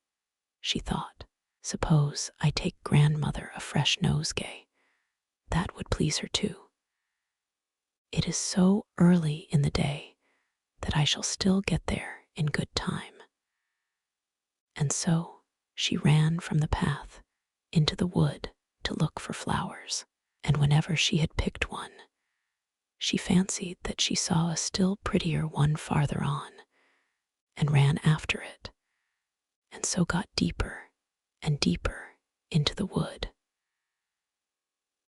Speaker 1: she thought, "Suppose I take grandmother a fresh nosegay. That would please her too. It is so early in the day that I shall still get there in good time." And so she ran from the path into the wood to look for flowers, and whenever she had picked one, she fancied that she saw a still prettier one farther on, and ran after it, and so got deeper and deeper into the wood.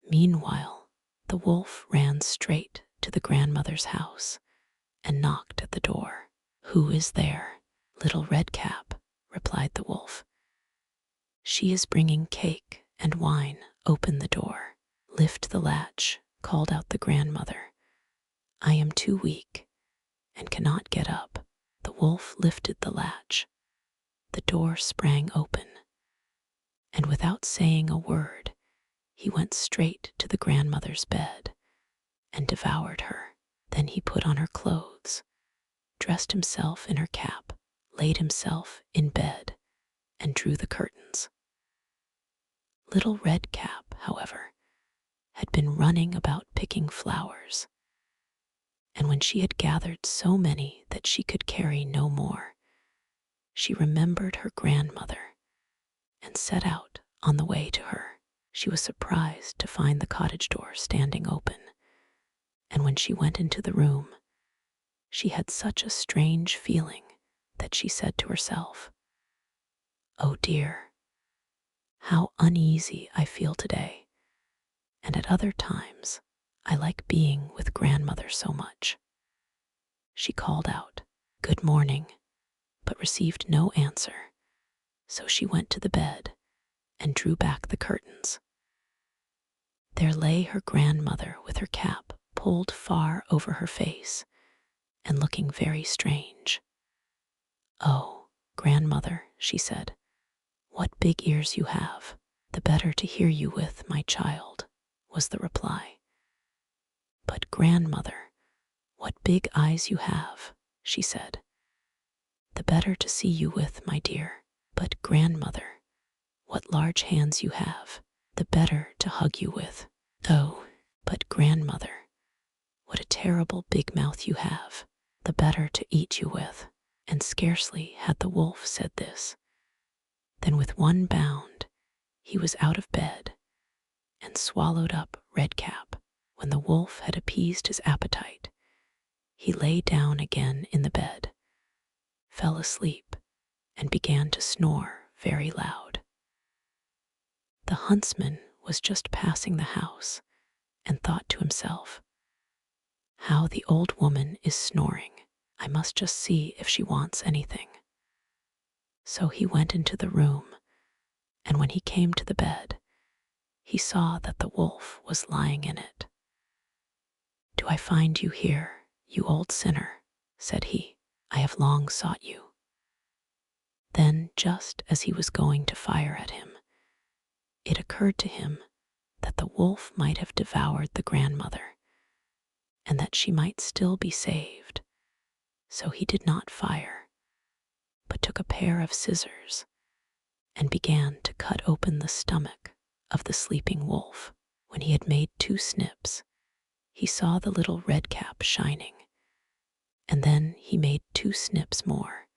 Speaker 1: Meanwhile, the wolf ran straight to the grandmother's house and knocked at the door. "Who is there?" "Little Redcap," replied the wolf. "She is bringing cake and wine." "Open the door." "Lift the latch," called out the grandmother. "I am too weak and cannot get up." The wolf lifted the latch. The door sprang open, and without saying a word, he went straight to the grandmother's bed and devoured her. Then he put on her clothes, dressed himself in her cap, laid himself in bed, and drew the curtains. Little Redcap, however, had been running about picking flowers, and when she had gathered so many that she could carry no more, she remembered her grandmother and set out on the way to her. She was surprised to find the cottage door standing open, and when she went into the room, she had such a strange feeling that she said to herself, "Oh dear, how uneasy I feel today, and at other times I like being with grandmother so much." She called out, "Good morning," but received no answer, so she went to the bed and drew back the curtains. There lay her grandmother with her cap pulled far over her face and looking very strange. "Oh, grandmother," she said, "what big ears you have. The better to hear you with, my child," was the reply. "But grandmother, what big eyes you have," she said. "The better to see you with, my dear." "But grandmother, what large hands you have, the better to hug you with." "Oh, but grandmother, what a terrible big mouth you have, the better to eat you with." And scarcely had the wolf said this, then with one bound he was out of bed and swallowed up Redcap. When the wolf had appeased his appetite, he lay down again in the bed, fell asleep, and began to snore very loud. The huntsman was just passing the house and thought to himself, "How the old woman is snoring. I must just see if she wants anything." So he went into the room, and when he came to the bed, he saw that the wolf was lying in it. "Do I find you here, you old sinner?" said he. "I have long sought you." Then, just as he was going to fire at him, it occurred to him that the wolf might have devoured the grandmother, and that she might still be saved. So he did not fire, but took a pair of scissors and began to cut open the stomach of the sleeping wolf. When he had made 2 snips, he saw the little red cap shining, and then he made 2 snips more,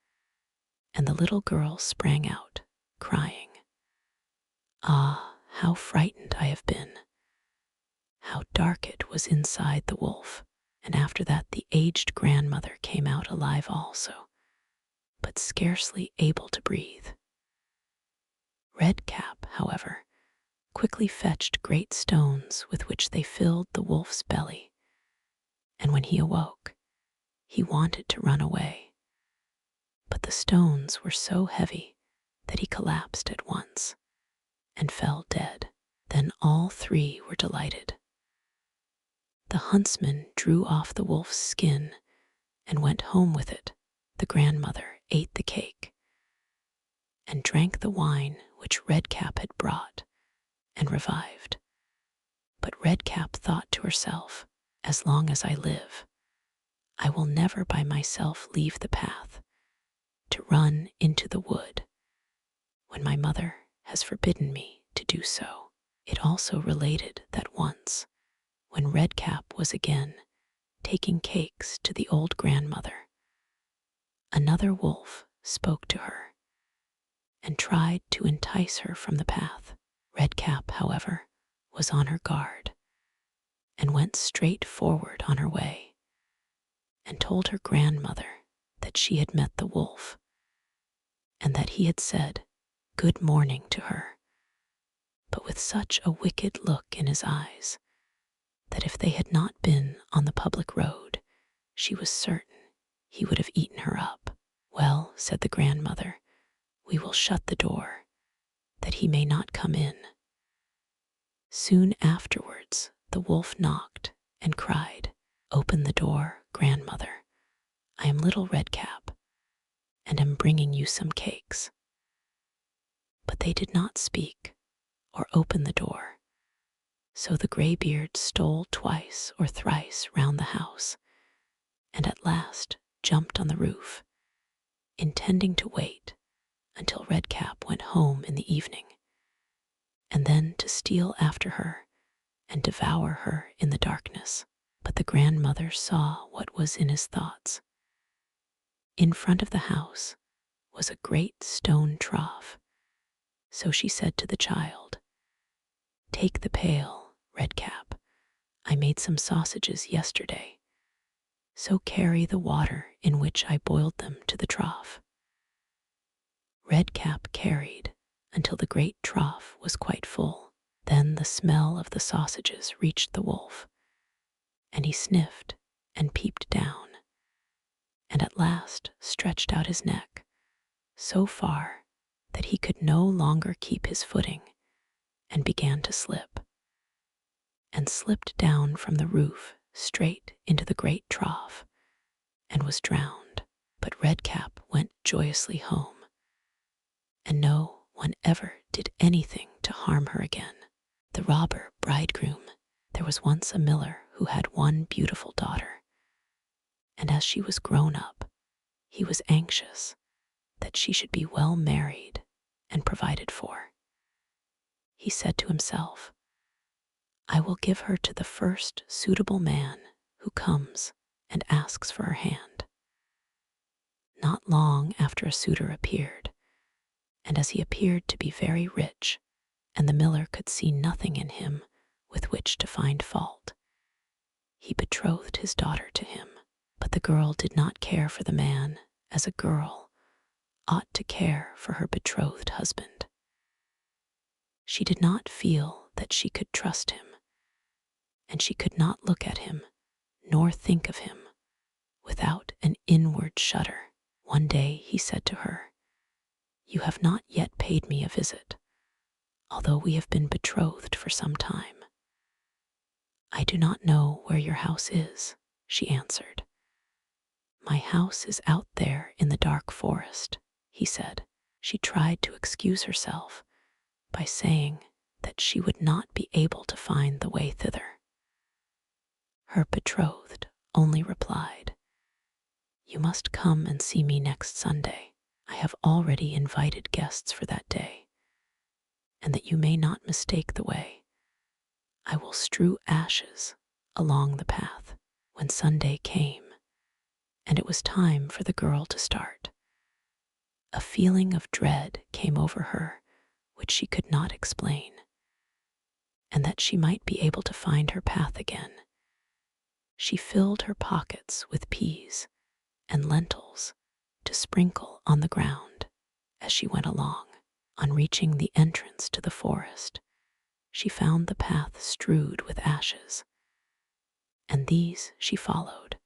Speaker 1: and the little girl sprang out, crying, "Ah, how frightened I have been!" How dark it was inside the wolf, and after that the aged grandmother came out alive also, but scarcely able to breathe. Redcap, however, quickly fetched great stones with which they filled the wolf's belly, and when he awoke, he wanted to run away, but the stones were so heavy that he collapsed at once and fell dead. Then all 3 were delighted. The huntsman drew off the wolf's skin and went home with it. The grandmother ate the cake and drank the wine which Redcap had brought and revived. But Redcap thought to herself, "As long as I live, I will never by myself leave the path to run into the wood when my mother has forbidden me to do so." It also related that once, when Redcap was again taking cakes to the old grandmother, another wolf spoke to her and tried to entice her from the path. Redcap, however, was on her guard and went straight forward on her way and told her grandmother that she had met the wolf and that he had said good morning to her, but with such a wicked look in his eyes that if they had not been on the public road, she was certain he would have eaten her up. "Well," said the grandmother, "we will shut the door, that he may not come in." Soon afterwards, the wolf knocked and cried, "Open the door, grandmother. I am Little Redcap, and am bringing you some cakes." But they did not speak or open the door, so the graybeard stole twice or thrice round the house, and at last jumped on the roof, intending to wait until Redcap went home in the evening, and then to steal after her and devour her in the darkness. But the grandmother saw what was in his thoughts. In front of the house was a great stone trough, so she said to the child, "Take the pail, Redcap. I made some sausages yesterday, so carry the water in which I boiled them to the trough." Redcap carried until the great trough was quite full. Then the smell of the sausages reached the wolf, and he sniffed and peeped down, and at last stretched out his neck so far that he could no longer keep his footing and began to slip, and slipped down from the roof straight into the great trough and was drowned. But Redcap went joyously home, and no one ever did anything to harm her again. The Robber Bridegroom. There was once a miller who had one beautiful daughter, and as she was grown up, he was anxious that she should be well married and provided for. He said to himself, "I will give her to the first suitable man who comes and asks for her hand." Not long after a suitor appeared, and as he appeared to be very rich, and the miller could see nothing in him with which to find fault, he betrothed his daughter to him. But the girl did not care for the man as a girl ought to care for her betrothed husband. She did not feel that she could trust him, and she could not look at him nor think of him without an inward shudder. One day he said to her, "You have not yet paid me a visit, although we have been betrothed for some time." "I do not know where your house is," she answered. "My house is out there in the dark forest," he said. She tried to excuse herself by saying that she would not be able to find the way thither. Her betrothed only replied, "You must come and see me next Sunday. I have already invited guests for that day, and that you may not mistake the way, I will strew ashes along the path." When Sunday came, and it was time for the girl to start, a feeling of dread came over her which she could not explain, and that she might be able to find her path again, she filled her pockets with peas and lentils to sprinkle on the ground as she went along. On reaching the entrance to the forest, she found the path strewed with ashes, and these she followed,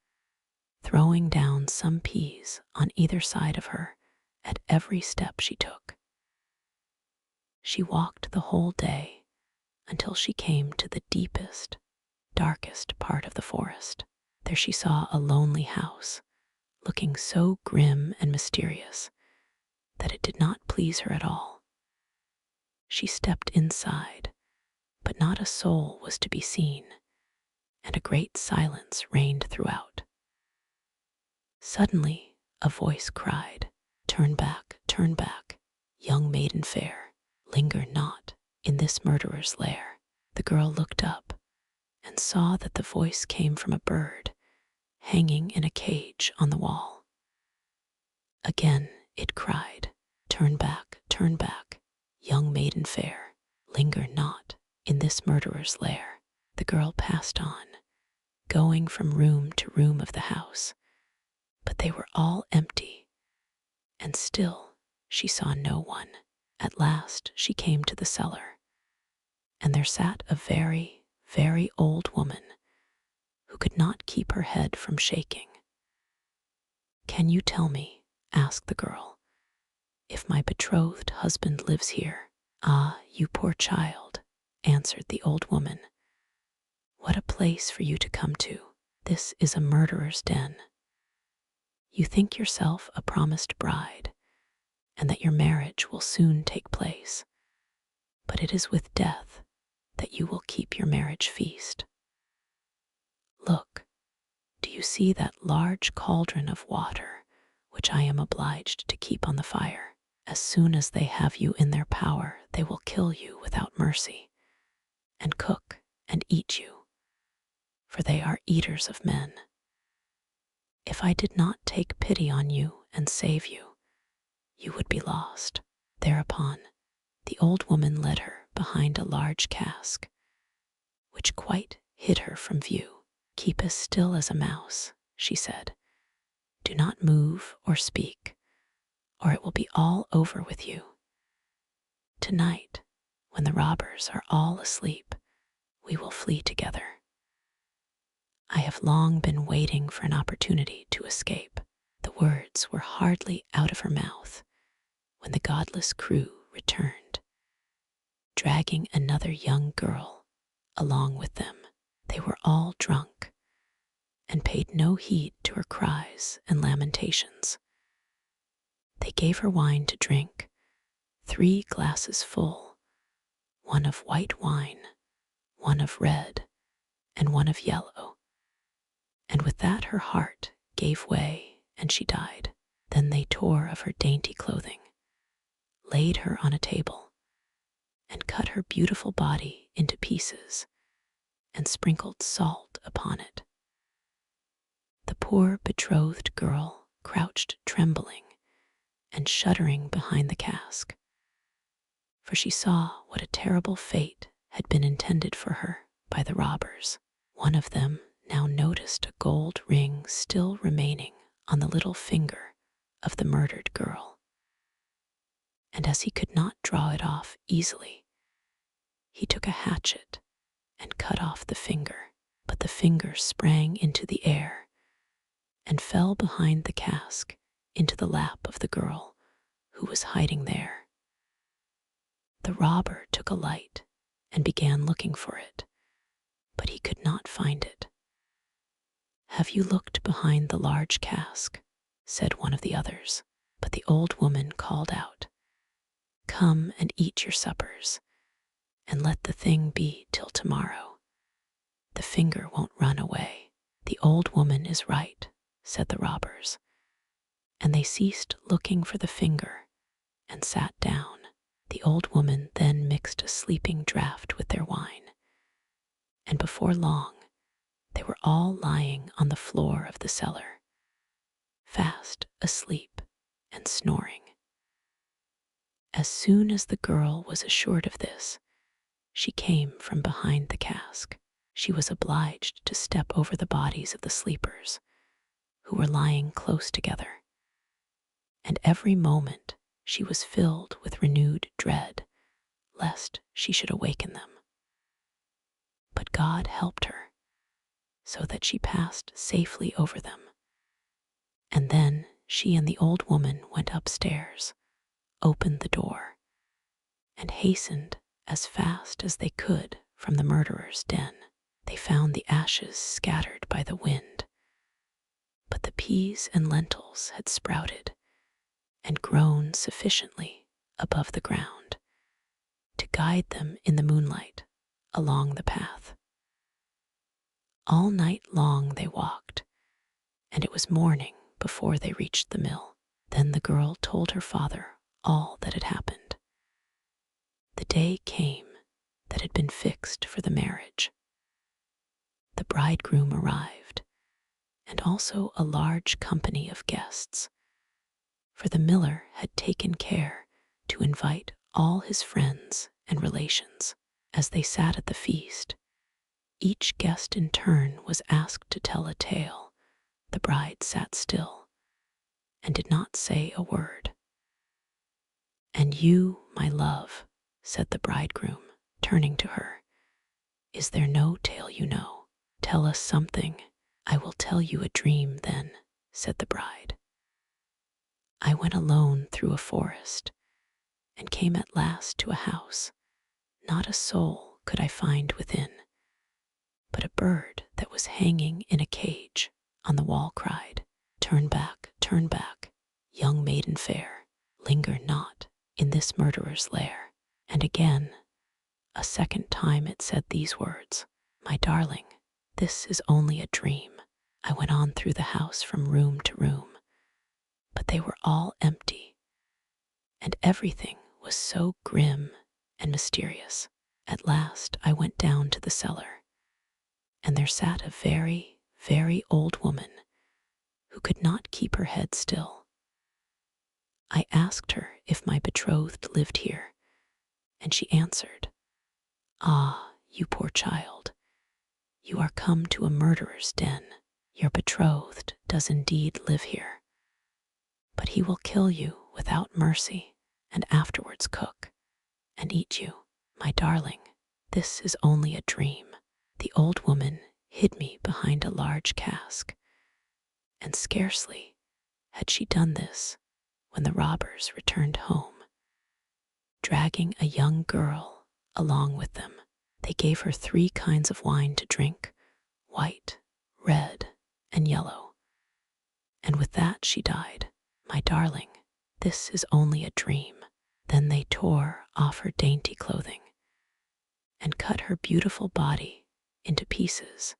Speaker 1: throwing down some peas on either side of her at every step she took. She walked the whole day until she came to the deepest, darkest part of the forest. There she saw a lonely house, looking so grim and mysterious that it did not please her at all. She stepped inside, but not a soul was to be seen, and a great silence reigned throughout. Suddenly a voice cried, turn back, young maiden fair, linger not in this murderer's lair." The girl looked up and saw that the voice came from a bird hanging in a cage on the wall. Again it cried, turn back, young maiden fair, linger not in this murderer's lair." The girl passed on, going from room to room of the house, but they were all empty, and still she saw no one. At last she came to the cellar, and there sat a very, very old woman who could not keep her head from shaking. "Can you tell me," asked the girl, "if my betrothed husband lives here?" "Ah, you poor child," answered the old woman, "what a place for you to come to. This is a murderer's den. You think yourself a promised bride, and that your marriage will soon take place, but it is with death that you will keep your marriage feast. Look, do you see that large cauldron of water which I am obliged to keep on the fire? As soon as they have you in their power, they will kill you without mercy, and cook and eat you, for they are eaters of men. If I did not take pity on you and save you, you would be lost." Thereupon the old woman led her behind a large cask, which quite hid her from view. "Keep as still as a mouse," she said. "Do not move or speak, or it will be all over with you. Tonight, when the robbers are all asleep, we will flee together. I have long been waiting for an opportunity to escape." The words were hardly out of her mouth when the godless crew returned, dragging another young girl along with them. They were all drunk and paid no heed to her cries and lamentations. They gave her wine to drink, 3 glasses full, one of white wine, one of red, and one of yellow, and with that her heart gave way and she died. Then they tore of her dainty clothing, laid her on a table, and cut her beautiful body into pieces, and sprinkled salt upon it. The poor betrothed girl crouched trembling and shuddering behind the cask, for she saw what a terrible fate had been intended for her by the robbers. One of them now noticed a gold ring still remaining on the little finger of the murdered girl. and as he could not draw it off easily, he took a hatchet and cut off the finger, but the finger sprang into the air and fell behind the cask into the lap of the girl who was hiding there. The robber took a light and began looking for it, but he could not find it. "Have you looked behind the large cask?" said one of the others, but the old woman called out, "Come and eat your suppers, and let the thing be till tomorrow. The finger won't run away." "The old woman is right," said the robbers, and they ceased looking for the finger and sat down. The old woman then mixed a sleeping draught with their wine, and before long they were all lying on the floor of the cellar, fast asleep and snoring. As soon as the girl was assured of this, she came from behind the cask. She was obliged to step over the bodies of the sleepers, who were lying close together, and every moment she was filled with renewed dread lest she should awaken them. But God helped her, so that she passed safely over them, and then she and the old woman went upstairs, opened the door, and hastened as fast as they could from the murderer's den. They found the ashes scattered by the wind, but the peas and lentils had sprouted and grown sufficiently above the ground to guide them in the moonlight along the path. All night long they walked, and it was morning before they reached the mill. Then the girl told her father all that had happened. The day came that had been fixed for the marriage. The bridegroom arrived, and also a large company of guests, for the miller had taken care to invite all his friends and relations. As they sat at the feast, each guest in turn was asked to tell a tale. The bride sat still and did not say a word. "And you, my love," said the bridegroom, turning to her, "is there no tale you know? Tell us something." "I will tell you a dream then," said the bride. "I went alone through a forest and came at last to a house. Not a soul could I find within, but a bird that was hanging in a cage on the wall cried, 'Turn back, young maiden fair, linger not in this murderer's lair.' And again, a second time it said these words, 'My darling, this is only a dream.' I went on through the house from room to room, but they were all empty, and everything was so grim and mysterious. At last I went down to the cellar, and there sat a very, very old woman who could not keep her head still. I asked her if my betrothed lived here, and she answered, 'Ah, you poor child, you are come to a murderer's den. Your betrothed does indeed live here, but he will kill you without mercy and afterwards cook and eat you. My darling, this is only a dream.' The old woman hid me behind a large cask, and scarcely had she done this when the robbers returned home, dragging a young girl along with them. They gave her 3 kinds of wine to drink, white, red, and yellow, and with that she died. My darling, this is only a dream." Then they tore off her dainty clothing and cut her beautiful body into pieces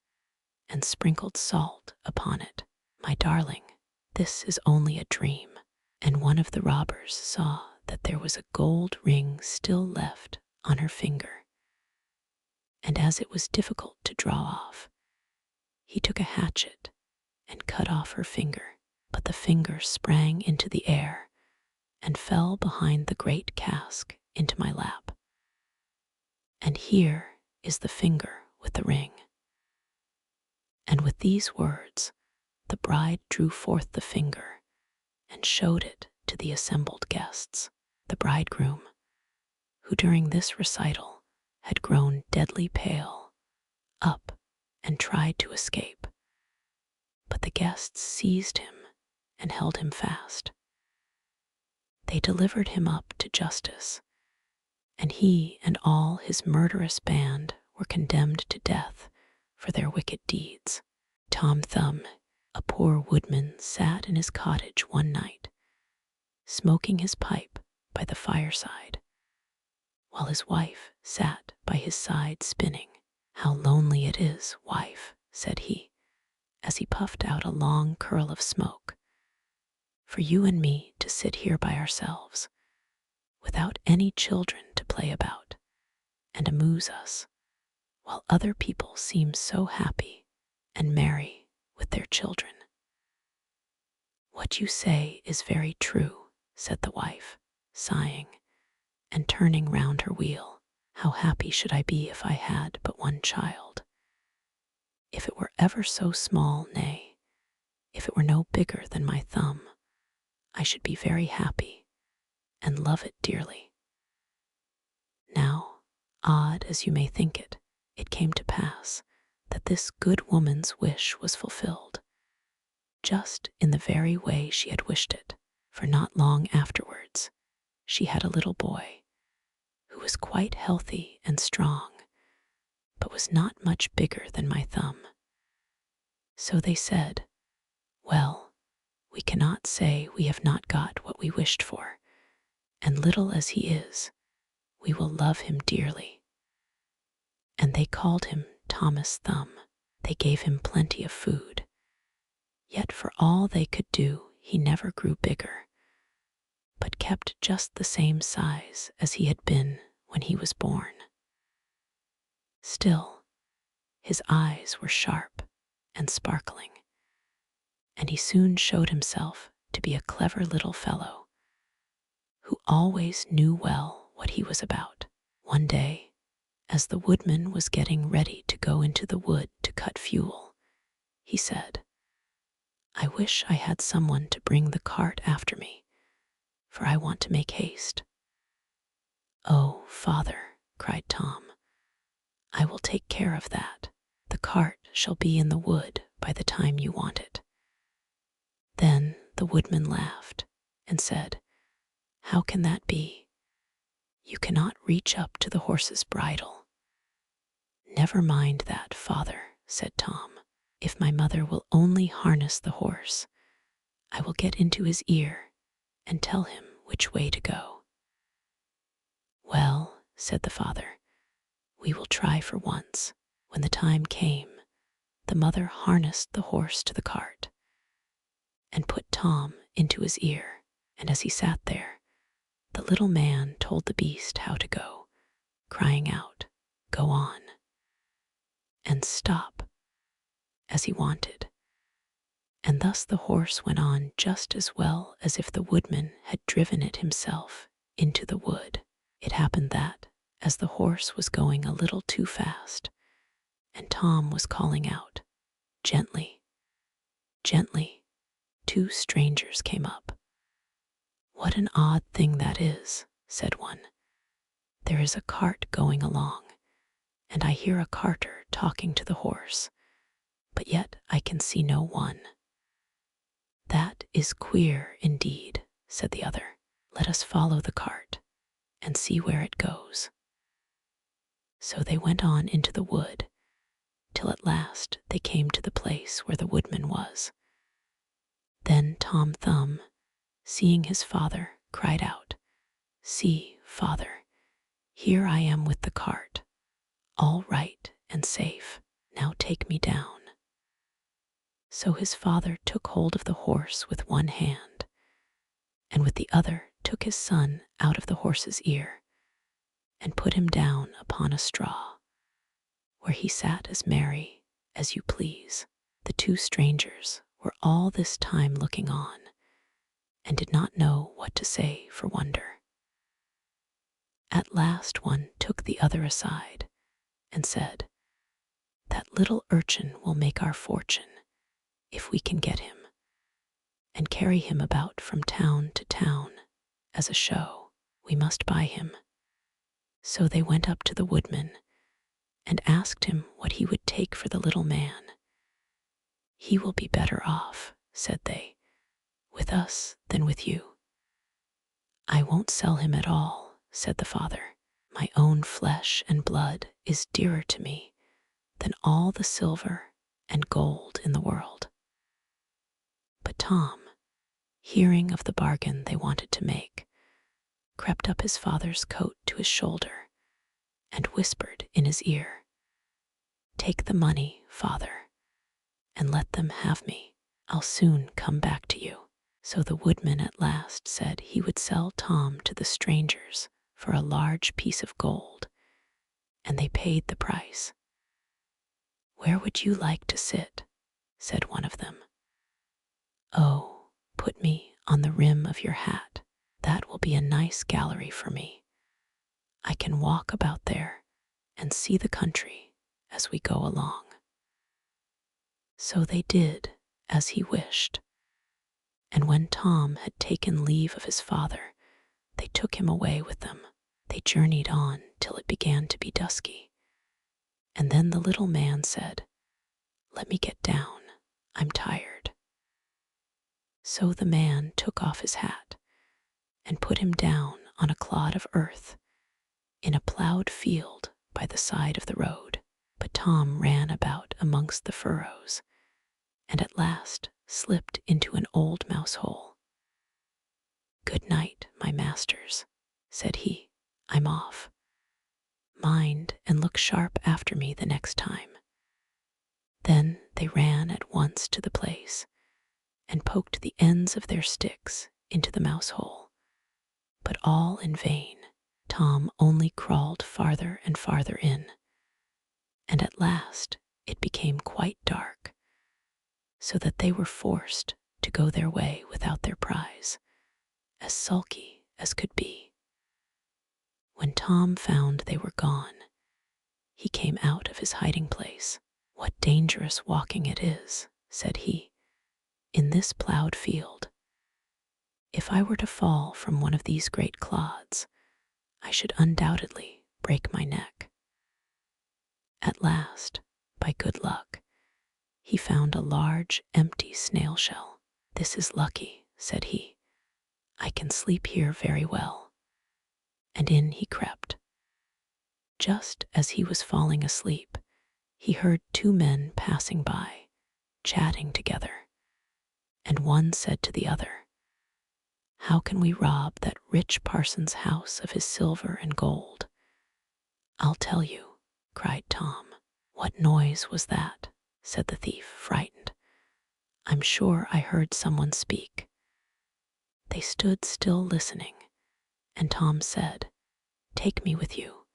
Speaker 1: and sprinkled salt upon it. My darling, this is only a dream. And one of the robbers saw that there was a gold ring still left on her finger, and as it was difficult to draw off, he took a hatchet and cut off her finger, but the finger sprang into the air and fell behind the great cask into my lap. And here is the finger with the ring. And with these words, the bride drew forth the finger and showed it to the assembled guests. the bridegroom, who during this recital had grown deadly pale, up and tried to escape. But the guests seized him and held him fast. They delivered him up to justice, and he and all his murderous band were condemned to death for their wicked deeds. Tom Thumb, a poor woodman, sat in his cottage one night, smoking his pipe by the fireside, while his wife sat by his side spinning. "How lonely it is, wife," said he, as he puffed out a long curl of smoke, "for you and me to sit here by ourselves, without any children to play about and amuse us, while other people seem so happy and merry with their children." "What you say is very true," said the wife, sighing, and turning round her wheel. "How happy should I be if I had but one child. If it were ever so small, nay, if it were no bigger than my thumb, I should be very happy and love it dearly." Now, odd as you may think it, it came to pass that this good woman's wish was fulfilled, just in the very way she had wished it, for not long afterwards she had a little boy, who was quite healthy and strong, but was not much bigger than my thumb. So they said, "Well, we cannot say we have not got what we wished for, and little as he is, we will love him dearly." And they called him Thomas Thumb. They gave him plenty of food, yet for all they could do, he never grew bigger, but kept just the same size as he had been when he was born. Still, his eyes were sharp and sparkling, and he soon showed himself to be a clever little fellow, who always knew well what he was about. One day, as the woodman was getting ready to go into the wood to cut fuel, he said, "I wish I had someone to bring the cart after me, for I want to make haste." "Oh, father," cried Tom, "I will take care of that. The cart shall be in the wood by the time you want it." Then the woodman laughed and said, "How can that be? You cannot reach up to the horse's bridle." "Never mind that, father," said Tom. "If my mother will only harness the horse, I will get into his ear and tell him which way to go." "Well," said the father, "we will try for once." When the time came, the mother harnessed the horse to the cart and put Tom into his ear, and as he sat there, the little man told the beast how to go, crying out, "Go on," and "Stop," as he wanted. And thus the horse went on just as well as if the woodman had driven it himself into the wood. It happened that, as the horse was going a little too fast, and Tom was calling out, "Gently, gently," two strangers came up. "What an odd thing that is," said one. "There is a cart going along, and I hear a carter talking to the horse, but yet I can see no one." "That is queer indeed," said the other. "Let us follow the cart and see where it goes." So they went on into the wood, till at last they came to the place where the woodman was. Then Tom Thumb, seeing his father, cried out, "See, father, here I am with the cart, all right and safe. Now take me down." So his father took hold of the horse with one hand, and with the other took his son out of the horse's ear, and put him down upon a straw, where he sat as merry as you please. The two strangers were all this time looking on, and did not know what to say for wonder. At last one took the other aside, and said, "That little urchin will make our fortune, if we can get him, and carry him about from town to town as a show." We must buy him." So they went up to the woodman and asked him what he would take for the little man. "He will be better off," said they, "with us than with you." "I won't sell him at all," said the father. "My own flesh and blood is dearer to me than all the silver and gold in the world." But Tom, hearing of the bargain they wanted to make, crept up his father's coat to his shoulder and whispered in his ear, "Take the money, father, and let them have me. I'll soon come back to you." So the woodman at last said he would sell Tom to the strangers for a large piece of gold, and they paid the price. "Where would you like to sit?" said one of them. "Oh, put me on the rim of your hat. That will be a nice gallery for me. I can walk about there and see the country as we go along." So they did as he wished, and when Tom had taken leave of his father, they took him away with them. They journeyed on till it began to be dusky, and then the little man said, "Let me get down, I'm tired." So the man took off his hat and put him down on a clod of earth in a plowed field by the side of the road. But Tom ran about amongst the furrows and at last slipped into an old mouse hole. "Good night, my masters," said he. "I'm off. Mind and look sharp after me the next time." Then they ran at once to the place and poked the ends of their sticks into the mouse hole, but all in vain. Tom only crawled farther and farther in, and at last it became quite dark, so that they were forced to go their way without their prize, as sulky as could be. When Tom found they were gone, he came out of his hiding place. "What dangerous walking it is," said he, "in this plowed field. If I were to fall from one of these great clods, I should undoubtedly break my neck." At last, by good luck, he found a large, empty snail shell. "This is lucky," said he. "I can sleep here very well." And in he crept. Just as he was falling asleep, he heard two men passing by, chatting together, and one said to the other, "How can we rob that rich parson's house of his silver and gold?" "I'll tell you," cried Tom. "What noise was that?" said the thief, frightened. "I'm sure I heard someone speak." They stood still listening, and Tom said, "Take me with you,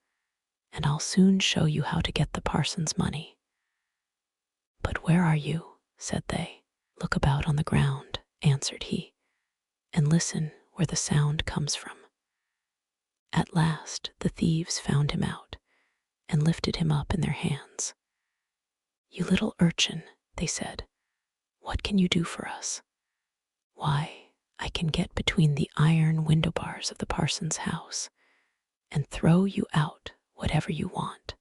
Speaker 1: and I'll soon show you how to get the parson's money." "But where are you?" said they. "Look about on the ground," answered he, "and listen where the sound comes from." At last the thieves found him out and lifted him up in their hands. "You little urchin," they said, "what can you do for us?" "Why, I can get between the iron window bars of the parson's house and throw you out whatever you want."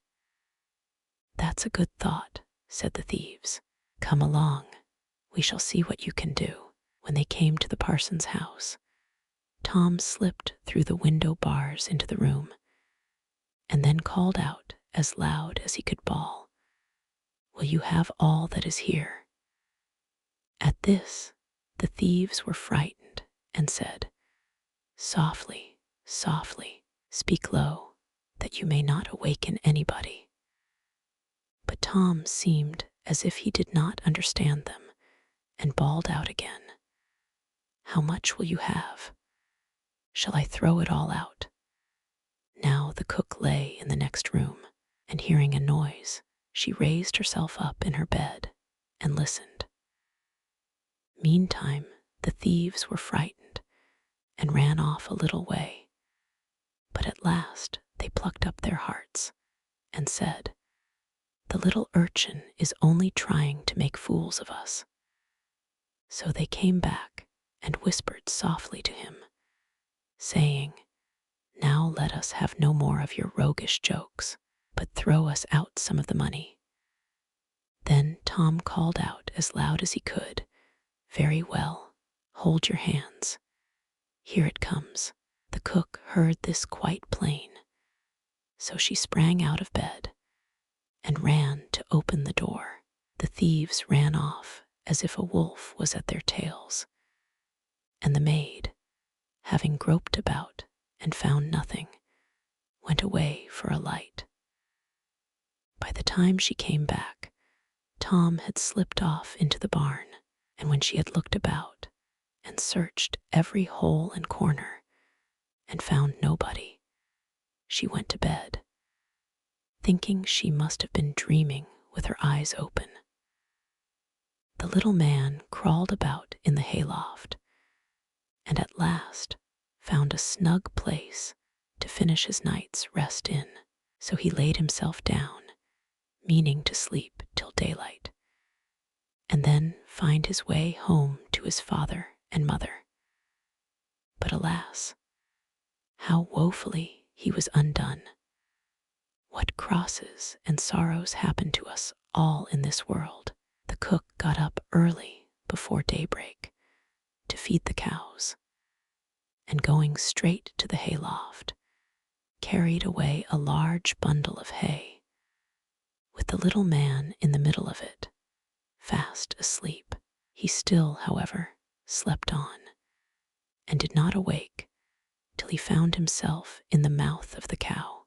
Speaker 1: "That's a good thought," said the thieves. "Come along, we shall see what you can do." When they came to the parson's house, Tom slipped through the window bars into the room, and then called out as loud as he could bawl, "Will you have all that is here?" At this, the thieves were frightened and said, "Softly, softly, speak low, that you may not awaken anybody." But Tom seemed as if he did not understand them, and bawled out again, "How much will you have? Shall I throw it all out?" Now the cook lay in the next room, and hearing a noise, she raised herself up in her bed and listened. Meantime, the thieves were frightened and ran off a little way, but at last they plucked up their hearts and said, "The little urchin is only trying to make fools of us." So they came back and whispered softly to him, saying, Now let us have no more of your roguish jokes, but throw us out some of the money." Then Tom called out as loud as he could, "Very well, hold your hands. Here it comes." The cook heard this quite plain, so she sprang out of bed and ran to open the door. The thieves ran off as if a wolf was at their tails, and the maid, having groped about and found nothing, went away for a light. By the time she came back, Tom had slipped off into the barn, and when she had looked about and searched every hole and corner and found nobody, she went to bed, thinking she must have been dreaming with her eyes open. The little man crawled about in the hayloft, and at last found a snug place to finish his night's rest in. So he laid himself down, meaning to sleep till daylight, and then find his way home to his father and mother. But alas, how woefully he was undone! What crosses and sorrows happen to us all in this world. The cook got up early before daybreak to feed the cows, and going straight to the hayloft, carried away a large bundle of hay, with the little man in the middle of it, fast asleep. He still, however, slept on, and did not awake till he found himself in the mouth of the cow.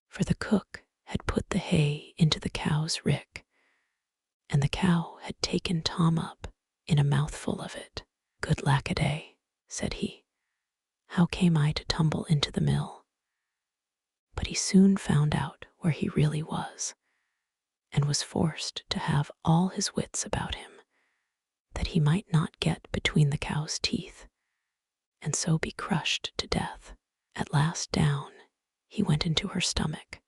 Speaker 1: For the cook had put the hay into the cow's rick, and the cow had taken Tom up in a mouthful of it. "Good lack-a-day," said he, "how came I to tumble into the mill?" But he soon found out where he really was, and was forced to have all his wits about him, that he might not get between the cow's teeth, and so be crushed to death. At last down he went into her stomach.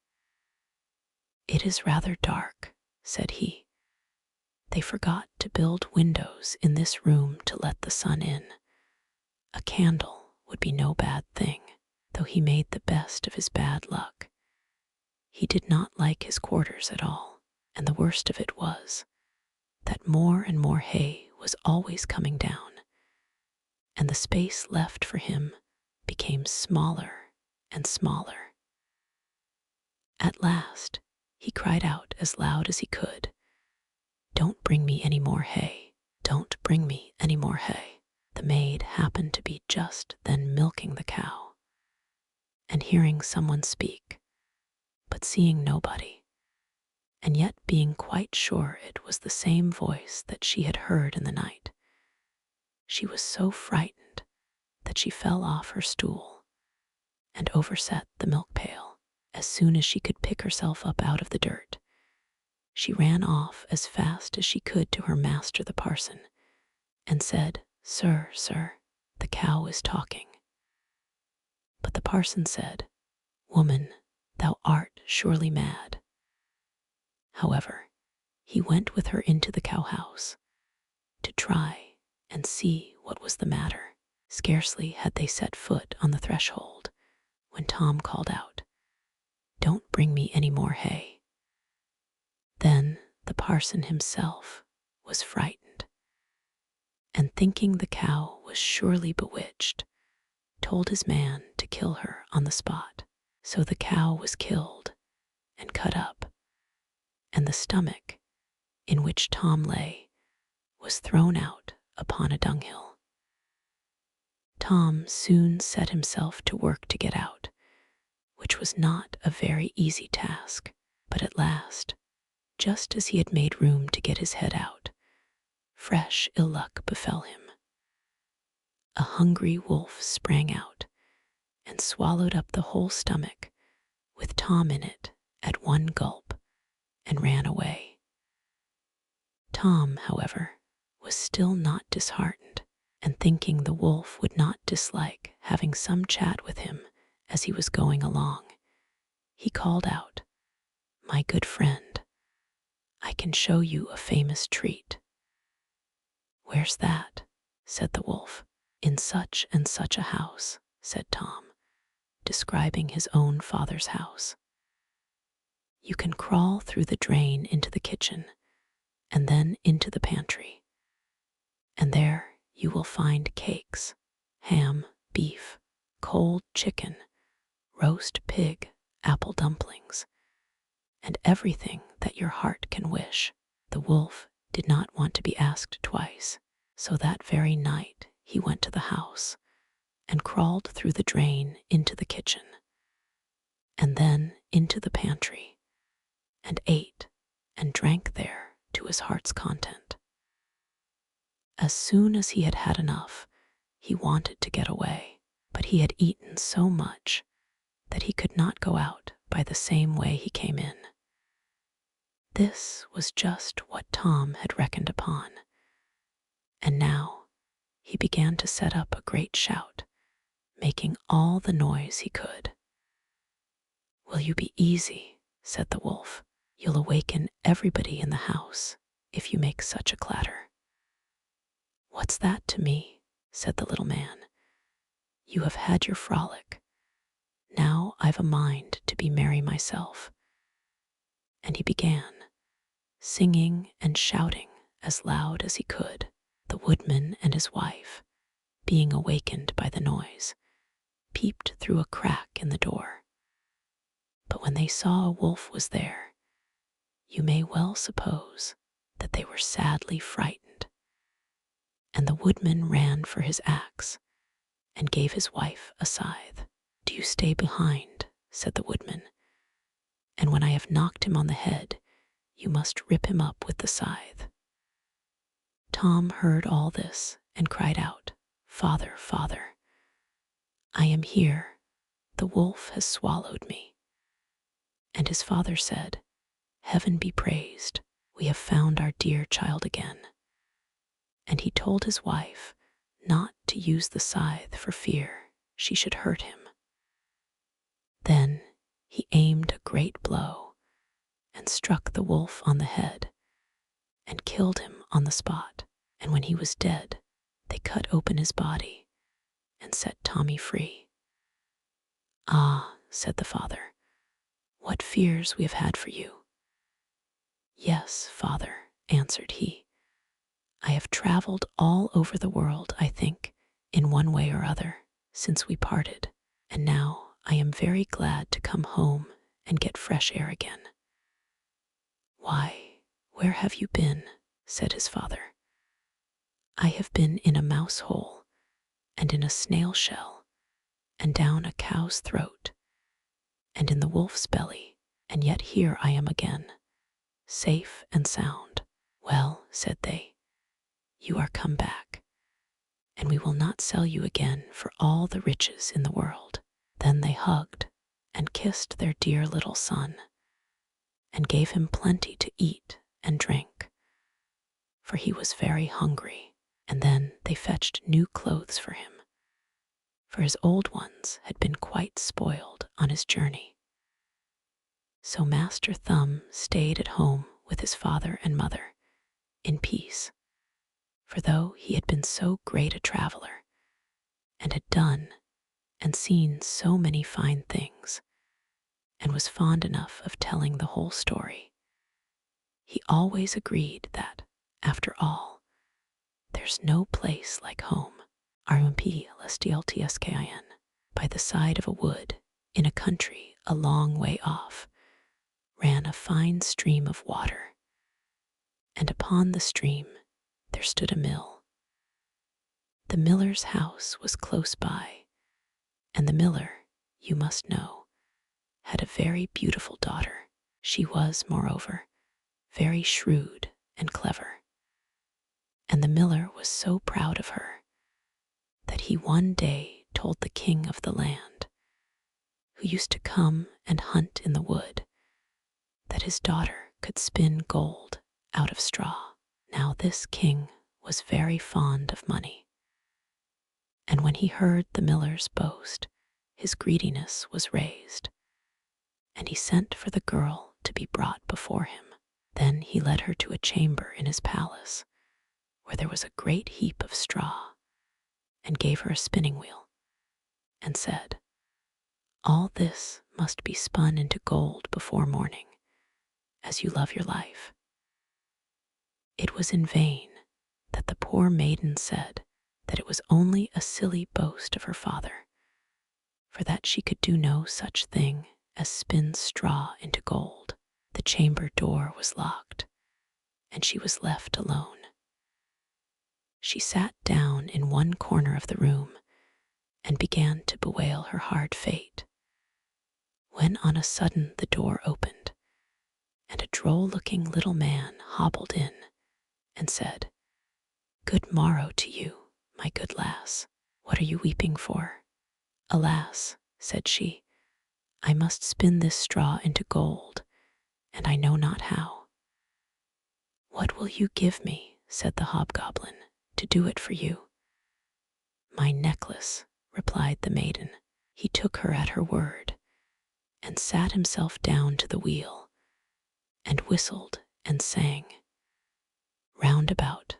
Speaker 1: "It is rather dark," said he. "They forgot to build windows in this room to let the sun in. A candle would be no bad thing." Though he made the best of his bad luck, he did not like his quarters at all, and the worst of it was that more and more hay was always coming down, and the space left for him became smaller and smaller. At last he cried out as loud as he could, "Don't bring me any more hay! Don't bring me any more hay!" The maid happened to be just then milking the cow, and hearing someone speak, but seeing nobody, and yet being quite sure it was the same voice that she had heard in the night, she was so frightened that she fell off her stool and overset the milk pail. As soon as she could pick herself up out of the dirt, she ran off as fast as she could to her master the parson, and said, "Sir, sir, the cow is talking." But the parson said, "Woman, thou art surely mad." However, he went with her into the cow-house to try and see what was the matter. Scarcely had they set foot on the threshold when Tom called out, "Don't bring me any more hay." Then the parson himself was frightened, and thinking the cow was surely bewitched, told his man to kill her on the spot. So the cow was killed and cut up, and the stomach in which Tom lay was thrown out upon a dunghill. Tom soon set himself to work to get out, which was not a very easy task, but at last, just as he had made room to get his head out, fresh ill luck befell him. A hungry wolf sprang out and swallowed up the whole stomach with Tom in it at one gulp and ran away. Tom, however, was still not disheartened, and thinking the wolf would not dislike having some chat with him as he was going along, he called out, "My good friend, I can show you a famous treat." "Where's that?" said the wolf. "In such and such a house," said Tom, describing his own father's house. You can crawl through the drain into the kitchen and then into the pantry, and there you will find cakes, ham, beef, cold chicken, roast pig, apple dumplings, and everything that your heart can wish. The wolf did not want to be asked twice, so that very night he went to the house and crawled through the drain into the kitchen, and then into the pantry, and ate and drank there to his heart's content. As soon as he had had enough, he wanted to get away, but he had eaten so much that he could not go out by the same way he came in. This was just what Tom had reckoned upon, and now he began to set up a great shout, making all the noise he could. "Will you be easy?" said the wolf. "You'll awaken everybody in the house if you make such a clatter." "What's that to me?" said the little man. "You have had your frolic. Now I've a mind to be merry myself." And he began, singing and shouting as loud as he could. The woodman and his wife, being awakened by the noise, peeped through a crack in the door. But when they saw a wolf was there, you may well suppose that they were sadly frightened, and the woodman ran for his axe and gave his wife a scythe. "Do you stay behind," said the woodman, "and when I have knocked him on the head, you must rip him up with the scythe." Tom heard all this and cried out, "Father, father, I am here. The wolf has swallowed me." And his father said, "Heaven be praised, we have found our dear child again." And he told his wife not to use the scythe for fear she should hurt him. Then he aimed a great blow and struck the wolf on the head and killed him on the spot. And when he was dead, they cut open his body and set Tommy free. "Ah," said the father, "what fears we have had for you." "Yes, father," answered he. "I have traveled all over the world, I think, in one way or other, since we parted, and now I am very glad to come home and get fresh air again." "Why, where have you been?" said his father. "I have been in a mouse hole, and in a snail shell, and down a cow's throat, and in the wolf's belly, and yet here I am again, safe and sound." "Well," said they, "you are come back, and we will not sell you again for all the riches in the world." Then they hugged and kissed their dear little son, and gave him plenty to eat and drink, for he was very hungry. And then they fetched new clothes for him, for his old ones had been quite spoiled on his journey. So Master Thumb stayed at home with his father and mother in peace, for though he had been so great a traveler, and had done and seen so many fine things, and was fond enough of telling the whole story, he always agreed that, after all, there's no place like home. Rumpelstiltskin, by the side of a wood, in a country a long way off, ran a fine stream of water, and upon the stream there stood a mill. The miller's house was close by, and the miller, you must know, had a very beautiful daughter. She was, moreover, very shrewd and clever, and the miller was so proud of her that he one day told the king of the land, who used to come and hunt in the wood, that his daughter could spin gold out of straw. Now this king was very fond of money, and when he heard the miller's boast, his greediness was raised, and he sent for the girl to be brought before him. Then he led her to a chamber in his palace, where there was a great heap of straw, and gave her a spinning wheel, and said, All this must be spun into gold before morning, as you love your life." It was in vain that the poor maiden said that it was only a silly boast of her father, for that she could do no such thing as spin straw into gold. The chamber door was locked, and she was left alone. She sat down in one corner of the room and began to bewail her hard fate, when on a sudden the door opened, and a droll-looking little man hobbled in and said, "Good morrow to you, my good lass. What are you weeping for?" "Alas," said she, "I must spin this straw into gold, and I know not how." "What will you give me," said the hobgoblin, "to do it for you?" "My necklace," replied the maiden. He took her at her word, and sat himself down to the wheel, and whistled and sang, "Round about,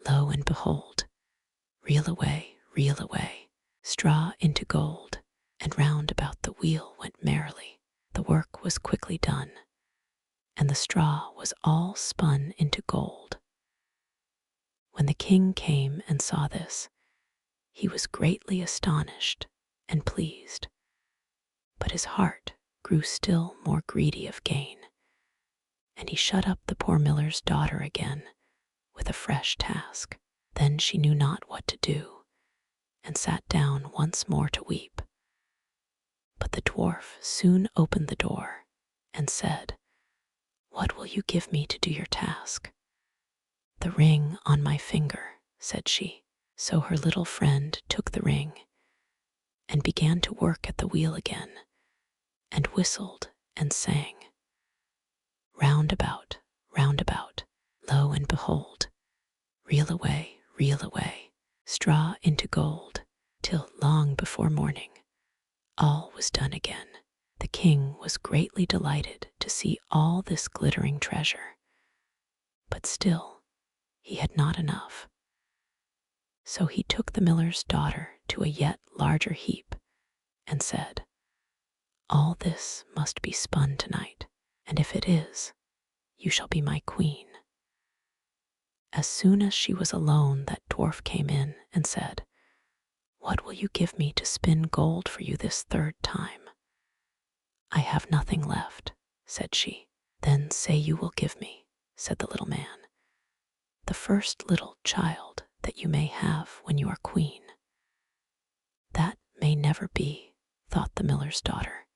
Speaker 1: lo and behold, reel away, straw into gold." And round about the wheel went merrily. The work was quickly done, and the straw was all spun into gold. When the king came and saw this, he was greatly astonished and pleased, but his heart grew still more greedy of gain, and he shut up the poor miller's daughter again with a fresh task. Then she knew not what to do, and sat down once more to weep. But the dwarf soon opened the door and said, "What will you give me to do your task?" "The ring on my finger," said she. So her little friend took the ring and began to work at the wheel again, and whistled and sang, "Round about, lo and behold, reel away, straw into gold," till long before morning all was done again. The king was greatly delighted to see all this glittering treasure, but still he had not enough. So he took the miller's daughter to a yet larger heap and said, "All this must be spun tonight, and if it is, you shall be my queen." As soon as she was alone, that dwarf came in and said, "What will you give me to spin gold for you this third time?" "I have nothing left," said she. "Then say you will give me," said the little man, "the first little child that you may have when you are queen." "That may never be," thought the miller's daughter,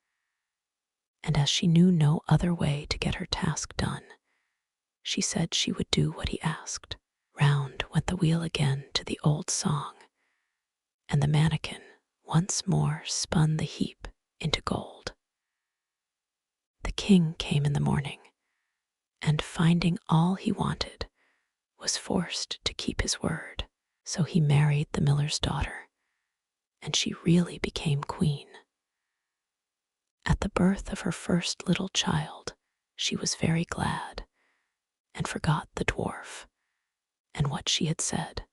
Speaker 1: and as she knew no other way to get her task done, she said she would do what he asked. Round went the wheel again to the old song, and the mannikin once more spun the heap into gold. The king came in the morning, and finding all he wanted, was forced to keep his word. So he married the miller's daughter, and she really became queen. At the birth of her first little child, she was very glad, and forgot the dwarf and what she had said.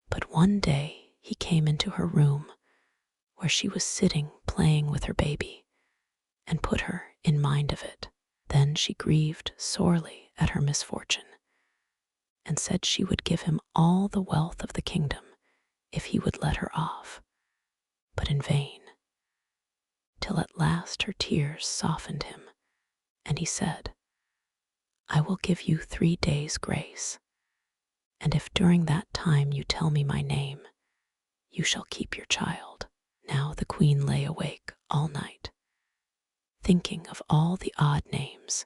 Speaker 1: But one day he came into her room, where she was sitting playing with her baby, and put her in mind of it. Then she grieved sorely at her misfortune, and said she would give him all the wealth of the kingdom if he would let her off, but in vain, till at last her tears softened him, and he said, "I will give you 3 days' grace, and if during that time you tell me my name, you shall keep your child." Now the queen lay awake all night, thinking of all the odd names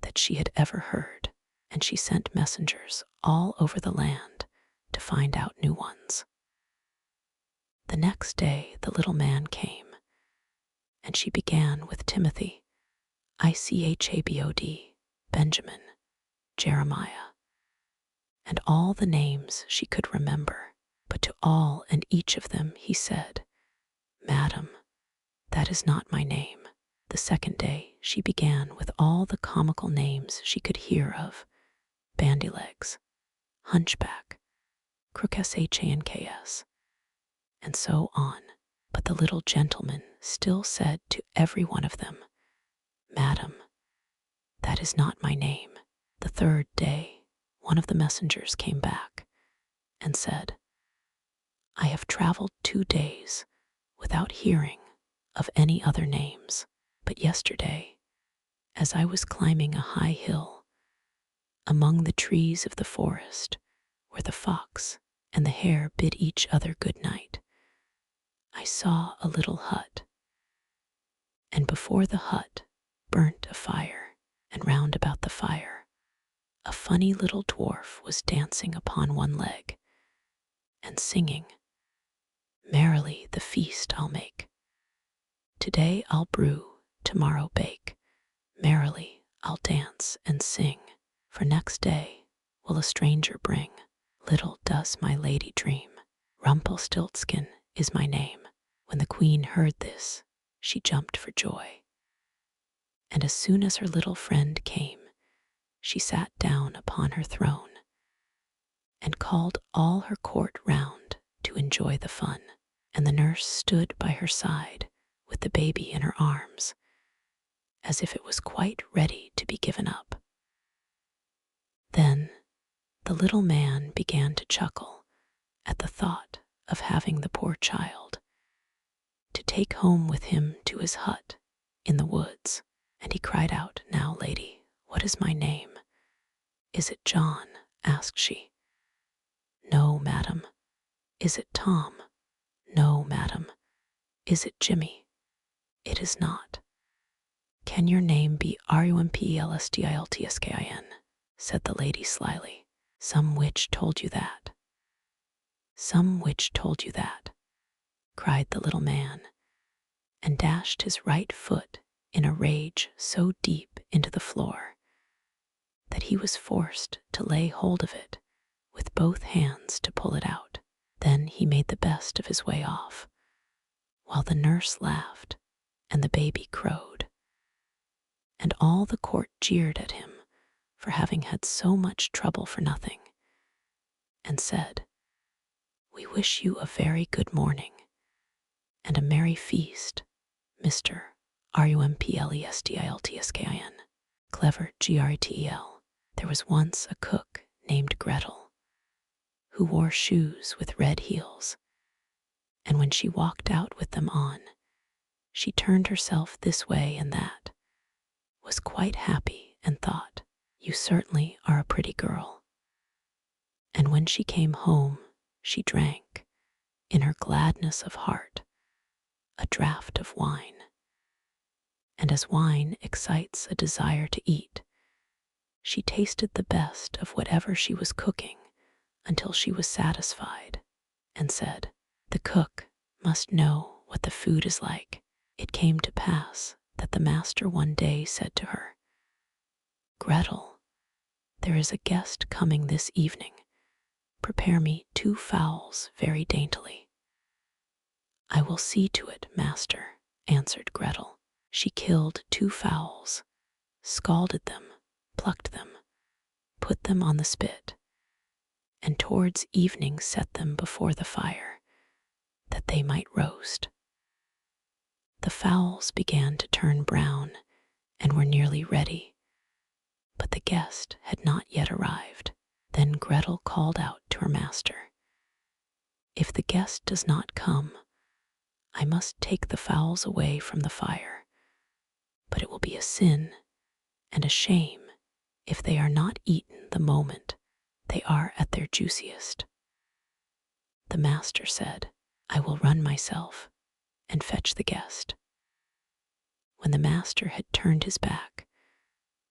Speaker 1: that she had ever heard, and she sent messengers all over the land to find out new ones. The next day the little man came, and she began with Timothy, Ichabod, Benjamin, Jeremiah, and all the names she could remember. But to all and each of them he said, "Madam, that is not my name." The second day she began with all the comical names she could hear of, Bandylegs, Hunchback, Crookeshanks, and so on. But the little gentleman still said to every one of them, "Madam, that is not my name." The third day, one of the messengers came back and said, "I have traveled 2 days without hearing of any other names, but yesterday, as I was climbing a high hill, among the trees of the forest, where the fox and the hare bid each other good night, I saw a little hut, and before the hut burnt a fire, and round about the fire a funny little dwarf was dancing upon one leg and singing, 'Merrily the feast I'll make. Today I'll brew, tomorrow bake. Merrily I'll dance and sing. For next day will a stranger bring. Little does my lady dream. Rumpelstiltskin is my name.' When the queen heard this, she jumped for joy. And as soon as her little friend came, she sat down upon her throne and called all her court round to enjoy the fun. And the nurse stood by her side with the baby in her arms, as if it was quite ready to be given up. Then the little man began to chuckle at the thought of having the poor child to take home with him to his hut in the woods, and he cried out, 'Now, lady, what is my name?' 'Is it John?' asked she. 'No, madam.' 'Is it Tom?' 'No, madam.' 'Is it Jimmy?' 'It is not.' 'Can your name be Rumpelstiltskin?' said the lady slyly. 'Some witch told you that.' 'Some witch told you that,' cried the little man, and dashed his right foot in a rage so deep into the floor that he was forced to lay hold of it with both hands to pull it out. Then he made the best of his way off, while the nurse laughed and the baby crowed, and all the court jeered at him for having had so much trouble for nothing, and said, "We wish you a very good morning and a merry feast, Mr. Rumpelstiltskin. Clever Gretel. There was once a cook named Gretel, who wore shoes with red heels, and when she walked out with them on, she turned herself this way and that, was quite happy, and thought, 'You certainly are a pretty girl.' And when she came home, she drank, in her gladness of heart, a draught of wine. And as wine excites a desire to eat, she tasted the best of whatever she was cooking until she was satisfied, and said, 'The cook must know what the food is like.' It came to pass that the master one day said to her, 'Gretel, there is a guest coming this evening. Prepare me 2 fowls very daintily.' 'I will see to it, master,' answered Gretel. She killed 2 fowls, scalded them, plucked them, put them on the spit, and towards evening set them before the fire, that they might roast. The fowls began to turn brown and were nearly ready, but the guest had not yet arrived. Then Gretel called out to her master, 'If the guest does not come, I must take the fowls away from the fire, but it will be a sin and a shame if they are not eaten the moment they are at their juiciest.' The master said, 'I will run myself and fetch the guest.' When the master had turned his back,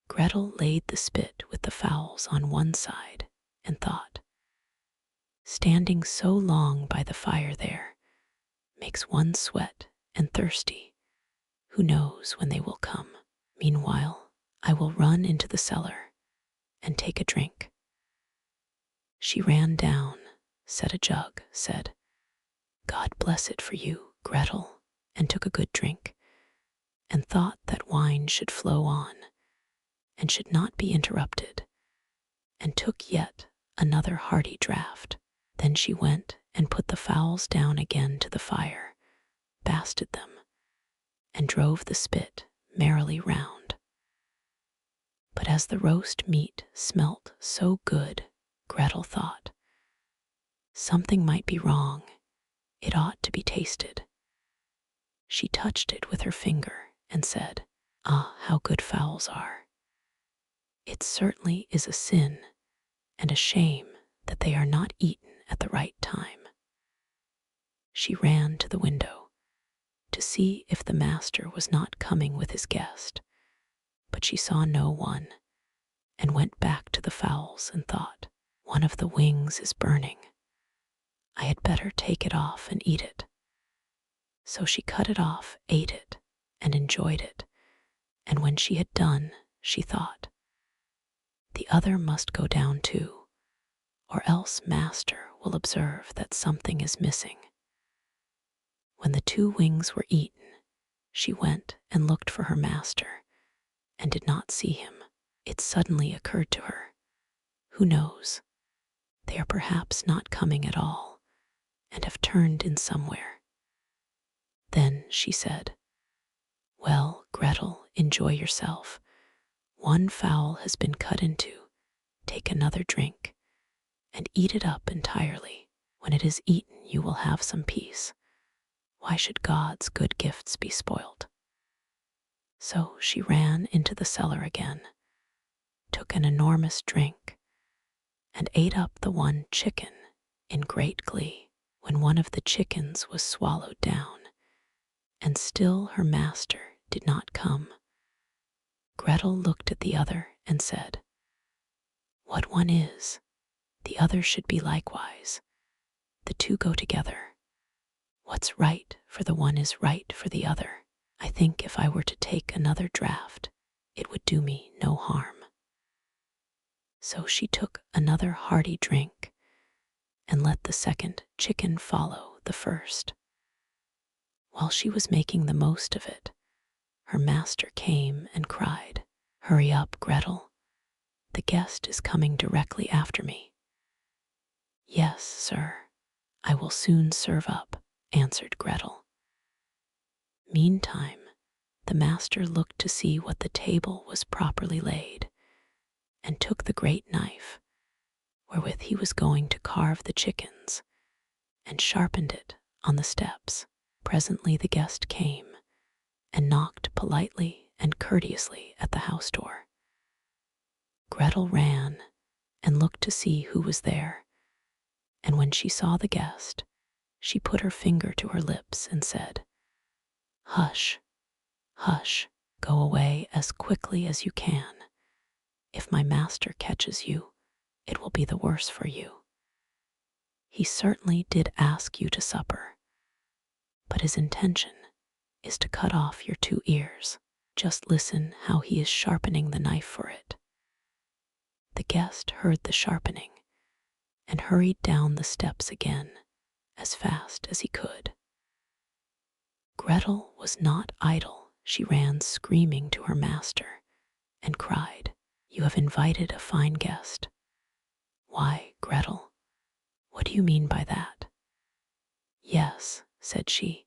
Speaker 1: Gretel laid the spit with the fowls on one side and thought, 'Standing so long by the fire there makes one sweat and thirsty. Who knows when they will come? Meanwhile, I will run into the cellar and take a drink.' She ran down, set a jug, said, 'God bless it for you, Gretel,' and took a good drink, and thought that wine should flow on and should not be interrupted, and took yet another hearty draught. Then she went and put the fowls down again to the fire, basted them, and drove the spit merrily round. But as the roast meat smelt so good, Gretel thought, something might be wrong, it ought to be tasted. She touched it with her finger and said, "Ah, how good fowls are! It certainly is a sin and a shame that they are not eaten at the right time." She ran to the window to see if the master was not coming with his guest, but she saw no one, and went back to the fowls and thought, "One of the wings is burning. I had better take it off and eat it." So she cut it off, ate it, and enjoyed it, and when she had done, she thought, "The other must go down too, or else master will observe that something is missing." When the 2 wings were eaten, she went and looked for her master, and did not see him. It suddenly occurred to her, who knows, they are perhaps not coming at all, and have turned in somewhere. Then she said, "Well, Gretel, enjoy yourself. 1 fowl has been cut into. Take another drink, and eat it up entirely. When it is eaten, you will have some peace. Why should God's good gifts be spoilt?" So she ran into the cellar again, took an enormous drink, and ate up the 1 chicken in great glee. When one of the chickens was swallowed down, and still her master did not come, Gretel looked at the other and said, "What one is, the other should be likewise. The 2 go together. What's right for the one is right for the other. I think if I were to take another draught, it would do me no harm." So she took another hearty drink, and let the 2nd chicken follow the first. While she was making the most of it, her master came and cried, "Hurry up, Gretel. The guest is coming directly after me." "Yes, sir, I will soon serve up," answered Gretel. Meantime, the master looked to see what the table was properly laid, and took the great knife, wherewith he was going to carve the chickens, and sharpened it on the steps. Presently the guest came, and knocked politely and courteously at the house door. Gretel ran and looked to see who was there, and when she saw the guest, she put her finger to her lips and said, "Hush, hush, go away as quickly as you can. If my master catches you, it will be the worse for you. He certainly did ask you to supper, but his intention is to cut off your 2 ears. Just listen how he is sharpening the knife for it." The guest heard the sharpening, and hurried down the steps again as fast as he could. Gretel was not idle. She ran screaming to her master, and cried, "You have invited a fine guest." "Why, Gretel, what do you mean by that?" "Yes," said she,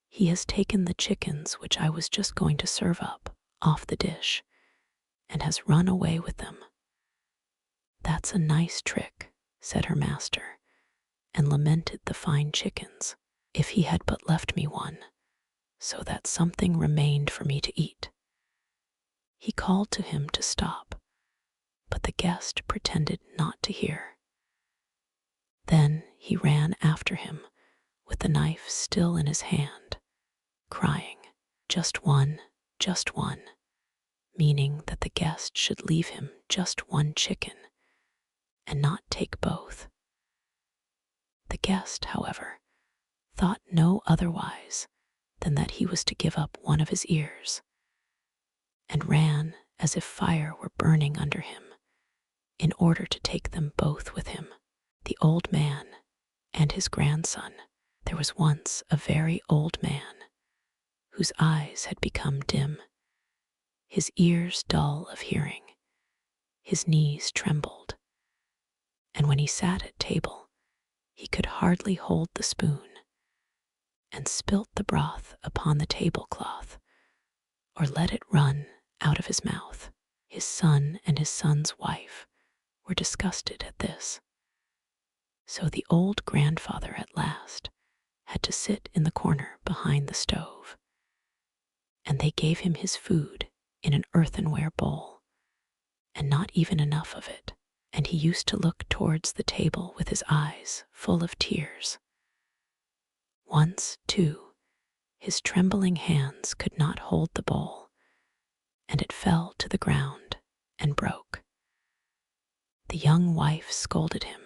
Speaker 1: "he has taken the chickens which I was just going to serve up off the dish, and has run away with them." "That's a nice trick," said her master, and lamented the fine chickens. "If he had but left me one, so that something remained for me to eat." He called to him to stop, but the guest pretended not to hear. Then he ran after him with the knife still in his hand, crying, just one," meaning that the guest should leave him just 1 chicken and not take both. The guest, however, thought no otherwise than that he was to give up one of his ears, and ran as if fire were burning under him, in order to take them both with him. The old man and his grandson. There was once a very old man, whose eyes had become dim, his ears dull of hearing, his knees trembled, and when he sat at table, he could hardly hold the spoon, and spilt the broth upon the tablecloth, or let it run out of his mouth. His son and his son's wife were disgusted at this. So the old grandfather at last had to sit in the corner behind the stove, and they gave him his food in an earthenware bowl, and not even enough of it, and he used to look towards the table with his eyes full of tears. Once, too, his trembling hands could not hold the bowl, and it fell to the ground and broke. The young wife scolded him,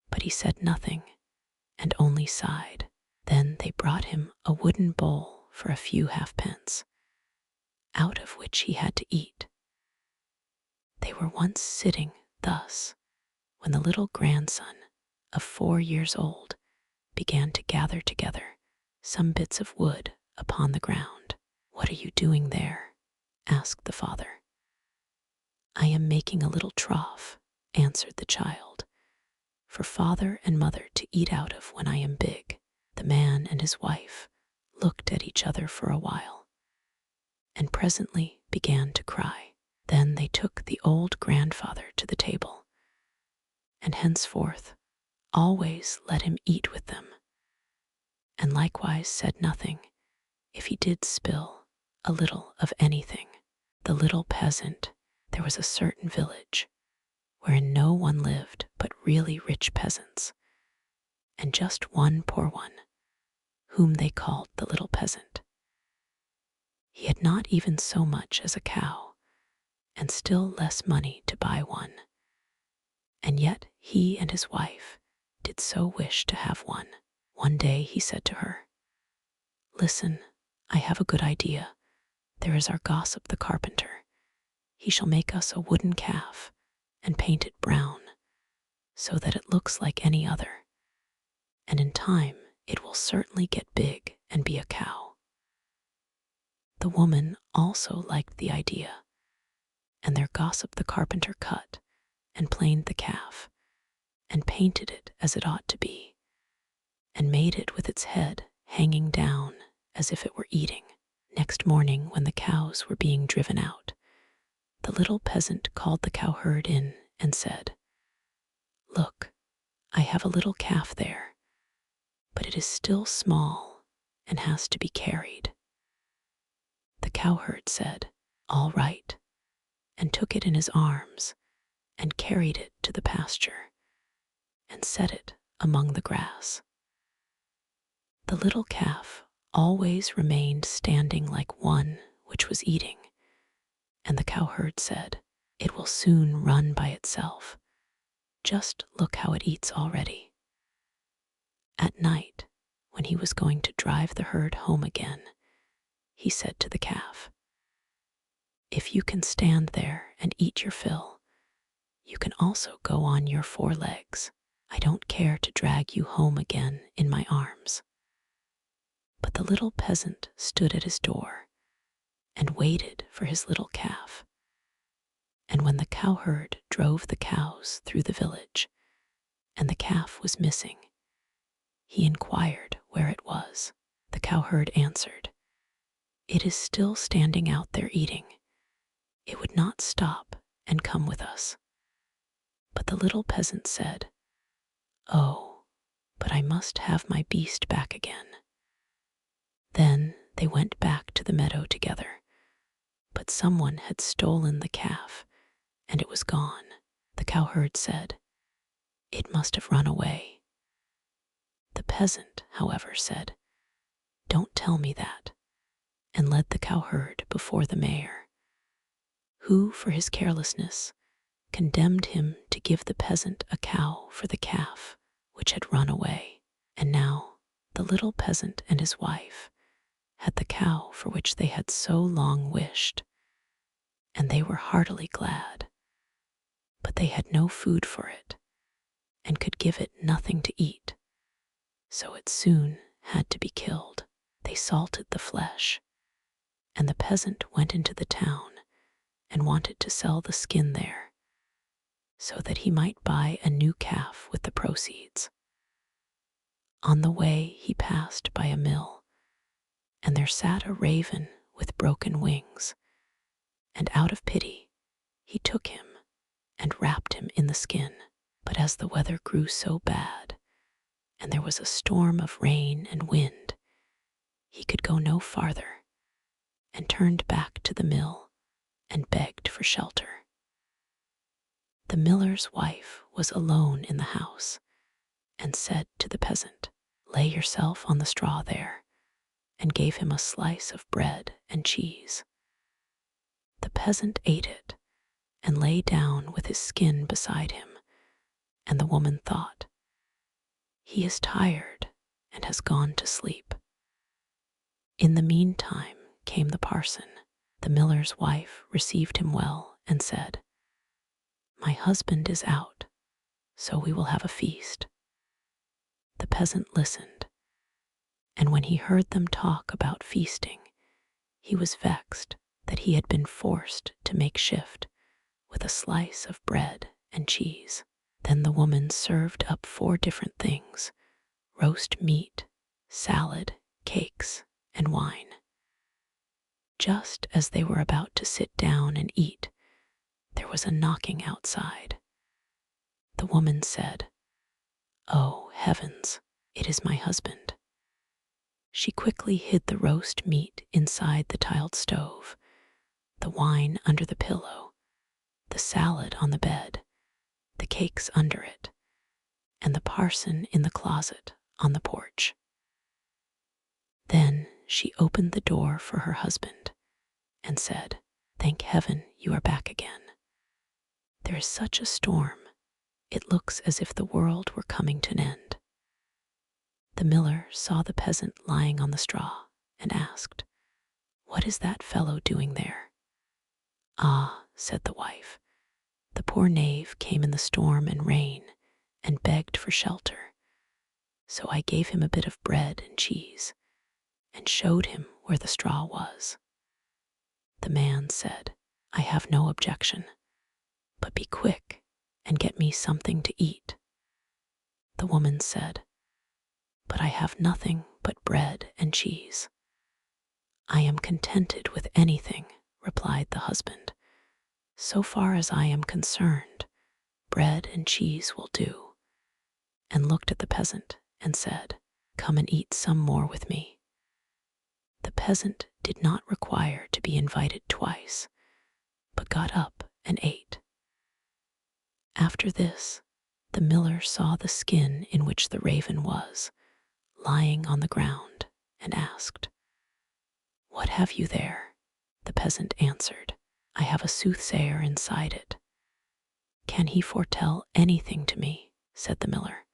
Speaker 1: but he said nothing and only sighed. Then they brought him a wooden bowl for a few halfpence, out of which he had to eat. They were once sitting thus when the little grandson of 4 years old began to gather together some bits of wood upon the ground. "What are you doing there?" asked the father. "I am making a little trough," answered the child, "for father and mother to eat out of when I am big." The man and his wife looked at each other for a while, and presently began to cry. Then they took the old grandfather to the table, and henceforth always let him eat with them, and likewise said nothing if he did spill a little of anything. The Little Peasant. There was a certain village wherein no one lived but really rich peasants, and just one poor one, whom they called the Little Peasant. He had not even so much as a cow, and still less money to buy one, and yet he and his wife did so wish to have one. One day he said to her, "Listen, I have a good idea. There is our gossip the carpenter. He shall make us a wooden calf and paint it brown, so that it looks like any other, and in time it will certainly get big and be a cow." The woman also liked the idea, and their gossip the carpenter cut and planed the calf, and painted it as it ought to be, and made it with its head hanging down as if it were eating. Next morning, when the cows were being driven out, the Little Peasant called the cowherd in and said, "Look, I have a little calf there, but it is still small and has to be carried." The cowherd said, "All right," and took it in his arms and carried it to the pasture and set it among the grass. The little calf always remained standing like one which was eating, and the cowherd said, "It will soon run by itself. Just look how it eats already." At night, when he was going to drive the herd home again, he said to the calf, "If you can stand there and eat your fill, you can also go on your 4 legs. I don't care to drag you home again in my arms." But the Little Peasant stood at his door and waited for his little calf. And when the cowherd drove the cows through the village, and the calf was missing, he inquired where it was. The cowherd answered, "It is still standing out there eating. It would not stop and come with us." But the Little Peasant said, "Oh, but I must have my beast back again." Then they went back to the meadow together, but someone had stolen the calf, and it was gone. The cowherd said, "It must have run away." The peasant, however, said, "Don't tell me that," and led the cowherd before the mayor, who, for his carelessness, condemned him to give the peasant a cow for the calf which had run away. And now the Little Peasant and his wife had the cow for which they had so long wished, and they were heartily glad. But they had no food for it, and could give it nothing to eat, so it soon had to be killed. They salted the flesh, and the peasant went into the town and wanted to sell the skin there, so that he might buy a new calf with the proceeds. On the way he passed by a mill, and there sat a raven with broken wings, and out of pity he took him and wrapped him in the skin. But as the weather grew so bad, and there was a storm of rain and wind, he could go no farther, and turned back to the mill and begged for shelter. The miller's wife was alone in the house, and said to the peasant, "Lay yourself on the straw there," and gave him a slice of bread and cheese. The peasant ate it and lay down with his skin beside him, and the woman thought, "He is tired and has gone to sleep." In the meantime came the parson. The miller's wife received him well and said, "My husband is out, so we will have a feast." The peasant listened, and when he heard them talk about feasting, he was vexed that he had been forced to make shift with a slice of bread and cheese. Then the woman served up 4 different things: roast meat, salad, cakes, and wine. Just as they were about to sit down and eat, there was a knocking outside. The woman said, "Oh, heavens, it is my husband." She quickly hid the roast meat inside the tiled stove, the wine under the pillow, the salad on the bed, the cakes under it, and the parson in the closet on the porch. Then she opened the door for her husband and said, "Thank heaven you are back again. There is such a storm, it looks as if the world were coming to an end." The miller saw the peasant lying on the straw and asked, "What is that fellow doing there?" "Ah," said the wife, "the poor knave came in the storm and rain and begged for shelter, so I gave him a bit of bread and cheese and showed him where the straw was." The man said, "I have no objection, but be quick and get me something to eat." The woman said, "But I have nothing but bread and cheese." "I am contented with anything," replied the husband. "So far as I am concerned, bread and cheese will do," and looked at the peasant and said, "Come and eat some more with me." The peasant did not require to be invited twice, but got up and ate. After this, the miller saw the skin in which the raven was, lying on the ground, and asked, "What have you there?" The peasant answered, "I have a soothsayer inside it." "Can he foretell anything to me?" said the miller.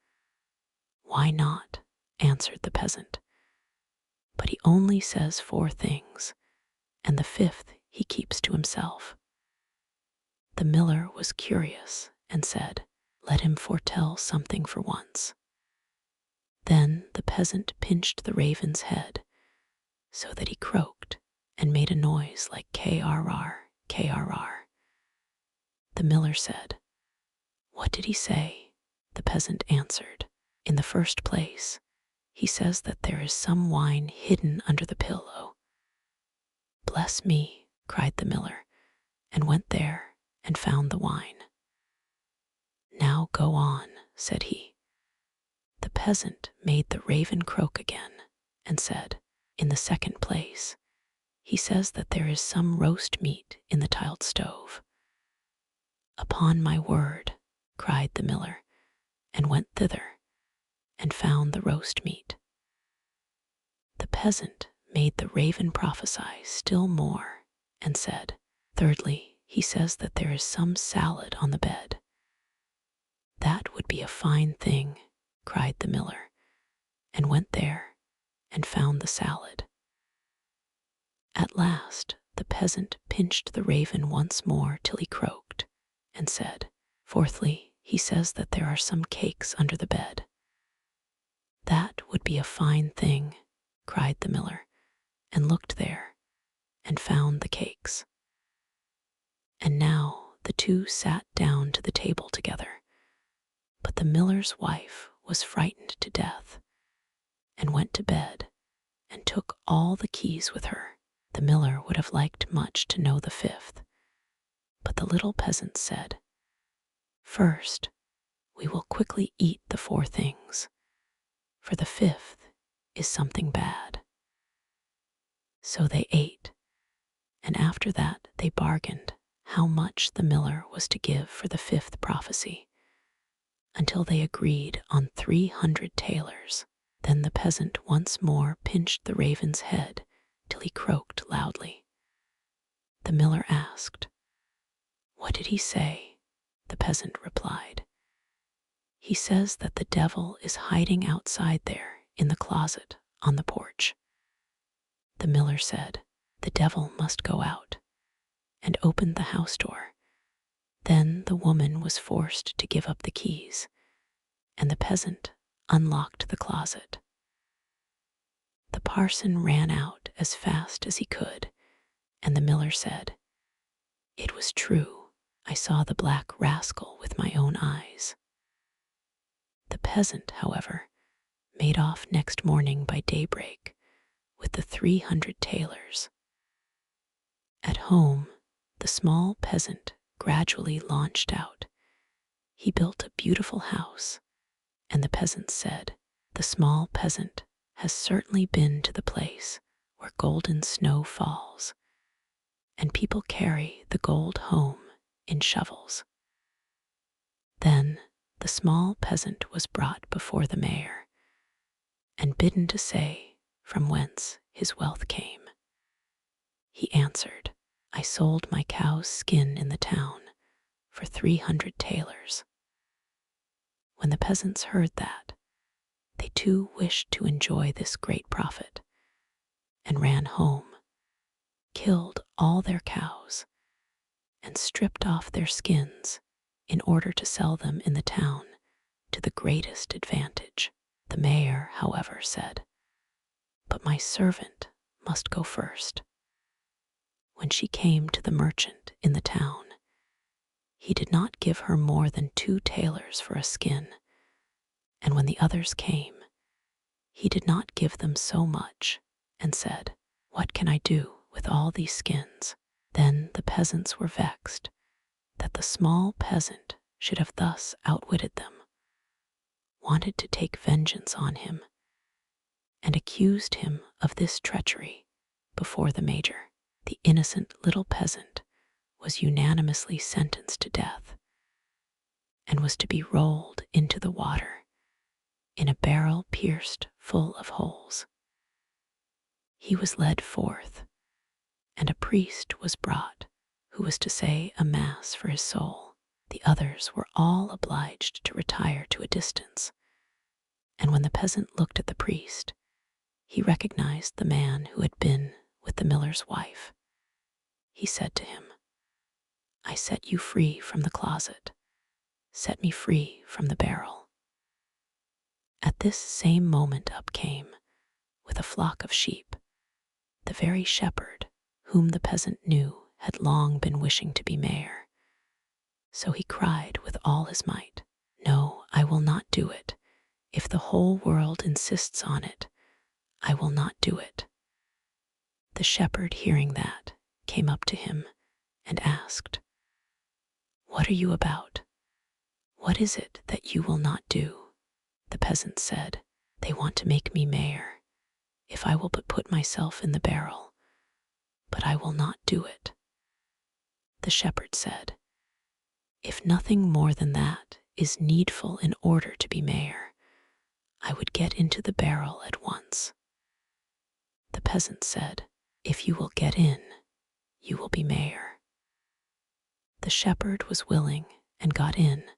Speaker 1: "Why not?" answered the peasant. "But he only says 4 things, and the 5th he keeps to himself." The miller was curious and said, "Let him foretell something for once." Then the peasant pinched the raven's head so that he croaked and made a noise like krr, krr. The miller said, "What did he say?" The peasant answered, "In the first place, he says that there is some wine hidden under the pillow." "Bless me," cried the miller, and went there and found the wine. "Now go on," said he. The peasant made the raven croak again and said, "In the second place, he says that there is some roast meat in the tiled stove." "Upon my word," cried the miller, and went thither and found the roast meat. The peasant made the raven prophesy still more and said, "Thirdly, he says that there is some salad on the bed." "That would be a fine thing," cried the miller, and went there and found the salad. At last the peasant pinched the raven once more till he croaked, and said, "Fourthly, he says that there are some cakes under the bed." "That would be a fine thing," cried the miller, and looked there and found the cakes. And now the 2 sat down to the table together, but the miller's wife was frightened to death and went to bed, and took all the keys with her. The miller would have liked much to know the fifth, but the little peasant said, "First, we will quickly eat the 4 things, for the 5th is something bad." So they ate, and after that they bargained how much the miller was to give for the 5th prophecy, until they agreed on 300 tailors. Then the peasant once more pinched the raven's head till he croaked loudly. The miller asked, "What did he say?" The peasant replied, "He says that the devil is hiding outside there in the closet on the porch." The miller said, "The devil must go out," and opened the house door. Then the woman was forced to give up the keys, and the peasant unlocked the closet. The parson ran out as fast as he could, and the miller said, "It was true, I saw the black rascal with my own eyes." The peasant, however, made off next morning by daybreak with the 300 tailors. At home, the small peasant gradually launched out. He built a beautiful house, and the peasant said, "The small peasant has certainly been to the place where golden snow falls, and people carry the gold home in shovels." Then the small peasant was brought before the mayor, and bidden to say from whence his wealth came. He answered, "I sold my cow's skin in the town for 300 tailors." When the peasants heard that, they too wished to enjoy this great profit, and ran home, killed all their cows, and stripped off their skins in order to sell them in the town to the greatest advantage. The mayor, however, said, "But my servant must go first." When she came to the merchant in the town, he did not give her more than 2 tailors for a skin, and when the others came, he did not give them so much, and said, "What can I do with all these skins?" Then the peasants were vexed that the small peasant should have thus outwitted them, wanted to take vengeance on him, and accused him of this treachery before the major. The innocent little peasant was unanimously sentenced to death, and was to be rolled into the water in a barrel pierced full of holes. He was led forth, and a priest was brought who was to say a mass for his soul. The others were all obliged to retire to a distance, and when the peasant looked at the priest, he recognized the man who had been with the miller's wife. He said to him, "I set you free from the closet. Set me free from the barrel." At this same moment up came, with a flock of sheep, the very shepherd whom the peasant knew had long been wishing to be mayor. So he cried with all his might, "No, I will not do it. If the whole world insists on it, I will not do it." The shepherd, hearing that, came up to him and asked, "What are you about? What is it that you will not do?" The peasant said, "They want to make me mayor, if I will but put myself in the barrel, but I will not do it." The shepherd said, "If nothing more than that is needful in order to be mayor, I would get into the barrel at once." The peasant said, "If you will get in, you will be mayor." The shepherd was willing and got in,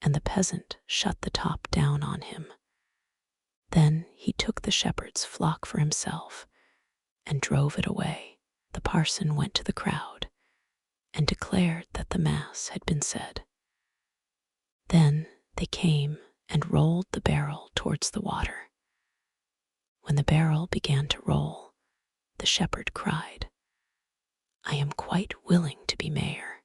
Speaker 1: and the peasant shut the top down on him. Then he took the shepherd's flock for himself and drove it away. The parson went to the crowd and declared that the mass had been said. Then they came and rolled the barrel towards the water. When the barrel began to roll, the shepherd cried, "I am quite willing to be mayor."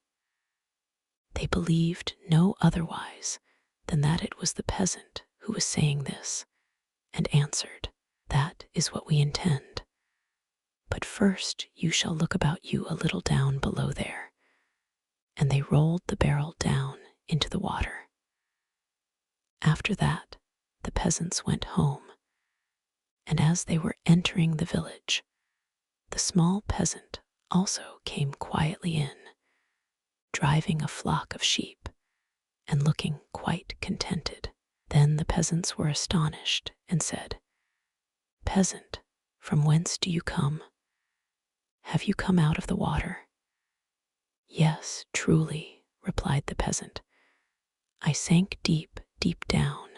Speaker 1: They believed no otherwise than that it was the peasant who was saying this, and answered, "That is what we intend. But first you shall look about you a little down below there." And they rolled the barrel down into the water. After that, the peasants went home, and as they were entering the village, the small peasant also came quietly in, driving a flock of sheep and looking quite contented. Then the peasants were astonished and said, "Peasant, from whence do you come? Have you come out of the water?" "Yes, truly," replied the peasant. "I sank deep, deep down,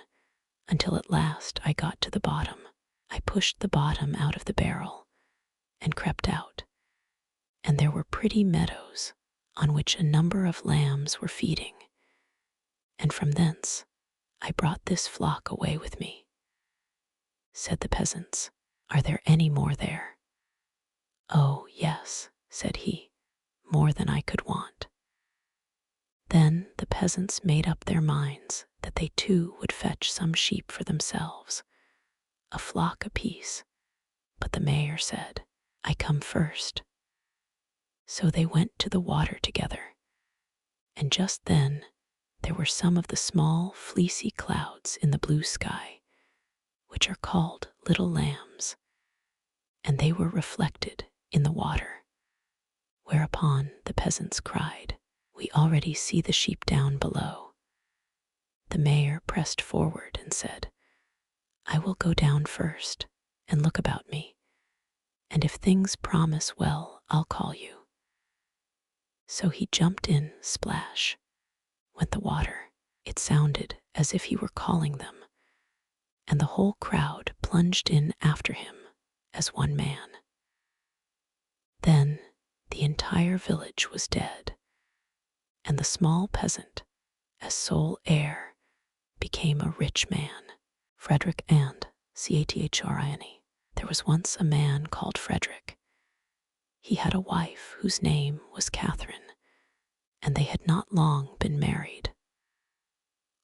Speaker 1: until at last I got to the bottom. I pushed the bottom out of the barrel and crept out, and there were pretty meadows on which a number of lambs were feeding, and from thence I brought this flock away with me." Said the peasants, "Are there any more there?" "Oh, yes," said he, "more than I could want." Then the peasants made up their minds that they too would fetch some sheep for themselves, a flock apiece, but the mayor said, "I come first." So they went to the water together, and just then there were some of the small fleecy clouds in the blue sky, which are called little lambs, and they were reflected in the water, whereupon the peasants cried, "We already see the sheep down below." The mayor pressed forward and said, "I will go down first and look about me, and if things promise well, I'll call you." So he jumped in, splash went the water. It sounded as if he were calling them, and the whole crowd plunged in after him as one man. Then the entire village was dead, and the small peasant, as sole heir, became a rich man. Frederick and Catherine. There was once a man called Frederick. He had a wife whose name was Catherine, and they had not long been married.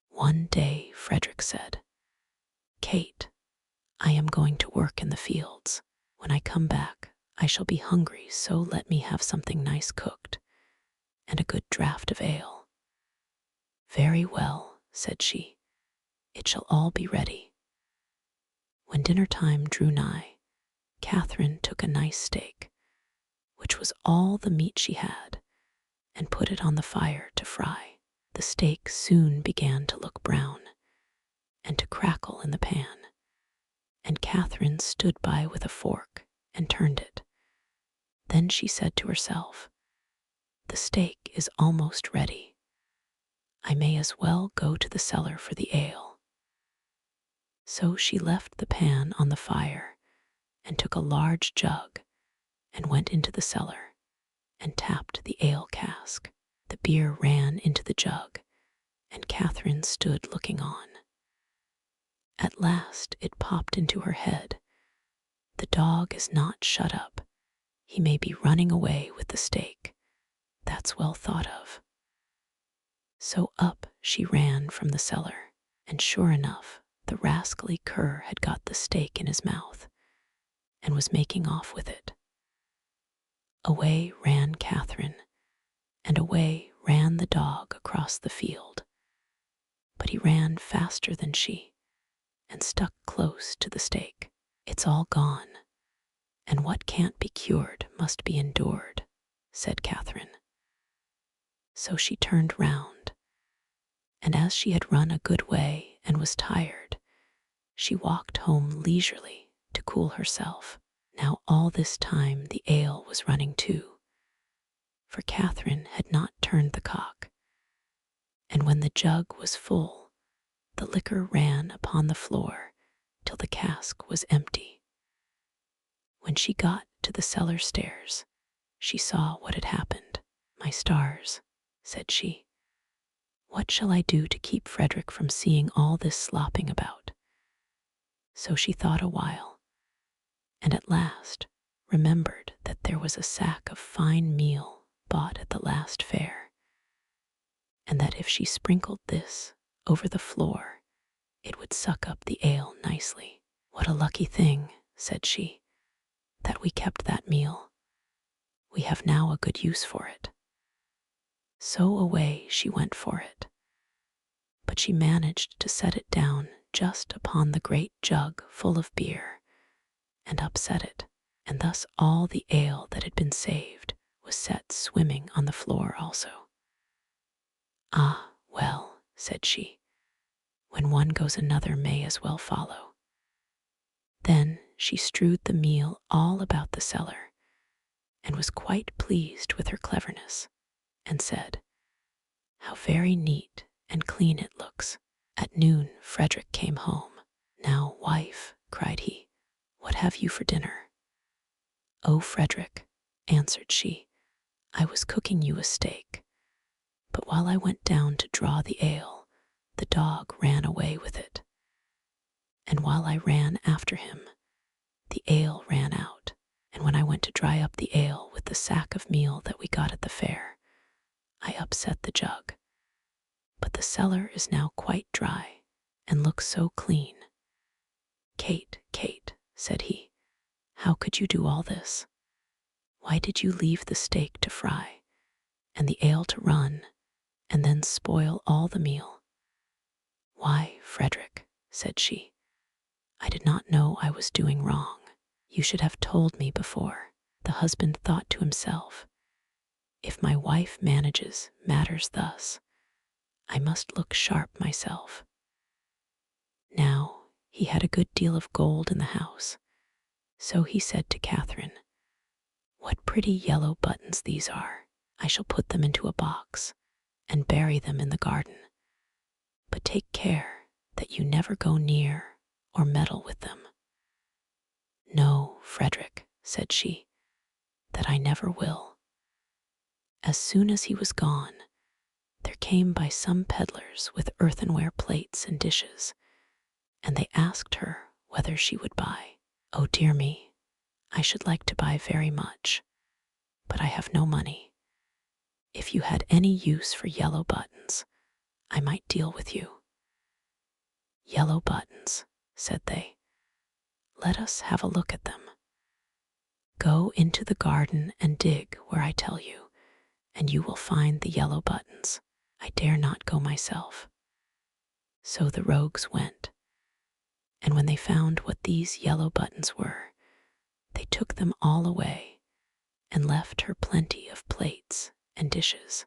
Speaker 1: One day Frederick said, "Kate, I am going to work in the fields. When I come back, I shall be hungry, so let me have something nice cooked, and a good draught of ale." "Very well," said she, "it shall all be ready." When dinner time drew nigh, Catherine took a nice steak, which was all the meat she had, and put it on the fire to fry. The steak soon began to look brown and to crackle in the pan, and Catherine stood by with a fork and turned it. Then she said to herself, "The steak is almost ready. I may as well go to the cellar for the ale." So she left the pan on the fire and took a large jug and went into the cellar and tapped the ale cask. The beer ran into the jug, and Catherine stood looking on. At last it popped into her head, "The dog is not shut up. He may be running away with the steak. That's well thought of." So up she ran from the cellar, and sure enough, the rascally cur had got the steak in his mouth and was making off with it. Away ran Catherine, and away ran the dog across the field, but he ran faster than she and stuck close to the steak. "It's all gone, and what can't be cured must be endured," said Catherine. So she turned round, and as she had run a good way and was tired, she walked home leisurely to cool herself. Now all this time the ale was running too, for Catherine had not turned the cock, and when the jug was full, the liquor ran upon the floor till the cask was empty. When she got to the cellar stairs, she saw what had happened. "My stars," said she, "what shall I do to keep Frederick from seeing all this slopping about?" So she thought a while, and at last remembered that there was a sack of fine meal bought at the last fair, and that if she sprinkled this over the floor, it would suck up the ale nicely. "What a lucky thing," said she, "that we kept that meal. We have now a good use for it." So away she went for it. But she managed to set it down just upon the great jug full of beer, and upset it, and thus all the ale that had been saved was set swimming on the floor also. "Ah, well," said she, "when one goes another may as well follow." Then she strewed the meal all about the cellar, and was quite pleased with her cleverness, and said, "How very neat and clean it looks." At noon Frederick came home. "Now, wife," cried he, "what have you for dinner?" "Oh, Frederick," answered she, "I was cooking you a steak, but while I went down to draw the ale, the dog ran away with it. And while I ran after him, the ale ran out, and when I went to dry up the ale with the sack of meal that we got at the fair, I upset the jug. But the cellar is now quite dry, and looks so clean." "Kate, Kate," said he, "how could you do all this? Why did you leave the steak to fry, and the ale to run, and then spoil all the meal?" "Why, Frederick," said she, "I did not know I was doing wrong. You should have told me before." The husband thought to himself, "If my wife manages matters thus, I must look sharp myself." Now he had a good deal of gold in the house, so he said to Catherine, "What pretty yellow buttons these are! I shall put them into a box and bury them in the garden. But take care that you never go near or meddle with them." "No, Frederick," said she, "that I never will." As soon as he was gone, there came by some peddlers with earthenware plates and dishes, and they asked her whether she would buy. "Oh, dear me, I should like to buy very much, but I have no money. If you had any use for yellow buttons, I might deal with you." "Yellow buttons," said they. "Let us have a look at them. Go into the garden and dig where I tell you, and you will find the yellow buttons. I dare not go myself." So the rogues went, and when they found what these yellow buttons were, they took them all away and left her plenty of plates and dishes.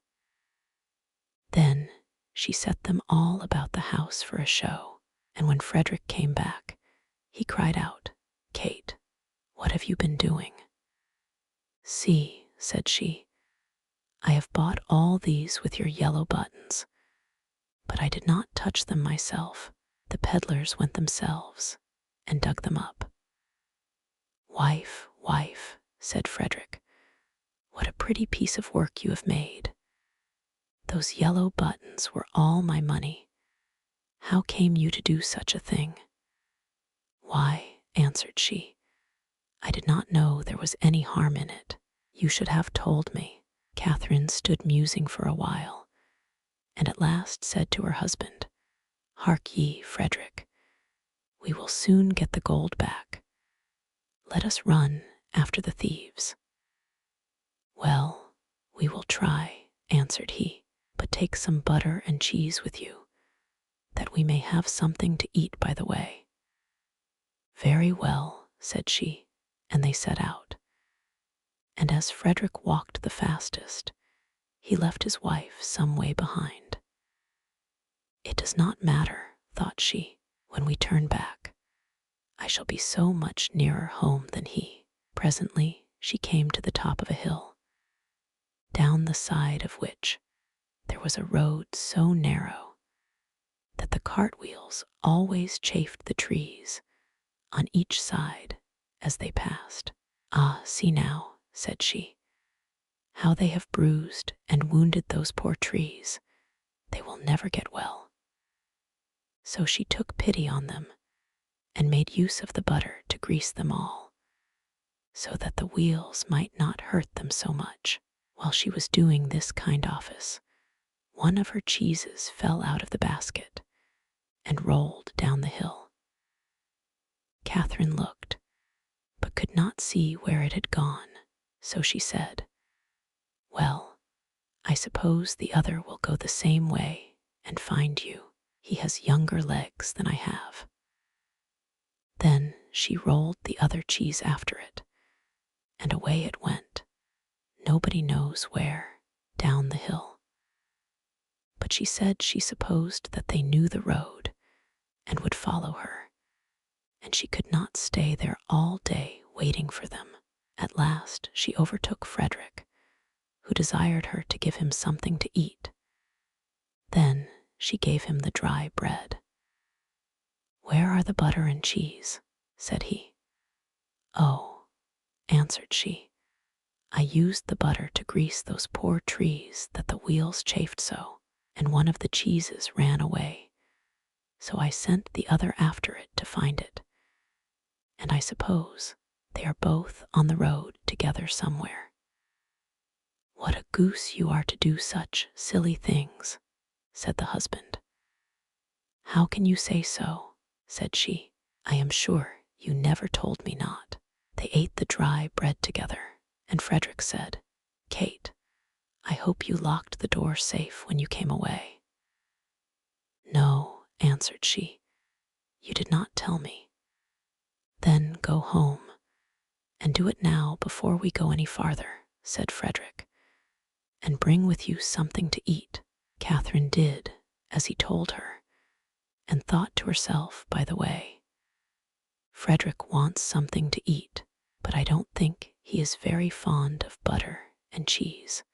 Speaker 1: Then she set them all about the house for a show, and when Frederick came back, he cried out, "Kate, what have you been doing?" "See," said she, "I have bought all these with your yellow buttons, but I did not touch them myself. The peddlers went themselves and dug them up." "Wife, wife," said Frederick, "what a pretty piece of work you have made. Those yellow buttons were all my money. How came you to do such a thing?" "Why," answered she, "I did not know there was any harm in it. You should have told me." Catherine stood musing for a while, and at last said to her husband, "Hark ye, Frederick, we will soon get the gold back. Let us run after the thieves." "Well, we will try," answered he, "but take some butter and cheese with you, that we may have something to eat by the way." "Very well," said she, and they set out. And as Frederick walked the fastest, he left his wife some way behind. "It does not matter," thought she, "when we turn back. I shall be so much nearer home than he." Presently she came to the top of a hill, down the side of which there was a road so narrow that the cartwheels always chafed the trees on each side as they passed. "Ah, see now," said she, "how they have bruised and wounded those poor trees. They will never get well." So she took pity on them and made use of the butter to grease them all, so that the wheels might not hurt them so much. While she was doing this kind office, one of her cheeses fell out of the basket and rolled down the hill. Catherine looked, but could not see where it had gone, so she said, "Well, I suppose the other will go the same way and find you. He has younger legs than I have." Then she rolled the other cheese after it, and away it went, nobody knows where, down the hill. But she said she supposed that they knew the road and would follow her, and she could not stay there all day waiting for them. At last she overtook Frederick, who desired her to give him something to eat. Then she gave him the dry bread. "Where are the butter and cheese?" said he. "Oh," answered she, "I used the butter to grease those poor trees that the wheels chafed so, and one of the cheeses ran away, so I sent the other after it to find it. And I suppose they are both on the road together somewhere." "What a goose you are to do such silly things," said the husband. "How can you say so?" said she. "I am sure you never told me not." They ate the dry bread together, and Frederick said, "Kate, I hope you locked the door safe when you came away." "No," answered she, "you did not tell me." "Then go home, and do it now before we go any farther," said Frederick, "and bring with you something to eat." Catherine did as he told her, and thought to herself by the way, "Frederick wants something to eat, but I don't think he is very fond of butter and cheese.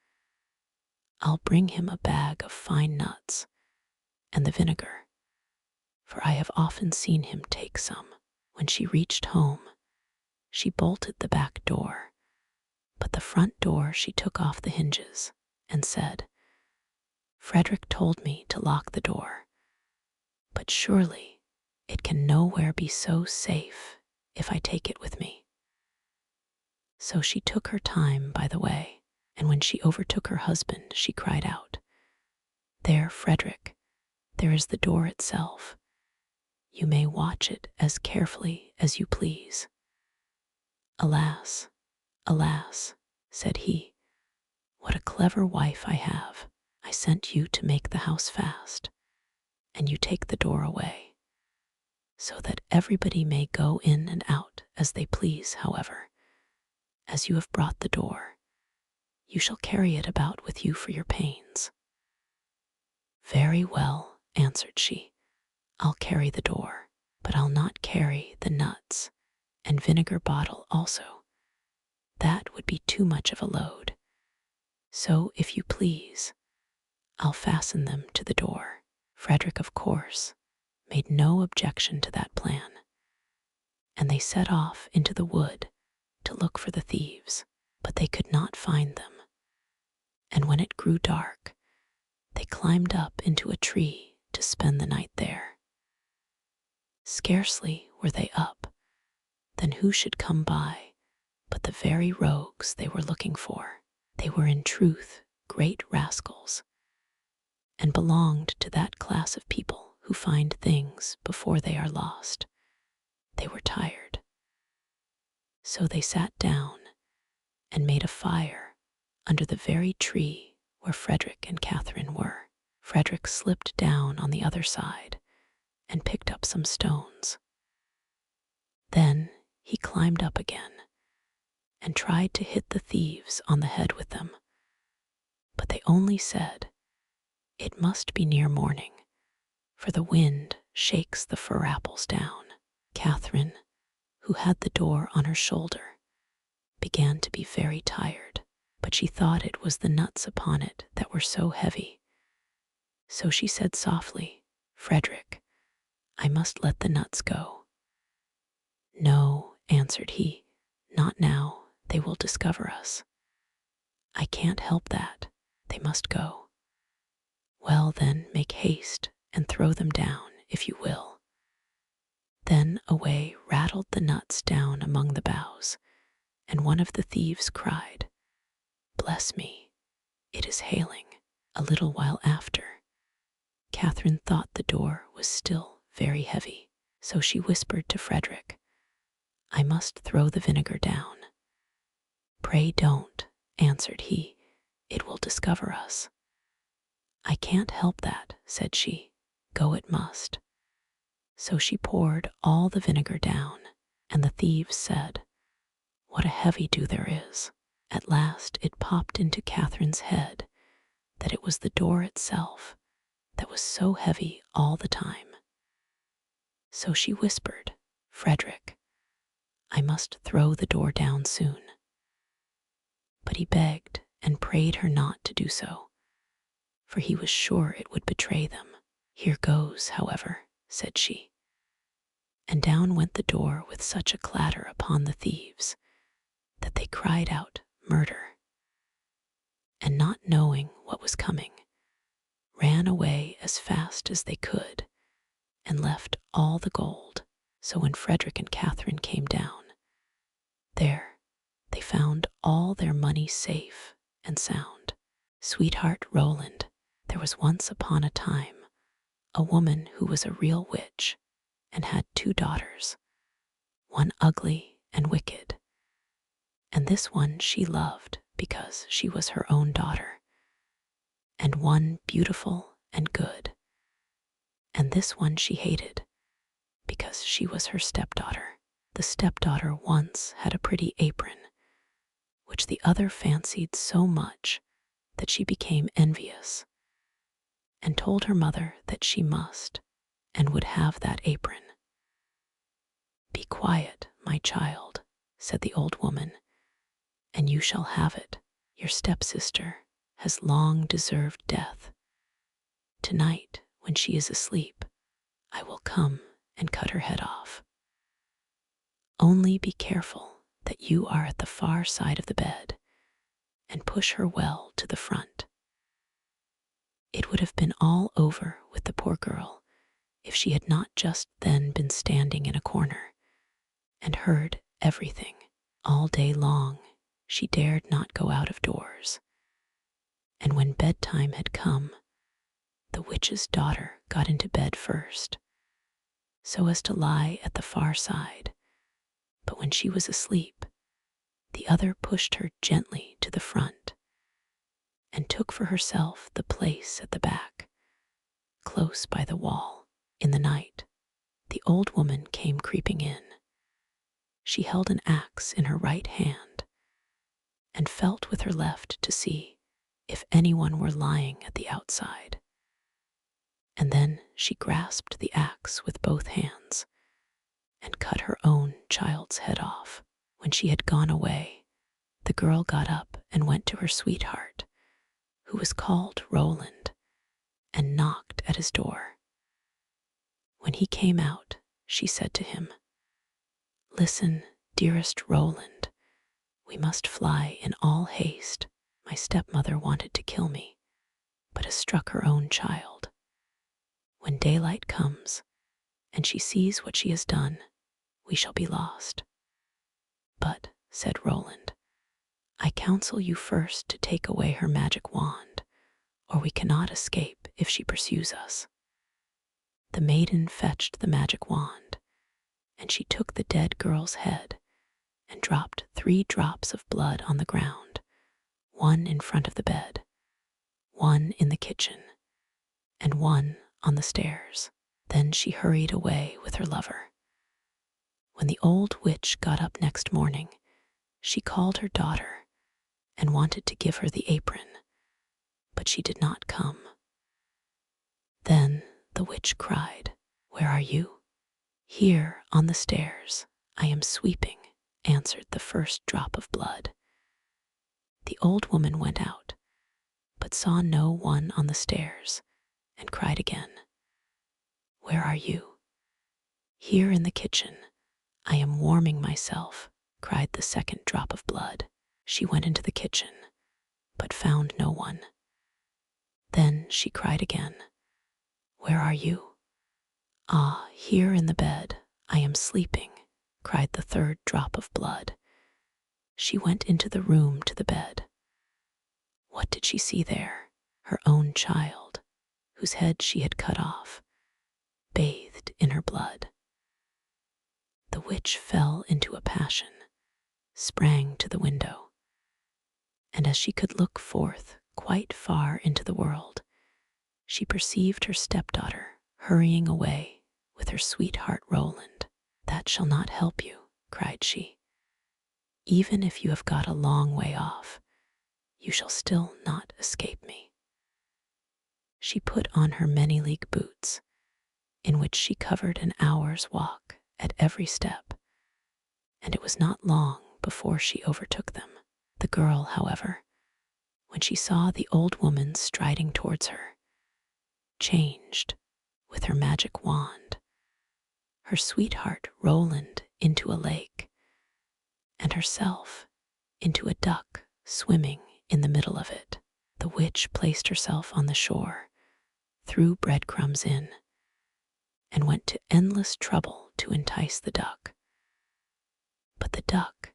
Speaker 1: I'll bring him a bag of fine nuts and the vinegar, for I have often seen him take some." When she reached home, she bolted the back door, but the front door she took off the hinges and said, "Frederick told me to lock the door, but surely it can nowhere be so safe if I take it with me." So she took her time by the way, and when she overtook her husband, she cried out, "There, Frederick, there is the door itself. You may watch it as carefully as you please." "Alas, alas," said he, "what a clever wife I have. I sent you to make the house fast, and you take the door away, so that everybody may go in and out as they please. However, as you have brought the door, you shall carry it about with you for your pains." "Very well," answered she, "I'll carry the door, but I'll not carry the nuts and vinegar bottle also. That would be too much of a load. So, if you please, I'll fasten them to the door." Frederick, of course, made no objection to that plan, and they set off into the wood to look for the thieves, but they could not find them. And when it grew dark, they climbed up into a tree to spend the night there. Scarcely were they up, then who should come by but the very rogues they were looking for. They were in truth great rascals, and belonged to that class of people who find things before they are lost. They were tired, so they sat down and made a fire under the very tree where Frederick and Catherine were. Frederick slipped down on the other side and picked up some stones. Then he climbed up again and tried to hit the thieves on the head with them, but they only said, "It must be near morning, for the wind shakes the fir apples down." Catherine, who had the door on her shoulder, began to be very tired, but she thought it was the nuts upon it that were so heavy. So she said softly, "Frederick, I must let the nuts go." "No," answered he, "not now. They will discover us." "I can't help that. They must go." "Well, then, make haste and throw them down, if you will." Then away rattled the nuts down among the boughs, and one of the thieves cried, "Bless me, it is hailing." A little while after, Catherine thought the door was still very heavy, so she whispered to Frederick, I must throw the vinegar down." "Pray don't," answered he. "It will discover us." "I can't help that," said she. "Go it must." So she poured all the vinegar down, and the thieves said, "What a heavy dew there is." At last it popped into Catherine's head that it was the door itself that was so heavy all the time. So she whispered, "Frederick, I must throw the door down soon." But he begged and prayed her not to do so, for he was sure it would betray them. "Here goes, however," said she. And down went the door with such a clatter upon the thieves that they cried out, "Murder!" and not knowing what was coming, ran away as fast as they could and left all the gold. So when Frederick and Catherine came down, there they found all their money safe and sound. Sweetheart Roland, there was once upon a time a woman who was a real witch and had 2 daughters, one ugly and wicked, and this one she loved because she was her own daughter, and one beautiful and good, and this one she hated because she was her stepdaughter. The stepdaughter once had a pretty apron, which the other fancied so much that she became envious, and told her mother that she must and would have that apron. "Be quiet, my child," said the old woman, "and you shall have it. Your stepsister has long deserved death. Tonight, when she is asleep, I will come and cut her head off. Only be careful that you are at the far side of the bed, and push her well to the front." It would have been all over with the poor girl if she had not just then been standing in a corner and heard everything. All day long she dared not go out of doors, and when bedtime had come, the witch's daughter got into bed first, so as to lie at the far side, but when she was asleep, the other pushed her gently to the front and took for herself the place at the back, close by the wall. In the night, the old woman came creeping in. She held an axe in her right hand and felt with her left to see if anyone were lying at the outside. And then she grasped the axe with both hands and cut her own child's head off. When she had gone away, the girl got up and went to her sweetheart, who was called Roland, and knocked at his door. When he came out, she said to him, "Listen, dearest Roland, we must fly in all haste. My stepmother wanted to kill me, but has struck her own child. When daylight comes, and she sees what she has done, we shall be lost." "But," said Roland, "I counsel you first to take away her magic wand, or we cannot escape if she pursues us." The maiden fetched the magic wand, and she took the dead girl's head and dropped 3 drops of blood on the ground, one in front of the bed, one in the kitchen, and one on the stairs. Then she hurried away with her lover. When the old witch got up next morning, she called her daughter and wanted to give her the apron, but she did not come. Then the witch cried, "Where are you?" "Here on the stairs. I am sweeping," answered the first drop of blood. The old woman went out, but saw no one on the stairs, and cried again, "Where are you?" "Here in the kitchen. I am warming myself," cried the second drop of blood. She went into the kitchen, but found no one. Then she cried again, "Where are you?" "Ah, here in the bed. I am sleeping," cried the third drop of blood. She went into the room to the bed. What did she see there? Her own child, whose head she had cut off, bathed in her blood. The witch fell into a passion, sprang to the window, and as she could look forth quite far into the world, she perceived her stepdaughter hurrying away with her sweetheart Roland. "That shall not help you," cried she. "Even if you have got a long way off, you shall still not escape me." She put on her many-league boots, in which she covered an hour's walk at every step, and it was not long before she overtook them. The girl, however, when she saw the old woman striding towards her, changed, with her magic wand, her sweetheart Roland into a lake, and herself into a duck swimming in the middle of it. The witch placed herself on the shore, threw breadcrumbs in, and went to endless trouble to entice the duck. But the duck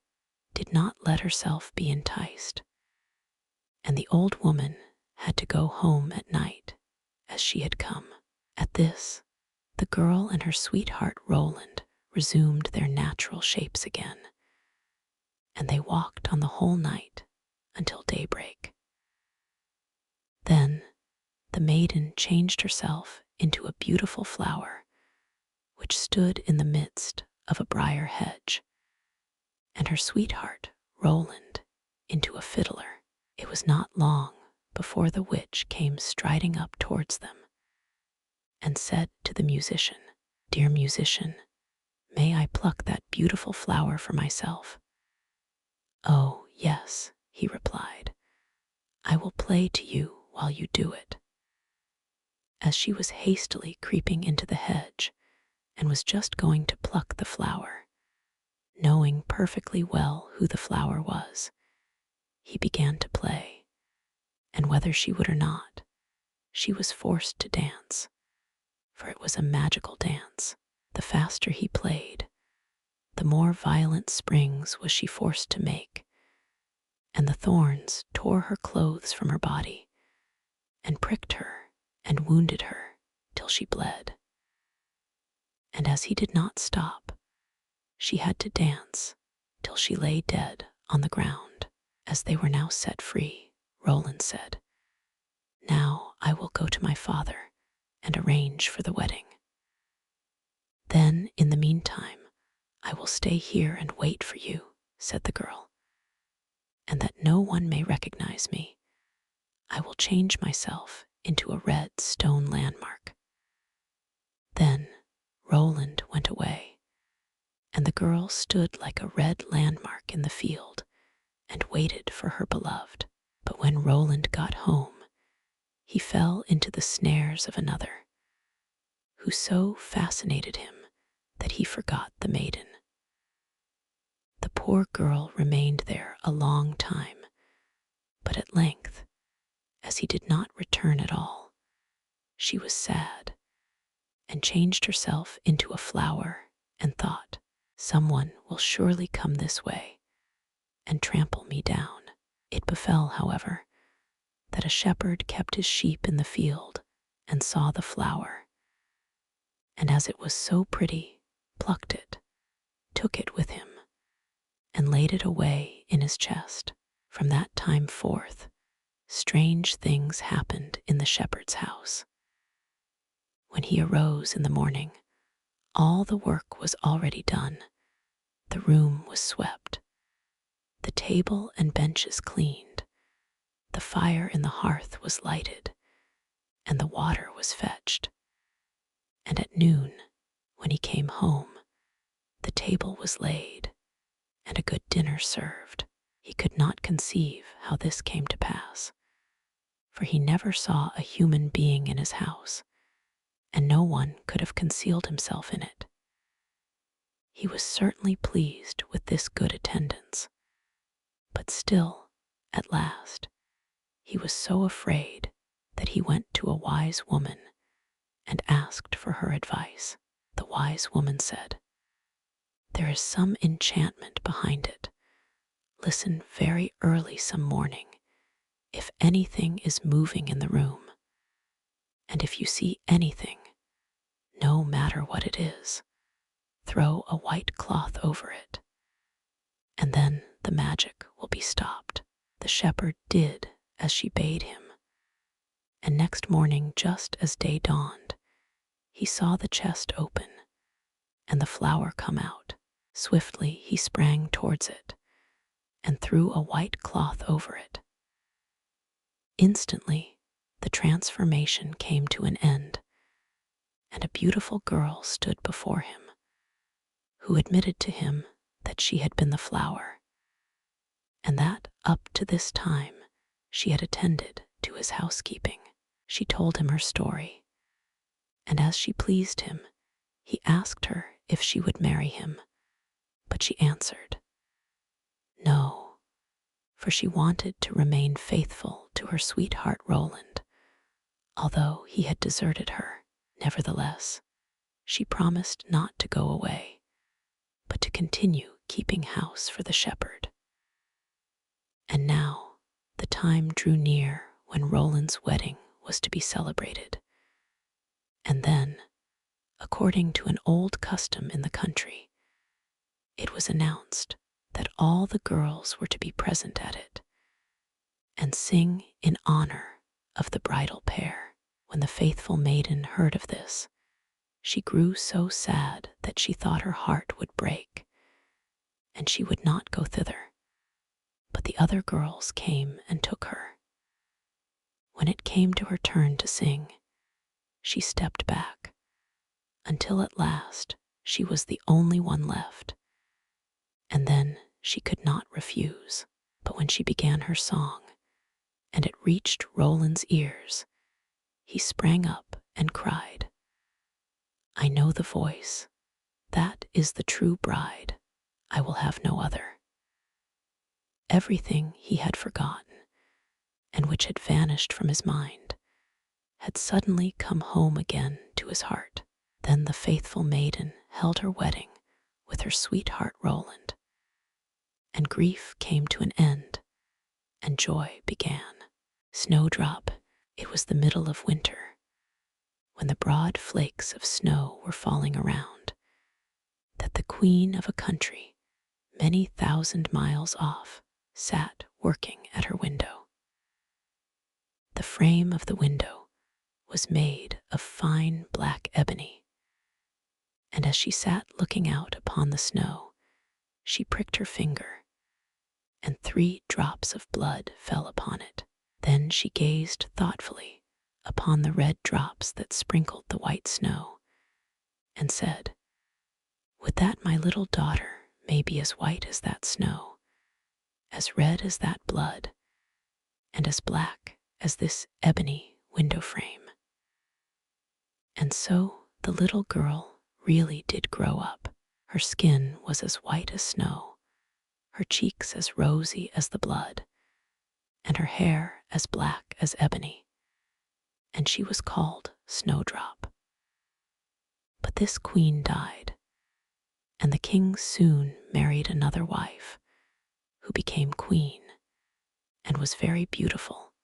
Speaker 1: did not let herself be enticed, and the old woman had to go home at night as she had come. At this, the girl and her sweetheart Roland resumed their natural shapes again, and they walked on the whole night until daybreak. Then the maiden changed herself into a beautiful flower which stood in the midst of a briar hedge, and her sweetheart Roland into a fiddler. It was not long before the witch came striding up towards them and said to the musician, "Dear musician, may I pluck that beautiful flower for myself?" "Oh, yes," he replied, "I will play to you while you do it." As she was hastily creeping into the hedge and was just going to pluck the flower, knowing perfectly well who the flower was, he began to play, and whether she would or not, she was forced to dance, for it was a magical dance. The faster he played, the more violent springs was she forced to make, and the thorns tore her clothes from her body and pricked her and wounded her till she bled. And as he did not stop, she had to dance till she lay dead on the ground. As they were now set free, Roland said, "Now I will go to my father and arrange for the wedding. Then, in the meantime, I will stay here and wait for you," said the girl, "and that no one may recognize me, I will change myself into a red stone landmark." Then Roland went away, and the girl stood like a red landmark in the field and waited for her beloved. But when Roland got home, he fell into the snares of another, who so fascinated him that he forgot the maiden. The poor girl remained there a long time, but at length, as he did not return at all, she was sad and changed herself into a flower and thought, "Someone will surely come this way and trample me down." It befell, however, that a shepherd kept his sheep in the field and saw the flower, and as it was so pretty, plucked it, took it with him, and laid it away in his chest. From that time forth, strange things happened in the shepherd's house. When he arose in the morning, all the work was already done. The room was swept, the table and benches cleaned, the fire in the hearth was lighted, and the water was fetched. And at noon, when he came home, the table was laid, and a good dinner served. He could not conceive how this came to pass, for he never saw a human being in his house, and no one could have concealed himself in it. He was certainly pleased with this good attendance, but still, at last, he was so afraid that he went to a wise woman and asked for her advice. The wise woman said, "There is some enchantment behind it. Listen very early some morning if anything is moving in the room, and if you see anything, no matter what it is, throw a white cloth over it, and then the magic will be stopped." The shepherd did as she bade him, and next morning, just as day dawned, he saw the chest open and the flower come out. Swiftly he sprang towards it and threw a white cloth over it. Instantly, the transformation came to an end, and a beautiful girl stood before him, who admitted to him that she had been the flower, and that up to this time she had attended to his housekeeping. She told him her story, and as she pleased him, he asked her if she would marry him, but she answered no, for she wanted to remain faithful to her sweetheart Roland, although he had deserted her. Nevertheless, she promised not to go away, but to continue keeping house for the shepherd. And now the time drew near when Roland's wedding was to be celebrated, and then, according to an old custom in the country, it was announced that all the girls were to be present at it and sing in honor of the bridal pair. When the faithful maiden heard of this, she grew so sad that she thought her heart would break, and she would not go thither. But the other girls came and took her. When it came to her turn to sing, she stepped back, until at last she was the only one left, and then she could not refuse. But when she began her song, and it reached Roland's ears, he sprang up and cried, "I know the voice. That is the true bride. I will have no other." Everything he had forgotten, and which had vanished from his mind, had suddenly come home again to his heart. Then the faithful maiden held her wedding with her sweetheart Roland, and grief came to an end, and joy began. Snowdrop, it was the middle of winter, when the broad flakes of snow were falling around, that the queen of a country many thousand miles off sat working at her window. The frame of the window was made of fine black ebony, and as she sat looking out upon the snow, she pricked her finger, and 3 drops of blood fell upon it. Then she gazed thoughtfully upon the red drops that sprinkled the white snow, and said, "Would that my little daughter may be as white as that snow, as red as that blood, and as black as this ebony window frame." And so the little girl really did grow up. Her skin was as white as snow, her cheeks as rosy as the blood, and her hair as black as ebony, and she was called Snowdrop. But this queen died, and the king soon married another wife, who became queen, and was very beautiful,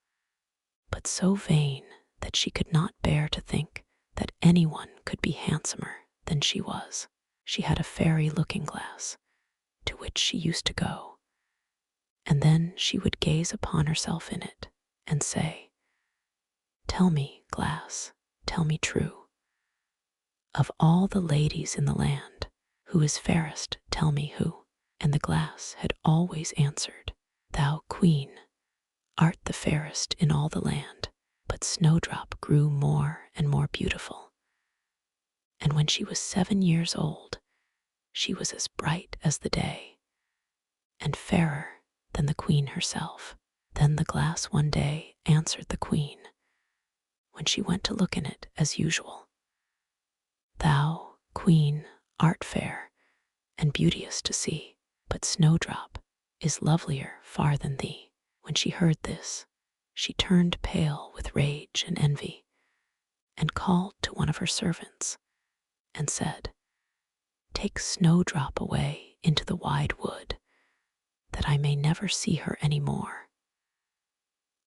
Speaker 1: but so vain that she could not bear to think that anyone could be handsomer than she was. She had a fairy looking-glass, to which she used to go, and then she would gaze upon herself in it and say, "Tell me, glass, tell me true, of all the ladies in the land, who is fairest, tell me who?" And the glass had always answered, "Thou, queen, art the fairest in all the land." But Snowdrop grew more and more beautiful, and when she was 7 years old, she was as bright as the day, and fairer than the queen herself. Then the glass one day answered the queen, when she went to look in it as usual, "Thou, queen, art fair, and beauteous to see, but Snowdrop is lovelier far than thee." When she heard this, she turned pale with rage and envy, and called to one of her servants, and said, "Take Snowdrop away into the wide wood, that I may never see her any more."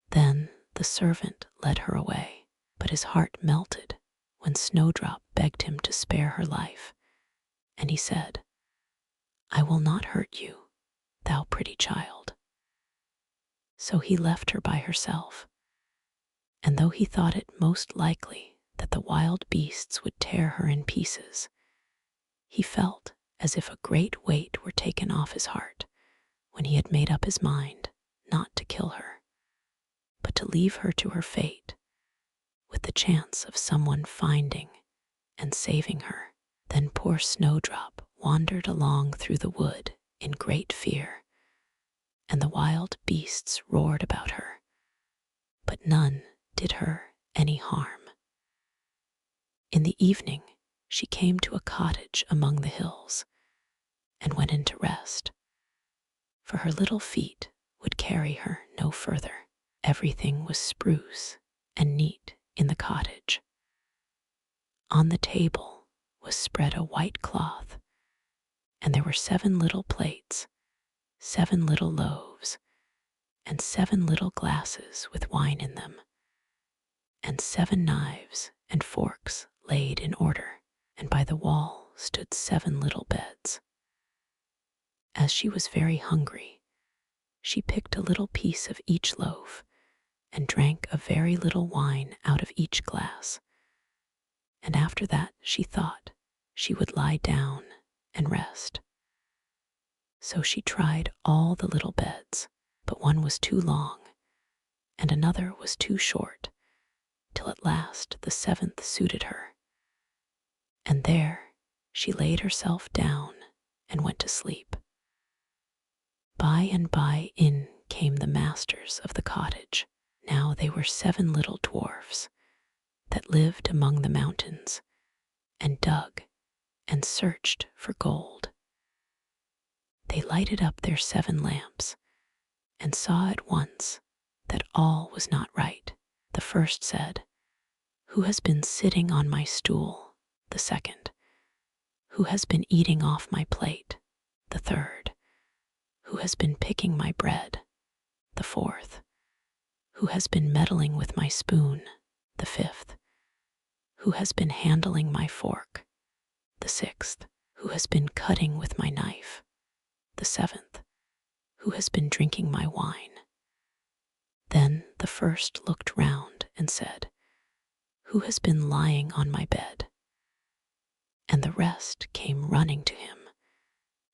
Speaker 1: Then the servant led her away, but his heart melted when Snowdrop begged him to spare her life, and he said, "I will not hurt you, thou pretty child." So he left her by herself, and though he thought it most likely that the wild beasts would tear her in pieces, he felt as if a great weight were taken off his heart when he had made up his mind not to kill her, but to leave her to her fate, with the chance of someone finding and saving her. Then poor Snowdrop wandered along through the wood in great fear, and the wild beasts roared about her, but none did her any harm. In the evening, she came to a cottage among the hills and went in to rest, for her little feet would carry her no further. Everything was spruce and neat in the cottage. On the table was spread a white cloth, and there were 7 little plates, 7 little loaves, and 7 little glasses with wine in them, and 7 knives and forks laid in order, and by the wall stood 7 little beds. As she was very hungry, she picked a little piece of each loaf and drank a very little wine out of each glass, and after that she thought she would lie down and rest. So she tried all the little beds, but one was too long, and another was too short, till at last the 7th suited her, and there she laid herself down and went to sleep. By and by in came the masters of the cottage. Now they were 7 little dwarfs that lived among the mountains and dug and searched for gold. They lighted up their 7 lamps and saw at once that all was not right. The first said, "Who has been sitting on my stool?" The second, "Who has been eating off my plate?" The third, "Who has been picking my bread?" The fourth, "Who has been meddling with my spoon?" The fifth, "Who has been handling my fork?" The sixth, "Who has been cutting with my knife?" The seventh, "Who has been drinking my wine?" Then the first looked round and said, "Who has been lying on my bed?" And the rest came running to him,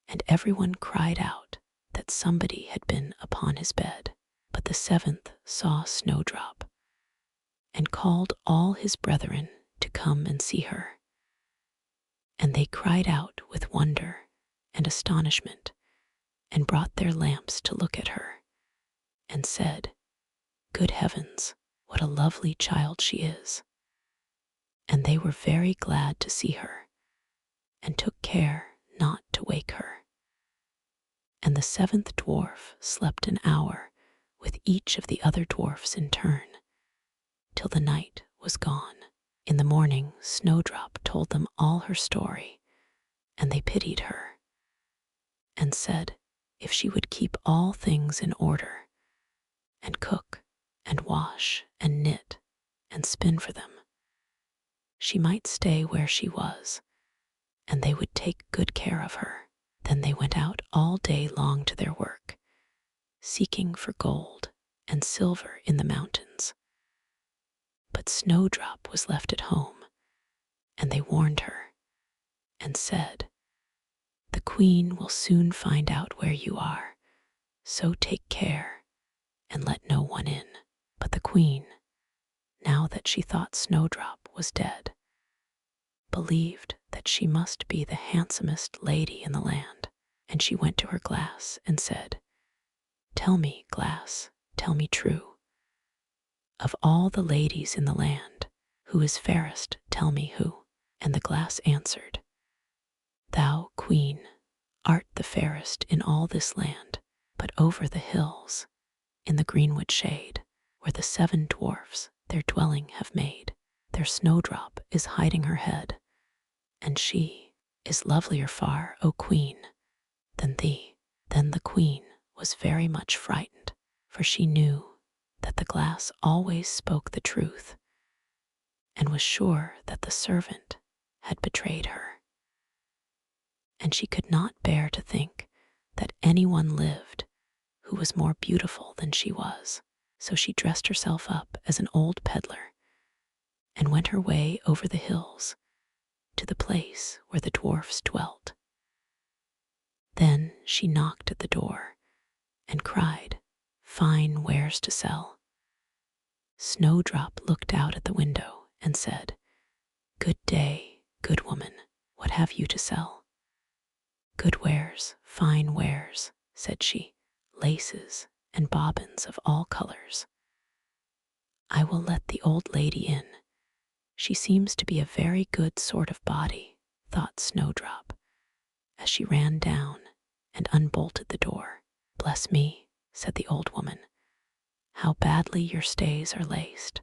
Speaker 1: and everyone cried out that somebody had been upon his bed. But the 7th saw Snowdrop, and called all his brethren to come and see her. And they cried out with wonder and astonishment, and brought their lamps to look at her, and said, "Good heavens, what a lovely child she is!" And they were very glad to see her, and took care not to wake her. And the 7th dwarf slept an hour with each of the other dwarfs in turn, till the night was gone. In the morning, Snowdrop told them all her story, and they pitied her, and said if she would keep all things in order, and cook and wash and knit and spin for them, she might stay where she was, and they would take good care of her. Then they went out all day long to their work, seeking for gold and silver in the mountains. But Snowdrop was left at home, and they warned her, and said, "The Queen will soon find out where you are, so take care, and let no one in." But the Queen, now that she thought Snowdrop was dead, believed that she must be the handsomest lady in the land, and she went to her glass and said, "Tell me, glass, tell me true, of all the ladies in the land, who is fairest, tell me who." And the glass answered, "Thou, Queen, art the fairest in all this land, but over the hills, in the greenwood shade, where the 7 dwarfs their dwelling have made, there Snowdrop is hiding her head, and she is lovelier far, O Queen, than thee." Then the Queen was very much frightened, for she knew that the glass always spoke the truth, and was sure that the servant had betrayed her. and she could not bear to think that anyone lived who was more beautiful than she was. So she dressed herself up as an old peddler and went her way over the hills to the place where the dwarfs dwelt. Then she knocked at the door and cried, "Fine wares to sell." Snowdrop looked out at the window and said, "Good day, good woman, what have you to sell?" "Good wares, fine wares," said she, "laces and bobbins of all colors." "I will let the old lady in. She seems to be a very good sort of body," thought Snowdrop, as she ran down and unbolted the door. "Bless me," said the old woman, "how badly your stays are laced.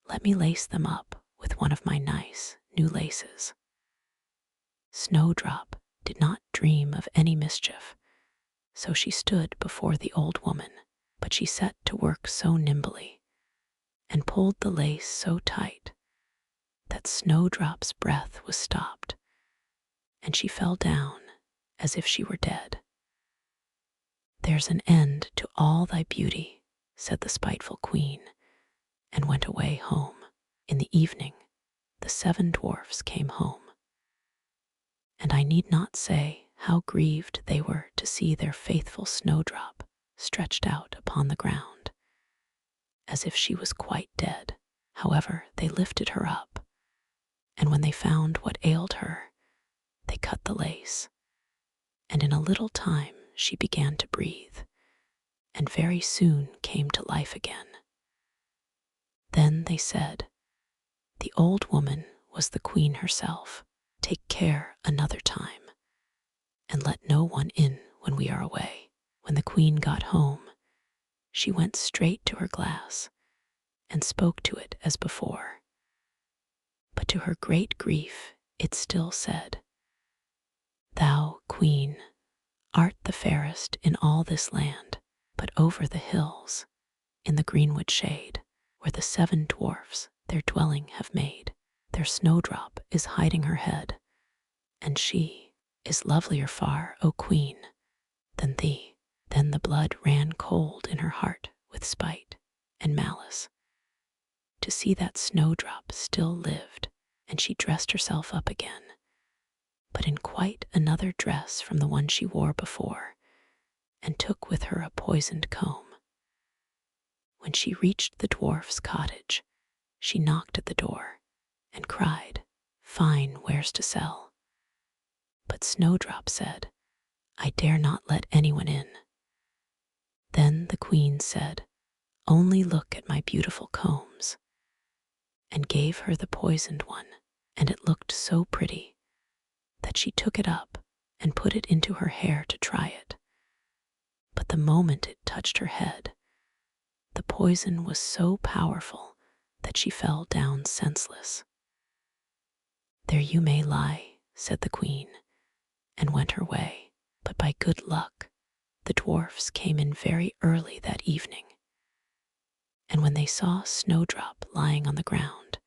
Speaker 1: Let me lace them up with one of my nice new laces." Snowdrop did not dream of any mischief, so she stood before the old woman, but she set to work so nimbly and pulled the lace so tight that Snowdrop's breath was stopped, and she fell down as if she were dead. "There's an end to all thy beauty," said the spiteful queen, and went away home. In the evening, the 7 dwarfs came home, and I need not say how grieved they were to see their faithful Snowdrop stretched out upon the ground, as if she was quite dead. However, they lifted her up, and when they found what ailed her, they cut the lace, and in a little time she began to breathe, and very soon came to life again. Then they said, "The old woman was the queen herself. Take care another time, and let no one in when we are away." When the queen got home, she went straight to her glass and spoke to it as before. But to her great grief it still said, "Thou, queen, art the fairest in all this land, but over the hills, in the greenwood shade, where the 7 dwarfs their dwelling have made, their Snowdrop is hiding her head, and she is lovelier far, O queen, than thee." Then the blood ran cold in her heart with spite and malice to see that Snowdrop still lived, and she dressed herself up again, but in quite another dress from the one she wore before, and took with her a poisoned comb. When she reached the dwarf's cottage, she knocked at the door and cried, "Fine wares to sell." But Snowdrop said, "I dare not let anyone in." Then the queen said, "Only look at my beautiful combs," and gave her the poisoned one, and it looked so pretty that she took it up and put it into her hair to try it. But the moment it touched her head, the poison was so powerful that she fell down senseless. "There you may lie," said the queen, and went her way. But by good luck, the dwarfs came in very early that evening, and when they saw Snowdrop lying on the ground,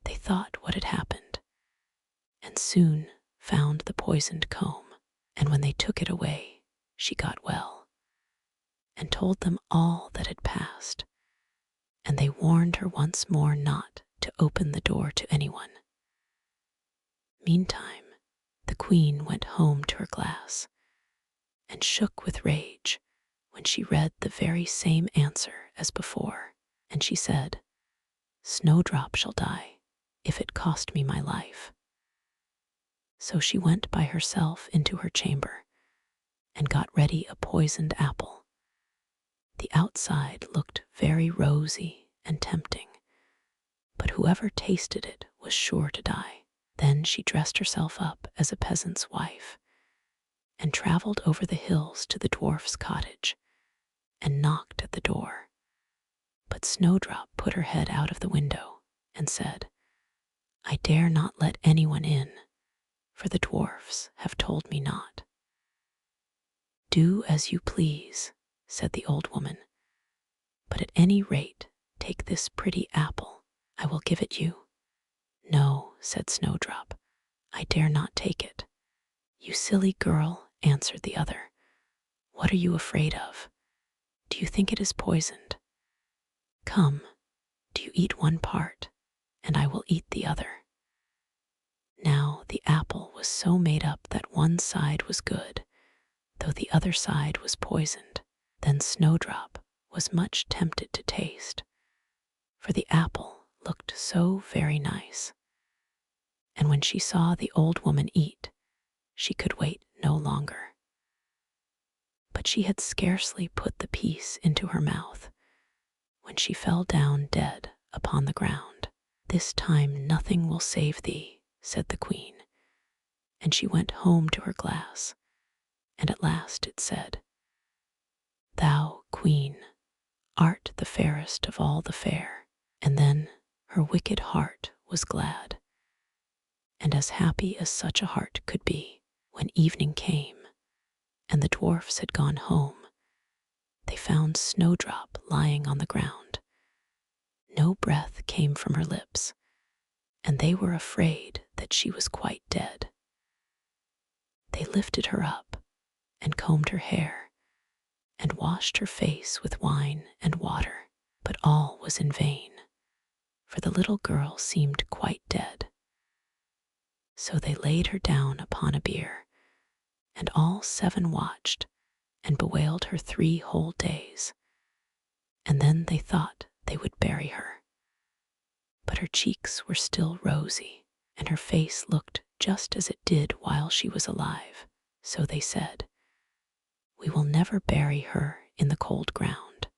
Speaker 1: they thought what had happened, and soon found the poisoned comb. And when they took it away, she got well, and told them all that had passed, and they warned her once more not to open the door to anyone. Meantime, the queen went home to her glass, and shook with rage when she read the very same answer as before, and she said, "Snowdrop shall die, if it cost me my life." So she went by herself into her chamber, and got ready a poisoned apple. The outside looked very rosy and tempting, but whoever tasted it was sure to die. Then she dressed herself up as a peasant's wife, and traveled over the hills to the dwarf's cottage, and knocked at the door. But Snowdrop put her head out of the window and said, "I dare not let anyone in, for the dwarfs have told me not." "Do as you please," said the old woman, "but at any rate take this pretty apple. I will give it you." "No," said Snowdrop, "I dare not take it. "You silly girl," answered the other. "What are you afraid of? Do you think it is poisoned? Come, do you eat one part, and I will eat the other." Now the apple was so made up that one side was good, though the other side was poisoned. Then Snowdrop was much tempted to taste, for the apple looked so very nice. And when she saw the old woman eat, she could wait no longer. But she had scarcely put the piece into her mouth when she fell down dead upon the ground. "This time nothing will save thee," said the queen, and she went home to her glass, and at last it said, "Thou, queen, art the fairest of all the fair." And then her wicked heart was glad, and as happy as such a heart could be. When evening came, and the dwarfs had gone home, they found Snowdrop lying on the ground. No breath came from her lips, and they were afraid that she was quite dead. They lifted her up, and combed her hair, and washed her face with wine and water, but all was in vain, for the little girl seemed quite dead. So they laid her down upon a bier, and all 7 watched and bewailed her 3 whole days, and then they thought they would bury her. But her cheeks were still rosy, and her face looked just as it did while she was alive. So they said, "We will never bury her in the cold ground."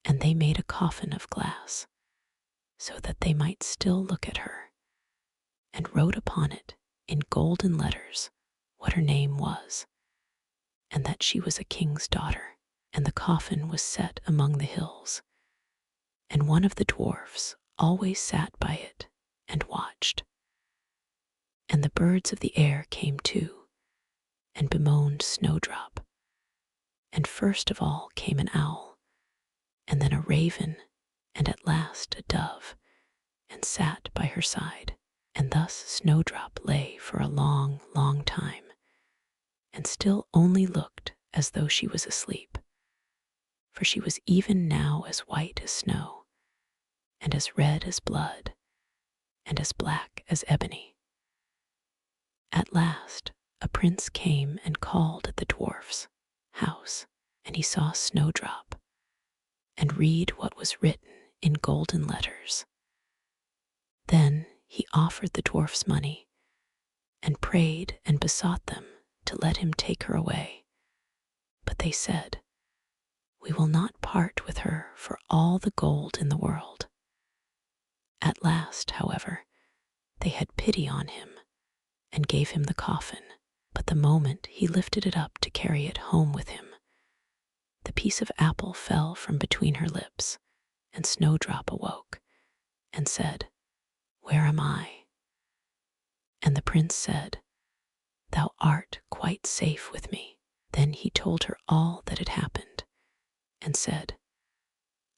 Speaker 1: And they made a coffin of glass, so that they might still look at her, and wrote upon it in golden letters what her name was, and that she was a king's daughter. And the coffin was set among the hills, and one of the dwarfs always sat by it and watched. And the birds of the air came too, and bemoaned Snowdrop. And first of all came an owl, and then a raven, and at last a dove, and sat by her side. And thus Snowdrop lay for a long, long time, and still only looked as though she was asleep, for she was even now as white as snow, and as red as blood, and as black as ebony. At last a prince came and called at the dwarf's house, and he saw Snowdrop, and read what was written in golden letters. Then he offered the dwarfs money, and prayed and besought them to let him take her away. But they said, "We will not part with her for all the gold in the world." At last, however, they had pity on him, and gave him the coffin. But the moment he lifted it up to carry it home with him, the piece of apple fell from between her lips, and Snowdrop awoke, and said, "Where am I?" And the prince said, "Thou art quite safe with me." Then he told her all that had happened, and said,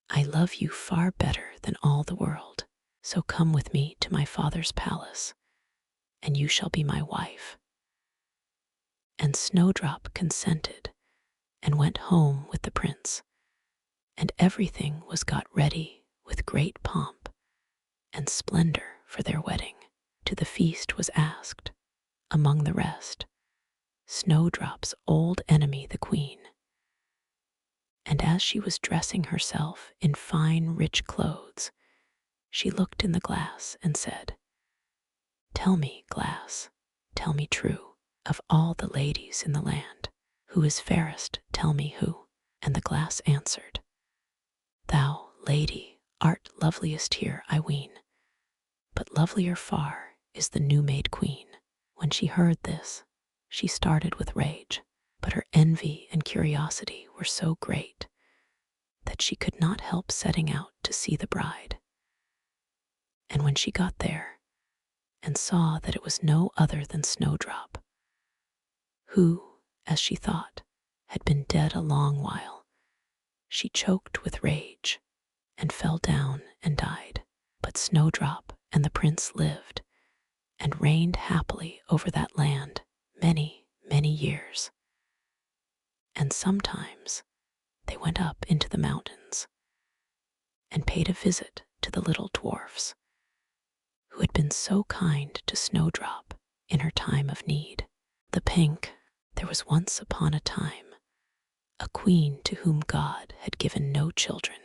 Speaker 1: "I love you far better than all the world, so come with me to my father's palace, and you shall be my wife." And Snowdrop consented, and went home with the prince, and everything was got ready with great pomp and splendor for their wedding. To the feast was asked, among the rest, Snowdrop's old enemy the queen. And as she was dressing herself in fine rich clothes, she looked in the glass and said, "Tell me, glass, tell me true, of all the ladies in the land, who is fairest, tell me who." And the glass answered, "Thou, lady, art loveliest here, I ween, but lovelier far is the new-made queen." When she heard this, she started with rage, but her envy and curiosity were so great that she could not help setting out to see the bride. And when she got there, and saw that it was no other than Snowdrop, who, as she thought, had been dead a long while, she choked with rage, and fell down and died. But Snowdrop and the prince lived, and reigned happily over that land sometimes they went up into the mountains and paid a visit to the little dwarfs who had been so kind to Snowdrop in her time of need. The Pink, there was once upon a time a queen to whom God had given no children.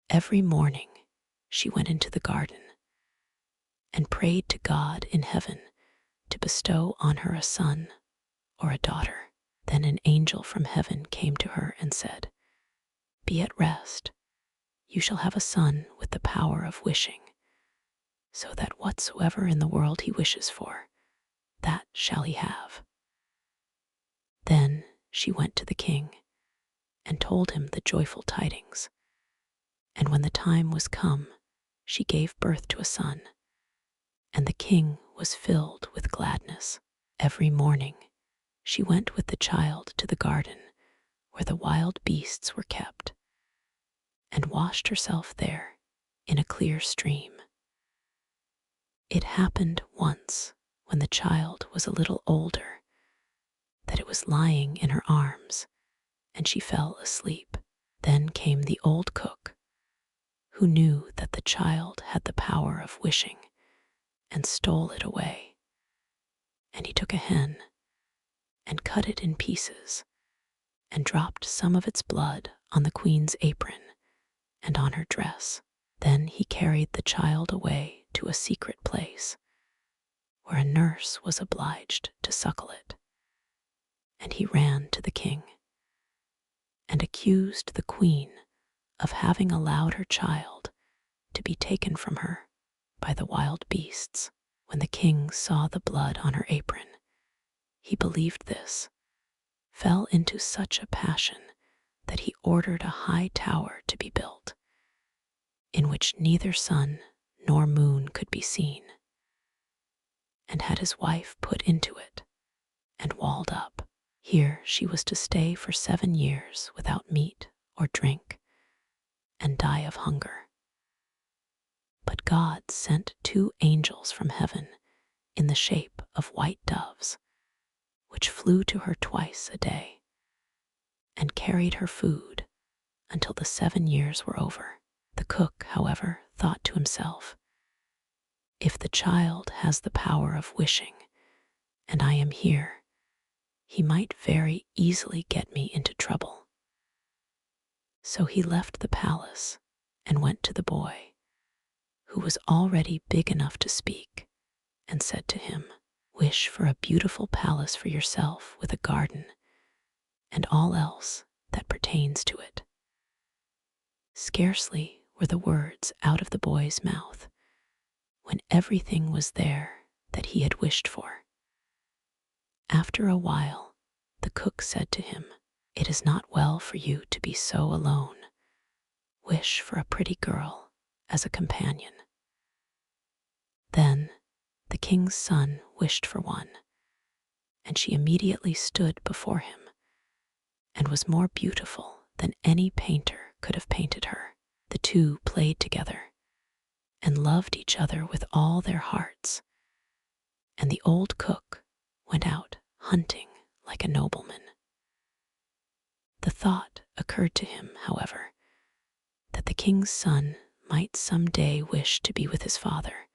Speaker 1: Every morning she went into the garden and prayed to God in heaven to bestow on her a son or a daughter. Then an angel from heaven came to her and said, "Be at rest. You shall have a son with the power of wishing, so that whatsoever in the world he wishes for, that shall he have." Then she went to the king and told him the joyful tidings, and when the time was come, she gave birth to a son, and the king was filled with gladness. Every morning she went with the child to the garden where the wild beasts were kept, and washed herself there in a clear stream. It happened once, when the child was a little older, that it was lying in her arms, and she fell asleep. Then came the old cook, who knew that the child had the power of wishing, and stole it away. And he took a hen, and cut it in pieces, and dropped some of its blood on the queen's apron and on her dress. Then he carried the child away to a secret place, where a nurse was obliged to suckle it. And he ran to the king, and accused the queen of having allowed her child to be taken from her by the wild beasts. When the king saw the blood on her apron, he believed this, fell into such a passion that he ordered a high tower to be built, in which neither sun nor moon could be seen, and had his wife put into it and walled up. Here she was to stay for 7 years without meat or drink, and die of hunger. But God sent 2 angels from heaven in the shape of white doves, which flew to her twice a day, and carried her food until the 7 years were over. The cook, however, thought to himself, "If the child has the power of wishing, and I am here, he might very easily get me into trouble." So he left the palace and went to the boy, who was already big enough to speak, and said to him, "Wish for a beautiful palace for yourself with a garden, and all else that pertains to it." Scarcely were the words out of the boy's mouth, when everything was there that he had wished for. After a while, the cook said to him, "It is not well for you to be so alone. Wish for a pretty girl as a companion." Then the king's son wished for one, and she immediately stood before him, and was more beautiful than any painter could have painted her. The 2 played together, and loved each other with all their hearts, and the old cook went out hunting like a nobleman. The thought occurred to him, however, that the king's son might some day wish to be with his father,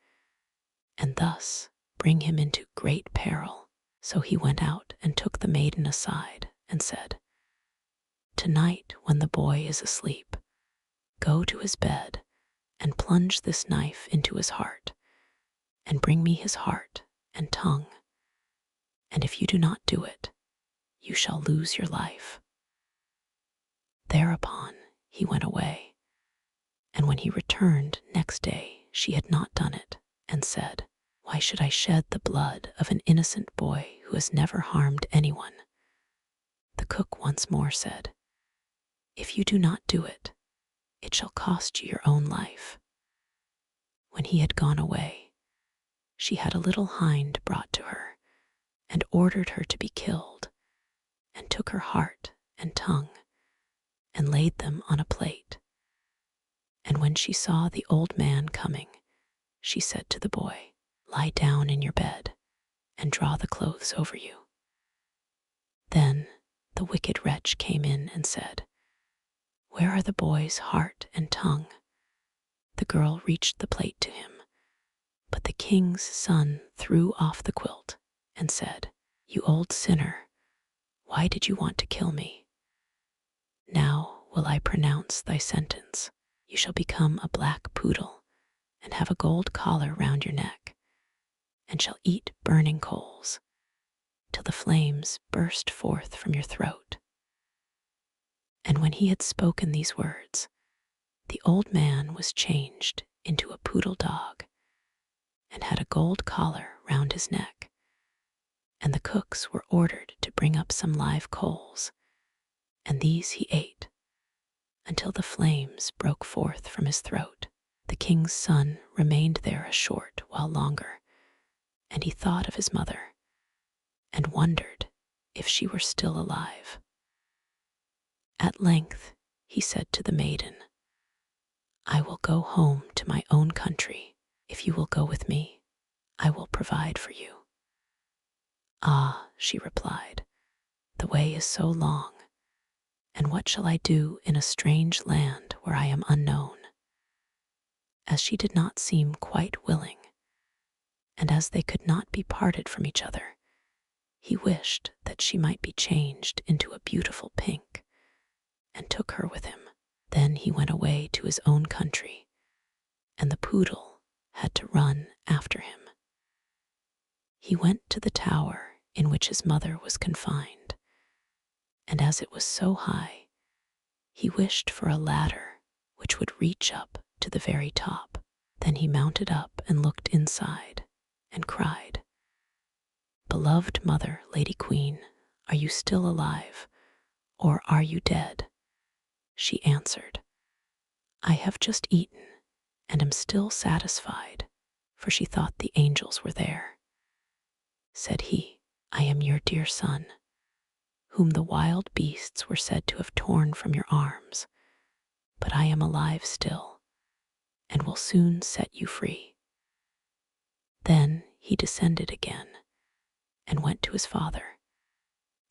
Speaker 1: and thus bring him into great peril. So he went out and took the maiden aside and said, "Tonight, when the boy is asleep, go to his bed and plunge this knife into his heart, and bring me his heart and tongue. And if you do not do it, you shall lose your life." Thereupon he went away, and when he returned next day she had not done it, and said, "Why should I shed the blood of an innocent boy who has never harmed anyone?" The cook once more said, "If you do not do it, it shall cost you your own life." When he had gone away, she had a little hind brought to her, and ordered her to be killed, and took her heart and tongue, and laid them on a plate. And when she saw the old man coming, she said to the boy, "Lie down in your bed, and draw the clothes over you." Then The wicked wretch came in and said, "Where are the boy's heart and tongue?" The girl reached the plate to him, but the king's son threw off the quilt and said, "You old sinner, why did you want to kill me? Now will I pronounce thy sentence. You shall become a black poodle and have a gold collar round your neck, and shall eat burning coals till the flames burst forth from your throat." And when he had spoken these words, the old man was changed into a poodle dog and had a gold collar round his neck, and the cooks were ordered to bring up some live coals, and these he ate until the flames broke forth from his throat. The king's son remained there a short while longer, and he thought of his mother and wondered if she were still alive. At length he said to the maiden, "I will go home to my own country. If you will go with me, I will provide for you." "Ah," she replied, "the way is so long, and what shall I do in a strange land where I am unknown?" As she did not seem quite willing, and as they could not be parted from each other, he wished that she might be changed into a beautiful pink, and took her with him. Then he went away to his own country, and the poodle had to run after him. He went to the tower in which his mother was confined, and as it was so high, he wished for a ladder which would reach up to the very top. Then he mounted up and looked inside, and cried, "Beloved mother, Lady Queen, are you still alive, or are you dead?" She answered, "I have just eaten, and am still satisfied," for she thought the angels were there. Said he, "I am your dear son, whom the wild beasts were said to have torn from your arms, but I am alive still, and will soon set you free." Then he descended again, and went to his father,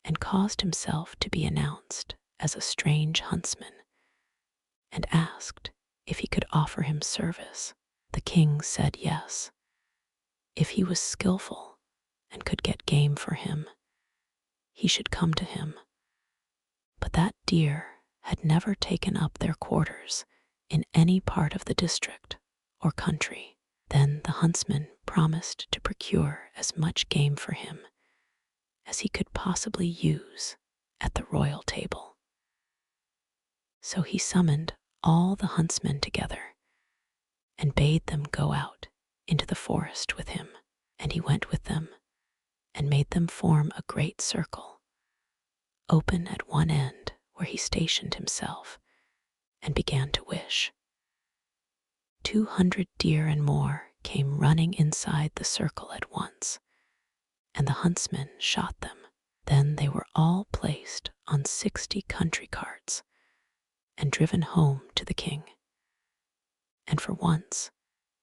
Speaker 1: and caused himself to be announced as a strange huntsman, and asked if he could offer him service. The king said yes, if he was skillful and could get game for him, he should come to him. But that deer had never taken up their quarters in any part of the district or country. Then the huntsman promised to procure as much game for him as he could possibly use at the royal table. So he summoned all the huntsmen together and bade them go out into the forest with him, and he went with them and made them form a great circle, open at one end, where he stationed himself and began to wish. 200 deer and more came running inside the circle at once, and the huntsmen shot them. Then they were all placed on 60 country carts and driven home to the king. And for once,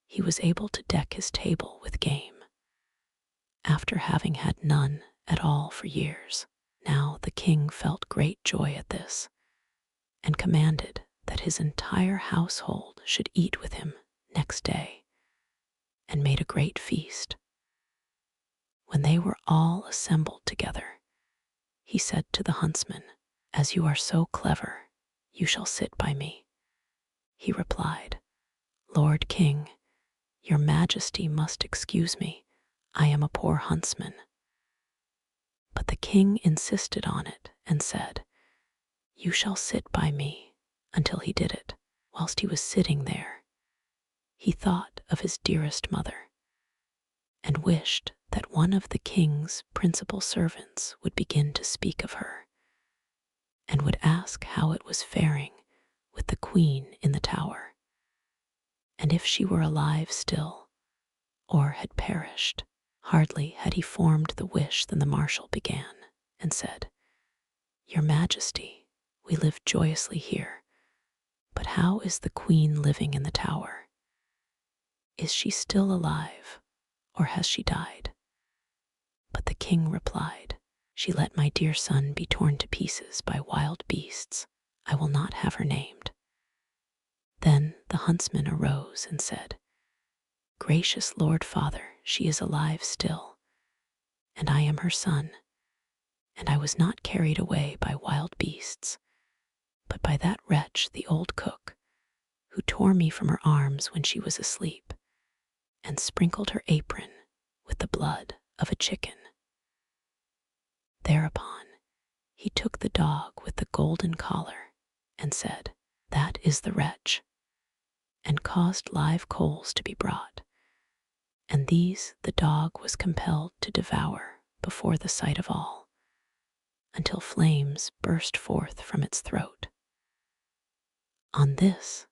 Speaker 1: he was able to deck his table with game, after having had none at all for years. Now the king felt great joy at this, and commanded that his entire household should eat with him next day, and made a great feast. When they were all assembled together, he said to the huntsman, "As you are so clever, you shall sit by me." He replied, "Lord King, your majesty must excuse me. I am a poor huntsman." But the king insisted on it and said, "You shall sit by me," until he did it. Whilst he was sitting there, he thought of his dearest mother, and wished that one of the king's principal servants would begin to speak of her, and would ask how it was faring with the queen in the tower, and if she were alive still, or had perished. Hardly had he formed the wish than the marshal began, and said, "Your Majesty, we live joyously here, but how is the queen living in the tower? Is she still alive, or has she died?" But the king replied, She let my dear son be torn to pieces by wild beasts. I will not have her named." Then the huntsman arose and said, "Gracious Lord Father, she is alive still, and I am her son, and I was not carried away by wild beasts, but by that wretch, the old cook, who tore me from her arms when she was asleep, and sprinkled her apron with the blood of a chicken." Thereupon he took the dog with the golden collar and said, "That is the wretch," and caused live coals to be brought, and these the dog was compelled to devour before the sight of all, until flames burst forth from its throat. On this,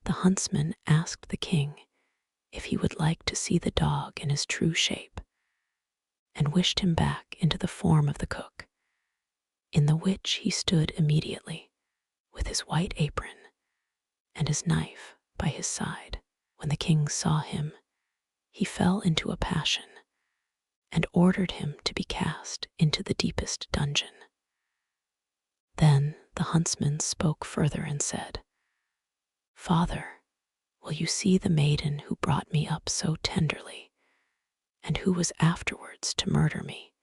Speaker 1: the huntsman asked the king if he would like to see the dog in his true shape, and wished him back into the form of the cook, in the which he stood immediately, with his white apron and his knife by his side. When the king saw him, he fell into a passion, and ordered him to be cast into the deepest dungeon. Then the huntsman spoke further and said, "Father, will you see the maiden who brought me up so tenderly, and who was afterwards to murder me,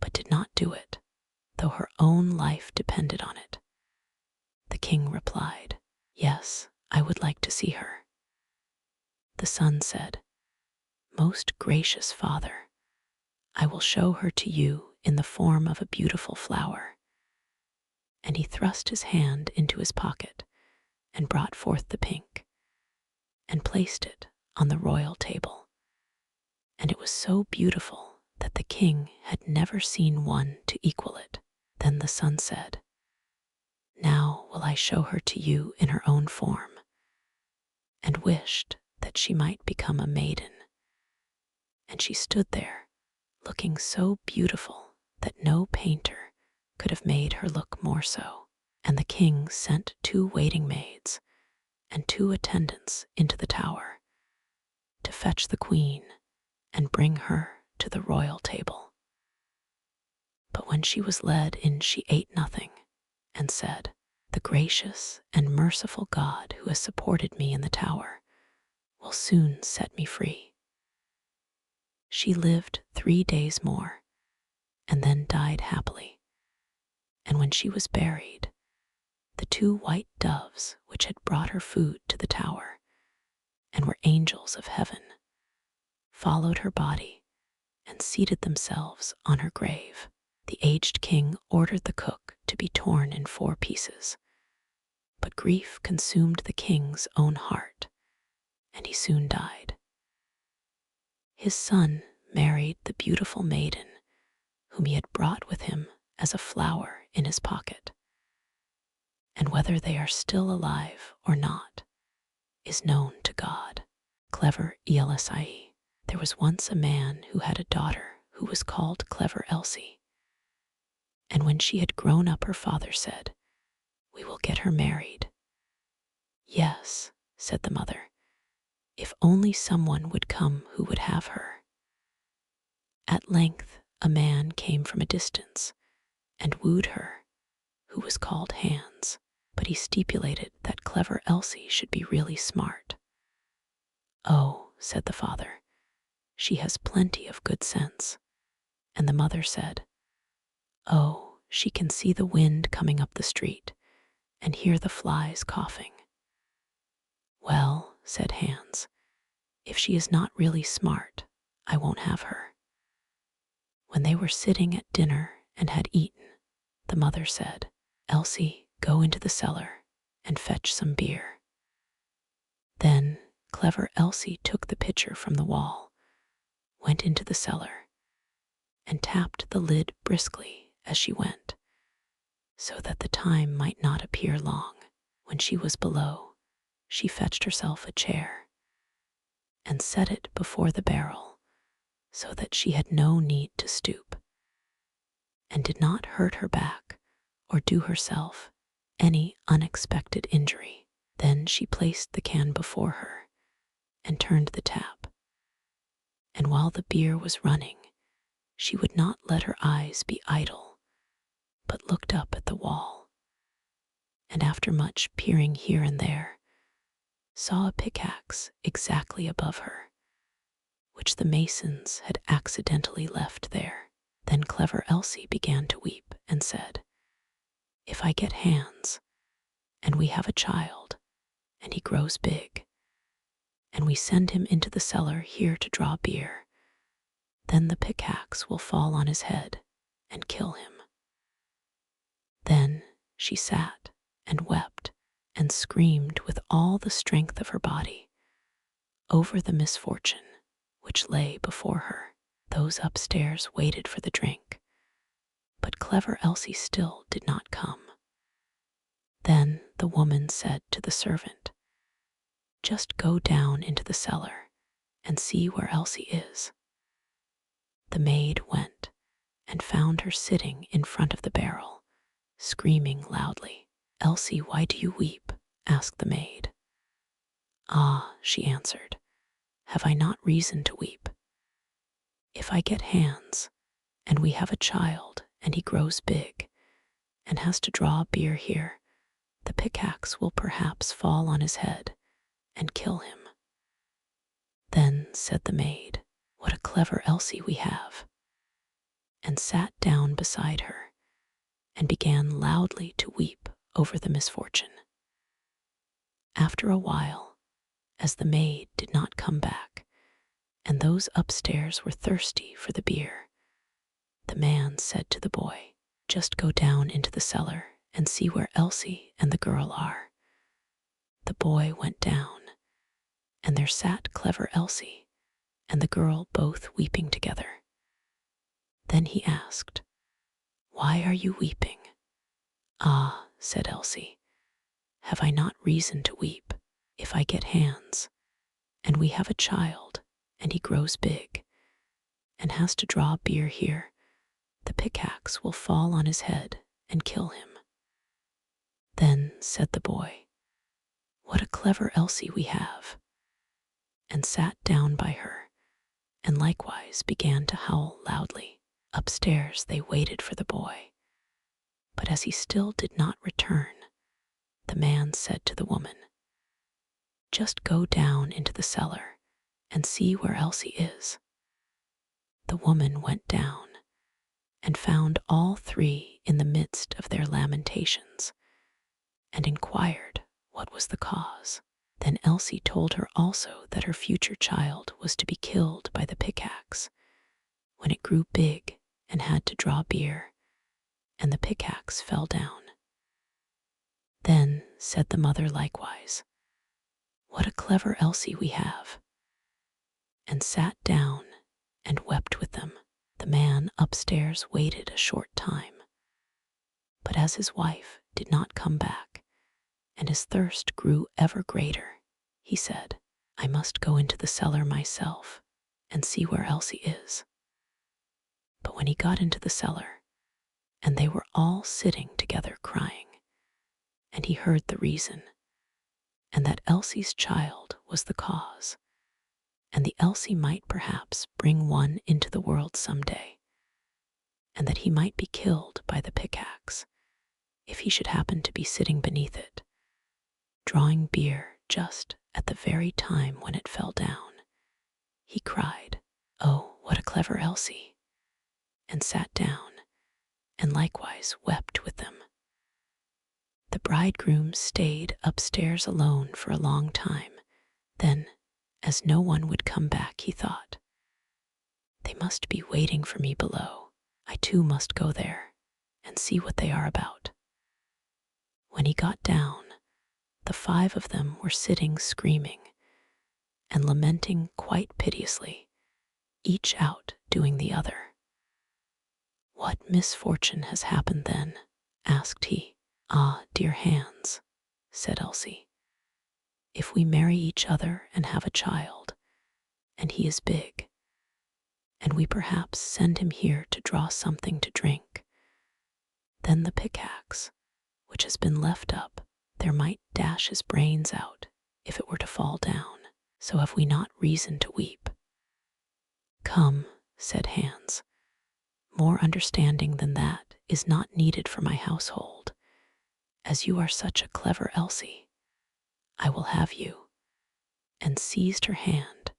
Speaker 1: but did not do it, though her own life depended on it?" The king replied, "Yes, I would like to see her." The son said, "Most gracious father, I will show her to you in the form of a beautiful flower." And he thrust his hand into his pocket and brought forth the pink, and placed it on the royal table. And it was so beautiful that the king had never seen one to equal it. Then the son said, "Now will I show her to you in her own form," and wished that she might become a maiden. And she stood there, looking so beautiful that no painter could have made her look more so. And the king sent 2 waiting maids and 2 attendants into the tower to fetch the queen and bring her to the royal table. But when she was led in, she ate nothing, and said, "The gracious and merciful God who has supported me in the tower will soon set me free." She lived 3 days more, and then died happily. And when she was buried, the 2 white doves which had brought her food to the tower, and were angels of heaven, followed her body and seated themselves on her grave. The aged king ordered the cook to be torn in 4 pieces, but grief consumed the king's own heart, and he soon died. His son married the beautiful maiden whom he had brought with him as a flower in his pocket, and whether they are still alive or not is known to God. Clever Elsie. There was once a man who had a daughter who was called Clever Elsie, and when she had grown up, her father said, "We will get her married." "Yes," said the mother, "if only someone would come who would have her." At length a man came from a distance and wooed her, who was called Hans, but he stipulated that Clever Elsie should be really smart. "Oh," said the father, "she has plenty of good sense." And the mother said, "Oh, she can see the wind coming up the street and hear the flies coughing." "Well," said Hans, "if she is not really smart, I won't have her." When they were sitting at dinner and had eaten, the mother said, "Elsie, go into the cellar and fetch some beer." Then Clever Elsie took the pitcher from the wall, went into the cellar, and tapped the lid briskly as she went, so that the time might not appear long. When she was below, she fetched herself a chair and set it before the barrel, so that she had no need to stoop, and did not hurt her back or do herself any unexpected injury. Then she placed the can before her and turned the tap, and while the beer was running, she would not let her eyes be idle, but looked up at the wall, and after much peering here and there, saw a pickaxe exactly above her, which the masons had accidentally left there. Then clever Elsie began to weep and said, "If I get Hans, and we have a child, and he grows big, and we send him into the cellar here to draw beer, then the pickaxe will fall on his head and kill him." Then she sat and wept and screamed with all the strength of her body over the misfortune which lay before her. Those upstairs waited for the drink, but clever Elsie still did not come. Then the woman said to the servant, "Just go down into the cellar and see where Elsie is." The maid went and found her sitting in front of the barrel, screaming loudly. "Elsie, why do you weep?" asked the maid. "Ah," she answered, "have I not reason to weep? If I get Hans, and we have a child, and he grows big, and has to draw beer here, the pickaxe will perhaps fall on his head and kill him." Then said the maid, "What a clever Elsie we have," and sat down beside her, and began loudly to weep over the misfortune. After a while, as the maid did not come back, and those upstairs were thirsty for the beer, the man said to the boy, "Just go down into the cellar and see where Elsie and the girl are." The boy went down, and there sat clever Elsie and the girl both weeping together. Then he asked, "Why are you weeping?" "Ah," said Elsie, "have I not reason to weep? If I get Hans, and we have a child, and he grows big, and has to draw beer here, the pickaxe will fall on his head and kill him." Then said the boy, "What a clever Elsie we have," and sat down by her, and likewise began to howl loudly. Upstairs they waited for the boy, but as he still did not return, the man said to the woman, "Just go down into the cellar and see where Elsie is." The woman went down and found all three in the midst of their lamentations, and inquired what was the cause. Then Elsie told her also that her future child was to be killed by the pickaxe when it grew big and had to draw beer, and the pickaxe fell down. Then said the mother likewise, "What a clever Elsie we have," and sat down and wept with them. The man upstairs waited a short time, but as his wife did not come back, and his thirst grew ever greater, he said, "I must go into the cellar myself and see where Elsie is." But when he got into the cellar, and they were all sitting together crying, and he heard the reason, and that Elsie's child was the cause, and the Elsie might perhaps bring one into the world some day, and that he might be killed by the pickaxe if he should happen to be sitting beneath it, drawing beer just at the very time when it fell down, he cried, "Oh, what a clever Elsie," and sat down, and likewise wept with them. The bridegroom stayed upstairs alone for a long time. Then, as no one would come back, he thought, "They must be waiting for me below. I too must go there and see what they are about." When he got down, the 5 of them were sitting screaming and lamenting quite piteously, each outdoing the other. "What misfortune has happened then?" asked he. "Ah, dear Hans," said Elsie, "if we marry each other and have a child, and he is big, and we perhaps send him here to draw something to drink, then the pickaxe, which has been left up, there might dash his brains out if it were to fall down. So have we not reason to weep?" "Come," said Hans, More understanding than that is not needed for my household. As you are such a clever Elsie, I will have you," and seized her hand,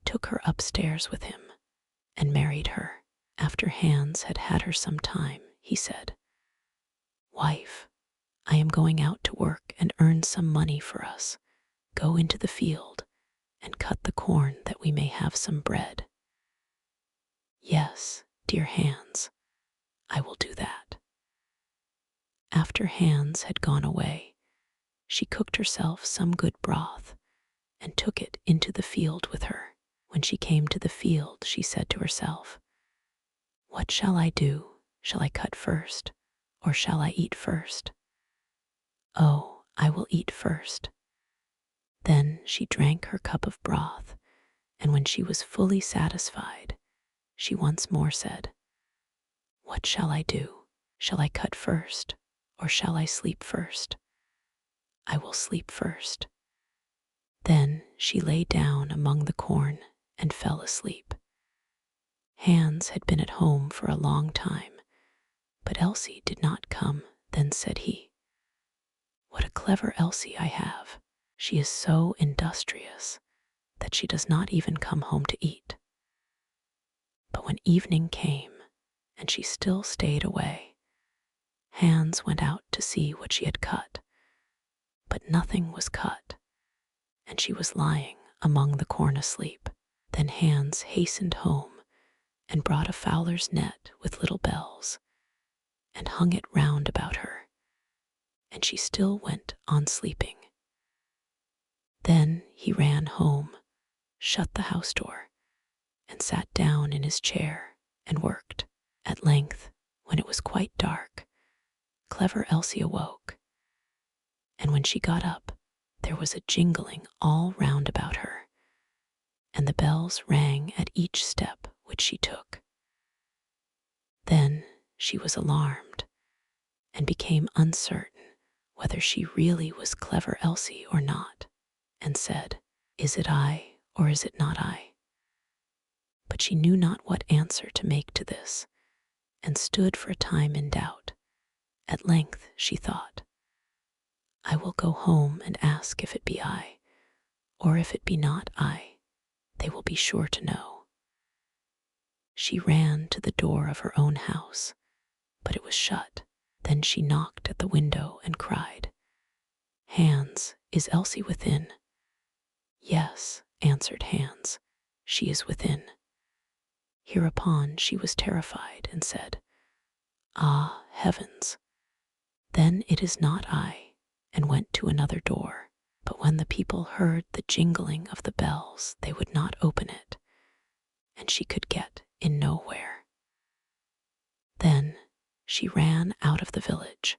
Speaker 1: took her upstairs with him, and married her. After Hans had had her some time, he said, "Wife, I am going out to work and earn some money for us. Go into the field and cut the corn that we may have some bread." "Yes, dear Hans, I will do that." After Hans had gone away, she cooked herself some good broth and took it into the field with her. When she came to the field, she said to herself, "What shall I do? Shall I cut first, or shall I eat first? Oh, I will eat first." Then she drank her cup of broth, and when she was fully satisfied, she once more said, "What shall I do? Shall I cut first, or shall I sleep first? I will sleep first." Then she lay down among the corn and fell asleep. Hans had been at home for a long time, but Elsie did not come. Then said he, "What a clever Elsie I have. She is so industrious that she does not even come home to eat." But when evening came and she still stayed away, Hans went out to see what she had cut, but nothing was cut, and she was lying among the corn asleep. Then Hans hastened home and brought a fowler's net with little bells, and hung it round about her, and she still went on sleeping. Then he ran home, shut the house door, and sat down in his chair and worked. At length, when it was quite dark, clever Elsie awoke, and when she got up, there was a jingling all round about her, and the bells rang at each step which she took. Then she was alarmed, and became uncertain whether she really was clever Elsie or not, and said, "Is it I, or is it not I?" But she knew not what answer to make to this, and stood for a time in doubt. At length she thought, "I will go home and ask if it be I, or if it be not I, they will be sure to know." She ran to the door of her own house, but it was shut. Then she knocked at the window and cried, "Hans, is Elsie within?" "Yes," answered Hans, "she is within." Hereupon she was terrified and said, "Ah, heavens! Then it is not I," and went to another door. But when the people heard the jingling of the bells, they would not open it, and she could get in nowhere. Then she ran out of the village,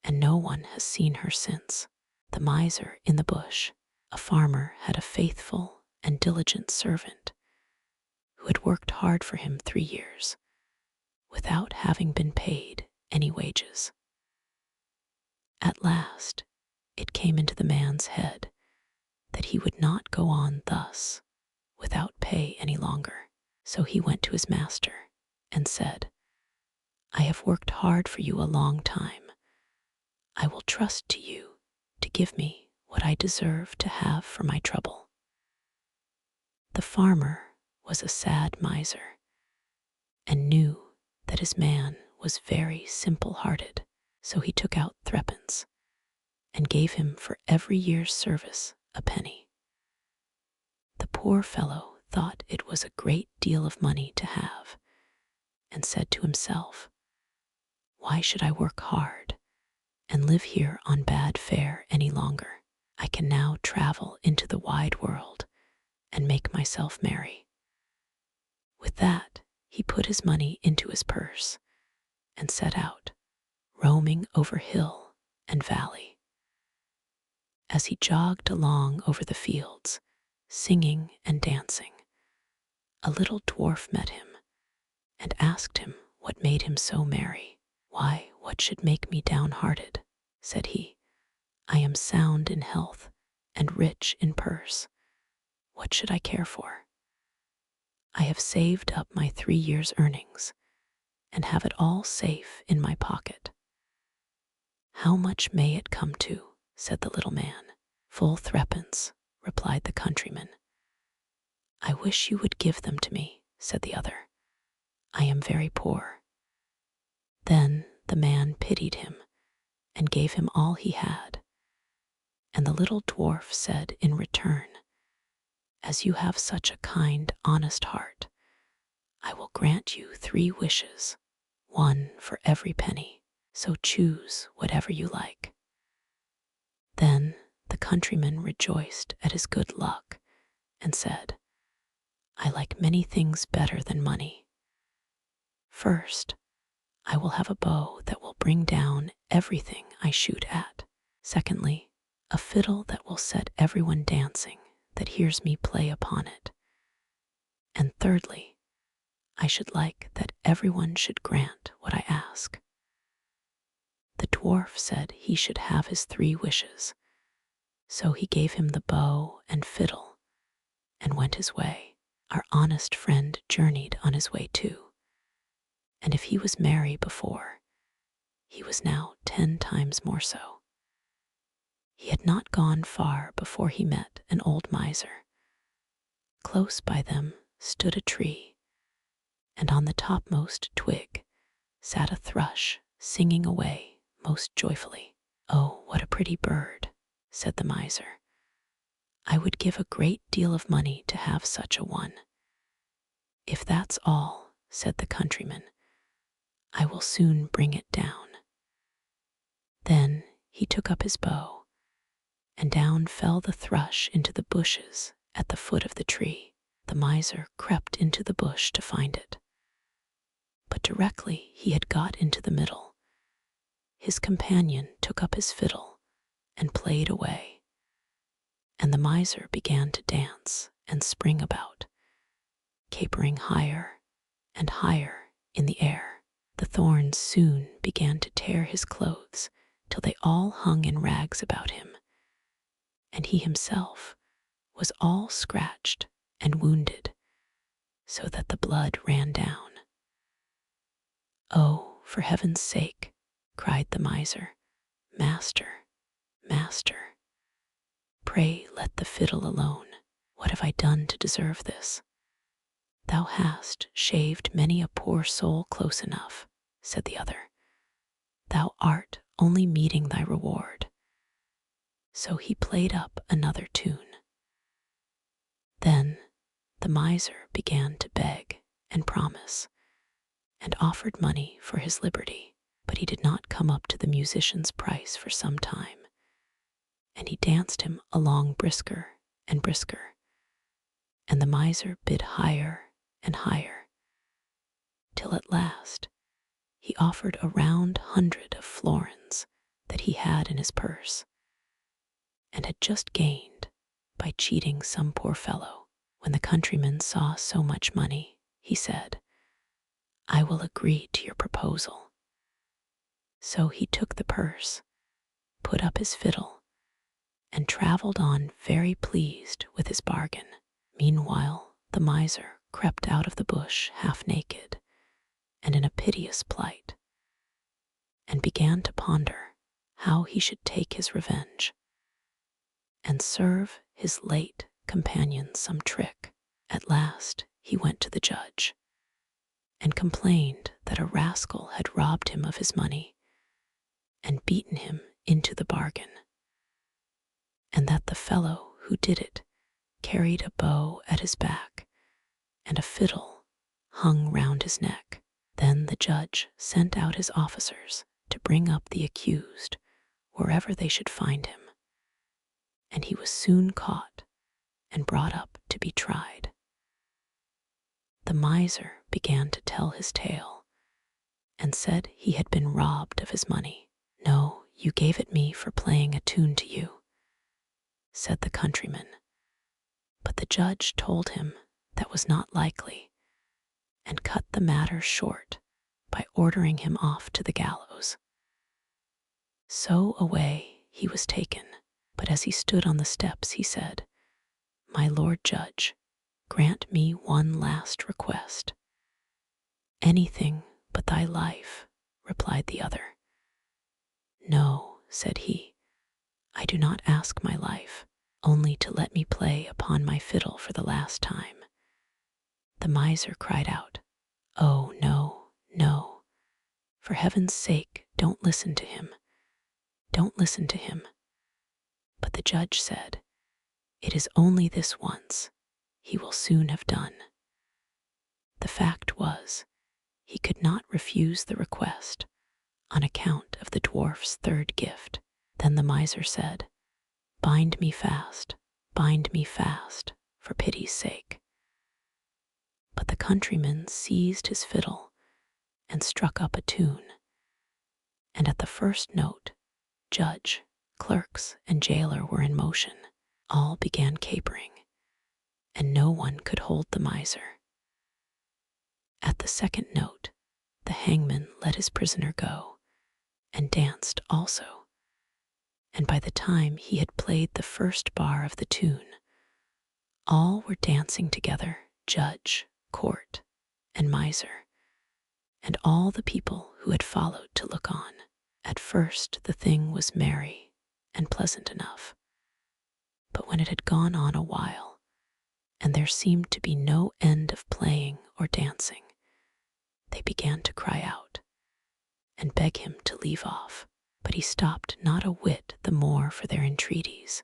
Speaker 1: and no one has seen her since. The miser in the bush, a farmer, had a faithful and diligent servant who had worked hard for him 3 years without having been paid any wages. At last it came into the man's head that he would not go on thus without pay any longer. So he went to his master and said, "I have worked hard for you a long time. I will trust to you to give me what I deserve to have for my trouble." The farmer was a sad miser, and knew that his man was very simple-hearted, so he took out 3 and gave him for every year's service a penny. The poor fellow thought it was a great deal of money to have, and said to himself, "Why should I work hard and live here on bad fare any longer? I can now travel into the wide world and make myself merry." With that, he put his money into his purse and set out, roaming over hill and valley. As he jogged along over the fields, singing and dancing, a little dwarf met him and asked him what made him so merry. "Why, what should make me downhearted?" said he. "I am sound in health and rich in purse. What should I care for? I have saved up my 3 years' earnings, and have it all safe in my pocket." "How much may it come to?" said the little man. "Full threepence," replied the countryman. "I wish you would give them to me," said the other. "I am very poor." Then the man pitied him and gave him all he had. And the little dwarf said in return, "As you have such a kind, honest heart, I will grant you 3 wishes, 1 for every penny, so choose whatever you like." Then the countryman rejoiced at his good luck and said, "I like many things better than money. First, I will have a bow that will bring down everything I shoot at. Secondly, a fiddle that will set everyone dancing that hears me play upon it. And thirdly, I should like that everyone should grant what I ask." The dwarf said he should have his 3 wishes, so he gave him the bow and fiddle and went his way. Our honest friend journeyed on his way too, and if he was merry before, he was now 10 times more so. He had not gone far before he met an old miser. Close by them stood a tree, and on the topmost twig sat a thrush singing away most joyfully. "Oh, what a pretty bird," said the miser. "I would give a great deal of money to have such a one." "If that's all," said the countryman, "I will soon bring it down." Then he took up his bow, and down fell the thrush into the bushes at the foot of the tree. The miser crept into the bush to find it. But directly he had got into the middle, his companion took up his fiddle and played away, and the miser began to dance and spring about, capering higher and higher in the air. The thorns soon began to tear his clothes till they all hung in rags about him, and he himself was all scratched and wounded, so that the blood ran down. "Oh, for heaven's sake," cried the miser, "Master, master, pray let the fiddle alone. What have I done to deserve this?" "Thou hast shaved many a poor soul close enough," said the other. "Thou art only meeting thy reward." So he played up another tune. Then the miser began to beg and promise, and offered money for his liberty, but he did not come up to the musician's price for some time, and he danced him along brisker and brisker, and the miser bid higher and higher, till at last he offered a round 100 of florins that he had in his purse, and had just gained by cheating some poor fellow. When the countryman saw so much money, he said, "I will agree to your proposal." So he took the purse, put up his fiddle, and travelled on very pleased with his bargain. Meanwhile the miser crept out of the bush half naked and in a piteous plight, and began to ponder how he should take his revenge and serve his late companion some trick. At last he went to the judge and complained that a rascal had robbed him of his money and beaten him into the bargain, and that the fellow who did it carried a bow at his back and a fiddle hung round his neck. Then the judge sent out his officers to bring up the accused wherever they should find him, and he was soon caught and brought up to be tried. The miser began to tell his tale, and said he had been robbed of his money. "No, you gave it me for playing a tune to you," said the countryman. But the judge told him that was not likely, and cut the matter short by ordering him off to the gallows. So away he was taken, but as he stood on the steps he said, "My lord judge, grant me one last request. Anything "But thy life," replied the other. "No," said he, "I do not ask my life, only to let me play upon my fiddle for the last time." The miser cried out, "Oh, no, no. For heaven's sake, don't listen to him. Don't listen to him." But the judge said, "It is only this once. He will soon have done." The fact was, he could not refuse the request on account of the dwarf's third gift. Then the miser said, bind me fast, for pity's sake." But the countryman seized his fiddle and struck up a tune, and at the first note, judge, clerks, and jailer were in motion. All began capering, and no one could hold the miser. At the second note, the hangman let his prisoner go, and danced also, and by the time he had played the first bar of the tune, all were dancing together, judge, court, and miser, and all the people who had followed to look on. At first the thing was merry and pleasant enough, but when it had gone on a while, and there seemed to be no end of playing or dancing, they began to cry out and beg him to leave off. But he stopped not a whit the more for their entreaties,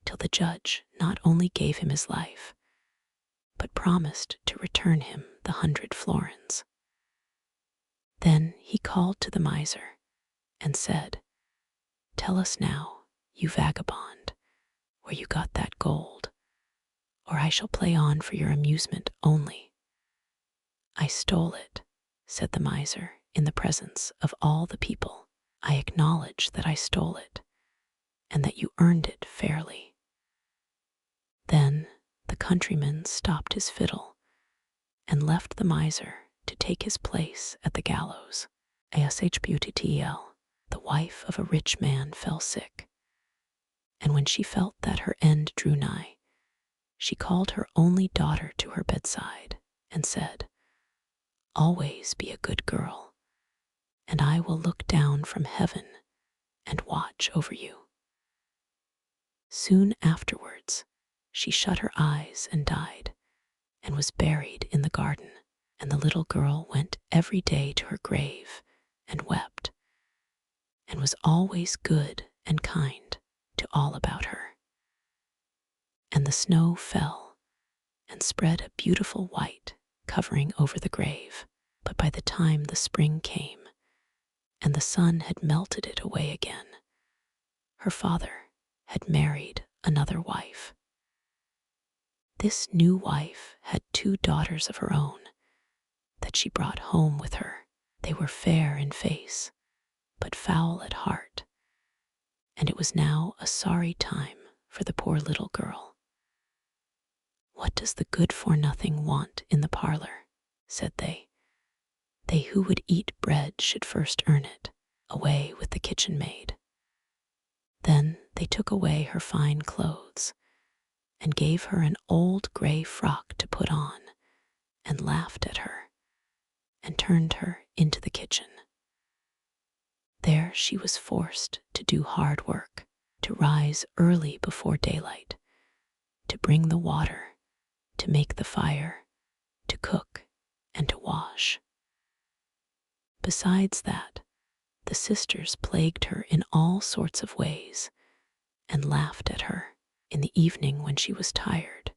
Speaker 1: till the judge not only gave him his life, but promised to return him the 100 florins. Then he called to the miser and said, "Tell us now, you vagabond, where you got that gold, or I shall play on for your amusement only." "I stole it," said the miser, in the presence of all the people. "I acknowledge that I stole it, and that you earned it fairly." Then the countryman stopped his fiddle and left the miser to take his place at the gallows. Ashbutl, the wife of a rich man, fell sick, and when she felt that her end drew nigh, she called her only daughter to her bedside and said, "Always be a good girl, and I will look down from heaven and watch over you." Soon afterwards, she shut her eyes and died, and was buried in the garden, and the little girl went every day to her grave and wept, and was always good and kind to all about her. And the snow fell and spread a beautiful white covering over the grave, but by the time the spring came, and the sun had melted it away again, her father had married another wife. This new wife had 2 daughters of her own that she brought home with her. They were fair in face, but foul at heart, and it was now a sorry time for the poor little girl. "What does the good-for-nothing want in the parlor?" said they. "They who would eat bread should first earn it. Away with the kitchen maid." Then they took away her fine clothes, and gave her an old gray frock to put on, and laughed at her, and turned her into the kitchen. There she was forced to do hard work, to rise early before daylight, to bring the water, to make the fire, to cook, and to wash. Besides that, the sisters plagued her in all sorts of ways, and laughed at her. In the evening, when she was tired,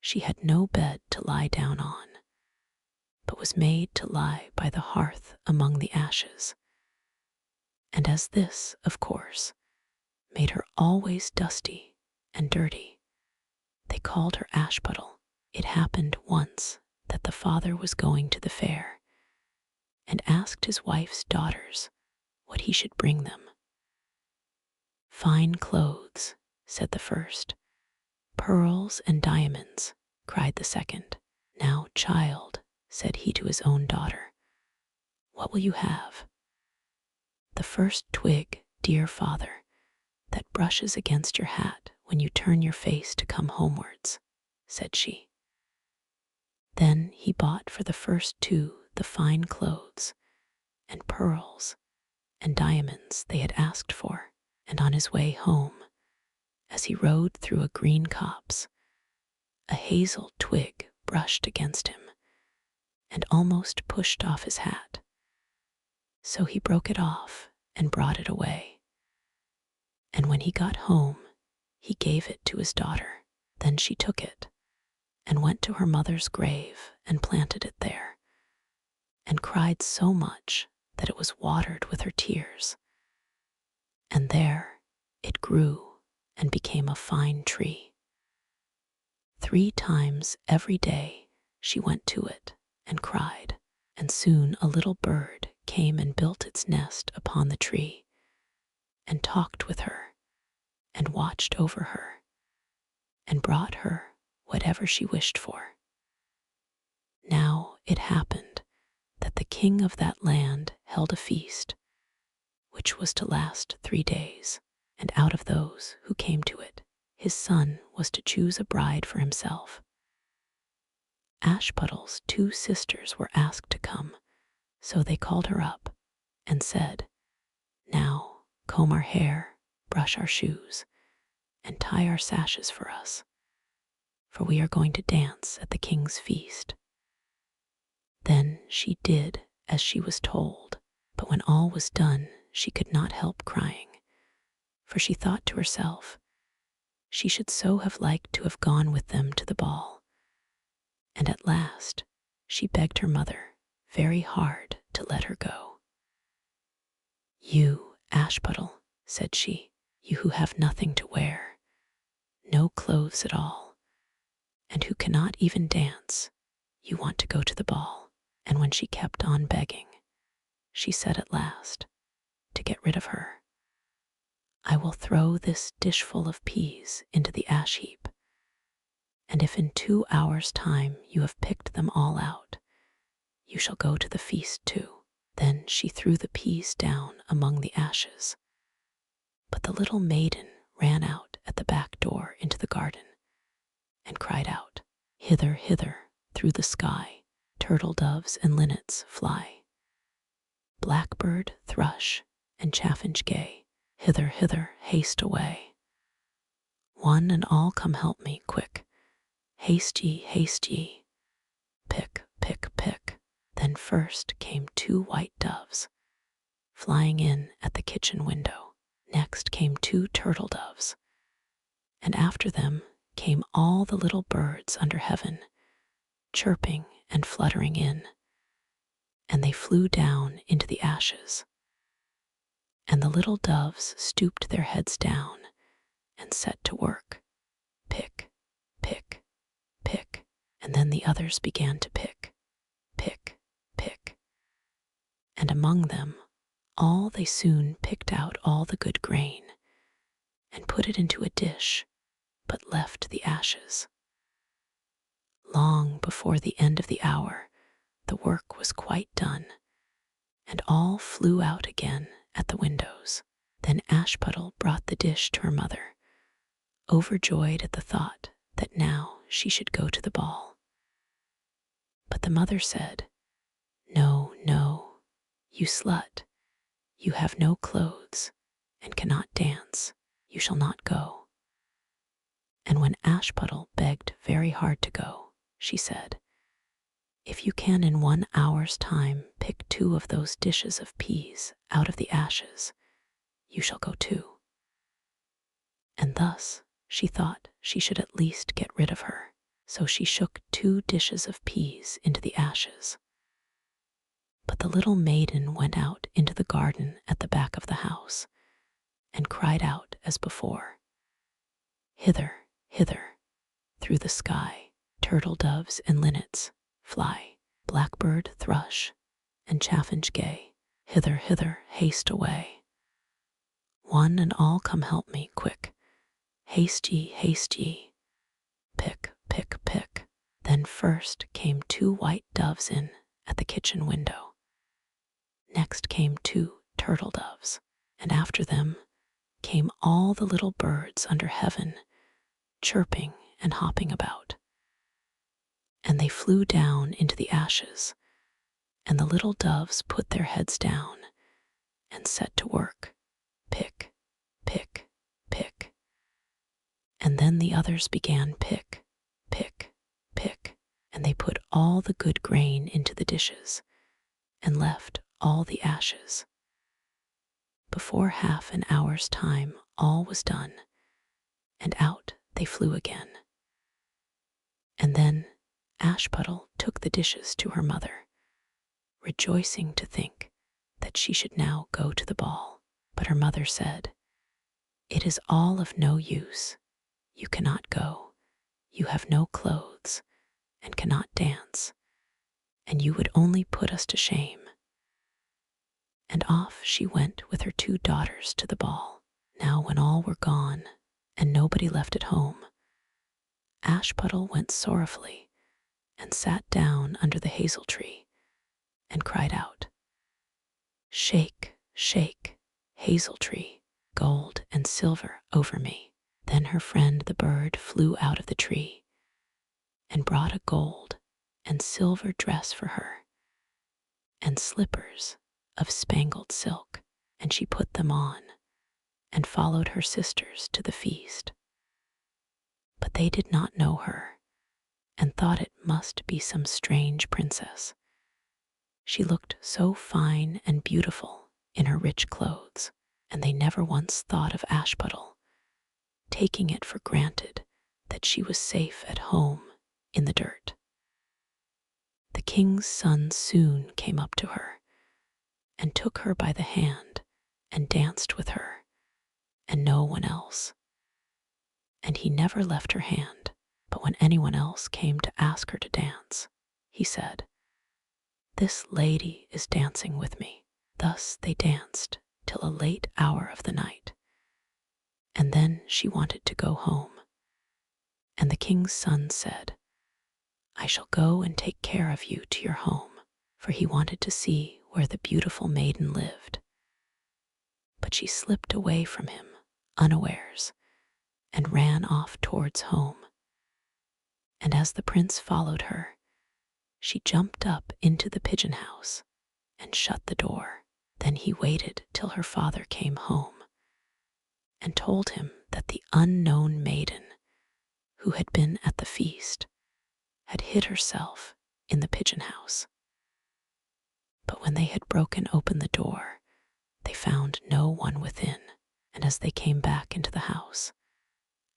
Speaker 1: she had no bed to lie down on, but was made to lie by the hearth among the ashes. And as this, of course, made her always dusty and dirty, they called her Ashbuttle. It happened once that the father was going to the fair, and asked his wife's daughters what he should bring them. "Fine clothes," said the first. "Pearls and diamonds," cried the second. "Now, child," said he to his own daughter, "what will you have?" "The first twig, dear father, that brushes against your hat when you turn your face to come homewards," said she. Then he bought for the first 2 the fine clothes and pearls and diamonds they had asked for, and on his way home, as he rode through a green copse, a hazel twig brushed against him and almost pushed off his hat. So he broke it off and brought it away. And when he got home, he gave it to his daughter. Then she took it and went to her mother's grave and planted it there, and cried so much that it was watered with her tears. And there it grew and became a fine tree. 3 times every day she went to it and cried, and soon a little bird came and built its nest upon the tree, and talked with her, and watched over her, and brought her whatever she wished for. Now it happened that the king of that land held a feast, which was to last 3 days, and out of those who came to it, his son was to choose a bride for himself. Ashpuddle's 2 sisters were asked to come, so they called her up and said, "Now comb our hair, brush our shoes, and tie our sashes for us, for we are going to dance at the king's feast." Then she did as she was told, but when all was done she could not help crying, for she thought to herself, she should so have liked to have gone with them to the ball. And at last she begged her mother very hard to let her go. "You, Ashputtle," said she, "you who have nothing to wear, no clothes at all, and who cannot even dance, you want to go to the ball." And when she kept on begging, she said at last, to get rid of her, "I will throw this dishful of peas into the ash heap, and if in 2 hours' time you have picked them all out, you shall go to the feast too." Then she threw the peas down among the ashes, but the little maiden ran out at the back door into the garden and cried out, "Hither, hither, through the sky, turtle doves and linnets fly. Blackbird, thrush, and chaffinch gay, hither, hither, haste away. One and all come help me, quick, haste ye, pick, pick, pick." Then first came 2 white doves, flying in at the kitchen window. Next came 2 turtle doves, and after them came all the little birds under heaven, chirping and fluttering in, and they flew down into the ashes. And the little doves stooped their heads down and set to work, pick, pick, pick, and then the others began to pick, pick, pick, and among them all they soon picked out all the good grain and put it into a dish, but left the ashes. Long before the end of the hour, the work was quite done, and all flew out again at the windows. Then Ashputtle brought the dish to her mother, overjoyed at the thought that now she should go to the ball. But the mother said, "No, no, you slut, you have no clothes and cannot dance, you shall not go." And when Ashputtle begged very hard to go, she said, "If you can in 1 hour's time pick 2 of those dishes of peas out of the ashes, you shall go too." And thus she thought she should at least get rid of her, so she shook 2 dishes of peas into the ashes. But the little maiden went out into the garden at the back of the house and cried out as before, "Hither, hither, through the sky, turtle doves and linnets fly. Blackbird, thrush, and chaffinch gay, hither, hither, haste away. One and all come help me, quick, haste ye, pick, pick, pick." Then first came 2 white doves in at the kitchen window. Next came 2 turtle doves, and after them came all the little birds under heaven, chirping and hopping about. And they flew down into the ashes, And the little doves put their heads down and set to work. Pick, pick, pick. And then the others began pick, pick, pick, and they put all the good grain into the dishes and left all the ashes. Before half an hour's time, all was done, and out they flew again. And then Ashpuddle took the dishes to her mother, rejoicing to think that she should now go to the ball. But her mother said, "It is all of no use. You cannot go. You have no clothes and cannot dance, and you would only put us to shame." And off she went with her 2 daughters to the ball. Now when all were gone and nobody left at home, Ashpuddle went sorrowfully and sat down under the hazel tree and cried out, "Shake, shake, hazel tree, gold and silver over me." Then her friend the bird flew out of the tree and brought a gold and silver dress for her and slippers of spangled silk, and she put them on and followed her sisters to the feast. But they did not know her and thought it must be some strange princess. She looked so fine and beautiful in her rich clothes, and they never once thought of Ashpuddle, taking it for granted that she was safe at home in the dirt. The king's son soon came up to her and took her by the hand and danced with her and no one else. And he never left her hand, but when anyone else came to ask her to dance, he said, "This lady is dancing with me." Thus they danced till a late hour of the night, and then she wanted to go home. And the king's son said, "I shall go and take care of you to your home," for he wanted to see where the beautiful maiden lived. But she slipped away from him unawares and ran off towards home. And as the prince followed her, she jumped up into the pigeon house and shut the door. Then he waited till her father came home and told him that the unknown maiden who had been at the feast had hid herself in the pigeon house. But when they had broken open the door, they found no one within, and as they came back into the house,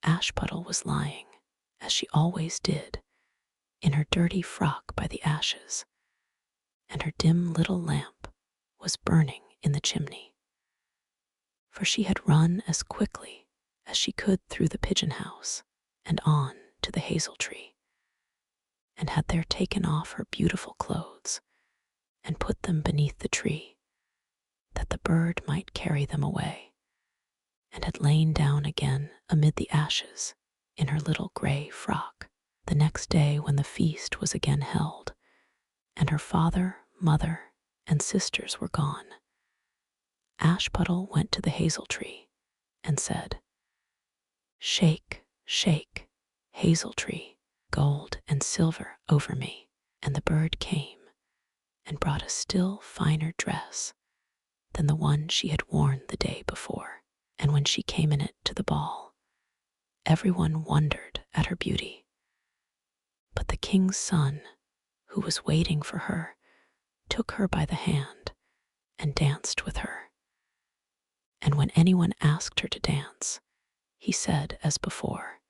Speaker 1: Ashpuddle was lying, as she always did, in her dirty frock by the ashes, and her dim little lamp was burning in the chimney. For she had run as quickly as she could through the pigeon house and on to the hazel tree, and had there taken off her beautiful clothes and put them beneath the tree, that the bird might carry them away, and had lain down again amid the ashes in her little gray frock. The next day, when the feast was again held, and her father, mother, and sisters were gone, Ashpuddle went to the hazel tree and said, "Shake, shake, hazel tree, gold and silver over me." And the bird came and brought a still finer dress than the one she had worn the day before. And when she came in it to the ball, everyone wondered at her beauty. But the king's son, who was waiting for her, took her by the hand and danced with her. And when anyone asked her to dance, he said as before,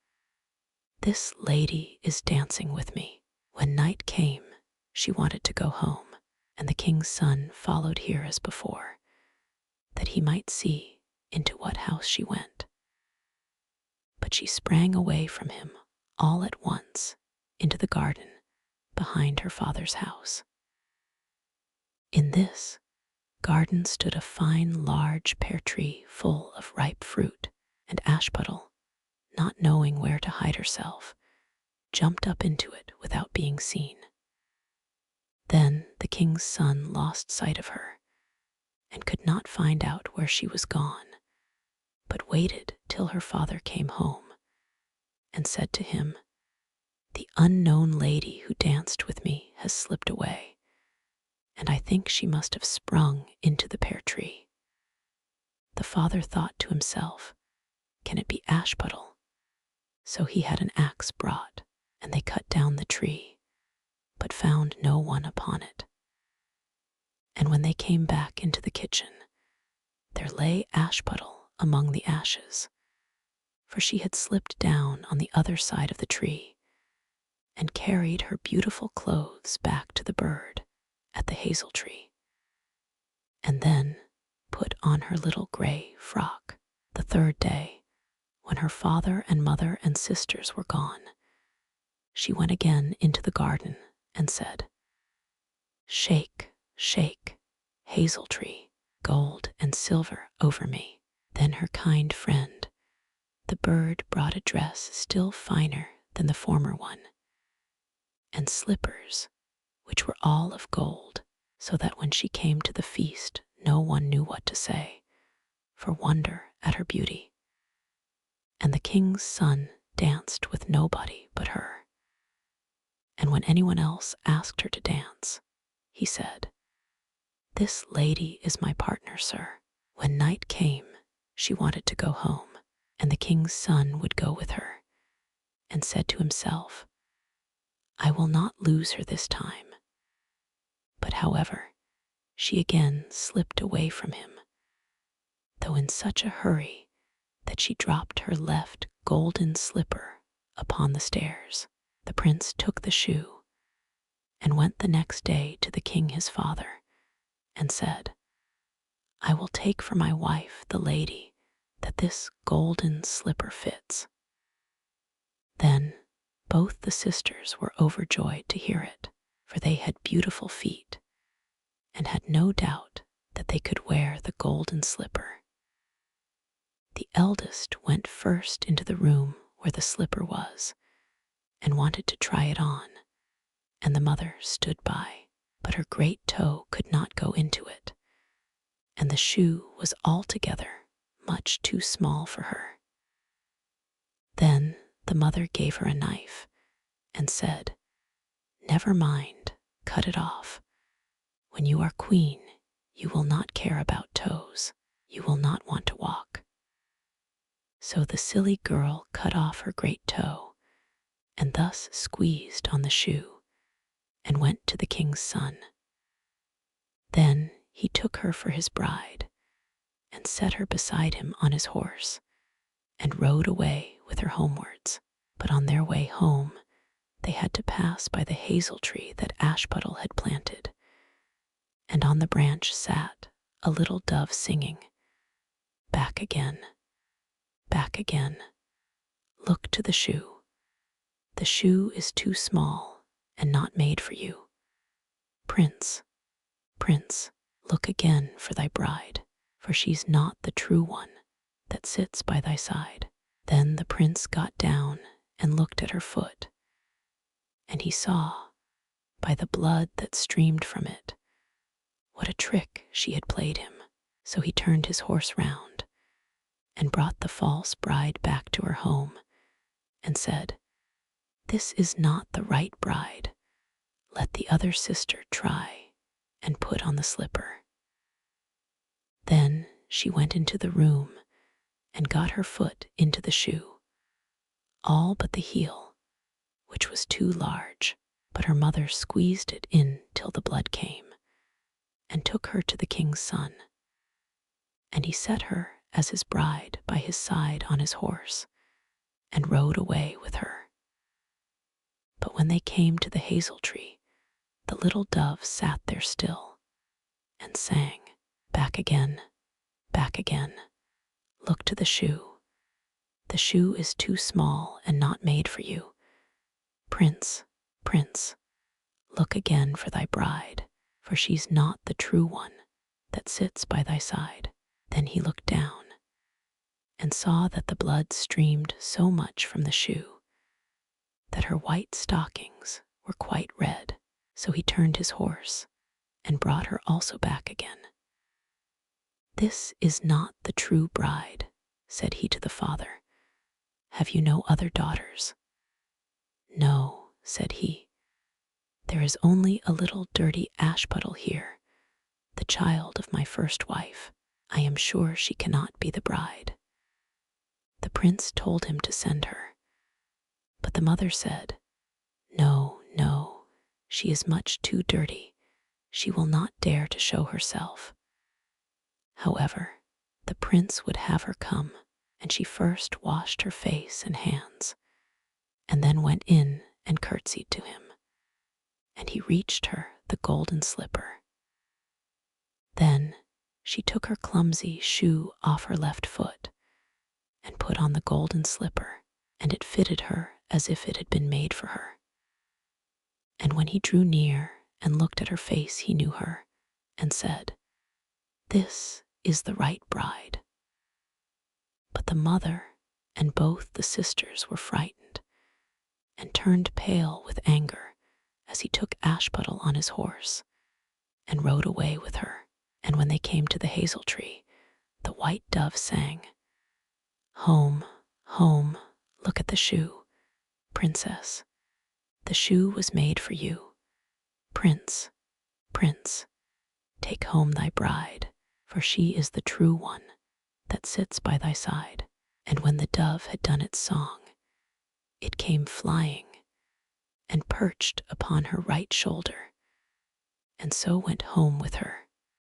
Speaker 1: "This lady is dancing with me." When night came, she wanted to go home, and the king's son followed here as before, that he might see into what house she went. But she sprang away from him all at once into the garden behind her father's house. In this garden stood a fine large pear tree full of ripe fruit, and Ashpuddle, not knowing where to hide herself, jumped up into it without being seen. Then the king's son lost sight of her and could not find out where she was gone, but waited till her father came home and said to him, "The unknown lady who danced with me has slipped away, and I think she must have sprung into the pear tree. The father thought to himself, "Can it be Ashputtel?" So he had an axe brought, and they cut down the tree, but found no one upon it. And when they came back into the kitchen, there lay Ashputtel among the ashes, for she had slipped down on the other side of the tree and carried her beautiful clothes back to the bird at the hazel tree, and then put on her little gray frock. The third day, when her father and mother and sisters were gone, she went again into the garden and said, "Shake, shake, hazel tree, gold and silver over me." Then her kind friend, the bird, brought a dress still finer than the former one, and slippers, which were all of gold, so that when she came to the feast, no one knew what to say, for wonder at her beauty. And the king's son danced with nobody but her. And when anyone else asked her to dance, he said, "This lady is my partner, sir." When night came, she wanted to go home, and the king's son would go with her, and said to himself, "I will not lose her this time." But however, she again slipped away from him, though in such a hurry that she dropped her left golden slipper upon the stairs. The prince took the shoe and went the next day to the king his father and said, "I will take for my wife the lady that this golden slipper fits." Then both the sisters were overjoyed to hear it, for they had beautiful feet and had no doubt that they could wear the golden slipper. The eldest went first into the room where the slipper was and wanted to try it on, and the mother stood by, but her great toe could not go into it, and the shoe was altogether much too small for her. Then the mother gave her a knife and said, "Never mind, cut it off. When you are queen, you will not care about toes. You will not want to walk." So the silly girl cut off her great toe, and thus squeezed on the shoe, and went to the king's son. Then he took her for his bride, and set her beside him on his horse, and rode away with her homewards. But on their way home, they had to pass by the hazel tree that Ashputtel had planted, and on the branch sat a little dove singing, "Back again, back again, look to the shoe. The shoe is too small and not made for you. Prince, prince, look again for thy bride, for she's not the true one that sits by thy side." Then the prince got down and looked at her foot, and he saw, by the blood that streamed from it, what a trick she had played him. So he turned his horse round and brought the false bride back to her home and said, "This is not the right bride. Let the other sister try and put on the slipper." Then she went into the room and got her foot into the shoe, all but the heel, which was too large, but her mother squeezed it in till the blood came, and took her to the king's son. And he set her as his bride by his side on his horse, and rode away with her. But when they came to the hazel tree, the little dove sat there still, and sang, "Back again, back again, look to the shoe. The shoe is too small and not made for you. Prince, prince, look again for thy bride, for she's not the true one that sits by thy side." Then he looked down and saw that the blood streamed so much from the shoe that her white stockings were quite red. So he turned his horse and brought her also back again. "This is not the true bride," said he to the father. "Have you no other daughters?" "No," said he. There is only a little dirty ash puddle here, the child of my first wife. I am sure she cannot be the bride." The prince told him to send her, but the mother said, "No, no, she is much too dirty. She will not dare to show herself." However, the prince would have her come, and she first washed her face and hands, and then went in and curtsied to him, and he reached her the golden slipper. Then she took her clumsy shoe off her left foot and put on the golden slipper, and it fitted her as if it had been made for her. And when he drew near and looked at her face, he knew her and said, "This is the right bride." But the mother and both the sisters were frightened and turned pale with anger as he took Ashputtle on his horse and rode away with her. And when they came to the hazel tree, the white dove sang, "Home, home, look at the shoe, princess. The shoe was made for you. Prince, prince, take home thy bride, for she is the true one that sits by thy side." And when the dove had done its song, it came flying and perched upon her right shoulder, and so went home with her